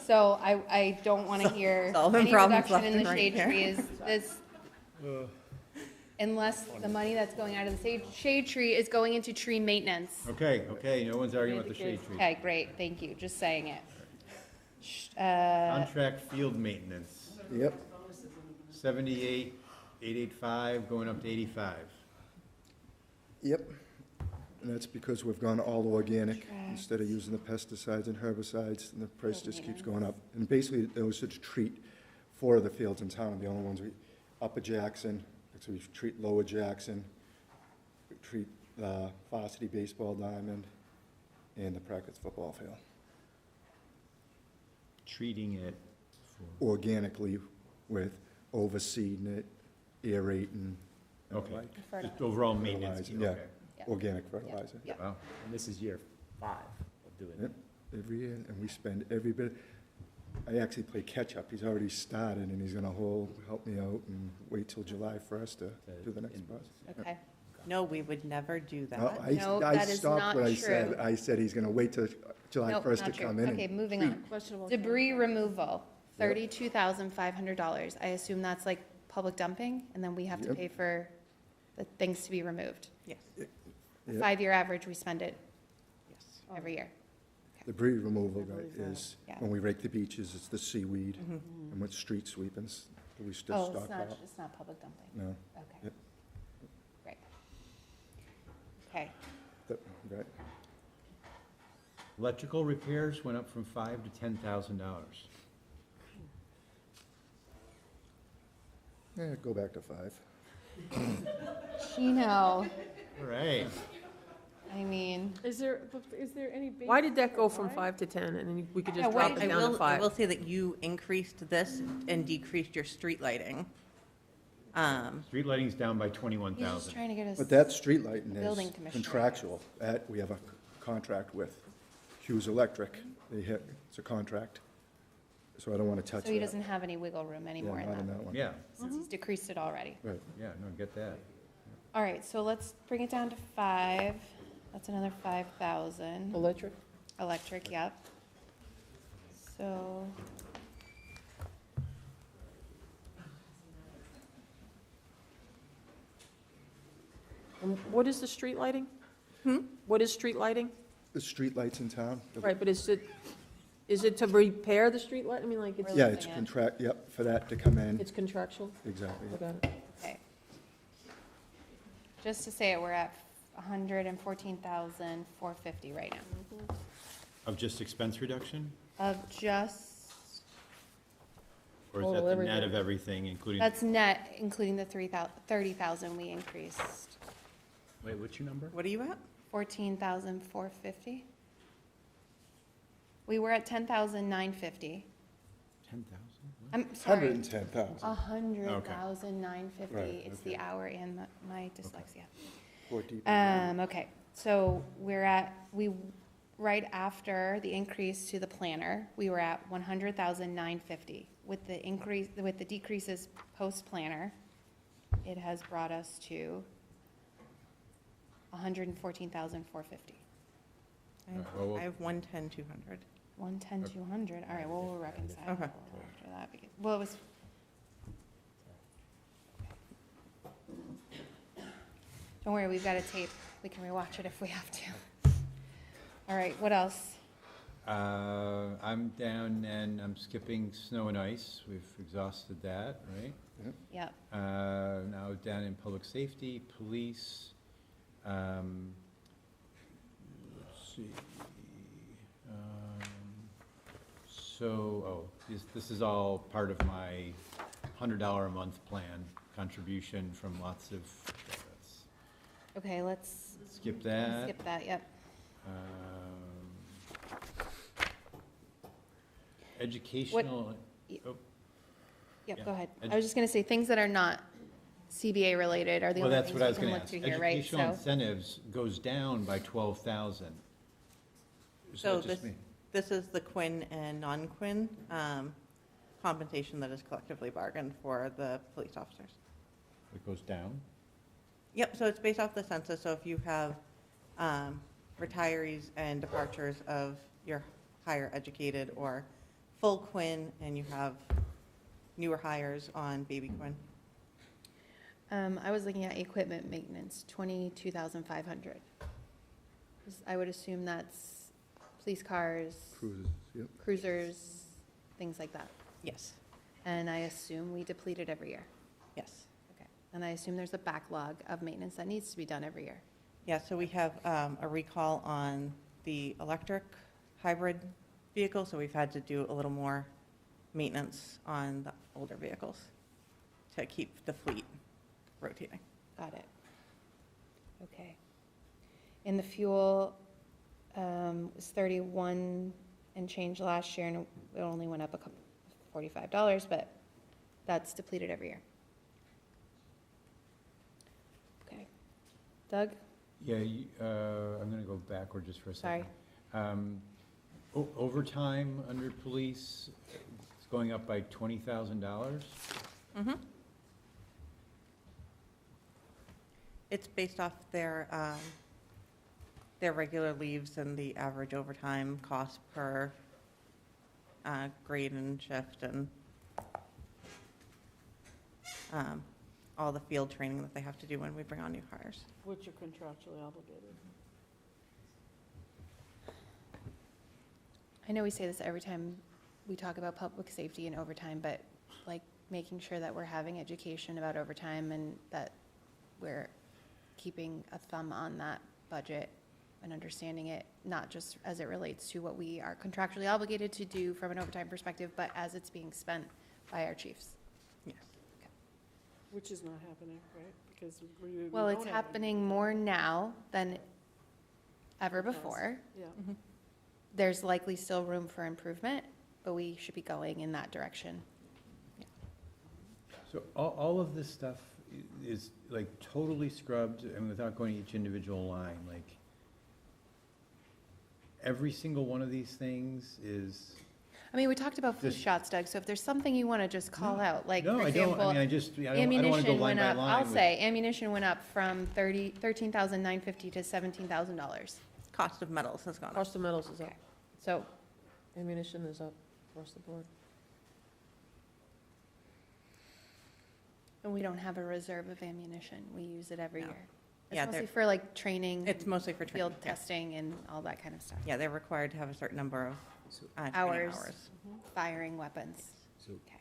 Speaker 11: So I don't want to hear
Speaker 12: Solving
Speaker 11: any
Speaker 12: problems
Speaker 11: reduction in
Speaker 12: left
Speaker 11: the
Speaker 12: and right
Speaker 11: shade
Speaker 12: here.
Speaker 11: trees. This, unless the money that's going out of the shade tree is going into tree maintenance.
Speaker 9: Okay, no one's arguing about the shade tree.
Speaker 11: Okay, great, thank you, just saying it.
Speaker 9: Contract field maintenance,
Speaker 7: Yep.
Speaker 9: 78,885, going up to 85.
Speaker 7: Yep. And that's because we've gone all organic instead of using the pesticides and herbicides, and the price just keeps going up. And basically, those should treat 4 of the fields in town, the only ones Upper Jackson, actually we treat Lower Jackson, we treat the varsity baseball diamond, and the practice football field.
Speaker 9: Treating it
Speaker 7: Organically with overseeding it, aerating, and
Speaker 9: Okay.
Speaker 7: like
Speaker 9: just overall maintenance,
Speaker 7: fertilizer.
Speaker 9: okay.
Speaker 7: Yeah, organic fertilizer.
Speaker 11: Yep.
Speaker 9: Wow.
Speaker 8: And this is year 5 of doing
Speaker 7: Yep,
Speaker 8: it.
Speaker 7: every year, and we spend every bit. I actually play catch-up. He's already started, and he's gonna help me out and wait till July 1st to do the next bus.
Speaker 11: Okay,
Speaker 12: No, we would never do
Speaker 7: No,
Speaker 12: that.
Speaker 11: No,
Speaker 7: I
Speaker 11: that is
Speaker 7: stopped
Speaker 11: not
Speaker 7: what I said.
Speaker 11: true.
Speaker 7: I said he's gonna wait till July
Speaker 11: nope,
Speaker 7: 1st to
Speaker 11: not true.
Speaker 7: come in.
Speaker 11: Okay,
Speaker 7: and
Speaker 11: moving
Speaker 7: treat.
Speaker 11: on.
Speaker 10: Questionable.
Speaker 11: Debris removal, $32,500. I assume that's like public dumping, and then we have to
Speaker 7: Yep.
Speaker 11: pay for the things to be removed.
Speaker 12: Yes.
Speaker 7: Yep.
Speaker 11: 5-year average, we spend it
Speaker 12: Yes.
Speaker 11: every year.
Speaker 7: Debris removal is,
Speaker 11: Yeah.
Speaker 7: when we rake the beaches, it's the seaweed,
Speaker 11: Mm-hmm.
Speaker 7: and with street sweepings, we still
Speaker 11: Oh,
Speaker 7: stockpile.
Speaker 11: it's not public dumping.
Speaker 7: No,
Speaker 11: Okay,
Speaker 7: Yep.
Speaker 11: great. Okay,
Speaker 7: right.
Speaker 9: Electrical repairs went up from $5,000 to $10,000.
Speaker 7: Yeah, go back to 5.
Speaker 11: Gino,
Speaker 9: All right.
Speaker 11: I mean,
Speaker 10: Is there any?
Speaker 1: Why did that go from 5 to 10, and then we could
Speaker 11: Yeah,
Speaker 1: just
Speaker 11: wait,
Speaker 1: drop
Speaker 12: I
Speaker 1: it down to
Speaker 12: will
Speaker 1: 5?
Speaker 12: say that you increased this and decreased your street lighting.
Speaker 9: Street lighting's down by
Speaker 11: he's just
Speaker 9: 21,000.
Speaker 11: trying to get us.
Speaker 7: But that street lighting
Speaker 11: Building
Speaker 7: is
Speaker 11: commissioner.
Speaker 7: contractual. That, we have a contract with Hughes Electric. It's a contract, so I don't want to touch that.
Speaker 11: So he doesn't have any wiggle room
Speaker 7: Yeah,
Speaker 11: anymore
Speaker 7: not in
Speaker 11: in
Speaker 7: that
Speaker 11: that,
Speaker 7: one.
Speaker 9: Yeah,
Speaker 11: since he's decreased it already.
Speaker 7: Right.
Speaker 9: yeah, no, get that.
Speaker 11: All right, so let's bring it down to 5. That's another 5,000.
Speaker 1: Electric?
Speaker 11: Electric, yep. So,
Speaker 1: And what is the street lighting? What is street lighting?
Speaker 7: The street lights in town?
Speaker 1: Right, but is it to repair the street light? I mean, like, it's,
Speaker 7: Yeah,
Speaker 11: losing
Speaker 7: it's
Speaker 11: it.
Speaker 7: contract, yep, for that to come in.
Speaker 1: it's contractual?
Speaker 7: Exactly.
Speaker 1: I got it.
Speaker 11: okay. Just to say it, we're at 114,450 right now.
Speaker 9: Of just expense reduction?
Speaker 11: Of just,
Speaker 9: Or is
Speaker 1: Total
Speaker 9: that the
Speaker 1: everything.
Speaker 9: net of everything, including?
Speaker 11: that's net, including the 30,000 we increased.
Speaker 8: Wait, what's your number?
Speaker 12: What are you at?
Speaker 11: 14,450. We were at 10,950.
Speaker 9: 10,000?
Speaker 11: I'm sorry.
Speaker 7: 110,000.
Speaker 11: 100,950.
Speaker 7: Right,
Speaker 11: It's the hour and my dyslexia.
Speaker 7: 14.
Speaker 11: Okay, so we're at, we right after the increase to the planner, we were at 100,950. With the decreases post-planner, it has brought us to 114,450.
Speaker 12: I have 110, 200.
Speaker 11: 110, 200. All right, well, we'll reconcile
Speaker 12: Okay.
Speaker 11: after that. Because, well, it was. Don't worry, we've got a tape. We can rewatch it if we have to. All right, what else?
Speaker 16: I'm down and I'm skipping snow and ice. We've exhausted that, right?
Speaker 11: Yep.
Speaker 16: Now down in public safety, police. Let's see. This is all part of my $100 a month plan contribution from lots of.
Speaker 11: Okay, let's
Speaker 16: Skip that.
Speaker 11: skip that. Yep.
Speaker 16: Educational.
Speaker 11: Yep.
Speaker 16: Oh,
Speaker 11: Yep.
Speaker 16: yeah.
Speaker 11: Go ahead. I was just going to say things that are not CBA related are the
Speaker 16: Well,
Speaker 11: only
Speaker 16: that's
Speaker 11: things
Speaker 16: what I
Speaker 11: we
Speaker 16: was
Speaker 11: can
Speaker 16: going to
Speaker 11: look
Speaker 16: ask.
Speaker 11: to here, right?
Speaker 16: Educational
Speaker 11: So,
Speaker 16: incentives goes down by 12,000.
Speaker 12: So this is the Quinn and non-Quinn compensation that is collectively bargained for the police officers.
Speaker 16: It goes down?
Speaker 12: Yep, so it's based off the census, so if you have retirees and departures of your higher educated or full Quinn, and you have newer hires on baby Quinn.
Speaker 11: I was looking at equipment maintenance, 22,500. I would assume that's police cars,
Speaker 15: Cruises, yep.
Speaker 11: cruisers, things like that.
Speaker 12: Yes.
Speaker 11: And I assume we deplete it every year.
Speaker 12: Yes.
Speaker 11: Okay. And I assume there's a backlog of maintenance that needs to be done every year.
Speaker 12: Yeah, so we have a recall on the electric hybrid vehicle, so we've had to do a little more maintenance on the older vehicles to keep the fleet rotating.
Speaker 11: Got it. Okay. And the fuel was 31 and change last year, and it only went up a couple, $45, but that's depleted every year. Okay. Doug?
Speaker 16: Yeah, I'm going to go backward just for a second.
Speaker 11: Sorry.
Speaker 16: Overtime under police, it's going up by $20,000.
Speaker 12: Mm-hmm. It's based off their regular leaves and the average overtime cost per grade and shift and all the field training that they have to do when we bring on new hires.
Speaker 10: Which are contractually obligated.
Speaker 11: I know we say this every time we talk about public safety and overtime, but like making sure that we're having education about overtime and that we're keeping a thumb on that budget and understanding it, not just as it relates to what we are contractually obligated to do from an overtime perspective, but as it's being spent by our chiefs.
Speaker 12: Yes.
Speaker 10: Which is not happening, right? Because we
Speaker 11: Well, it's
Speaker 10: don't have
Speaker 11: happening more now than ever before.
Speaker 10: Yeah.
Speaker 12: Mm-hmm.
Speaker 11: There's likely still room for improvement, but we should be going in that direction.
Speaker 16: So all of this stuff is like totally scrubbed, and without going to each individual line, like every single one of these things is.
Speaker 11: I mean, we talked about flu
Speaker 16: Just-
Speaker 11: shots, Doug, so if there's something you want to just call out, like,
Speaker 16: No,
Speaker 11: for
Speaker 16: I don't.
Speaker 11: example,
Speaker 16: I mean, I don't want to go
Speaker 11: ammunition
Speaker 16: line
Speaker 11: went
Speaker 16: by
Speaker 11: up,
Speaker 16: line.
Speaker 11: I'll
Speaker 16: with-
Speaker 11: say, ammunition went up from $13,950 to $17,000.
Speaker 12: Cost of metals has gone up.
Speaker 1: Cost of metals is up.
Speaker 11: Okay. So,
Speaker 1: Ammunition is up across the board.
Speaker 11: and we don't have a reserve of ammunition, we use it every
Speaker 12: No.
Speaker 11: year.
Speaker 12: Yeah,
Speaker 11: It's mostly
Speaker 12: they're-
Speaker 11: for like training.
Speaker 12: It's mostly for training,
Speaker 11: Field
Speaker 12: yeah.
Speaker 11: testing and all that kind of stuff.
Speaker 12: Yeah, they're required to have a certain number of training
Speaker 11: Hours,
Speaker 12: hours.
Speaker 11: firing weapons.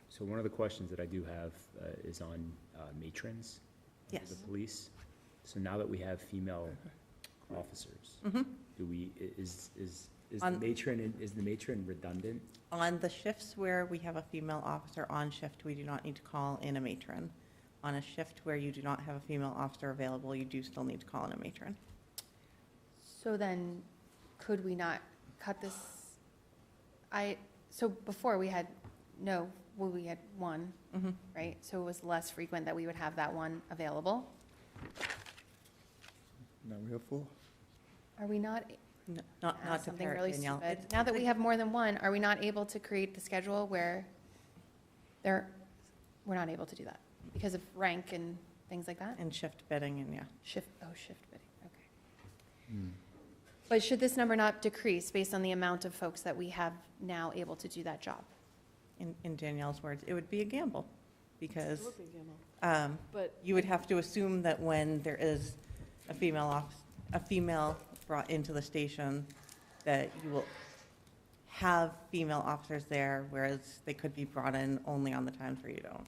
Speaker 8: So one of the questions that I do have is on matrons of
Speaker 12: Yes.
Speaker 8: the police. So now that we have female officers,
Speaker 12: Mhm.
Speaker 8: do we, is the
Speaker 12: On-
Speaker 8: matron redundant?
Speaker 12: On the shifts where we have a female officer on shift, we do not need to call in a matron. On a shift where you do not have a female officer available, you do still need to call in a matron.
Speaker 11: So then, could we not cut this? So before we had we had one,
Speaker 12: Mhm.
Speaker 11: right? So it was less frequent that we would have that one available.
Speaker 15: Now we have 4.
Speaker 11: Are we not,
Speaker 12: Not to
Speaker 11: something
Speaker 12: parrot
Speaker 11: really
Speaker 12: Danielle.
Speaker 11: stupid.
Speaker 12: It's-
Speaker 11: Now that we have more than one, are we not able to create the schedule where we're not able to do that because of rank and things like that?
Speaker 12: And shift bidding and, yeah.
Speaker 11: Shift bidding, okay. But should this number not decrease based on the amount of folks that we have now able to do that job?
Speaker 12: In Danielle's words, it would be a gamble, because
Speaker 10: It would be a gamble. But
Speaker 12: you would have to assume that when there is a female brought into the station, that you will have female officers there, whereas they could be brought in only on the times where you don't.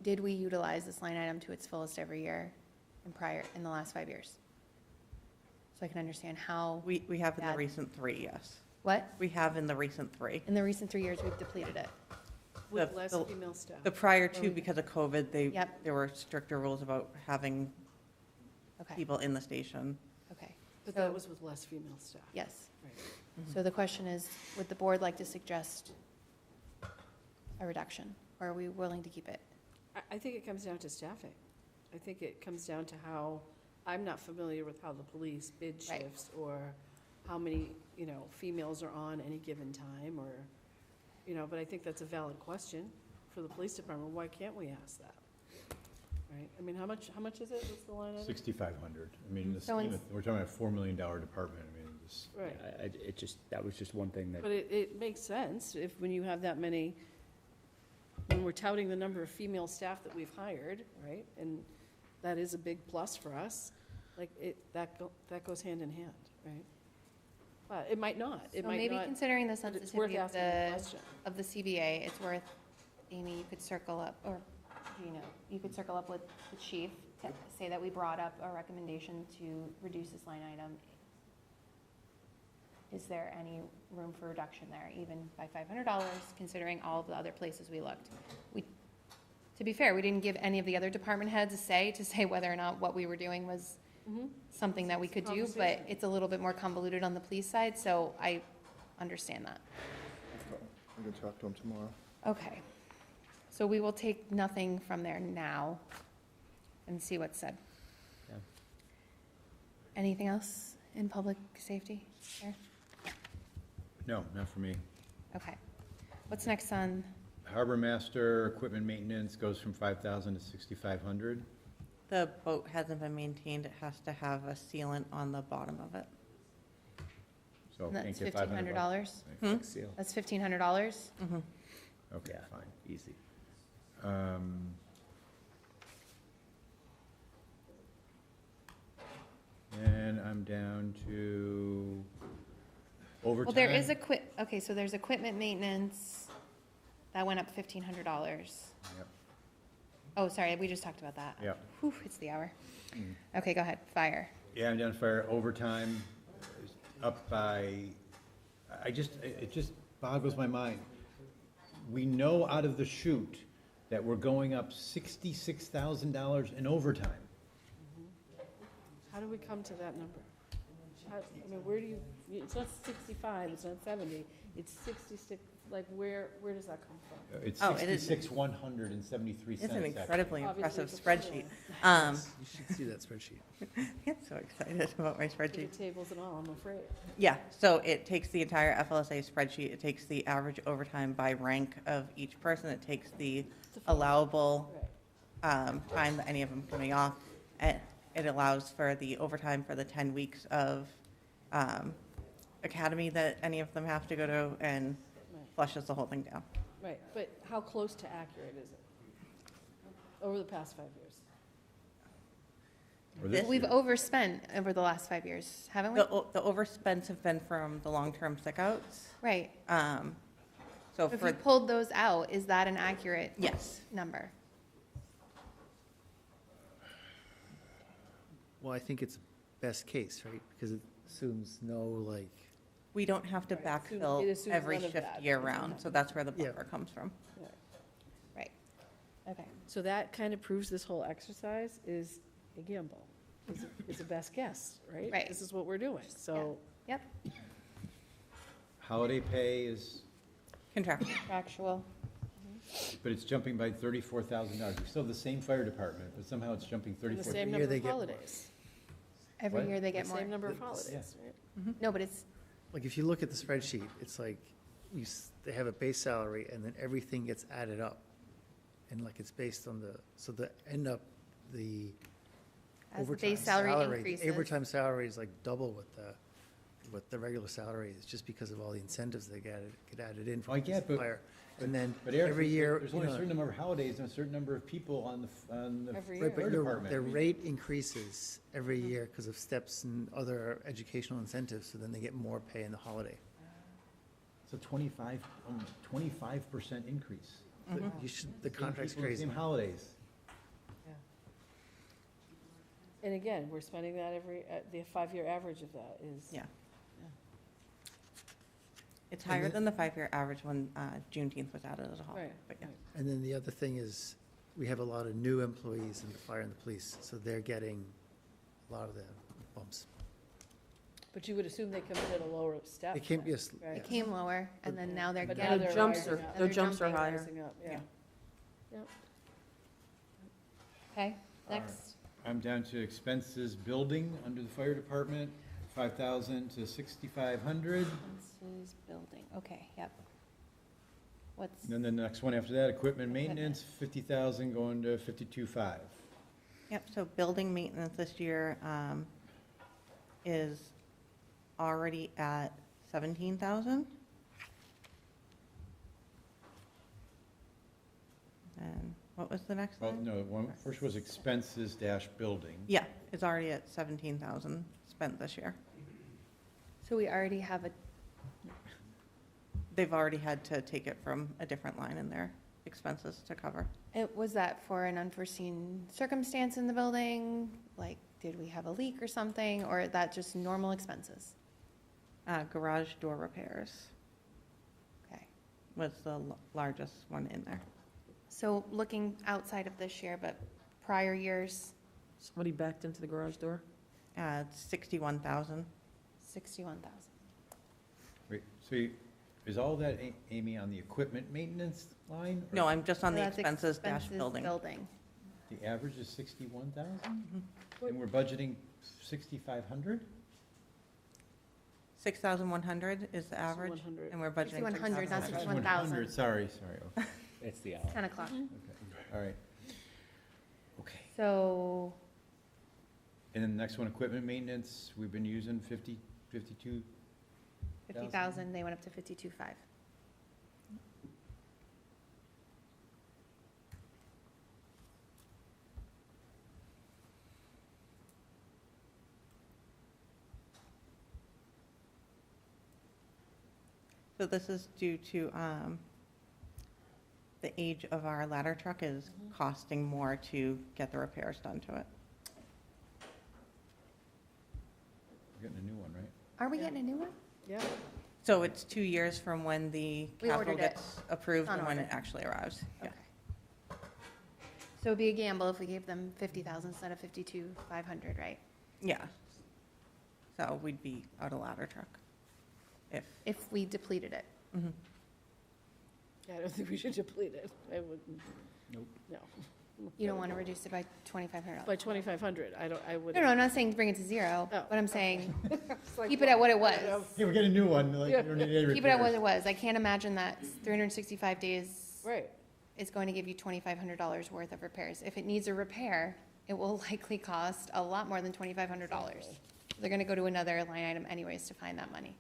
Speaker 11: Did we utilize this line item to its fullest every year in the last 5 years? So I can understand how.
Speaker 12: We have in the
Speaker 11: that-
Speaker 12: recent 3, yes.
Speaker 11: What?
Speaker 12: We have in the recent 3.
Speaker 11: In the recent 3 years, we've depleted it.
Speaker 10: with
Speaker 12: the-
Speaker 10: less
Speaker 12: the-
Speaker 10: female staff.
Speaker 12: The prior
Speaker 11: Or
Speaker 12: two,
Speaker 11: we-
Speaker 12: because of COVID,
Speaker 11: Yep.
Speaker 12: there were stricter rules about having
Speaker 11: Okay,
Speaker 12: people in the station.
Speaker 11: okay.
Speaker 10: But
Speaker 11: So-
Speaker 10: that was with less female staff.
Speaker 11: Yes.
Speaker 10: Right.
Speaker 11: So the question is, would the board like to suggest a reduction, or are we willing to keep it?
Speaker 10: I think it comes down to staffing. I think it comes down to how, I'm not familiar with how the police bid
Speaker 11: Right.
Speaker 10: shifts or how many, females are on any given time or, but I think that's a valid question for the police department. Why can't we ask that? Right? I mean, how much is it? What's the line item?
Speaker 9: 6,500. I mean, this,
Speaker 11: So in-
Speaker 9: we're talking about $4 million department. I mean, this,
Speaker 10: Right.
Speaker 8: That was just one thing that.
Speaker 10: But it makes sense when you have that many, when we're touting the number of female staff that we've hired, right? And that is a big plus for us, that goes hand in hand, right? But it might not, it
Speaker 11: So
Speaker 10: might
Speaker 11: maybe
Speaker 10: not.
Speaker 11: considering the
Speaker 10: but it's worth
Speaker 11: sensitivity
Speaker 10: asking the question.
Speaker 11: of the CBA, it's worth, Amy, you could circle up, or, you could circle up with the chief, say that we brought up a recommendation to reduce this line item. Is there any room for reduction there, even by $500, considering all of the other places we looked? To be fair, we didn't give any of the other department heads a say to say whether or not what we were doing was something that we could do, but
Speaker 10: Conversation.
Speaker 11: it's a little bit more convoluted on the police side, so I understand that.
Speaker 7: I'm going to talk to him tomorrow.
Speaker 11: Okay. So we will take nothing from there now and see what's said.
Speaker 8: Yeah.
Speaker 11: Anything else in public safety? There?
Speaker 9: no, not for me.
Speaker 11: Okay. What's next on,
Speaker 9: Harbor master equipment maintenance goes from 5,000 to 6,500.
Speaker 12: The boat hasn't been maintained, it has to have a sealant on the bottom of it.
Speaker 9: So
Speaker 11: and that's
Speaker 9: can't get $500.
Speaker 11: $1,500?
Speaker 8: Seal.
Speaker 11: That's $1,500?
Speaker 9: Okay,
Speaker 8: Yeah.
Speaker 9: fine.
Speaker 8: Easy.
Speaker 9: And I'm down to overtime.
Speaker 11: Well, there is okay, so there's equipment maintenance, that went up $1,500.
Speaker 9: Yep.
Speaker 11: Oh, sorry, we just talked about that.
Speaker 9: Yep.
Speaker 11: Whew, it's the hour. Okay, go ahead, fire.
Speaker 9: Yeah, I'm down to fire. Overtime is up by, it just boggles my mind. We know out of the chute that we're going up $66,000 in overtime.
Speaker 10: How do we come to that number? Where do you, it's not 65, it's not 70, it's 66, where does that come from?
Speaker 9: It's
Speaker 12: Oh, it is-
Speaker 9: 66,173
Speaker 12: It's
Speaker 9: cents.
Speaker 12: an
Speaker 9: actually.
Speaker 12: incredibly
Speaker 10: Obviously,
Speaker 12: impressive
Speaker 10: before
Speaker 12: spreadsheet.
Speaker 14: You should see that spreadsheet.
Speaker 12: I get so excited about my
Speaker 10: Bigger
Speaker 12: spreadsheet.
Speaker 10: tables and all, I'm afraid.
Speaker 12: Yeah, so it takes the entire FLSA spreadsheet, it takes the average overtime by rank of each person, it takes the allowable
Speaker 10: Right.
Speaker 12: time that any of them coming off, and it allows for the overtime for the 10 weeks of academy that any of them have to go to, and
Speaker 10: Right.
Speaker 12: flushes the whole thing down.
Speaker 10: Right, but how close to accurate is it over the past 5 years?
Speaker 9: Or this
Speaker 11: We've
Speaker 9: year.
Speaker 11: overspent over the last 5 years, haven't we?
Speaker 12: The overspends have been from the long-term sick-outs.
Speaker 11: Right.
Speaker 12: So
Speaker 11: If
Speaker 12: for,
Speaker 11: you pulled those out, is that an accurate
Speaker 12: yes,
Speaker 11: number?
Speaker 14: Well, I think it's best case, right? Because it assumes no,
Speaker 12: we don't have to
Speaker 10: Right, it
Speaker 12: backfill
Speaker 10: assumes
Speaker 12: every
Speaker 10: none of
Speaker 12: shift
Speaker 10: that.
Speaker 12: year-round, so that's where the
Speaker 14: Yeah.
Speaker 12: buffer comes from.
Speaker 11: Right. Okay.
Speaker 10: So that kind of proves this whole exercise is a gamble, is a best guess, right?
Speaker 11: Right.
Speaker 10: This is what we're doing, so.
Speaker 11: Yep.
Speaker 9: Holiday pay is,
Speaker 11: Contractual.
Speaker 9: but it's jumping by $34,000. We still have the same fire department, but somehow it's jumping
Speaker 10: And the same
Speaker 9: $34,000.
Speaker 10: number
Speaker 14: they
Speaker 10: of
Speaker 14: get more.
Speaker 10: holidays.
Speaker 11: Every
Speaker 16: What?
Speaker 11: year they get more.
Speaker 10: Same number of holidays, right?
Speaker 11: No, but it's,
Speaker 14: Like, if you look at the spreadsheet, it's like, they have a base salary, and then everything gets added up. And like, it's based on so the end up, the
Speaker 11: as the
Speaker 14: overtime
Speaker 11: base salary
Speaker 14: salary.
Speaker 11: increases.
Speaker 14: The overtime salary is like double what the regular salary is, just because of all the incentives that get added in
Speaker 16: I
Speaker 14: from the
Speaker 16: get, but-
Speaker 14: supplier. And then
Speaker 16: But Eric,
Speaker 14: every year,
Speaker 16: there's
Speaker 14: you
Speaker 16: only a
Speaker 14: know,
Speaker 16: certain number of holidays and a certain number of people on the
Speaker 10: Every
Speaker 14: right,
Speaker 10: year.
Speaker 14: but
Speaker 16: fire department.
Speaker 14: their rate increases every year because of steps and other educational incentives, so then they get more pay in the holiday.
Speaker 16: It's a 25% increase.
Speaker 14: But you should, the
Speaker 16: Same
Speaker 14: contract's
Speaker 16: people,
Speaker 14: crazy.
Speaker 16: Same holidays.
Speaker 10: And again, we're spending that the 5-year average of that is.
Speaker 12: Yeah. It's higher than the 5-year average when Juneteenth was added as a holiday.
Speaker 10: Right,
Speaker 12: But yeah.
Speaker 10: right.
Speaker 14: And then the other thing is, we have a lot of new employees in the fire and the police, so they're getting a lot of the bumps.
Speaker 10: But you would assume they come in at a lower step.
Speaker 14: It can't be a,
Speaker 10: then,
Speaker 14: yeah.
Speaker 10: right?
Speaker 11: it came lower, and then now they're
Speaker 10: But
Speaker 11: getting.
Speaker 10: now they're
Speaker 1: jumps
Speaker 10: rising
Speaker 1: are-
Speaker 10: up.
Speaker 11: and
Speaker 1: their jumps are
Speaker 11: jumping.
Speaker 1: higher.
Speaker 10: Rising up, yeah. Yep.
Speaker 11: Okay,
Speaker 16: All right.
Speaker 11: next.
Speaker 16: I'm down to expenses building under the fire department, 5,000 to 6,500.
Speaker 11: Expenses building, okay, yep. What's,
Speaker 16: And then the next one after that, equipment maintenance, 50,000 going to 52.5.
Speaker 12: Yep, so building maintenance this year is already at 17,000. And what was the next
Speaker 16: Well,
Speaker 12: one?
Speaker 16: no, first was expenses dash building.
Speaker 12: Yeah, it's already at 17,000 spent this year.
Speaker 11: so we already have a,
Speaker 12: They've already had to take it from a different line in their expenses to cover.
Speaker 11: was that for an unforeseen circumstance in the building? Like, did we have a leak or something, or that just normal expenses?
Speaker 12: Garage door repairs
Speaker 11: Okay.
Speaker 12: was the largest one in there.
Speaker 11: So looking outside of this year, but prior years,
Speaker 1: Somebody backed into the garage door?
Speaker 12: It's 61,000.
Speaker 11: 61,000.
Speaker 16: Wait, so is all that, Amy, on the equipment maintenance line? or
Speaker 12: No, I'm just on
Speaker 11: So
Speaker 12: the
Speaker 11: that's
Speaker 12: expenses dash
Speaker 11: expenses
Speaker 12: building.
Speaker 11: Building.
Speaker 16: The average is 61,000? And we're budgeting 6,500?
Speaker 12: 6,100 is the average,
Speaker 10: 100.
Speaker 12: and we're budgeting
Speaker 11: 6,100, not
Speaker 12: 6,500.
Speaker 11: 61,000.
Speaker 16: Sorry. Oh,
Speaker 8: It's the hour.
Speaker 11: 10 o'clock.
Speaker 16: okay, all right. Okay.
Speaker 11: So,
Speaker 16: And then the next one, equipment maintenance, we've been using 52.
Speaker 11: 50,000, they went up to 52.5.
Speaker 12: So this is due to the age of our ladder truck is costing more to get the repairs done to it.
Speaker 16: We're getting a new one, right?
Speaker 11: Are we getting a new one?
Speaker 10: Yeah.
Speaker 12: So it's 2 years from when the
Speaker 11: We
Speaker 12: capital
Speaker 11: ordered it.
Speaker 12: gets approved
Speaker 11: On
Speaker 12: and when it
Speaker 11: order.
Speaker 12: actually arrives. Yeah.
Speaker 11: Okay. So it'd be a gamble if we gave them 50,000 instead of 52,500, right?
Speaker 12: Yeah. So we'd be out a ladder truck
Speaker 11: If we depleted it.
Speaker 12: Mhm.
Speaker 10: Yeah, I don't think we should deplete it. I wouldn't.
Speaker 16: Nope.
Speaker 10: No.
Speaker 11: You don't want to reduce it by $2,500.
Speaker 10: By 2,500, I would.
Speaker 11: No, I'm not saying bring it to zero,
Speaker 10: Oh,
Speaker 11: but I'm saying
Speaker 10: It's like,
Speaker 11: keep it at what it was.
Speaker 16: Hey, we're getting a new one, like, you don't need any
Speaker 11: Keep it at what
Speaker 16: repairs.
Speaker 11: it was. I can't imagine that 365 days
Speaker 10: Right.
Speaker 11: is going to give you $2,500 worth of repairs. If it needs a repair, it will likely cost a lot more than $2,500. They're going to go to another line item anyways to find that money.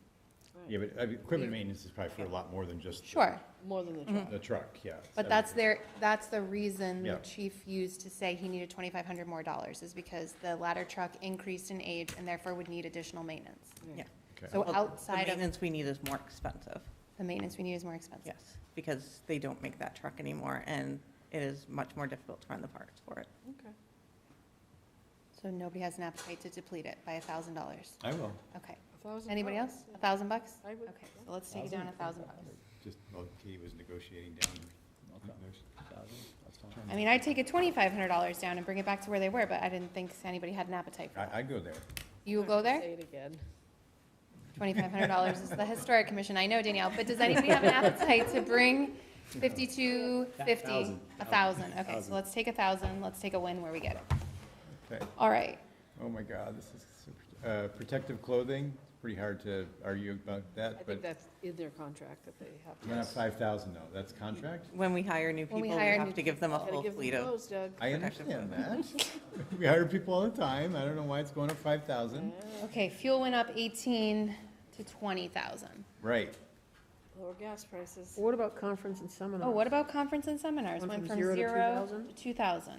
Speaker 16: Yeah, but equipment maintenance is probably for a lot more than just
Speaker 11: Sure,
Speaker 10: More than the truck.
Speaker 16: the truck, yeah.
Speaker 11: but that's the reason
Speaker 16: Yeah.
Speaker 11: the chief used to say he needed $2,500 more dollars, is because the ladder truck increased in age and therefore would need additional maintenance.
Speaker 12: Yeah.
Speaker 16: Okay.
Speaker 11: So
Speaker 12: Well,
Speaker 11: outside
Speaker 12: The
Speaker 11: of,
Speaker 12: maintenance we need is more expensive.
Speaker 11: the maintenance we need is more expensive.
Speaker 12: Yes, because they don't make that truck anymore and it is much more difficult to find the parts for it.
Speaker 10: Okay.
Speaker 11: So nobody has an appetite to deplete it by $1,000.
Speaker 16: I will.
Speaker 11: Okay.
Speaker 10: $1,000.
Speaker 11: Anybody else? $1,000 bucks?
Speaker 10: I would.
Speaker 11: Okay, so let's take it down $1,000 bucks.
Speaker 16: Just, well, Katie was negotiating down.
Speaker 11: I mean, I'd take it $2,500 down and bring it back to where they were, but I didn't think anybody had an appetite for it.
Speaker 16: I'd go there.
Speaker 11: You will go there?
Speaker 10: Say it again.
Speaker 11: $2,500 is the Historic Commission, I know, Danielle, but does anybody have an appetite to bring 5250? 1,000, okay, so let's take 1,000, let's take a win where we get it.
Speaker 16: Okay.
Speaker 11: All right,
Speaker 16: Oh, my God, this is so Protective clothing, it's pretty hard to argue about
Speaker 10: I
Speaker 16: that,
Speaker 10: think
Speaker 16: but
Speaker 10: that's in their contract that they have to.
Speaker 16: we're not 5,000 though, that's contract?
Speaker 12: When we hire new
Speaker 11: When
Speaker 12: people,
Speaker 11: we
Speaker 12: we
Speaker 11: hire
Speaker 12: have
Speaker 11: new
Speaker 12: to give them a
Speaker 10: Gotta
Speaker 12: full
Speaker 10: give them
Speaker 12: fleet of.
Speaker 10: clothes, Doug.
Speaker 16: I understand that. We hire people all the time, I don't know why it's going up 5,000.
Speaker 11: Okay, fuel went up 18 to 20,000.
Speaker 16: Right.
Speaker 10: Lower gas prices.
Speaker 1: What about conference and seminars?
Speaker 11: Oh, what about conference and seminars?
Speaker 1: Went
Speaker 11: Went
Speaker 1: from
Speaker 11: from
Speaker 1: 0 to
Speaker 11: 0
Speaker 1: 2,000?
Speaker 11: to 2,000.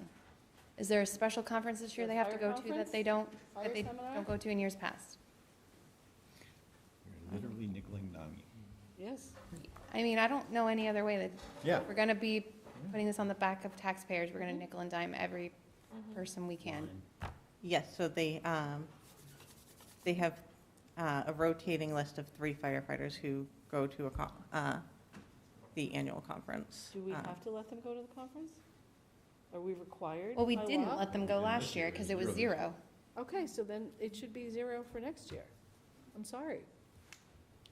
Speaker 11: Is there a special conference this year they have to
Speaker 10: Fire
Speaker 11: go to that
Speaker 10: conference?
Speaker 11: they don't,
Speaker 10: Fire
Speaker 11: that they
Speaker 10: seminar?
Speaker 11: don't go to in years past?
Speaker 9: You're literally nickel and diming.
Speaker 10: Yes.
Speaker 11: I mean, I don't know any other way that,
Speaker 16: Yeah.
Speaker 11: we're gonna be putting this on the back of taxpayers, we're gonna nickel and dime every person we can.
Speaker 12: Yes, so they have a rotating list of 3 firefighters who go to the annual conference.
Speaker 10: Do we have to let them go to the conference? Are we required?
Speaker 11: Well, we
Speaker 10: by
Speaker 11: didn't
Speaker 10: law?
Speaker 11: let them go last year because it was 0.
Speaker 10: Okay, so then it should be 0 for next year. I'm sorry.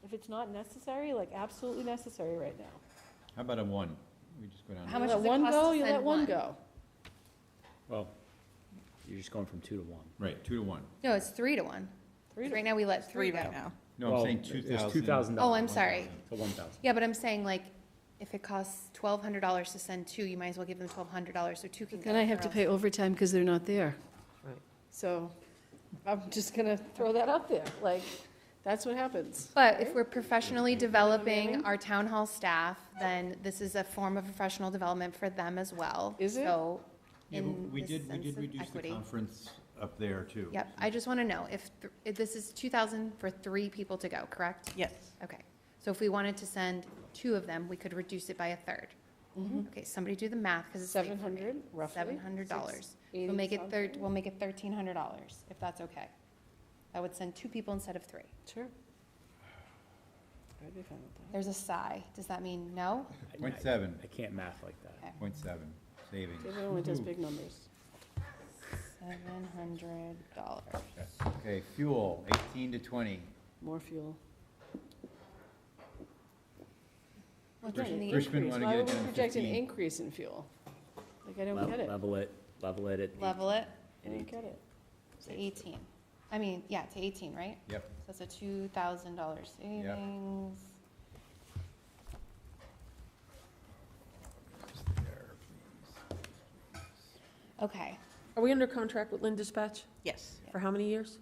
Speaker 10: If it's not necessary, like absolutely necessary right now.
Speaker 16: How about a 1? We just go down.
Speaker 11: How
Speaker 10: You
Speaker 11: much
Speaker 10: let
Speaker 11: does it
Speaker 10: one
Speaker 11: cost
Speaker 10: go,
Speaker 11: to
Speaker 10: you
Speaker 11: send
Speaker 10: let one
Speaker 11: one?
Speaker 10: go.
Speaker 8: Well, you're just going from 2 to 1.
Speaker 16: Right, 2 to 1.
Speaker 11: No, it's 3 to 1.
Speaker 10: 3 to
Speaker 11: Right now, we let 3
Speaker 12: 3
Speaker 11: go.
Speaker 12: right now.
Speaker 16: No, I'm
Speaker 8: Well,
Speaker 16: saying
Speaker 8: There's
Speaker 16: 2,000.
Speaker 8: $2,000.
Speaker 11: Oh, I'm sorry.
Speaker 8: To 1,000.
Speaker 11: Yeah, but I'm saying, like, if it costs $1,200 to send 2, you might as well give them $1,200 so 2 can go.
Speaker 10: Then I have
Speaker 11: or
Speaker 10: to
Speaker 11: else-
Speaker 10: pay overtime because they're not there.
Speaker 1: Right.
Speaker 10: So I'm just gonna throw that out there, like, that's what happens.
Speaker 11: But if we're professionally
Speaker 10: I
Speaker 11: developing
Speaker 10: mean?
Speaker 11: our town hall staff, then this is a form of professional development for them as well.
Speaker 10: Is it?
Speaker 11: So,
Speaker 16: Yeah, but
Speaker 11: in
Speaker 16: we
Speaker 11: this
Speaker 16: did
Speaker 11: sense of
Speaker 16: reduce the
Speaker 11: equity.
Speaker 16: conference up there too.
Speaker 11: Yep, I just want to know if this is 2,000 for 3 people to go, correct?
Speaker 12: Yes.
Speaker 11: Okay, so if we wanted to send 2 of them, we could reduce it by a third. Okay, somebody do the math, because it's late for me.
Speaker 10: 700 roughly.
Speaker 11: $700.
Speaker 10: 680
Speaker 11: We'll make it
Speaker 10: something.
Speaker 11: we'll make it $1,300, if that's okay. I would send 2 people instead of 3.
Speaker 10: Sure. I'd be fine with that.
Speaker 11: There's a sigh. Does that mean no?
Speaker 16: 0.7,
Speaker 8: I can't math like that.
Speaker 11: Okay,
Speaker 16: 0.7 savings.
Speaker 10: David only does big numbers.
Speaker 11: $700.
Speaker 16: Okay, fuel, 18 to 20.
Speaker 10: More fuel.
Speaker 11: What's
Speaker 10: Again,
Speaker 11: in
Speaker 10: an
Speaker 11: the
Speaker 16: Frischman
Speaker 10: increase.
Speaker 16: wanna
Speaker 10: Why
Speaker 16: get it
Speaker 10: would we
Speaker 16: down to
Speaker 10: project an
Speaker 16: 15.
Speaker 10: increase in fuel? Like, I don't get it.
Speaker 8: Level it at.
Speaker 11: Level it
Speaker 10: I don't get it.
Speaker 11: to 18. I mean, yeah, to 18, right?
Speaker 16: Yep.
Speaker 11: So that's a $2,000 savings.
Speaker 16: Just there, please.
Speaker 11: Okay,
Speaker 1: Are we under contract with Lynn Dispatch?
Speaker 12: Yes.
Speaker 1: For how many years?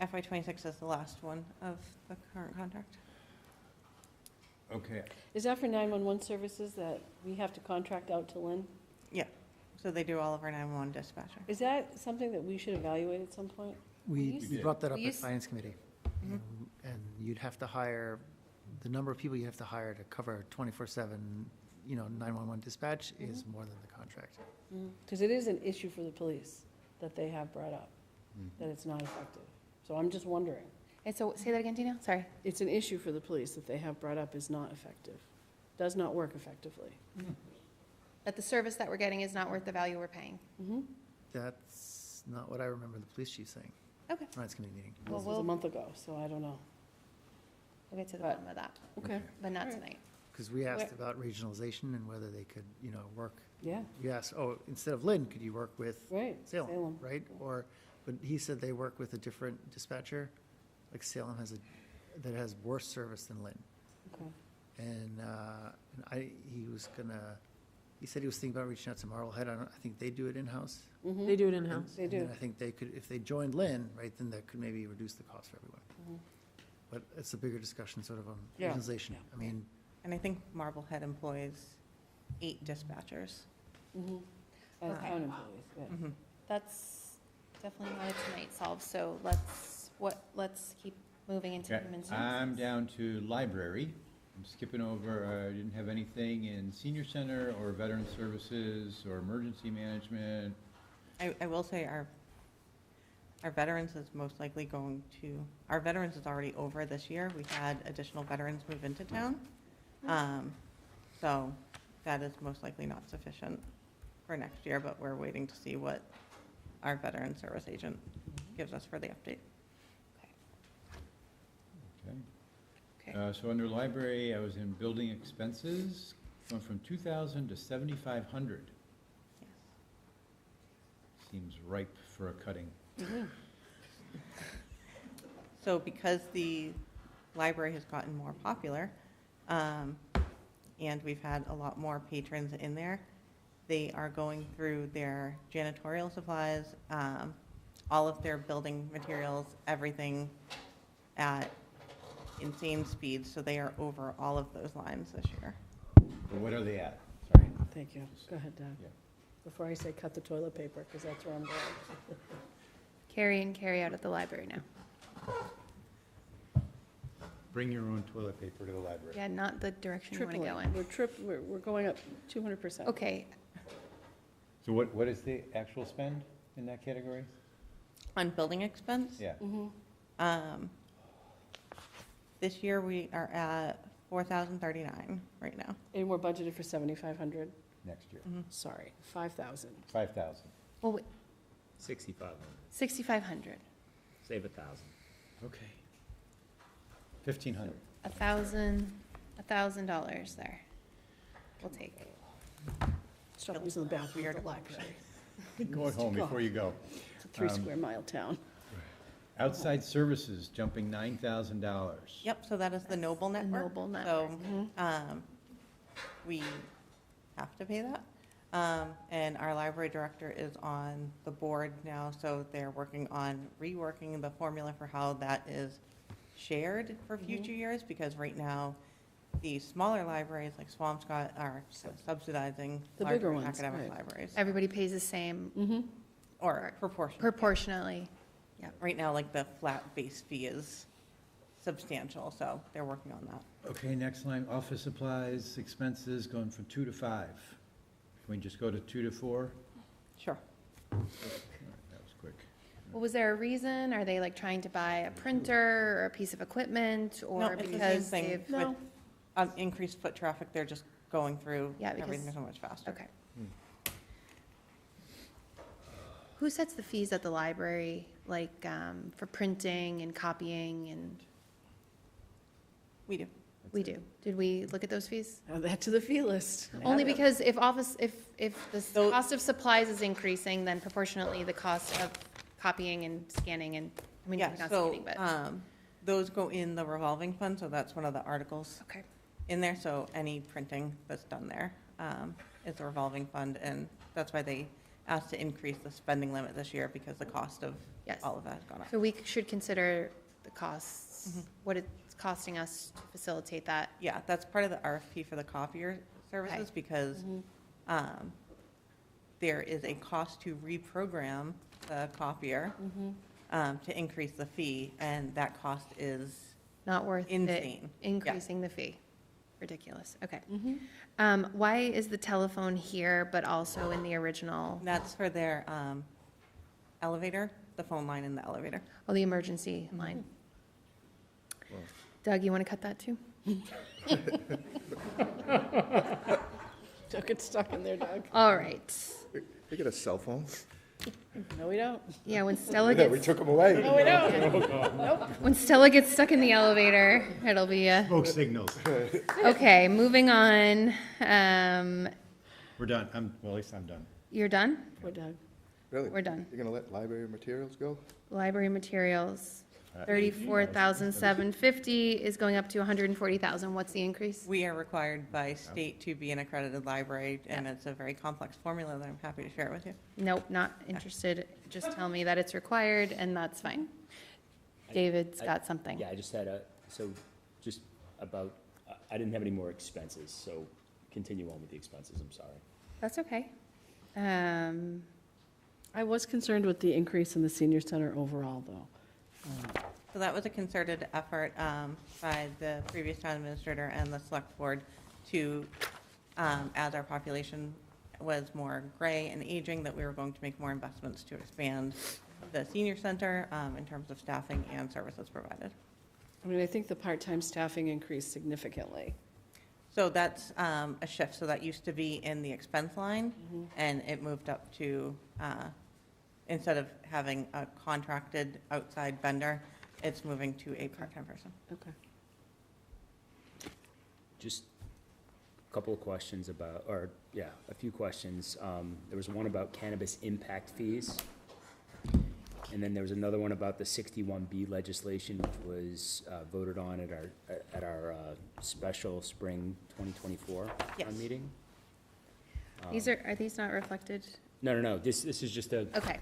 Speaker 12: FY '26 is the last one of the current contract.
Speaker 16: Okay,
Speaker 10: Is that for 911 services that we have to contract out to Lynn?
Speaker 12: Yeah. So they do all of our 911 dispatcher.
Speaker 10: Is that something that we should evaluate at some point?
Speaker 14: We
Speaker 11: used
Speaker 16: to-
Speaker 14: brought that
Speaker 11: we
Speaker 14: up at
Speaker 11: used-
Speaker 14: Finance Committee. And you'd have to hire, the number of people you have to hire to cover 24/7, 911 dispatch is more than the contract.
Speaker 10: Because it is an issue for the police that they have brought up, that it's not effective. So I'm just wondering.
Speaker 11: and so, say that again, Dina, sorry.
Speaker 10: It's an issue for the police that they have brought up is not effective, does not work effectively.
Speaker 11: That the service that we're getting is not worth the value we're paying.
Speaker 14: That's not what I remember the police chief saying,
Speaker 11: Okay,
Speaker 14: Finance Committee meeting.
Speaker 11: well,
Speaker 10: This was a
Speaker 11: we'll
Speaker 10: month ago, so I don't know.
Speaker 11: get to the
Speaker 10: but-
Speaker 11: bottom of that,
Speaker 10: Okay.
Speaker 11: but not
Speaker 10: All right.
Speaker 11: tonight.
Speaker 14: Because we asked about regionalization and whether they could, work.
Speaker 10: Yeah,
Speaker 14: We asked, instead of Lynn, could you work with
Speaker 10: right.
Speaker 14: Salem, right? But he said they work with a different dispatcher, like Salem that has worse service than Lynn.
Speaker 10: Okay.
Speaker 14: And he said he was thinking about reaching out to Marblehead. I think they do it in-house.
Speaker 1: They do it in-house.
Speaker 10: They
Speaker 14: And
Speaker 10: do.
Speaker 14: then I think they could, if they joined Lynn, right, then that could maybe reduce the cost for everyone. But it's a bigger discussion sort of on
Speaker 10: Yeah.
Speaker 14: regionalization. I mean,
Speaker 12: And I think Marblehead employs 8 dispatchers.
Speaker 10: As
Speaker 11: Okay.
Speaker 10: town employees, yeah.
Speaker 12: Mhm.
Speaker 11: That's definitely not a tonight solve, so let's keep moving into
Speaker 16: okay,
Speaker 11: human
Speaker 16: I'm
Speaker 11: services.
Speaker 16: down to library. I'm skipping over, I didn't have anything in senior center or veteran services or emergency management.
Speaker 12: I will say our veterans is most likely going to, our veterans is already over this year. We had additional veterans move into town. So that is most likely not sufficient for next year, but we're waiting to see what our veteran service agent gives us for the update.
Speaker 16: Okay.
Speaker 11: Okay.
Speaker 16: So under library, I was in building expenses, went from 2,000 to 7,500.
Speaker 12: Yes.
Speaker 16: Seems ripe for a cutting.
Speaker 12: So because the library has gotten more popular, and we've had a lot more patrons in there, they are going through their janitorial supplies, all of their building materials, everything at insane speeds. So they are over all of those lines this year.
Speaker 16: Well, what are they at? Sorry.
Speaker 10: Thank you. Go ahead, Doug.
Speaker 16: Yeah.
Speaker 10: Before I say cut the toilet paper, because that's where I'm going.
Speaker 11: Carry in, carry out at the library now.
Speaker 9: Bring your own toilet paper to the library.
Speaker 11: Yeah, not the direction you want to
Speaker 10: Tripling.
Speaker 11: go in.
Speaker 10: We're going up 200%.
Speaker 11: Okay,
Speaker 16: So what is the actual spend in that category?
Speaker 12: On building expense?
Speaker 16: Yeah.
Speaker 12: This year we are at 4,039 right now.
Speaker 10: And we're budgeted for 7,500.
Speaker 16: Next year.
Speaker 10: Sorry, 5,000.
Speaker 16: 5,000.
Speaker 11: well, wait,
Speaker 8: 6,500,
Speaker 11: 6,500,
Speaker 8: save 1,000.
Speaker 16: Okay. 1,500.
Speaker 11: $1,000 there. We'll take.
Speaker 10: Stop using the bathroom at the library.
Speaker 9: Going home before you go.
Speaker 10: It's a 3-square-mile town.
Speaker 9: Outside services jumping $9,000.
Speaker 12: Yep, so that is the Noble Network.
Speaker 11: Noble Network.
Speaker 12: So, we have to pay that. And our library director is on the board now, so they're working on reworking the formula for how that is shared for future years, because right now, the smaller libraries like Swampscott are subsidizing
Speaker 10: The bigger
Speaker 12: larger
Speaker 10: ones,
Speaker 12: academic
Speaker 10: right.
Speaker 12: libraries.
Speaker 11: Everybody pays the same
Speaker 12: Or proportionally.
Speaker 11: proportionally.
Speaker 12: Right now, like the flat base fee is substantial, so they're working on that.
Speaker 16: Okay, next line, office supplies, expenses going from 2 to 5. Can we just go to 2 to 4?
Speaker 12: Sure.
Speaker 16: All right, that was quick.
Speaker 11: Well, was there a reason? Are they like trying to buy a printer or a piece of equipment,
Speaker 12: No,
Speaker 11: or
Speaker 12: it's the same
Speaker 11: because
Speaker 12: thing.
Speaker 11: they've?
Speaker 12: With increased foot traffic, they're just going through
Speaker 11: Yeah, because-
Speaker 12: everything so much faster.
Speaker 11: Okay. Who sets the fees at the library, like for printing and copying and?
Speaker 12: We do.
Speaker 11: We do. Did we look at those fees?
Speaker 10: Add that to the fee list.
Speaker 11: Only because if the cost of supplies is increasing, then proportionately the cost of copying and scanning and, I mean,
Speaker 12: Yeah,
Speaker 11: not
Speaker 12: so,
Speaker 11: scanning, but,
Speaker 12: those go in the revolving fund, so that's one of the articles
Speaker 11: okay.
Speaker 12: in there, so any printing that's done there is a revolving fund, and that's why they asked to increase the spending limit this year, because the cost of
Speaker 11: Yes.
Speaker 12: all of that has gone up.
Speaker 11: So we should consider the costs, what it's costing us to facilitate that.
Speaker 12: Yeah, that's part of the RFP for the copier services,
Speaker 11: Okay.
Speaker 12: because there is a cost to reprogram the copier to increase the fee, and that cost is
Speaker 11: Not worth it,
Speaker 12: insane. Yeah.
Speaker 11: increasing the fee. Ridiculous, okay. Why is the telephone here, but also in the original,
Speaker 12: That's for their elevator, the phone line in the elevator.
Speaker 11: oh, the emergency line? Doug, you want to cut that too?
Speaker 10: Don't get stuck in there, Doug.
Speaker 11: All right.
Speaker 7: They get a cell phone?
Speaker 10: No, we don't.
Speaker 11: Yeah, when Stella
Speaker 7: Yeah, we
Speaker 11: gets,
Speaker 7: took them away.
Speaker 10: No, we don't.
Speaker 11: when Stella gets stuck in the elevator, it'll be
Speaker 9: Smoke signals.
Speaker 11: okay, moving on.
Speaker 9: We're done. Well, at least I'm done.
Speaker 11: You're done?
Speaker 10: Poor Doug.
Speaker 7: Really?
Speaker 11: We're done.
Speaker 7: You're gonna let library materials go?
Speaker 11: Library materials, 34,750 is going up to 140,000. What's the increase?
Speaker 12: We are required by state to be an accredited library, and it's a very complex formula that I'm happy to share with you.
Speaker 11: Nope, not interested. Just tell me that it's required and that's fine. David's got something.
Speaker 8: Yeah, I just had just about, I didn't have any more expenses, so continue on with the expenses, I'm sorry.
Speaker 11: That's okay.
Speaker 10: I was concerned with the increase in the senior center overall, though.
Speaker 12: So that was a concerted effort by the previous town administrator and the select board to, as our population was more gray and aging, that we were going to make more investments to expand the senior center in terms of staffing and services provided.
Speaker 10: I mean, I think the part-time staffing increased significantly.
Speaker 12: So that's a shift. So that used to be in the expense line, and it moved up to, instead of having a contracted outside vendor, it's moving to a part-time person.
Speaker 10: Okay.
Speaker 8: Just a couple of questions about, or, yeah, a few questions. There was one about cannabis impact fees. And And then there was another one about the 61B legislation, which was voted on at our special spring 2024
Speaker 12: Yes.
Speaker 8: town meeting.
Speaker 11: Are these not reflected?
Speaker 8: No, this is just a,
Speaker 11: Okay.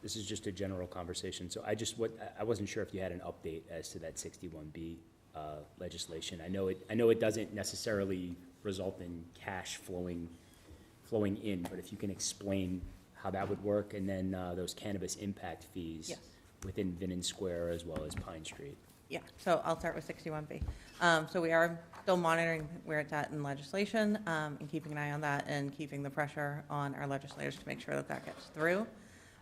Speaker 8: this is just a general conversation. So I wasn't sure if you had an update as to that 61B legislation. I know it doesn't necessarily result in cash flowing in, but if you can explain how that would work, and then those cannabis impact fees
Speaker 12: Yes.
Speaker 8: within Vinnon Square as well as Pine Street.
Speaker 12: Yeah, so I'll start with 61B. So we are still monitoring where it's at in legislation, and keeping an eye on that and keeping the pressure on our legislators to make sure that that gets through.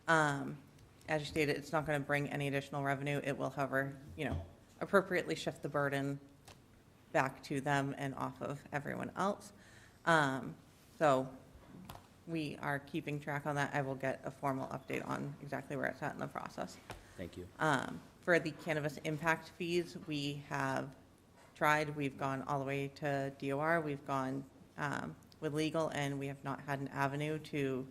Speaker 12: As you stated, it's not going to bring any additional revenue. It will, however, appropriately shift the burden back to them and off of everyone else. So we are keeping track on that. I will get a formal update on exactly where it's at in the process.
Speaker 8: Thank you.
Speaker 12: For the cannabis impact fees, we have tried, we've gone all the way to DOR, we've gone with legal, and we have not had an avenue to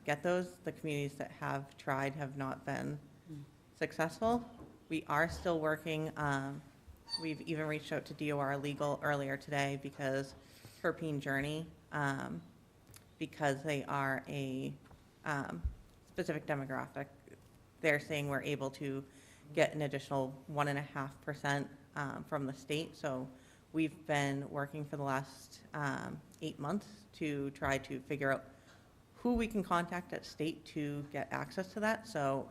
Speaker 12: get those. The communities that have tried have not been successful. We are still working, we've even reached out to DOR legal earlier today because Terpene Journey, because they are a specific demographic, they're saying we're able to get an additional 1.5% from the state. So we've been working for the last 8 months to try to figure out who we can contact at state to get access to that. So,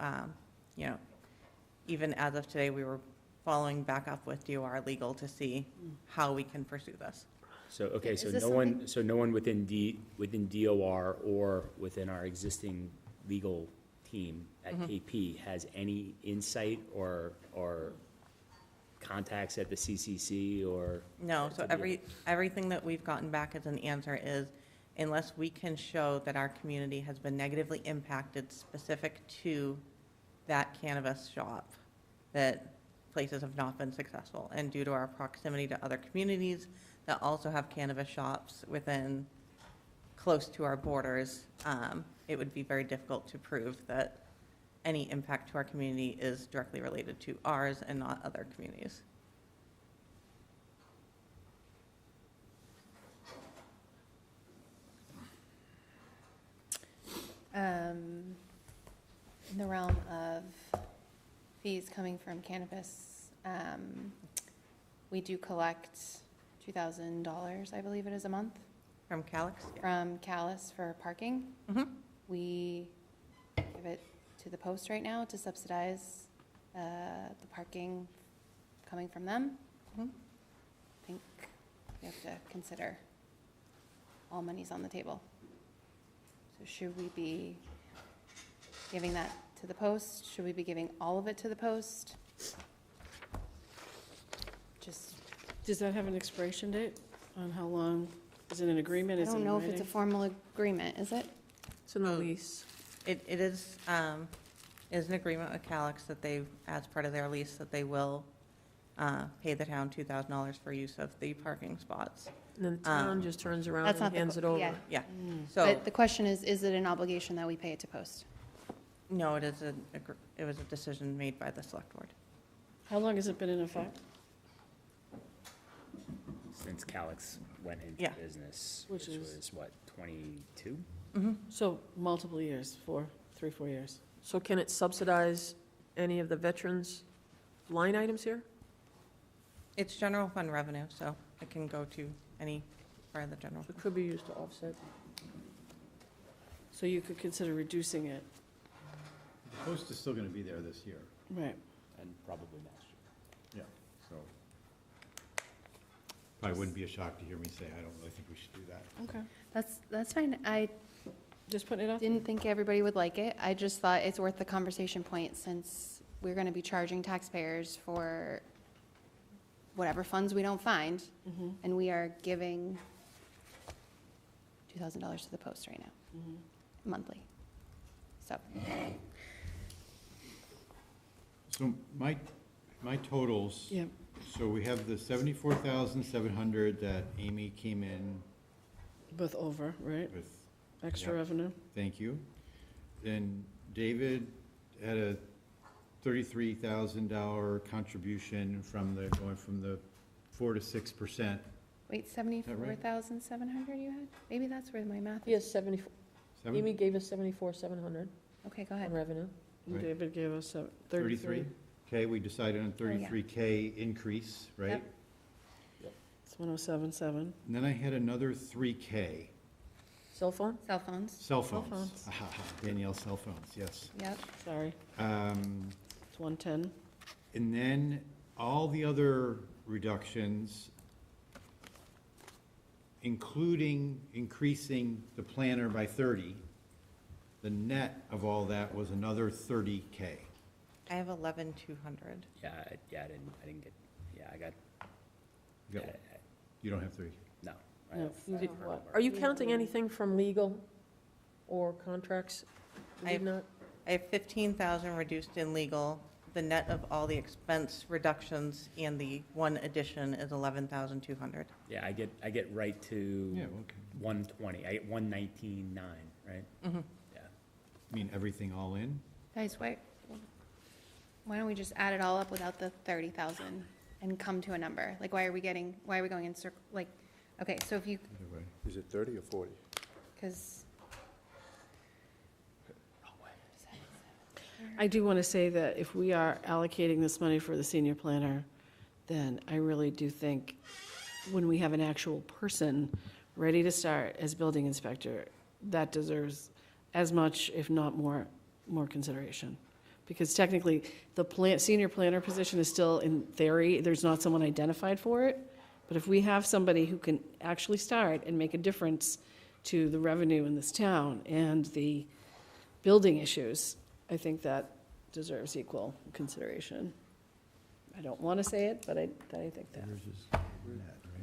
Speaker 12: even as of today, we were following back up with DOR legal to see how we can pursue this.
Speaker 8: So, okay, so
Speaker 11: Is this
Speaker 8: no one within DOR or within our existing legal team at KP has any insight or contacts at the CCC or?
Speaker 12: No, so everything that we've gotten back as an answer is, unless we can show that our community has been negatively impacted specific to that cannabis shop, that places have not been successful. And due to our proximity to other communities that also have cannabis shops within, close to our borders, it would be very difficult to prove that any impact to our community is directly related to ours and not other communities.
Speaker 11: In the realm of fees coming from cannabis, we do collect $2,000, I believe it is, a month.
Speaker 12: From Calix?
Speaker 11: From Calix for parking.
Speaker 12: Mhm.
Speaker 11: We give it to the Post right now to subsidize the parking coming from them.
Speaker 12: Mhm.
Speaker 11: I think we have to consider all monies on the table. So should we be giving that to the Post? Should we be giving all of it to the Post? Just,
Speaker 10: Does that have an expiration date on how long? Is it an agreement?
Speaker 11: I
Speaker 10: Is it
Speaker 11: don't
Speaker 10: in
Speaker 11: know if it's a
Speaker 10: writing?
Speaker 11: formal agreement, is it?
Speaker 1: It's in the lease.
Speaker 12: It is an agreement with Calix that they, as part of their lease, that they will pay the town $2,000 for use of the parking spots.
Speaker 1: And then the town just turns around
Speaker 11: That's
Speaker 1: and
Speaker 11: not the
Speaker 1: hands
Speaker 11: co-
Speaker 1: it over.
Speaker 11: yeah.
Speaker 12: Yeah, so,
Speaker 11: But the question is it an obligation that we pay it to Post?
Speaker 12: no, it is it was a decision made by the select board.
Speaker 10: How long has it been in effect?
Speaker 8: Since Calix went into
Speaker 12: Yeah.
Speaker 8: business,
Speaker 10: Which
Speaker 8: which
Speaker 10: is-
Speaker 8: was what, 22?
Speaker 10: So multiple years, 3, 4 years.
Speaker 1: So can it subsidize any of the veterans' line items here?
Speaker 12: It's general fund revenue, so it can go to any part of the general.
Speaker 1: It could be used to offset.
Speaker 10: So you could consider reducing it.
Speaker 9: The Post is still gonna be there this year,
Speaker 10: Right.
Speaker 8: And probably next year.
Speaker 9: yeah, so. Probably wouldn't be a shock to hear me say, I don't really think we should do that.
Speaker 10: Okay.
Speaker 11: That's fine. I
Speaker 10: Just putting it out.
Speaker 11: didn't think everybody would like it. I just thought it's worth the conversation point since we're gonna be charging taxpayers for whatever funds we don't find, and we are giving $2,000 to the Post right now, monthly. So,
Speaker 9: So my totals.
Speaker 10: Yep.
Speaker 9: So we have the 74,700 that Amy came in
Speaker 10: With over, right?
Speaker 9: with.
Speaker 10: Extra
Speaker 9: Yep.
Speaker 10: revenue.
Speaker 9: Thank you. Then David had a $33,000 contribution from going from the 4 to 6%.
Speaker 11: Wait, 74,700 you had? Maybe that's where my math
Speaker 1: He
Speaker 11: is.
Speaker 1: has 74,
Speaker 9: Seven?
Speaker 1: Amy gave us 74,700
Speaker 11: Okay, go
Speaker 1: on
Speaker 11: ahead.
Speaker 1: revenue.
Speaker 10: And
Speaker 9: Right.
Speaker 10: David gave us a 33.
Speaker 9: Okay, we decided on
Speaker 11: Oh, yeah.
Speaker 9: 33K increase, right?
Speaker 11: Yep.
Speaker 10: It's 107.7.
Speaker 9: And then I had another 3K,
Speaker 1: Cell phone?
Speaker 11: Cell phones,
Speaker 9: cell
Speaker 10: Cell
Speaker 9: phones.
Speaker 10: phones.
Speaker 9: Danielle, cell phones, yes.
Speaker 11: yep.
Speaker 10: Sorry, it's 110.
Speaker 9: And then all the other reductions, including increasing the planner by 30, the net of all that was another 30K.
Speaker 12: I have 11,200.
Speaker 8: Yeah, I didn't get, yeah, I got,
Speaker 9: You got- You don't have 3?
Speaker 8: no. I
Speaker 1: No,
Speaker 8: have
Speaker 1: you did
Speaker 8: her
Speaker 1: what?
Speaker 8: number.
Speaker 1: Are you counting anything from legal or contracts? You
Speaker 12: I
Speaker 1: did not?
Speaker 12: I have 15,000 reduced in legal. The net of all the expense reductions and the one addition is 11,200.
Speaker 8: Yeah, I get right to
Speaker 9: Yeah, okay.
Speaker 8: 120, I get 119.9, right?
Speaker 12: Mm-hmm.
Speaker 8: Yeah.
Speaker 9: I mean, everything all in?
Speaker 11: Guys, why don't we just add it all up without the 30,000 and come to a number? Like, why are we going in circle, like, okay, so if you,
Speaker 9: Either way.
Speaker 15: Is it 30 or 40?
Speaker 11: because,
Speaker 10: I do want to say that if we are allocating this money for the senior planner, then I really do think when we have an actual person ready to start as building inspector, that deserves as much, if not more consideration. Because technically, the senior planner position is still, in theory, there's not someone identified for it. But if we have somebody who can actually start and make a difference to the revenue in this town and the building issues, I think that deserves equal consideration. I don't want to say it, but I think that.
Speaker 9: Yours is
Speaker 8: I
Speaker 9: net,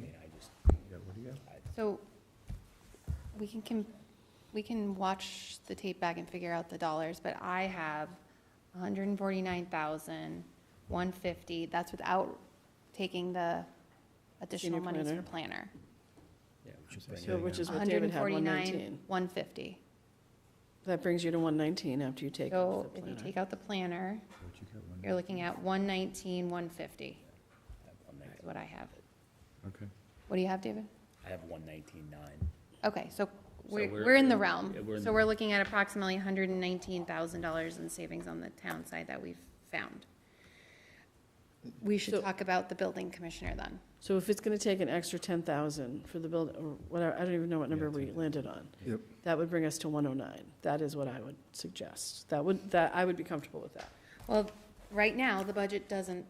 Speaker 8: mean,
Speaker 9: right?
Speaker 8: I just,
Speaker 9: Yeah, what do you got?
Speaker 11: so, we can watch the tape back and figure out the dollars, but I have 149,150, that's without taking the additional
Speaker 10: Senior
Speaker 11: monies
Speaker 10: planner.
Speaker 11: for planner.
Speaker 8: yeah, we should bring
Speaker 10: So,
Speaker 8: it
Speaker 10: which
Speaker 8: in.
Speaker 10: is what David had, 119.
Speaker 11: 149,150.
Speaker 10: That brings you to 119 after you take
Speaker 11: So
Speaker 10: off the
Speaker 11: if you
Speaker 10: planner.
Speaker 11: take out the planner,
Speaker 9: What you got, one?
Speaker 11: you're looking at 119,150, is what I have.
Speaker 9: Okay.
Speaker 11: What do you have, David?
Speaker 8: I have 119.9.
Speaker 11: Okay, so
Speaker 8: we're-
Speaker 11: we're in the realm.
Speaker 8: yeah, we're in
Speaker 11: So
Speaker 8: the-
Speaker 11: we're looking at approximately $119,000 in savings on the town side that we've found. We should
Speaker 10: So-
Speaker 11: talk about the building commissioner then.
Speaker 10: So if it's going to take an extra 10,000 for the build, or whatever, I don't even know what number
Speaker 9: Yeah,
Speaker 10: we
Speaker 9: 10,000.
Speaker 10: landed on.
Speaker 15: Yep.
Speaker 10: That would bring us to 109. That is what I would suggest. I would be comfortable with that.
Speaker 11: Well, right now, the budget doesn't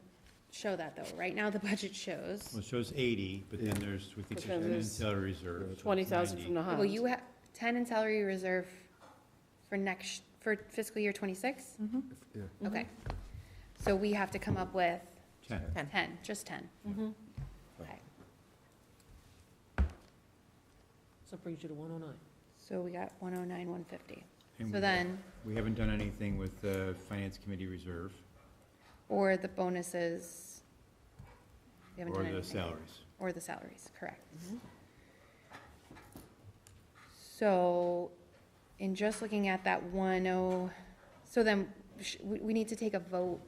Speaker 11: show that though. Right now, the budget shows,
Speaker 9: Well, it shows 80, but then there's, with the
Speaker 10: But then
Speaker 9: extension
Speaker 10: there's
Speaker 9: salary reserve. so it's
Speaker 10: 20,000 from
Speaker 9: 90.
Speaker 10: the
Speaker 11: well,
Speaker 10: HUD.
Speaker 11: you have 10 in salary reserve for fiscal year 26?
Speaker 15: Yeah.
Speaker 11: Okay. So we have to come up with
Speaker 9: 10.
Speaker 11: 10, just 10. Okay.
Speaker 1: So it brings you to 109.
Speaker 11: So we got 109, 150.
Speaker 9: And
Speaker 11: So
Speaker 9: we-
Speaker 11: then,
Speaker 9: We haven't done anything with the finance committee reserve
Speaker 11: or the bonuses. We haven't
Speaker 9: or
Speaker 11: done
Speaker 9: the
Speaker 11: anything.
Speaker 9: salaries.
Speaker 11: Or the salaries, correct. So, in just looking at that so then, we need to take a vote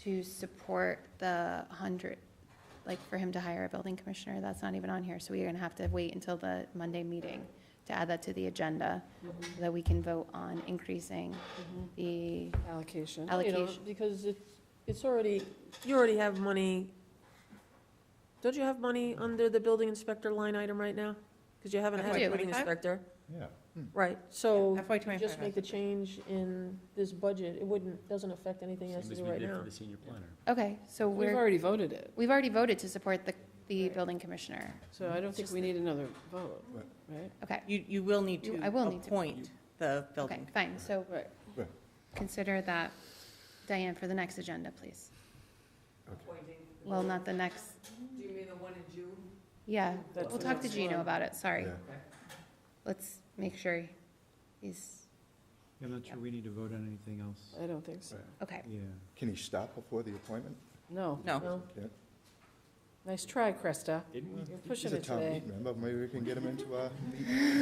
Speaker 11: to support the 100, like, for him to hire a building commissioner, that's not even on here, so we're gonna have to wait until the Monday meeting to add that to the agenda, so that we can vote on increasing the
Speaker 10: Allocation.
Speaker 1: You know,
Speaker 11: allocation.
Speaker 1: because it's already, you already have money, don't you have money under the building inspector line item right now? Because you haven't had
Speaker 11: FY
Speaker 1: a building
Speaker 12: 25?
Speaker 1: inspector.
Speaker 9: Yeah.
Speaker 1: Right, so
Speaker 12: FY
Speaker 1: you
Speaker 12: 25
Speaker 1: just
Speaker 12: has
Speaker 1: make the
Speaker 12: to be.
Speaker 1: change in this budget, it doesn't affect anything as to do right now.
Speaker 8: senior planner.
Speaker 11: Okay, so
Speaker 10: We've already voted it,
Speaker 11: we've already voted to support the building commissioner.
Speaker 10: so I don't think we need another vote, right?
Speaker 11: Okay,
Speaker 12: You will need to
Speaker 11: I will need to.
Speaker 12: appoint the
Speaker 11: okay,
Speaker 12: building.
Speaker 11: fine, so
Speaker 10: Right.
Speaker 15: Right.
Speaker 11: consider that, Diane, for the next agenda, please. Well, not the next. Do you mean the one in June? Yeah,
Speaker 10: That's
Speaker 11: we'll
Speaker 10: the
Speaker 11: talk to
Speaker 10: next
Speaker 11: Gino
Speaker 10: one.
Speaker 11: about it, sorry.
Speaker 15: Yeah.
Speaker 11: Let's make sure he's,
Speaker 9: I'm not sure we need to vote on anything else.
Speaker 10: I don't think so.
Speaker 11: okay.
Speaker 9: Yeah.
Speaker 15: Can he stop before the appointment?
Speaker 10: No.
Speaker 12: No.
Speaker 1: No?
Speaker 15: Yeah.
Speaker 10: Nice try, Krista.
Speaker 8: Didn't we?
Speaker 10: You're pushing
Speaker 7: He's a
Speaker 10: it
Speaker 7: town
Speaker 10: today.
Speaker 7: meeting member, maybe we can get him into,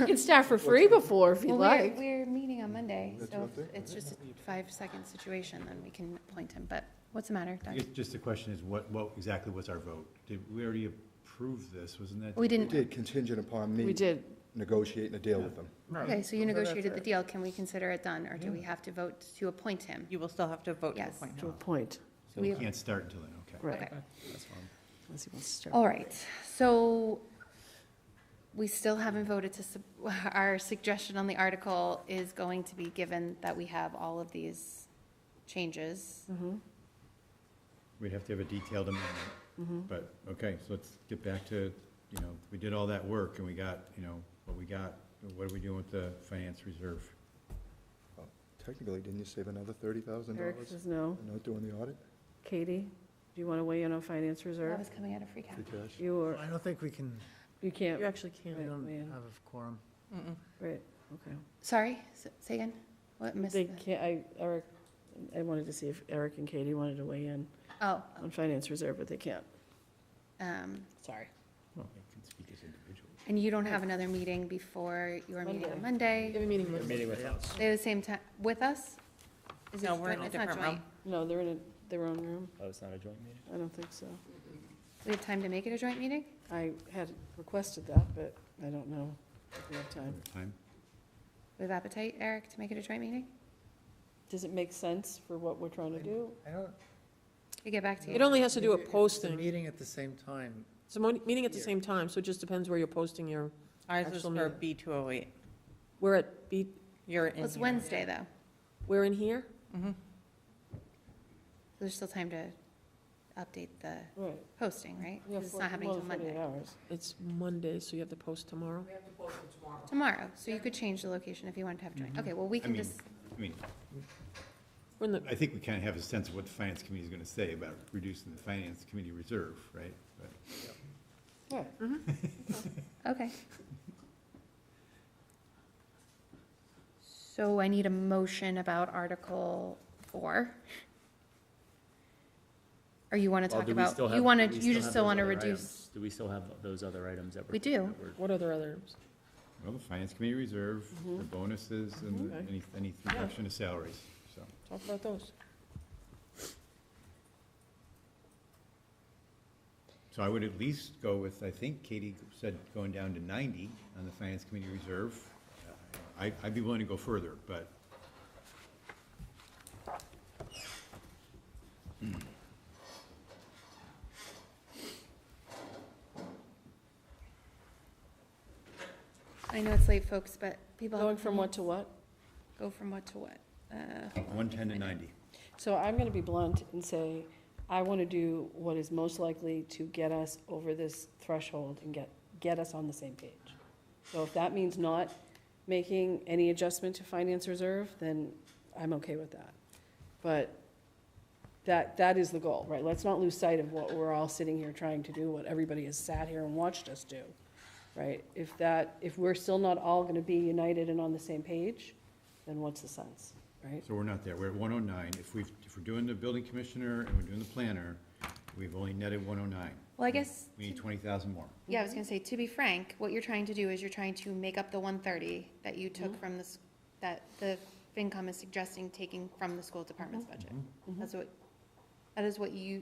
Speaker 10: You can start for free before if you'd
Speaker 11: Well,
Speaker 10: like.
Speaker 11: we're meeting on Monday,
Speaker 7: That's
Speaker 11: so
Speaker 7: what I'm
Speaker 11: if it's just a 5-second situation, then we can appoint him, but what's the matter,
Speaker 9: I
Speaker 11: Doug?
Speaker 9: guess just the question is, what exactly was our vote? Did we already approve this? Wasn't that?
Speaker 11: We
Speaker 7: we
Speaker 11: didn't,
Speaker 7: did contingent upon
Speaker 10: We
Speaker 7: me
Speaker 10: did.
Speaker 7: negotiating a deal with them.
Speaker 11: okay, so you negotiated the deal, can we consider it done, or do we have to vote to appoint him?
Speaker 12: You will still have to vote to
Speaker 11: Yes.
Speaker 12: appoint
Speaker 10: To
Speaker 12: him.
Speaker 10: a point.
Speaker 9: So we can't start until then, okay.
Speaker 10: Right.
Speaker 11: Okay.
Speaker 9: That's fine.
Speaker 10: Unless he wants to start.
Speaker 11: All right, so we still haven't voted to, our suggestion on the article is going to be, given that we have all of these changes.
Speaker 9: We'd have to have a detailed amendment. But, okay, so let's get back to, we did all that work and we got, what we got. What are we doing with the finance reserve?
Speaker 7: Technically, didn't you save another $30,000?
Speaker 10: Eric says no.
Speaker 7: Not doing the audit?
Speaker 10: Katie, do you want to weigh in on finance
Speaker 11: That
Speaker 10: reserve?
Speaker 11: was coming out of free cash.
Speaker 7: Free cash?
Speaker 10: You or,
Speaker 14: I don't think we can,
Speaker 10: you can't,
Speaker 1: You actually
Speaker 14: we
Speaker 1: can't.
Speaker 14: don't
Speaker 10: Yeah.
Speaker 14: have a quorum.
Speaker 10: right, okay.
Speaker 11: Sorry, say again? What, missed
Speaker 10: They
Speaker 11: the-
Speaker 10: can't, Eric, I wanted to see if Eric and Katie wanted to weigh in
Speaker 11: Oh,
Speaker 10: on finance reserve, but they can't. Sorry.
Speaker 9: Well, they can speak as individuals.
Speaker 11: and you don't have another meeting before your meeting on
Speaker 1: You
Speaker 11: Monday?
Speaker 1: have a meeting
Speaker 8: They're
Speaker 1: with
Speaker 8: meeting with us.
Speaker 11: They have the same time, with us? Is it
Speaker 12: No, we're in
Speaker 11: joint?
Speaker 12: a
Speaker 11: It's not
Speaker 12: different
Speaker 11: joint.
Speaker 12: room.
Speaker 10: No, they're in their own room.
Speaker 8: Oh, it's not a joint meeting?
Speaker 10: I don't think so.
Speaker 11: We have time to make it a joint meeting?
Speaker 10: I had requested that, but I don't know if we have time.
Speaker 9: Time?
Speaker 11: We have appetite, Eric, to make it a joint meeting?
Speaker 10: Does it make sense for what we're trying to do?
Speaker 14: I don't.
Speaker 11: We get back to
Speaker 1: It
Speaker 11: you.
Speaker 1: only has to do a
Speaker 14: It's a
Speaker 1: posting.
Speaker 14: meeting at the same time.
Speaker 1: It's a meeting at the same time, so it just depends where you're posting your,
Speaker 12: Ours is
Speaker 1: Actual
Speaker 12: for
Speaker 1: meeting.
Speaker 12: B208.
Speaker 1: we're at B,
Speaker 12: You're in
Speaker 11: It's
Speaker 12: here.
Speaker 11: Wednesday, though.
Speaker 1: we're in here?
Speaker 11: There's still time to update the
Speaker 10: Right.
Speaker 11: posting, right?
Speaker 10: Yeah,
Speaker 11: 'Cause it's not happening
Speaker 10: more
Speaker 11: until
Speaker 10: than 48
Speaker 11: Monday.
Speaker 10: hours.
Speaker 1: It's Monday, so you have to post tomorrow?
Speaker 11: Tomorrow, so you could change the location if you wanted to have joint. Okay, well, we
Speaker 9: I
Speaker 11: can
Speaker 9: mean,
Speaker 11: just,
Speaker 1: We're in the,
Speaker 9: I think we kind of have a sense of what the finance committee is going to say about reducing the finance committee reserve, right? But
Speaker 10: Right.
Speaker 11: okay. So I need a motion about Article 4. Or you want to
Speaker 8: Well,
Speaker 11: talk
Speaker 8: do we
Speaker 11: about,
Speaker 8: still
Speaker 11: you
Speaker 8: have-
Speaker 11: want to,
Speaker 8: do we
Speaker 11: you just
Speaker 8: have
Speaker 11: still
Speaker 8: those
Speaker 11: want to
Speaker 8: other
Speaker 11: reduce?
Speaker 8: items? Do we still have those other items that we're?
Speaker 11: We do.
Speaker 8: that we're-
Speaker 1: what are the other items?
Speaker 9: Well, the finance committee reserve, the bonuses, and
Speaker 1: Okay.
Speaker 9: any reduction of salaries, so.
Speaker 1: Talk about those.
Speaker 9: So I would at least go with, I think Katie said going down to 90 on the finance committee reserve. I'd be willing to go further, but
Speaker 11: I know it's late, folks, but people.
Speaker 10: Going from what to what?
Speaker 11: Go from what to what?
Speaker 9: 110 to 90.
Speaker 10: So I'm going to be blunt and say, I want to do what is most likely to get us over this threshold and get us on the same page. So if that means not making any adjustment to finance reserve, then I'm okay with that. But that is the goal, right? Let's not lose sight of what we're all sitting here trying to do, what everybody has sat here and watched us do, right? If we're still not all going to be united and on the same page, then what's the sense, right?
Speaker 9: So we're not there, we're at 109. If we're doing the building commissioner and we're doing the planner, we've only netted 109.
Speaker 11: Well, I guess,
Speaker 9: We need 20,000 more.
Speaker 11: yeah, I was gonna say, to be frank, what you're trying to do is you're trying to make up the 130 that you took from this, that the FinCom is suggesting taking from the school department's budget. That is what you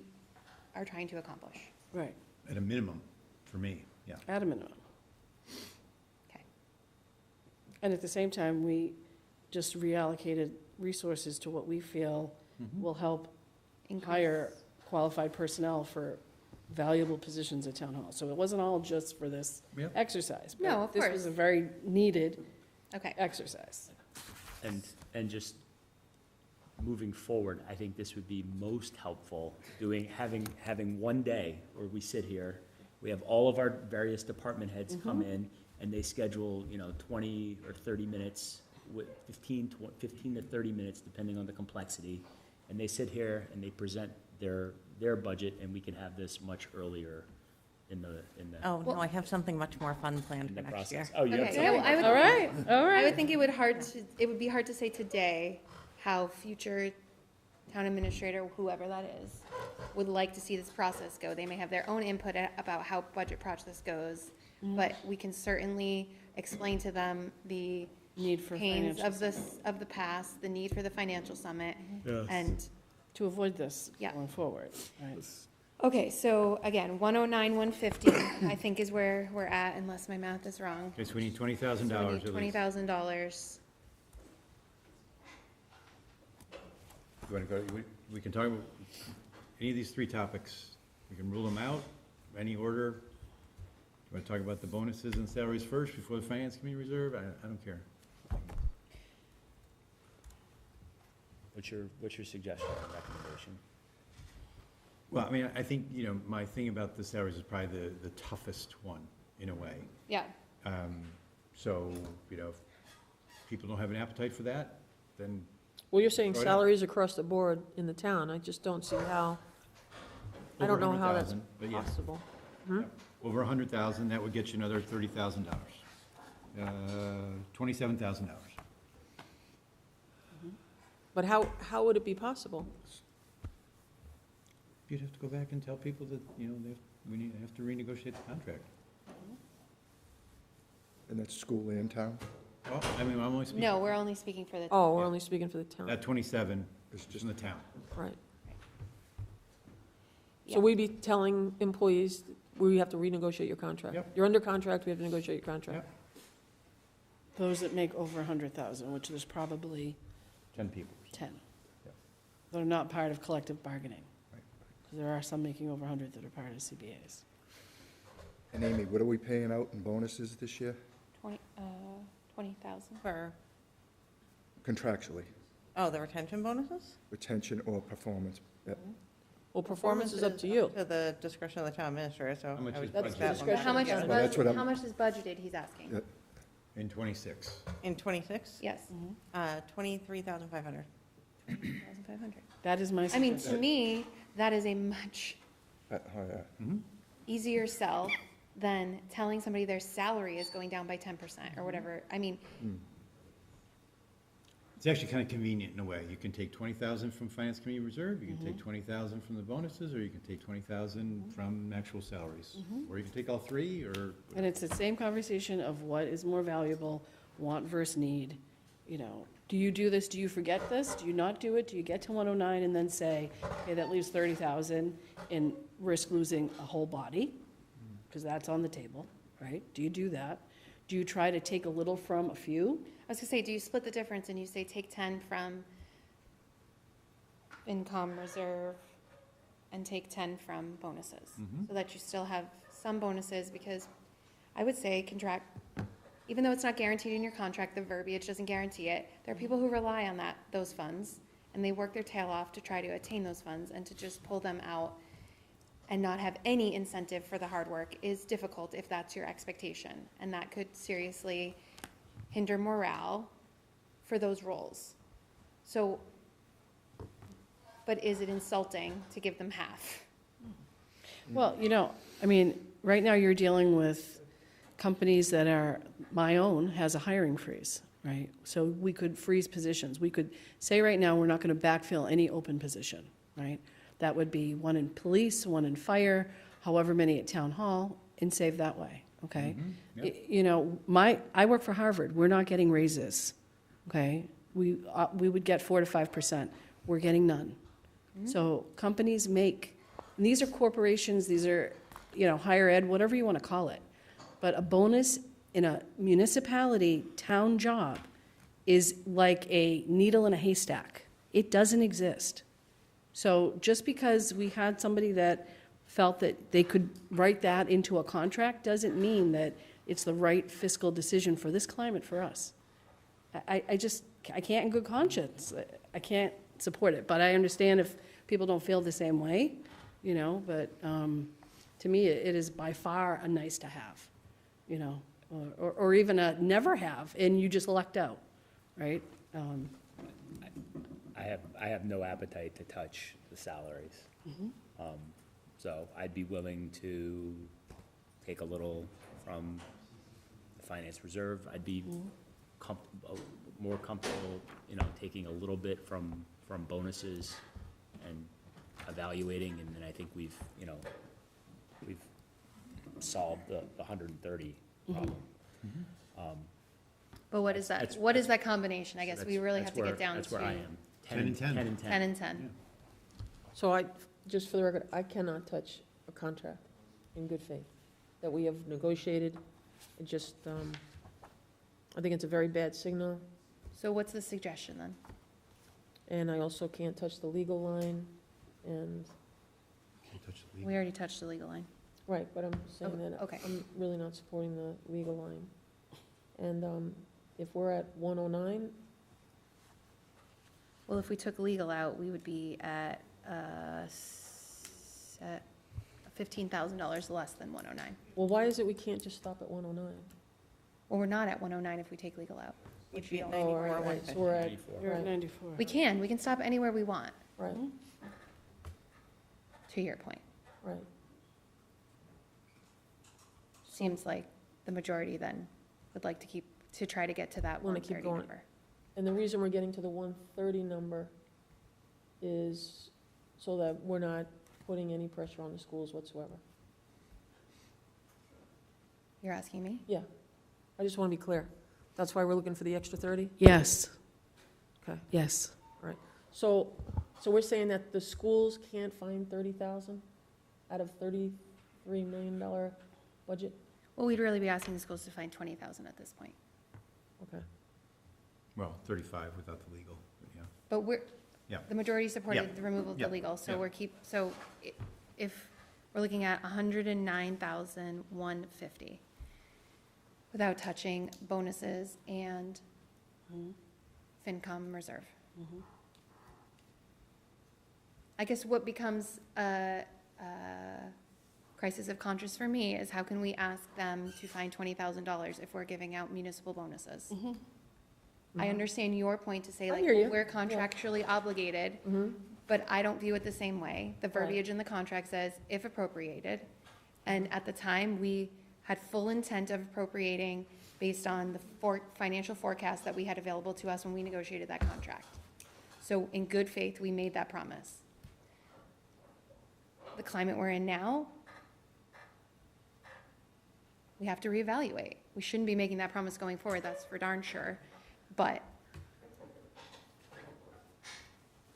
Speaker 11: are trying to accomplish.
Speaker 10: Right,
Speaker 9: At a minimum, for me, yeah.
Speaker 10: at a minimum.
Speaker 11: Okay.
Speaker 10: And at the same time, we just reallocated resources to what we feel will help hire qualified personnel for valuable positions at town hall. So it wasn't all just for this
Speaker 9: Yep.
Speaker 10: exercise. but
Speaker 11: No, of
Speaker 10: This
Speaker 11: course.
Speaker 10: was a very needed
Speaker 11: Okay.
Speaker 10: exercise.
Speaker 8: And just moving forward, I think this would be most helpful, having one day where we sit here, we have all of our various department heads come in, and they schedule, 20 or 30 minutes, with 15 to 30 minutes, depending on the complexity, and they sit here and they present their budget, and we can have this much earlier in the
Speaker 12: Oh, no, I have something much more fun planned
Speaker 8: in
Speaker 12: for
Speaker 8: the
Speaker 12: next year.
Speaker 8: process. Oh, you have
Speaker 11: Okay,
Speaker 8: something?
Speaker 11: yeah, I would.
Speaker 10: All right, all
Speaker 11: I
Speaker 10: right.
Speaker 11: would think it would be hard to say today how future town administrator, whoever that is, would like to see this process go. They may have their own input about how budget process goes, but we can certainly explain to them the
Speaker 10: Need for
Speaker 11: pains
Speaker 10: financial
Speaker 11: of this, of the past, the need for the financial summit, and,
Speaker 10: To avoid this
Speaker 11: Yeah.
Speaker 10: going forward, right?
Speaker 11: okay, so again, 109, 150, I think is where we're at, unless my math is wrong.
Speaker 9: Okay, so we need $20,000
Speaker 11: So we need
Speaker 9: at least.
Speaker 11: $20,000.
Speaker 9: You wanna go, we can talk about any of these three topics. We can rule them out, any order. You wanna talk about the bonuses and salaries first before the finance committee reserve? I don't care.
Speaker 8: What's your suggestion or recommendation?
Speaker 9: Well, I mean, I think, you know, my thing about the salaries is probably the toughest one, in a way.
Speaker 11: Yeah,
Speaker 9: So, you know, if people don't have an appetite for that, then,
Speaker 1: Well, you're saying
Speaker 9: Go ahead.
Speaker 1: salaries across the board in the town. I just don't see how, I don't know how that's
Speaker 9: 100,000, but yeah.
Speaker 1: possible.
Speaker 9: Over 100,000, that would get you another $30,000. $27,000.
Speaker 1: But how would it be possible?
Speaker 9: You'd have to go back and tell people that, you know, they have to renegotiate the contract.
Speaker 7: And that's school and town?
Speaker 9: Well, I mean, I'm only speaking.
Speaker 11: no, we're only speaking for the.
Speaker 1: Oh, we're only speaking for the town,
Speaker 9: That 27 is just in the town.
Speaker 1: right.
Speaker 11: Yeah.
Speaker 1: So we'd be telling employees, we have to renegotiate your contract.
Speaker 9: Yep.
Speaker 1: You're under contract, we have to negotiate your contract.
Speaker 9: Yep.
Speaker 10: Those that make over 100,000, which there's probably
Speaker 9: 10 people.
Speaker 10: 10.
Speaker 9: Yep.
Speaker 10: That are not part of collective bargaining.
Speaker 9: Right.
Speaker 10: 'Cause there are some making over 100 that are part of CBAs.
Speaker 7: And Amy, what are we paying out in bonuses this year
Speaker 11: 20,000.
Speaker 12: For,
Speaker 7: contractually?
Speaker 12: oh, the retention bonuses?
Speaker 7: Retention or performance? Yep.
Speaker 1: Well, performance is up to you.
Speaker 12: To the discretion of the town administrator, so.
Speaker 9: How much
Speaker 12: I would
Speaker 9: is
Speaker 12: put
Speaker 9: budgeted?
Speaker 12: that one
Speaker 1: Discretion.
Speaker 12: back
Speaker 11: How much is,
Speaker 12: together.
Speaker 7: Well, that's what I'm-
Speaker 11: how much is budgeted, he's asking?
Speaker 7: Yeah.
Speaker 9: In 26.
Speaker 12: In '26?
Speaker 11: Yes,
Speaker 12: 23,500.
Speaker 11: 2,500.
Speaker 10: That is my
Speaker 11: I mean,
Speaker 10: suggestion.
Speaker 11: to me, that is a much
Speaker 7: Oh, yeah.
Speaker 11: easier sell than telling somebody their salary is going down by 10% or whatever. I mean,
Speaker 9: It's actually kind of convenient in a way. You can take 20,000 from finance committee reserve, you can take 20,000 from the bonuses, or you can take 20,000 from actual salaries. Or you can take all three, or,
Speaker 10: And it's the same conversation of what is more valuable, want versus need. You know, do you do this, do you forget this, do you not do it, do you get to 109 and then say, okay, that leaves 30,000 and risk losing a whole body? Because that's on the table, right? Do you do that? Do you try to take a little from a few?
Speaker 11: I was gonna say, do you split the difference and you say take 10 from income reserve and take 10 from bonuses? So that you still have some bonuses, because I would say contract, even though it's not guaranteed in your contract, the verbiage doesn't guarantee it, there are people who rely on those funds, and they work their tail off to try to attain those funds, and to just pull them out and not have any incentive for the hard work is difficult if that's your expectation. And that could seriously hinder morale for those roles. So, but is it insulting to give them half?
Speaker 10: Well, you know, I mean, right now you're dealing with companies that are, my own has a hiring freeze, right? So we could freeze positions. We could say right now, we're not going to backfill any open position, right? That would be one in police, one in fire, however many at town hall, and save that way, okay? You know, I work for Harvard. We're not getting raises, okay? We would get 4 to 5%. We're getting none. So companies make, and these are corporations, these are, you know, higher ed, whatever you want to call it. But a bonus in a municipality town job is like a needle in a haystack. It doesn't exist. So just because we had somebody that felt that they could write that into a contract doesn't mean that it's the right fiscal decision for this climate for us. I can't in good conscience, I can't support it. But I understand if people don't feel the same way, you know, but to me, it is by far a nice to have, you know, or even a never have, and you just lucked out, right?
Speaker 8: I have no appetite to touch the salaries. So I'd be willing to take a little from the finance reserve. I'd be more comfortable, you know, taking a little bit from bonuses and evaluating, and then I think we've solved the 130 problem.
Speaker 11: But what is that,
Speaker 8: That's-
Speaker 11: what is that combination? I guess we really have to get down to.
Speaker 8: That's where I am.
Speaker 9: 10 and 10.
Speaker 8: 10 and 10.
Speaker 11: 10 and 10.
Speaker 1: So just for the record, I cannot touch a contract in good faith that we have negotiated. It just, I think it's a very bad signal,
Speaker 11: So what's the suggestion then?
Speaker 1: and I also can't touch the legal line, and,
Speaker 9: Can't touch the
Speaker 11: We
Speaker 9: legal.
Speaker 11: already touched the legal line.
Speaker 1: right, but I'm saying
Speaker 11: Oh,
Speaker 1: that
Speaker 11: okay.
Speaker 1: I'm really not supporting the legal line. And if we're at 109,
Speaker 11: Well, if we took legal out, we would be at $15,000 less than 109.
Speaker 1: well, why is it we can't just stop at 109?
Speaker 11: Well, we're not at 109 if we take legal out.
Speaker 12: Would be at
Speaker 1: Oh,
Speaker 12: 94,
Speaker 1: right, right,
Speaker 12: 150.
Speaker 1: so we're at,
Speaker 8: 94.
Speaker 10: You're at
Speaker 1: right,
Speaker 10: 94.
Speaker 11: We can stop anywhere we want,
Speaker 1: right,
Speaker 11: to your point.
Speaker 1: right.
Speaker 11: Seems like the majority then would like to try to get to that
Speaker 1: Wanna keep
Speaker 11: 130
Speaker 1: going.
Speaker 11: number.
Speaker 1: And the reason we're getting to the 130 number is so that we're not putting any pressure on the schools whatsoever.
Speaker 11: You're asking me?
Speaker 1: Yeah, I just want to be clear. That's why we're looking for the extra 30?
Speaker 10: Yes,
Speaker 1: Okay,
Speaker 10: yes.
Speaker 1: all right. So we're saying that the schools can't find 30,000 out of $33 million budget?
Speaker 11: Well, we'd really be asking the schools to find 20,000 at this point.
Speaker 1: Okay.
Speaker 9: Well, 35 without the legal, but yeah.
Speaker 11: But
Speaker 9: Yeah.
Speaker 11: the majority supported
Speaker 9: Yeah.
Speaker 11: the removal of the
Speaker 9: Yeah.
Speaker 11: legal, so
Speaker 9: Yeah.
Speaker 11: if we're looking at 109,150 without touching bonuses and FinCom reserve. I guess what becomes a crisis of conscience for me is how can we ask them to find $20,000 if we're giving out municipal bonuses? I understand your point to say,
Speaker 1: I
Speaker 11: like,
Speaker 1: hear you.
Speaker 11: well, we're contractually obligated, but I don't view it the same way. The verbiage in the contract says, if appropriated, and at the time, we had full intent of appropriating based on the financial forecast that we had available to us when we negotiated that contract. So in good faith, we made that promise. The climate we're in now, we have to reevaluate. We shouldn't be making that promise going forward, that's for darn sure. But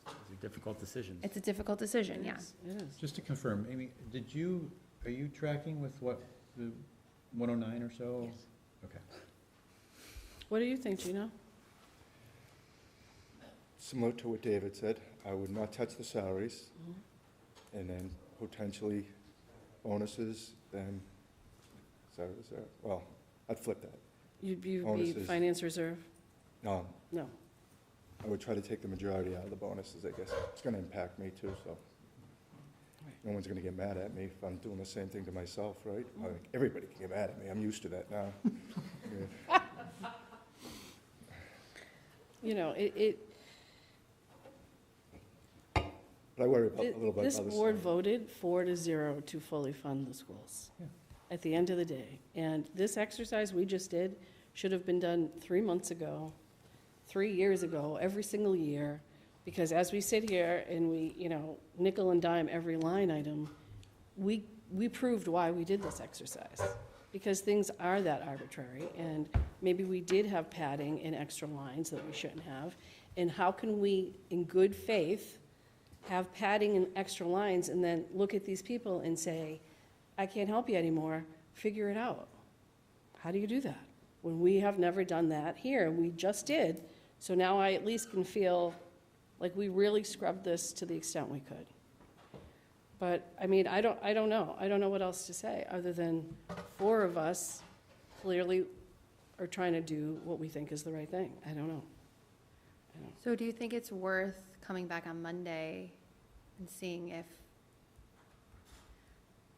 Speaker 8: These are difficult decisions.
Speaker 11: it's a difficult decision, yeah.
Speaker 10: It is.
Speaker 9: Just to confirm, Amy, are you tracking with what, the 109 or so? Yes. Okay.
Speaker 10: What do you think, Gino?
Speaker 7: Similar to what David said, I would not touch the salaries, and then potentially bonuses, then, well, I'd flip that.
Speaker 10: You'd be
Speaker 7: Bonuses.
Speaker 10: finance reserve?
Speaker 7: No,
Speaker 10: No.
Speaker 7: I would try to take the majority out of the bonuses, I guess. It's gonna impact me too, so. No one's gonna get mad at me if I'm doing the same thing to myself, right? Like, everybody can get mad at me, I'm used to that now. Yeah.
Speaker 10: You know,
Speaker 7: But I worry about, a little bit
Speaker 10: this
Speaker 7: about this.
Speaker 10: board voted 4-0 to fully fund the schools at the end of the day. And this exercise we just did should have been done 3 months ago, 3 years ago, every single year. Because as we sit here and we, nickel and dime every line item, we proved why we did this exercise. Because things are that arbitrary, and maybe we did have padding and extra lines that we shouldn't have. And how can we, in good faith, have padding and extra lines and then look at these people and say, I can't help you anymore, figure it out? How do you do that? When we have never done that here, we just did, so now I at least can feel like we really scrubbed this to the extent we could. But, I mean, I don't know. I don't know what else to say, other than 4 of us clearly are trying to do what we think is the right thing. I don't know.
Speaker 11: So do you think it's worth coming back on Monday and seeing if,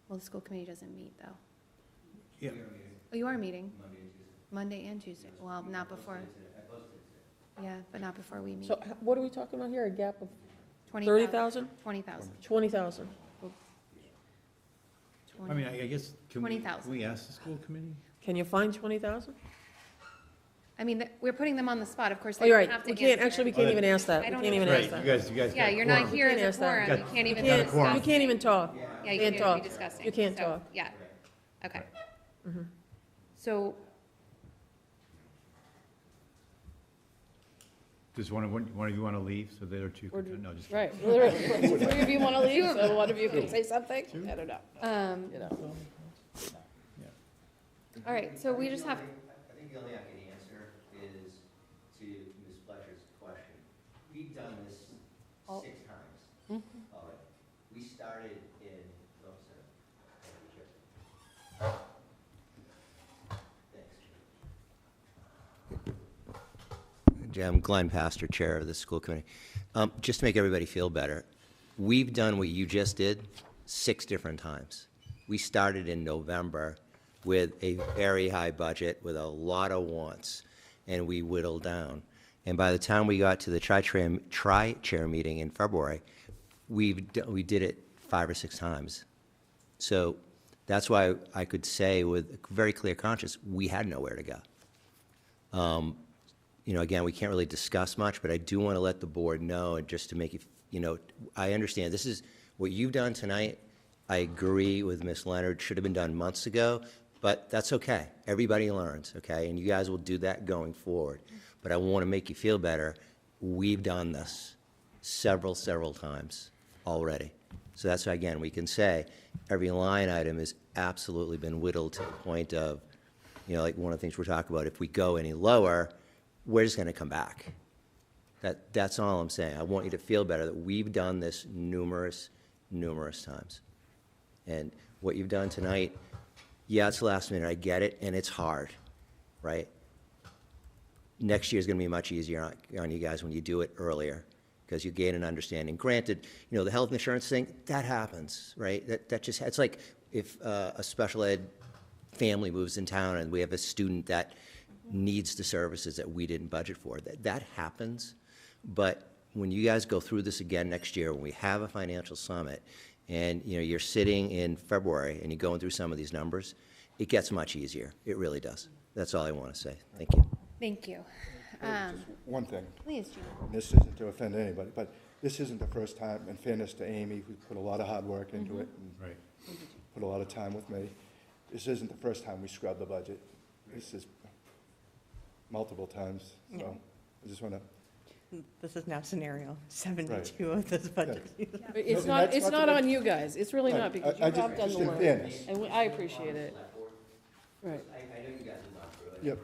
Speaker 11: well, the school committee doesn't meet, though.
Speaker 9: Yeah.
Speaker 11: Oh, you are meeting? Monday and Tuesday. Well, not before. Yeah, but not before we meet.
Speaker 1: So what are we talking about here, a gap of
Speaker 11: 20,000?
Speaker 1: 30,000?
Speaker 11: 20,000.
Speaker 1: 20,000?
Speaker 9: I mean, I guess, can
Speaker 11: 20,000.
Speaker 9: we ask the school committee?
Speaker 1: Can you find 20,000?
Speaker 11: I mean, we're putting them on the spot, of course,
Speaker 1: Oh,
Speaker 11: they
Speaker 1: you're
Speaker 11: don't
Speaker 1: right.
Speaker 11: have to
Speaker 1: We can't,
Speaker 11: answer.
Speaker 1: actually, we can't even ask that.
Speaker 11: I
Speaker 1: We
Speaker 11: don't
Speaker 1: can't even
Speaker 11: know.
Speaker 1: ask
Speaker 9: Right,
Speaker 1: that.
Speaker 9: you guys
Speaker 11: Yeah,
Speaker 9: got
Speaker 11: you're
Speaker 9: quorum.
Speaker 11: not here as
Speaker 1: can't
Speaker 11: a
Speaker 1: ask that.
Speaker 11: quorum, you can't even be
Speaker 9: Got a quorum.
Speaker 1: You
Speaker 11: discussing.
Speaker 1: can't even talk.
Speaker 11: Yeah, you
Speaker 1: Can't
Speaker 11: can't
Speaker 1: talk.
Speaker 11: be discussing.
Speaker 1: You can't
Speaker 11: So,
Speaker 1: talk.
Speaker 11: Yeah, okay. So,
Speaker 9: Does one of you want to leave so the other two can, no, just.
Speaker 10: Right, literally, three of you want to leave, so one of you can say something? I don't know. You know.
Speaker 11: all right, so we just have,
Speaker 17: I think the only I can answer is to Ms. Fletcher's question. We've done this 6 times already. We started in, oh, sorry. Thanks. I'm Glenn Pastor, Chair of the School Committee. Just to make everybody feel better, we've done what you just did 6 different times. We started in November with a very high budget, with a lot of wants, and we whittled down. And by the time we got to the tri-chair meeting in February, we did it 5 or 6 times. So that's why I could say with a very clear conscience, we had nowhere to go. You know, again, we can't really discuss much, but I do want to let the board know, and just to make you know, I understand this is what you've done tonight. I agree with Ms. Leonard, should have been done months ago, but that's okay. Everybody learns, okay? And you guys will do that going forward. But I want to make you feel better. We've done this several times already. So that's why, again, we can say every line item has absolutely been whittled to the point of, you know, like one of the things we're talking about, if we go any lower, we're just going to come back. That's all I'm saying. I want you to feel better that we've done this numerous times. And what you've done tonight, yeah, it's last minute, I get it, and it's hard, right? Next year is going to be much easier on you guys when you do it earlier, because you gain an understanding. Granted, you know, the health insurance thing, that happens, right? That just, it's like if a special ed family moves in town and we have a student that needs the services that we didn't budget for. That happens, but when you guys go through this again next year, when we have a financial summit, and you know you're sitting in February and you're going through some of these numbers, it gets much easier. It really does. That's all I want to say. Thank you.
Speaker 11: thank you.
Speaker 7: Just one thing.
Speaker 11: Please, Gina.
Speaker 7: This isn't to offend anybody, but this isn't the first time, in fairness to Amy, who put a lot of hard work into it and
Speaker 9: Right.
Speaker 7: put a lot of time with me. This isn't the first time we scrubbed the budget. This is multiple times, so I just want to.
Speaker 12: This is now scenario 72 of this budget.
Speaker 10: It's
Speaker 7: No,
Speaker 10: not,
Speaker 7: that's
Speaker 10: it's
Speaker 7: not
Speaker 10: not
Speaker 7: the-
Speaker 10: on you guys, it's really
Speaker 7: Right.
Speaker 10: not, because you
Speaker 7: I
Speaker 10: have
Speaker 7: just-
Speaker 10: done
Speaker 7: just
Speaker 10: the
Speaker 7: in
Speaker 10: work.
Speaker 7: fairness.
Speaker 10: And I appreciate it. Right,
Speaker 17: I know you guys have gone through it.
Speaker 7: Yep.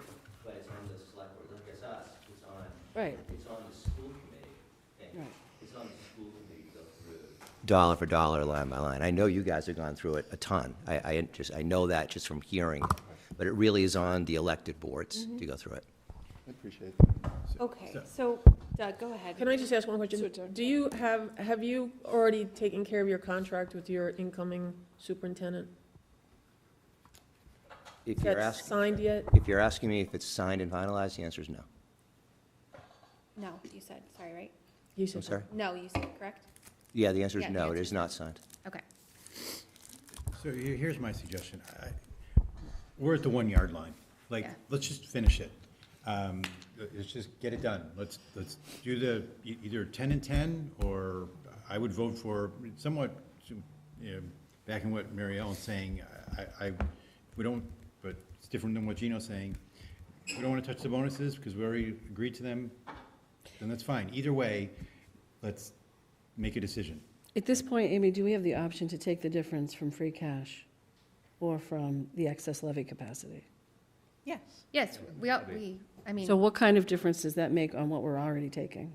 Speaker 17: But it's on the select board, like it's us,
Speaker 10: right,
Speaker 17: it's on the school committee. Okay?
Speaker 10: right.
Speaker 17: It's on the school committee to go through. Dollar for dollar, line by line. I know you guys have gone through it a ton. I know that just from hearing, but it really is on the elected boards to go through it.
Speaker 7: I appreciate that.
Speaker 11: Okay, so Doug, go ahead.
Speaker 1: Can I just ask one question?
Speaker 10: Sure, Doug.
Speaker 1: Do you have you already taken care of your contract with your incoming superintendent?
Speaker 17: If you're
Speaker 1: That's
Speaker 17: asking,
Speaker 1: signed yet?
Speaker 17: if you're asking me if it's signed and finalized, the answer is no.
Speaker 11: No, you said, sorry, right?
Speaker 1: You
Speaker 17: I'm
Speaker 1: said
Speaker 17: sorry?
Speaker 11: No, you said, correct?
Speaker 17: Yeah, the answer is
Speaker 11: Yeah, the
Speaker 17: no, it
Speaker 11: answer
Speaker 17: is
Speaker 11: is
Speaker 17: not signed.
Speaker 11: Okay.
Speaker 9: So here's my suggestion. We're at the 1 yard line. Like,
Speaker 11: Yeah.
Speaker 9: let's just finish it. Let's just get it done. Let's do the either 10 and 10, or I would vote for somewhat, you know, back in what Mary Ellen's saying. We don't, but it's different than what Gino's saying. We don't want to touch the bonuses because we already agreed to them. Then that's fine. Either way, let's make a decision.
Speaker 10: At this point, Amy, do we have the option to take the difference from free cash or from the excess levy capacity?
Speaker 12: Yes.
Speaker 11: Yes, I mean,
Speaker 10: So what kind of difference does that make on what we're already taking?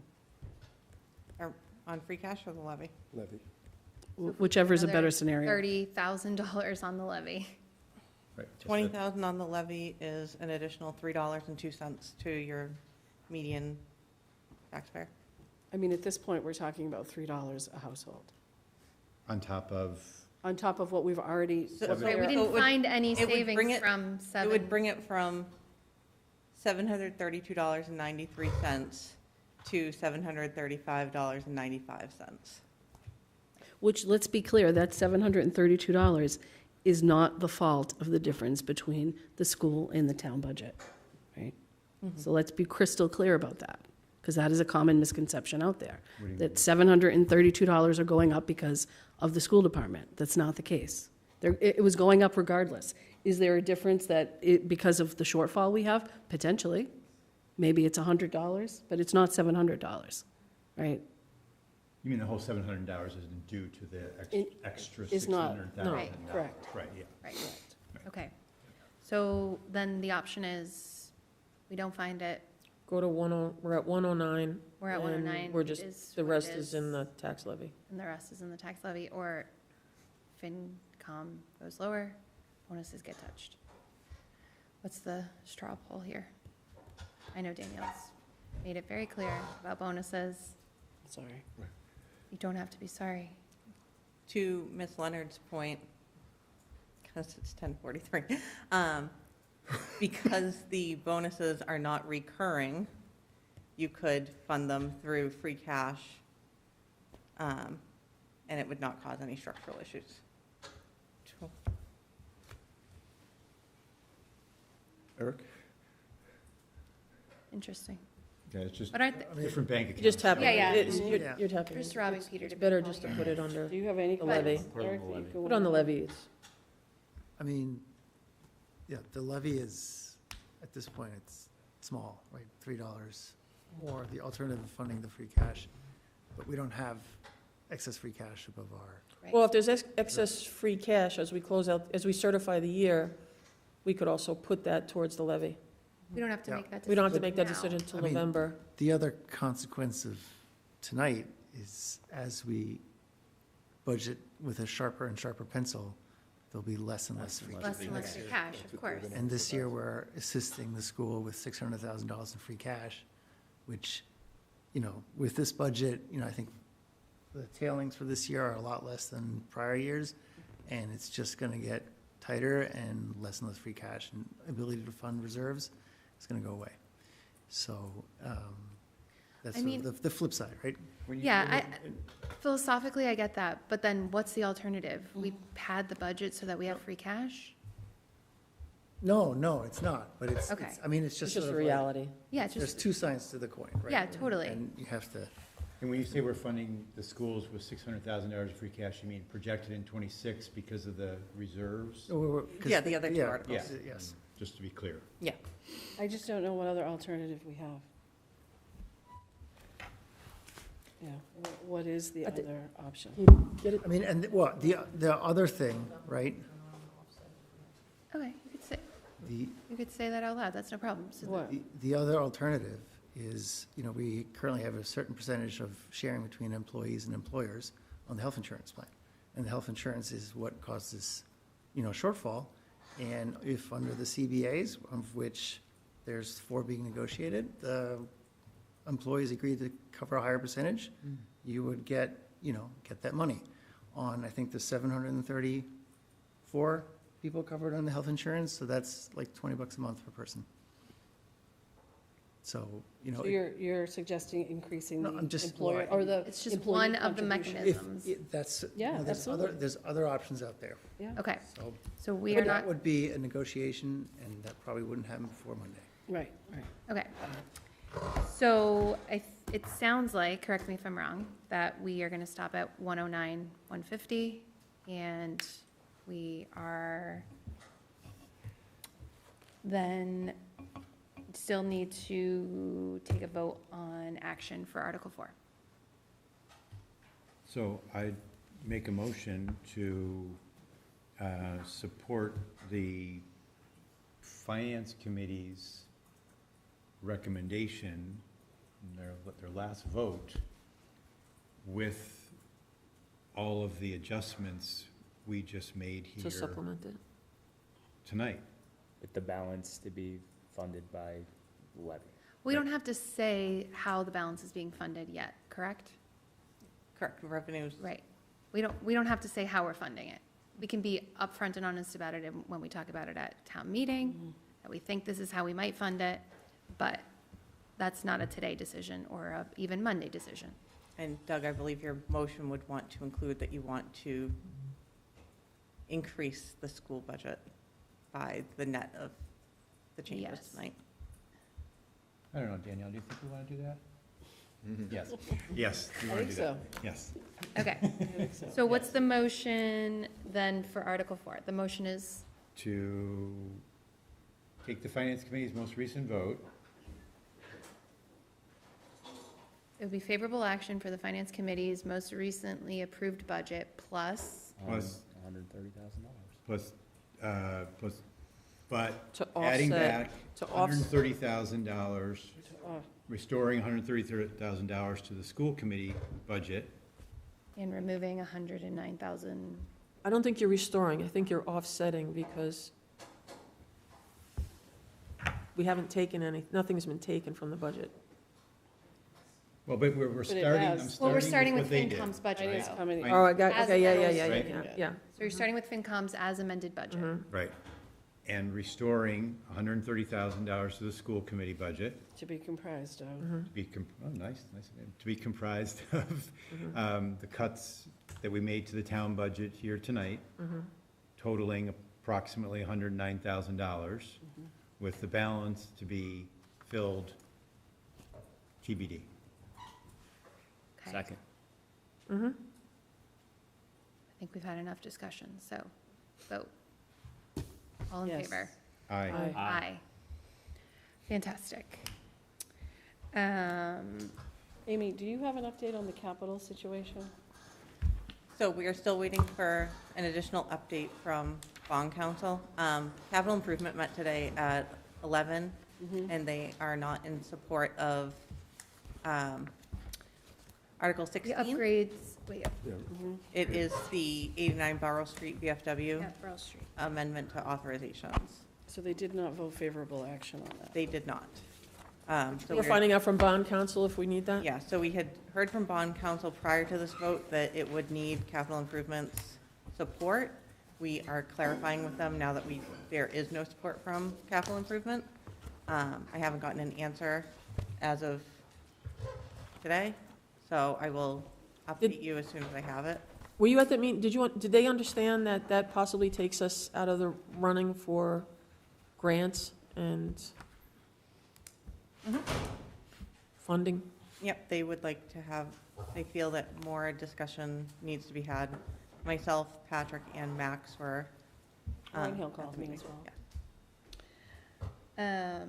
Speaker 12: Or on free cash or the levy?
Speaker 7: Levy.
Speaker 10: Whichever is a better
Speaker 11: another
Speaker 10: scenario.
Speaker 11: $30,000 on the levy.
Speaker 9: Right.
Speaker 12: 20,000 on the levy is an additional $3.02 to your median taxpayer.
Speaker 10: I mean, at this point, we're talking about $3 a household,
Speaker 9: On top of,
Speaker 10: on top of what we've already.
Speaker 12: So-
Speaker 10: what
Speaker 12: so
Speaker 11: Right, we
Speaker 10: we're-
Speaker 11: didn't
Speaker 12: it would-
Speaker 11: find any
Speaker 12: it would bring
Speaker 11: savings
Speaker 12: it-
Speaker 11: from
Speaker 12: It would bring it from $732.93 to $735.95.
Speaker 10: Which, let's be clear, that $732 is not the fault of the difference between the school and the town budget, right? So let's be crystal clear about that, because that is a common misconception out there,
Speaker 9: What do you
Speaker 10: that $732 are going up because of the school department. That's not the case. It was going up regardless. Is there a difference because of the shortfall we have? Potentially. Maybe it's $100, but it's not $700, right?
Speaker 9: You mean the whole $700 isn't due to the extra
Speaker 10: Is not,
Speaker 9: $600,000?
Speaker 10: no,
Speaker 11: Right.
Speaker 10: correct.
Speaker 9: Right, yeah.
Speaker 11: Right. Okay. So then the option is, we don't find it,
Speaker 1: Go to we're at 109.
Speaker 11: We're at
Speaker 1: and
Speaker 11: 109,
Speaker 1: We're
Speaker 11: it
Speaker 1: just,
Speaker 11: is
Speaker 1: the
Speaker 11: what it
Speaker 1: rest is in
Speaker 11: is.
Speaker 1: the tax levy.
Speaker 11: and the rest is in the tax levy, or FinCom goes lower, bonuses get touched. What's the straw poll here? I know Danielle's made it very clear about bonuses.
Speaker 10: Sorry.
Speaker 11: You don't have to be sorry.
Speaker 12: To Ms. Leonard's point, because it's 10:43, because the bonuses are not recurring, you could fund them through free cash, and it would not cause any structural issues.
Speaker 7: Eric?
Speaker 11: Interesting.
Speaker 9: Yeah, it's just
Speaker 11: But aren't,
Speaker 9: different bank accounts.
Speaker 1: Just tapping,
Speaker 11: Yeah, yeah.
Speaker 1: you're tapping.
Speaker 11: Just robbing
Speaker 1: It's-
Speaker 11: Peter to
Speaker 1: It's
Speaker 11: pay
Speaker 1: better
Speaker 11: Paul
Speaker 1: just to
Speaker 11: here.
Speaker 1: put it under
Speaker 10: Do you have any
Speaker 1: the levy.
Speaker 10: comments, Eric, that you
Speaker 1: Put on the levies.
Speaker 14: I mean, yeah, the levy is, at this point, it's small, right? $3 more, the alternative of funding the free cash. But we don't have excess free cash above our,
Speaker 11: Right.
Speaker 1: Well, if there's excess free cash as we close out, as we certify the year, we could also put that towards the levy.
Speaker 11: We don't have to
Speaker 14: Yeah.
Speaker 11: make that decision
Speaker 1: We don't have to make that
Speaker 11: now.
Speaker 1: decision until
Speaker 14: I mean,
Speaker 1: November.
Speaker 14: the other consequence of tonight is as we budget with a sharper and sharper pencil, there'll be less and less free
Speaker 11: Less
Speaker 14: cash.
Speaker 11: and less free cash, of course.
Speaker 14: And this year, we're assisting the school with $600,000 in free cash, which, with this budget, I think the tailings for this year are a lot less than prior years, and it's just going to get tighter and less free cash, and ability to fund reserves is going to go away. So that's
Speaker 11: I
Speaker 14: sort
Speaker 11: mean-
Speaker 14: of the flip side, right?
Speaker 11: Yeah, philosophically, I get that, but then what's the alternative? We pad the budget so that we have free cash?
Speaker 14: No, it's not, but it's,
Speaker 11: Okay.
Speaker 14: it's just
Speaker 1: It's just
Speaker 14: sort
Speaker 1: a
Speaker 14: of like,
Speaker 1: reality.
Speaker 11: Yeah, it's
Speaker 14: there's
Speaker 11: just,
Speaker 14: two sides to the coin, right?
Speaker 11: Yeah, totally.
Speaker 14: And you have to.
Speaker 9: And when you say we're funding the schools with $600,000 of free cash, you mean projected in '26 because of the reserves?
Speaker 12: Yeah, the other two
Speaker 14: Yeah,
Speaker 12: articles.
Speaker 14: Yes.
Speaker 9: Just to be clear.
Speaker 12: Yeah.
Speaker 10: I just don't know what other alternative we have. Yeah, what is the other option?
Speaker 14: I mean, and what, the other thing, right,
Speaker 11: okay, you could say that out loud, that's no problem. So
Speaker 10: What?
Speaker 14: the other alternative is, we currently have a certain percentage of sharing between employees and employers on the health insurance plan. And the health insurance is what causes, shortfall. And if under the CBAs, of which there's 4 being negotiated, the employees agree to cover a higher percentage, you would get that money. On, I think, the 734 people covered on the health insurance, so that's like $20 a month per person. So,
Speaker 10: So you're suggesting increasing
Speaker 14: No,
Speaker 10: the
Speaker 14: I'm just-
Speaker 10: employer, or the
Speaker 11: It's just
Speaker 10: employee
Speaker 11: one of the
Speaker 10: contribution?
Speaker 11: mechanisms.
Speaker 14: That's,
Speaker 10: Yeah, absolutely.
Speaker 14: there's other options out there.
Speaker 10: Yeah,
Speaker 11: Okay,
Speaker 14: So
Speaker 11: so we
Speaker 14: but
Speaker 11: are not,
Speaker 14: that would be a negotiation, and that probably wouldn't happen before Monday.
Speaker 10: right.
Speaker 11: okay. So it sounds like, correct me if I'm wrong, that we are gonna stop at 109, 150, and we are then still need to take a vote on action for Article 4.
Speaker 9: So I'd make a motion to support the Finance Committee's recommendation, in their last vote, with all of the adjustments we just made here
Speaker 1: To supplement it.
Speaker 9: tonight.
Speaker 8: With the balance to be funded by levy.
Speaker 11: We don't have to say how the balance is being funded yet, correct?
Speaker 12: Correct, revenues.
Speaker 11: Right. We don't have to say how we're funding it. We can be upfront and honest about it when we talk about it at town meeting, that we think this is how we might fund it, but that's not a today decision or a even Monday decision.
Speaker 12: And Doug, I believe your motion would want to include that you want to increase the school budget by the net of the changes
Speaker 11: Yes.
Speaker 12: tonight.
Speaker 16: I don't know, Danielle, do you think we want to do that? Yes.
Speaker 9: Yes, we
Speaker 10: I
Speaker 9: want to
Speaker 10: think
Speaker 9: do that.
Speaker 10: so.
Speaker 9: Yes.
Speaker 11: Okay. So what's the motion then for Article 4? The motion is,
Speaker 16: To take the Finance Committee's most recent vote,
Speaker 11: it would be favorable action for the Finance Committee's most recently approved budget plus,
Speaker 9: Plus-
Speaker 8: $130,000.
Speaker 9: plus, but
Speaker 1: To
Speaker 9: adding
Speaker 1: offset-
Speaker 9: back
Speaker 1: to offs-
Speaker 9: $130,000, restoring $130,000 to the school committee budget.
Speaker 11: and removing 109,000.
Speaker 1: I don't think you're restoring, I think you're offsetting because we haven't taken any, nothing's been taken from the budget.
Speaker 9: Well, but we're
Speaker 10: it
Speaker 9: starting,
Speaker 10: has.
Speaker 9: I'm
Speaker 11: Well, we're
Speaker 9: starting
Speaker 11: starting
Speaker 9: with
Speaker 11: with
Speaker 9: what they did.
Speaker 11: FinCom's budget,
Speaker 10: Finance
Speaker 11: though.
Speaker 10: committee.
Speaker 1: Oh, I got,
Speaker 11: As
Speaker 1: okay, yeah,
Speaker 11: amended.
Speaker 9: Right.
Speaker 1: yeah.
Speaker 11: So you're starting with FinCom's as amended budget.
Speaker 9: Right. And restoring $130,000 to the school committee budget.
Speaker 10: To be comprised of.
Speaker 9: To be, nice, to be comprised of the cuts that we made to the town budget here tonight, totaling approximately $109,000, with the balance to be filled TBD.
Speaker 11: Okay.
Speaker 8: Second.
Speaker 11: I think we've had enough discussion, so vote. All in
Speaker 10: Yes.
Speaker 11: favor?
Speaker 9: Aye.
Speaker 10: Aye.
Speaker 11: Aye. Fantastic.
Speaker 10: Amy, do you have an update on the capital situation?
Speaker 12: So we are still waiting for an additional update from bond council. Capital improvement met today at 11, and they are not in support of Article
Speaker 11: The
Speaker 12: 16.
Speaker 11: upgrades, wait,
Speaker 12: It is the 89 Barrow Street VFW
Speaker 11: yeah, Burl Street.
Speaker 12: amendment to authorizations.
Speaker 10: So they did not vote favorable action on that.
Speaker 12: They did not. So
Speaker 1: We're finding out from bond council if we need that?
Speaker 12: Yeah, so we had heard from bond council prior to this vote that it would need capital improvements support. We are clarifying with them now that there is no support from capital improvement. I haven't gotten an answer as of today, so I will update you as soon as I have it.
Speaker 1: Were you at that meeting, did they understand that that possibly takes us out of the running for grants and funding?
Speaker 12: Yep, they would like to have, they feel that more discussion needs to be had. Myself, Patrick, and Max were.
Speaker 10: Ryan Hill
Speaker 12: at the
Speaker 10: called me
Speaker 12: meeting.
Speaker 10: as well.
Speaker 12: Yeah.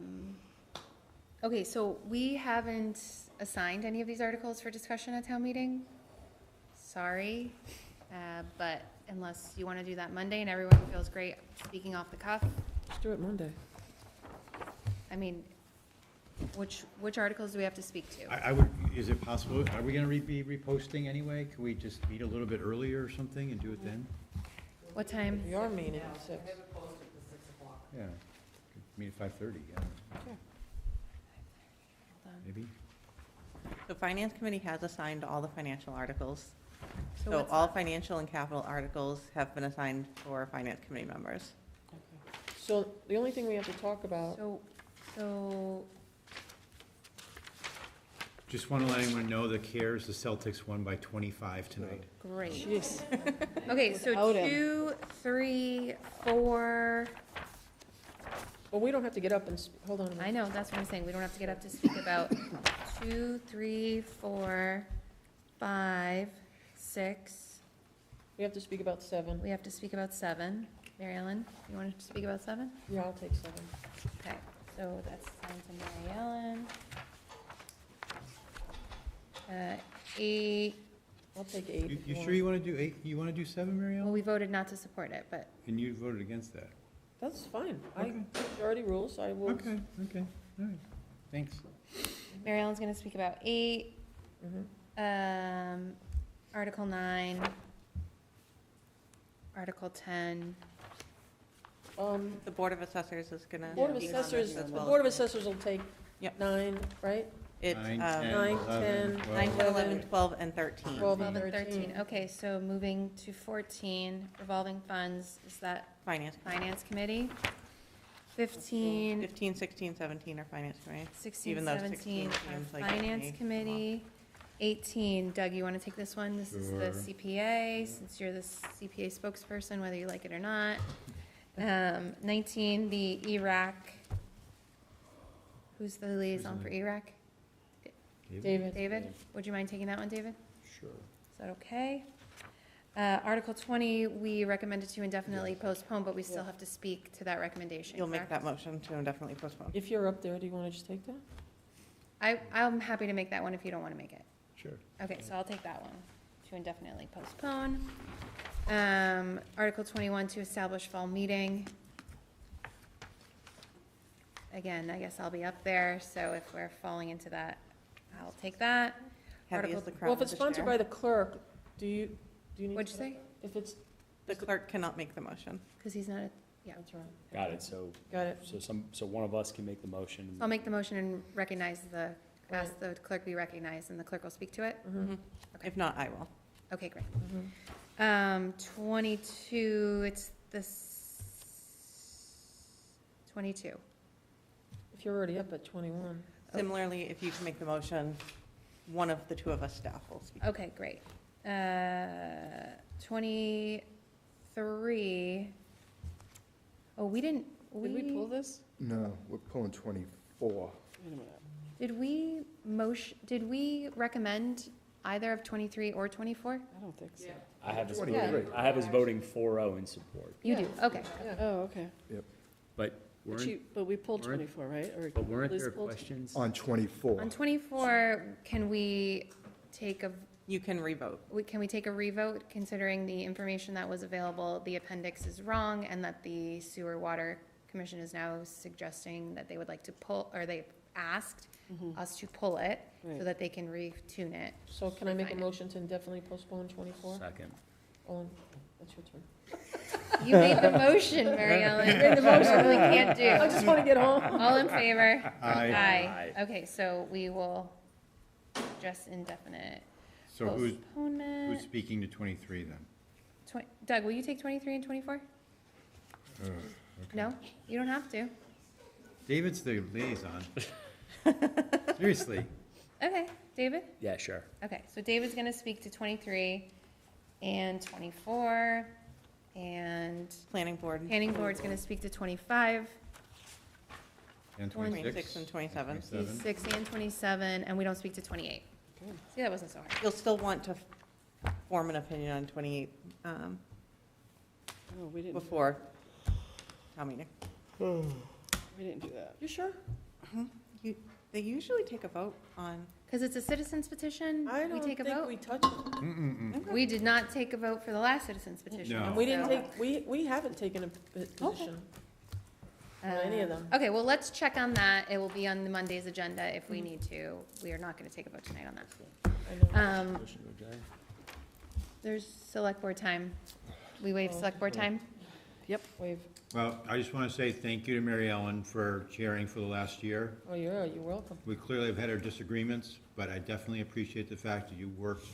Speaker 11: Okay, so we haven't assigned any of these articles for discussion at town meeting. Sorry, but unless you want to do that Monday and everyone feels great speaking off the cuff,
Speaker 1: Let's do it Monday.
Speaker 11: I mean, which articles do we have to speak to?
Speaker 9: I would, is it possible, are we gonna be reposting anyway? Can we just meet a little bit earlier or something and do it then?
Speaker 11: What time?
Speaker 1: We are meeting at 6.
Speaker 9: Yeah, meet at 5:30, yeah, maybe?
Speaker 12: The finance committee has assigned all the financial articles.
Speaker 11: So
Speaker 12: So
Speaker 11: what's
Speaker 12: all
Speaker 11: left?
Speaker 12: financial and capital articles have been assigned for finance committee members.
Speaker 1: So the only thing we have to talk about,
Speaker 11: So,
Speaker 9: Just want to let anyone know the Cares, the Celtics won by 25 tonight.
Speaker 11: great.
Speaker 10: Jeez.
Speaker 11: Okay, so
Speaker 10: Without him.
Speaker 11: 2, 3, 4,
Speaker 1: well, we don't have to get up and, hold on a
Speaker 11: I
Speaker 1: minute.
Speaker 11: know, that's what I'm saying, we don't have to get up to speak about 2, 3, 4, 5, 6.
Speaker 1: We have to speak about 7.
Speaker 11: We have to speak about 7. Mary Ellen, you want to speak about 7?
Speaker 1: Yeah, I'll take 7.
Speaker 11: Okay, so that's signed to Mary Ellen. 8,
Speaker 1: I'll take 8.
Speaker 9: You sure you want to do 8, you want to do 7, Mary
Speaker 11: well,
Speaker 9: Ellen?
Speaker 11: we voted not to support it, but,
Speaker 9: And you voted against that?
Speaker 1: That's fine.
Speaker 9: Okay.
Speaker 1: Majority rules, I will.
Speaker 9: Okay, all right, thanks.
Speaker 11: Mary Ellen's gonna speak about 8.
Speaker 1: Mhm.
Speaker 11: Article 9. Article 10.
Speaker 12: The Board of Assessors is gonna.
Speaker 1: Board of
Speaker 12: be on this
Speaker 1: Assessors,
Speaker 12: as
Speaker 1: the
Speaker 12: well.
Speaker 1: Board of Assessors will take
Speaker 12: Yep.
Speaker 1: 9, right?
Speaker 12: It's
Speaker 9: 9,
Speaker 12: 9,
Speaker 9: 10,
Speaker 1: 9,
Speaker 9: 11,
Speaker 1: 10,
Speaker 12: 10,
Speaker 9: 12.
Speaker 12: 11, 12, and 13.
Speaker 1: 12
Speaker 11: 12
Speaker 1: and
Speaker 11: and 13.
Speaker 1: 13.
Speaker 11: Okay, so moving to 14, revolving funds, is that
Speaker 12: Finance.
Speaker 11: Finance Committee? 15,
Speaker 12: 15, 16, 17 are finance committee.
Speaker 11: 16,
Speaker 12: Even though
Speaker 11: 17
Speaker 12: 16
Speaker 11: are
Speaker 12: seems like
Speaker 11: Finance
Speaker 12: me.
Speaker 11: Committee. 18, Doug, you want to take this one? This is the
Speaker 9: Sure.
Speaker 11: CPA, since you're the CPA spokesperson, whether you like it or not. 19, the ERAC Who's the liaison for ERAC?
Speaker 1: David?
Speaker 11: David, would you mind taking that one, David?
Speaker 8: Sure.
Speaker 11: Is that okay? Article 20, we recommended to indefinitely postpone, but we still have to speak to that recommendation.
Speaker 12: You'll make
Speaker 11: correct?
Speaker 12: that motion to indefinitely postpone.
Speaker 1: If you're up there, do you want to just take that?
Speaker 11: I'm happy to make that one if you don't want to make it.
Speaker 8: Sure.
Speaker 11: Okay, so I'll take that one, to indefinitely postpone. Article 21, to establish fall meeting. Again, I guess I'll be up there, so if we're falling into that, I'll take that.
Speaker 12: Heavy as
Speaker 11: Article-
Speaker 12: the crown
Speaker 1: Well, if
Speaker 12: of
Speaker 1: it's
Speaker 12: the
Speaker 1: sponsored
Speaker 12: chair.
Speaker 1: by the clerk, do you need?
Speaker 11: What'd you
Speaker 1: to-
Speaker 11: say?
Speaker 1: If it's,
Speaker 12: The clerk cannot make the motion.
Speaker 11: Because he's not,
Speaker 1: that's right.
Speaker 8: Got it, so,
Speaker 1: Got it.
Speaker 8: so one of us can make the motion.
Speaker 11: I'll make the motion and recognize ask the clerk be recognized, and the clerk will speak to it?
Speaker 12: Mhm. If not, I will.
Speaker 11: Okay, great.
Speaker 1: Mm-hmm.
Speaker 11: 22, it's 22.
Speaker 1: If you're already up at 21.
Speaker 12: Similarly, if you can make the motion, one of the two of us staff will speak.
Speaker 11: Okay, great. 23, oh, we didn't,
Speaker 10: Did we pull this?
Speaker 7: No, we're pulling 24.
Speaker 10: Wait a minute.
Speaker 11: did we recommend either of 23 or 24?
Speaker 10: I don't think so.
Speaker 8: I have us
Speaker 7: 23.
Speaker 8: voting, I have us voting 4-0 in support,
Speaker 11: You do, okay.
Speaker 10: Oh, okay.
Speaker 8: but
Speaker 10: But we pulled
Speaker 8: weren't-
Speaker 10: 24, right? Or
Speaker 8: but weren't
Speaker 10: Liz
Speaker 8: there
Speaker 10: pulled-
Speaker 8: questions?
Speaker 7: On 24.
Speaker 11: On 24, can we take a
Speaker 12: You can revote.
Speaker 11: can we take a revote, considering the information that was available, the appendix is wrong, and that the Sewer Water Commission is now suggesting that they would like to pull, or they asked us to pull it, so
Speaker 10: Right.
Speaker 11: that they can retune it.
Speaker 1: So can I make a
Speaker 11: Refine it.
Speaker 1: motion to indefinitely postpone 24?
Speaker 8: Second.
Speaker 1: Owen, that's your turn.
Speaker 11: You made the motion, Mary Ellen.
Speaker 1: You made the motion.
Speaker 11: We can't do.
Speaker 1: I just want to get home.
Speaker 11: All in favor?
Speaker 9: Aye.
Speaker 11: Aye. Okay, so we will just indefinite
Speaker 9: So who's
Speaker 11: postponement.
Speaker 9: speaking to 23 then?
Speaker 11: Doug, will you take 23 and 24? No, you don't have to.
Speaker 9: David's the liaison. Seriously.
Speaker 11: Okay, David?
Speaker 8: Yeah, sure.
Speaker 11: Okay, so David's gonna speak to 23 and 24, and
Speaker 12: Planning board.
Speaker 11: planning board's gonna speak to 25,
Speaker 9: And
Speaker 12: 26 and 27.
Speaker 11: 26 and 27, and we don't speak to 28. See, that wasn't so hard.
Speaker 12: You'll still want to form an opinion on 28
Speaker 10: Oh, we didn't,
Speaker 12: before town meeting.
Speaker 10: we didn't do that.
Speaker 1: You sure?
Speaker 12: They usually take a vote on,
Speaker 11: Because it's a citizen's petition,
Speaker 1: I
Speaker 11: we
Speaker 1: don't
Speaker 11: take a
Speaker 1: think
Speaker 11: vote.
Speaker 1: we touched it.
Speaker 11: We did not take a vote for the last citizen's petition.
Speaker 9: No.
Speaker 1: And we didn't
Speaker 11: so-
Speaker 1: take, we haven't taken a position on any of them.
Speaker 11: Okay, well, let's check on that. It will be on the Monday's agenda if we need to. We are not going to take a vote tonight on that.
Speaker 8: Motion to adjourn.
Speaker 11: There's select board time. We waive select board time?
Speaker 10: Yep.
Speaker 1: Wave.
Speaker 9: Well, I just want to say thank you to Mary Ellen for chairing for the last year.
Speaker 1: Oh, you're welcome.
Speaker 9: We clearly have had our disagreements, but I definitely appreciate the fact that you worked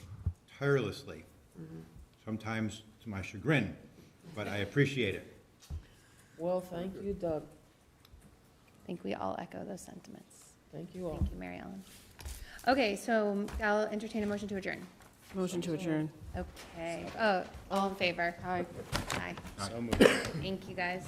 Speaker 9: tirelessly, sometimes to my chagrin, but I appreciate it.
Speaker 1: Well, thank you, Doug.
Speaker 11: I think we all echo those sentiments.
Speaker 1: Thank you all.
Speaker 11: Thank you, Mary Ellen. Okay, so I'll entertain a motion to adjourn.
Speaker 10: Motion to adjourn.
Speaker 11: Okay. Oh, all in favor?
Speaker 10: Aye.
Speaker 11: Aye.
Speaker 8: So moved.
Speaker 11: Thank you, guys.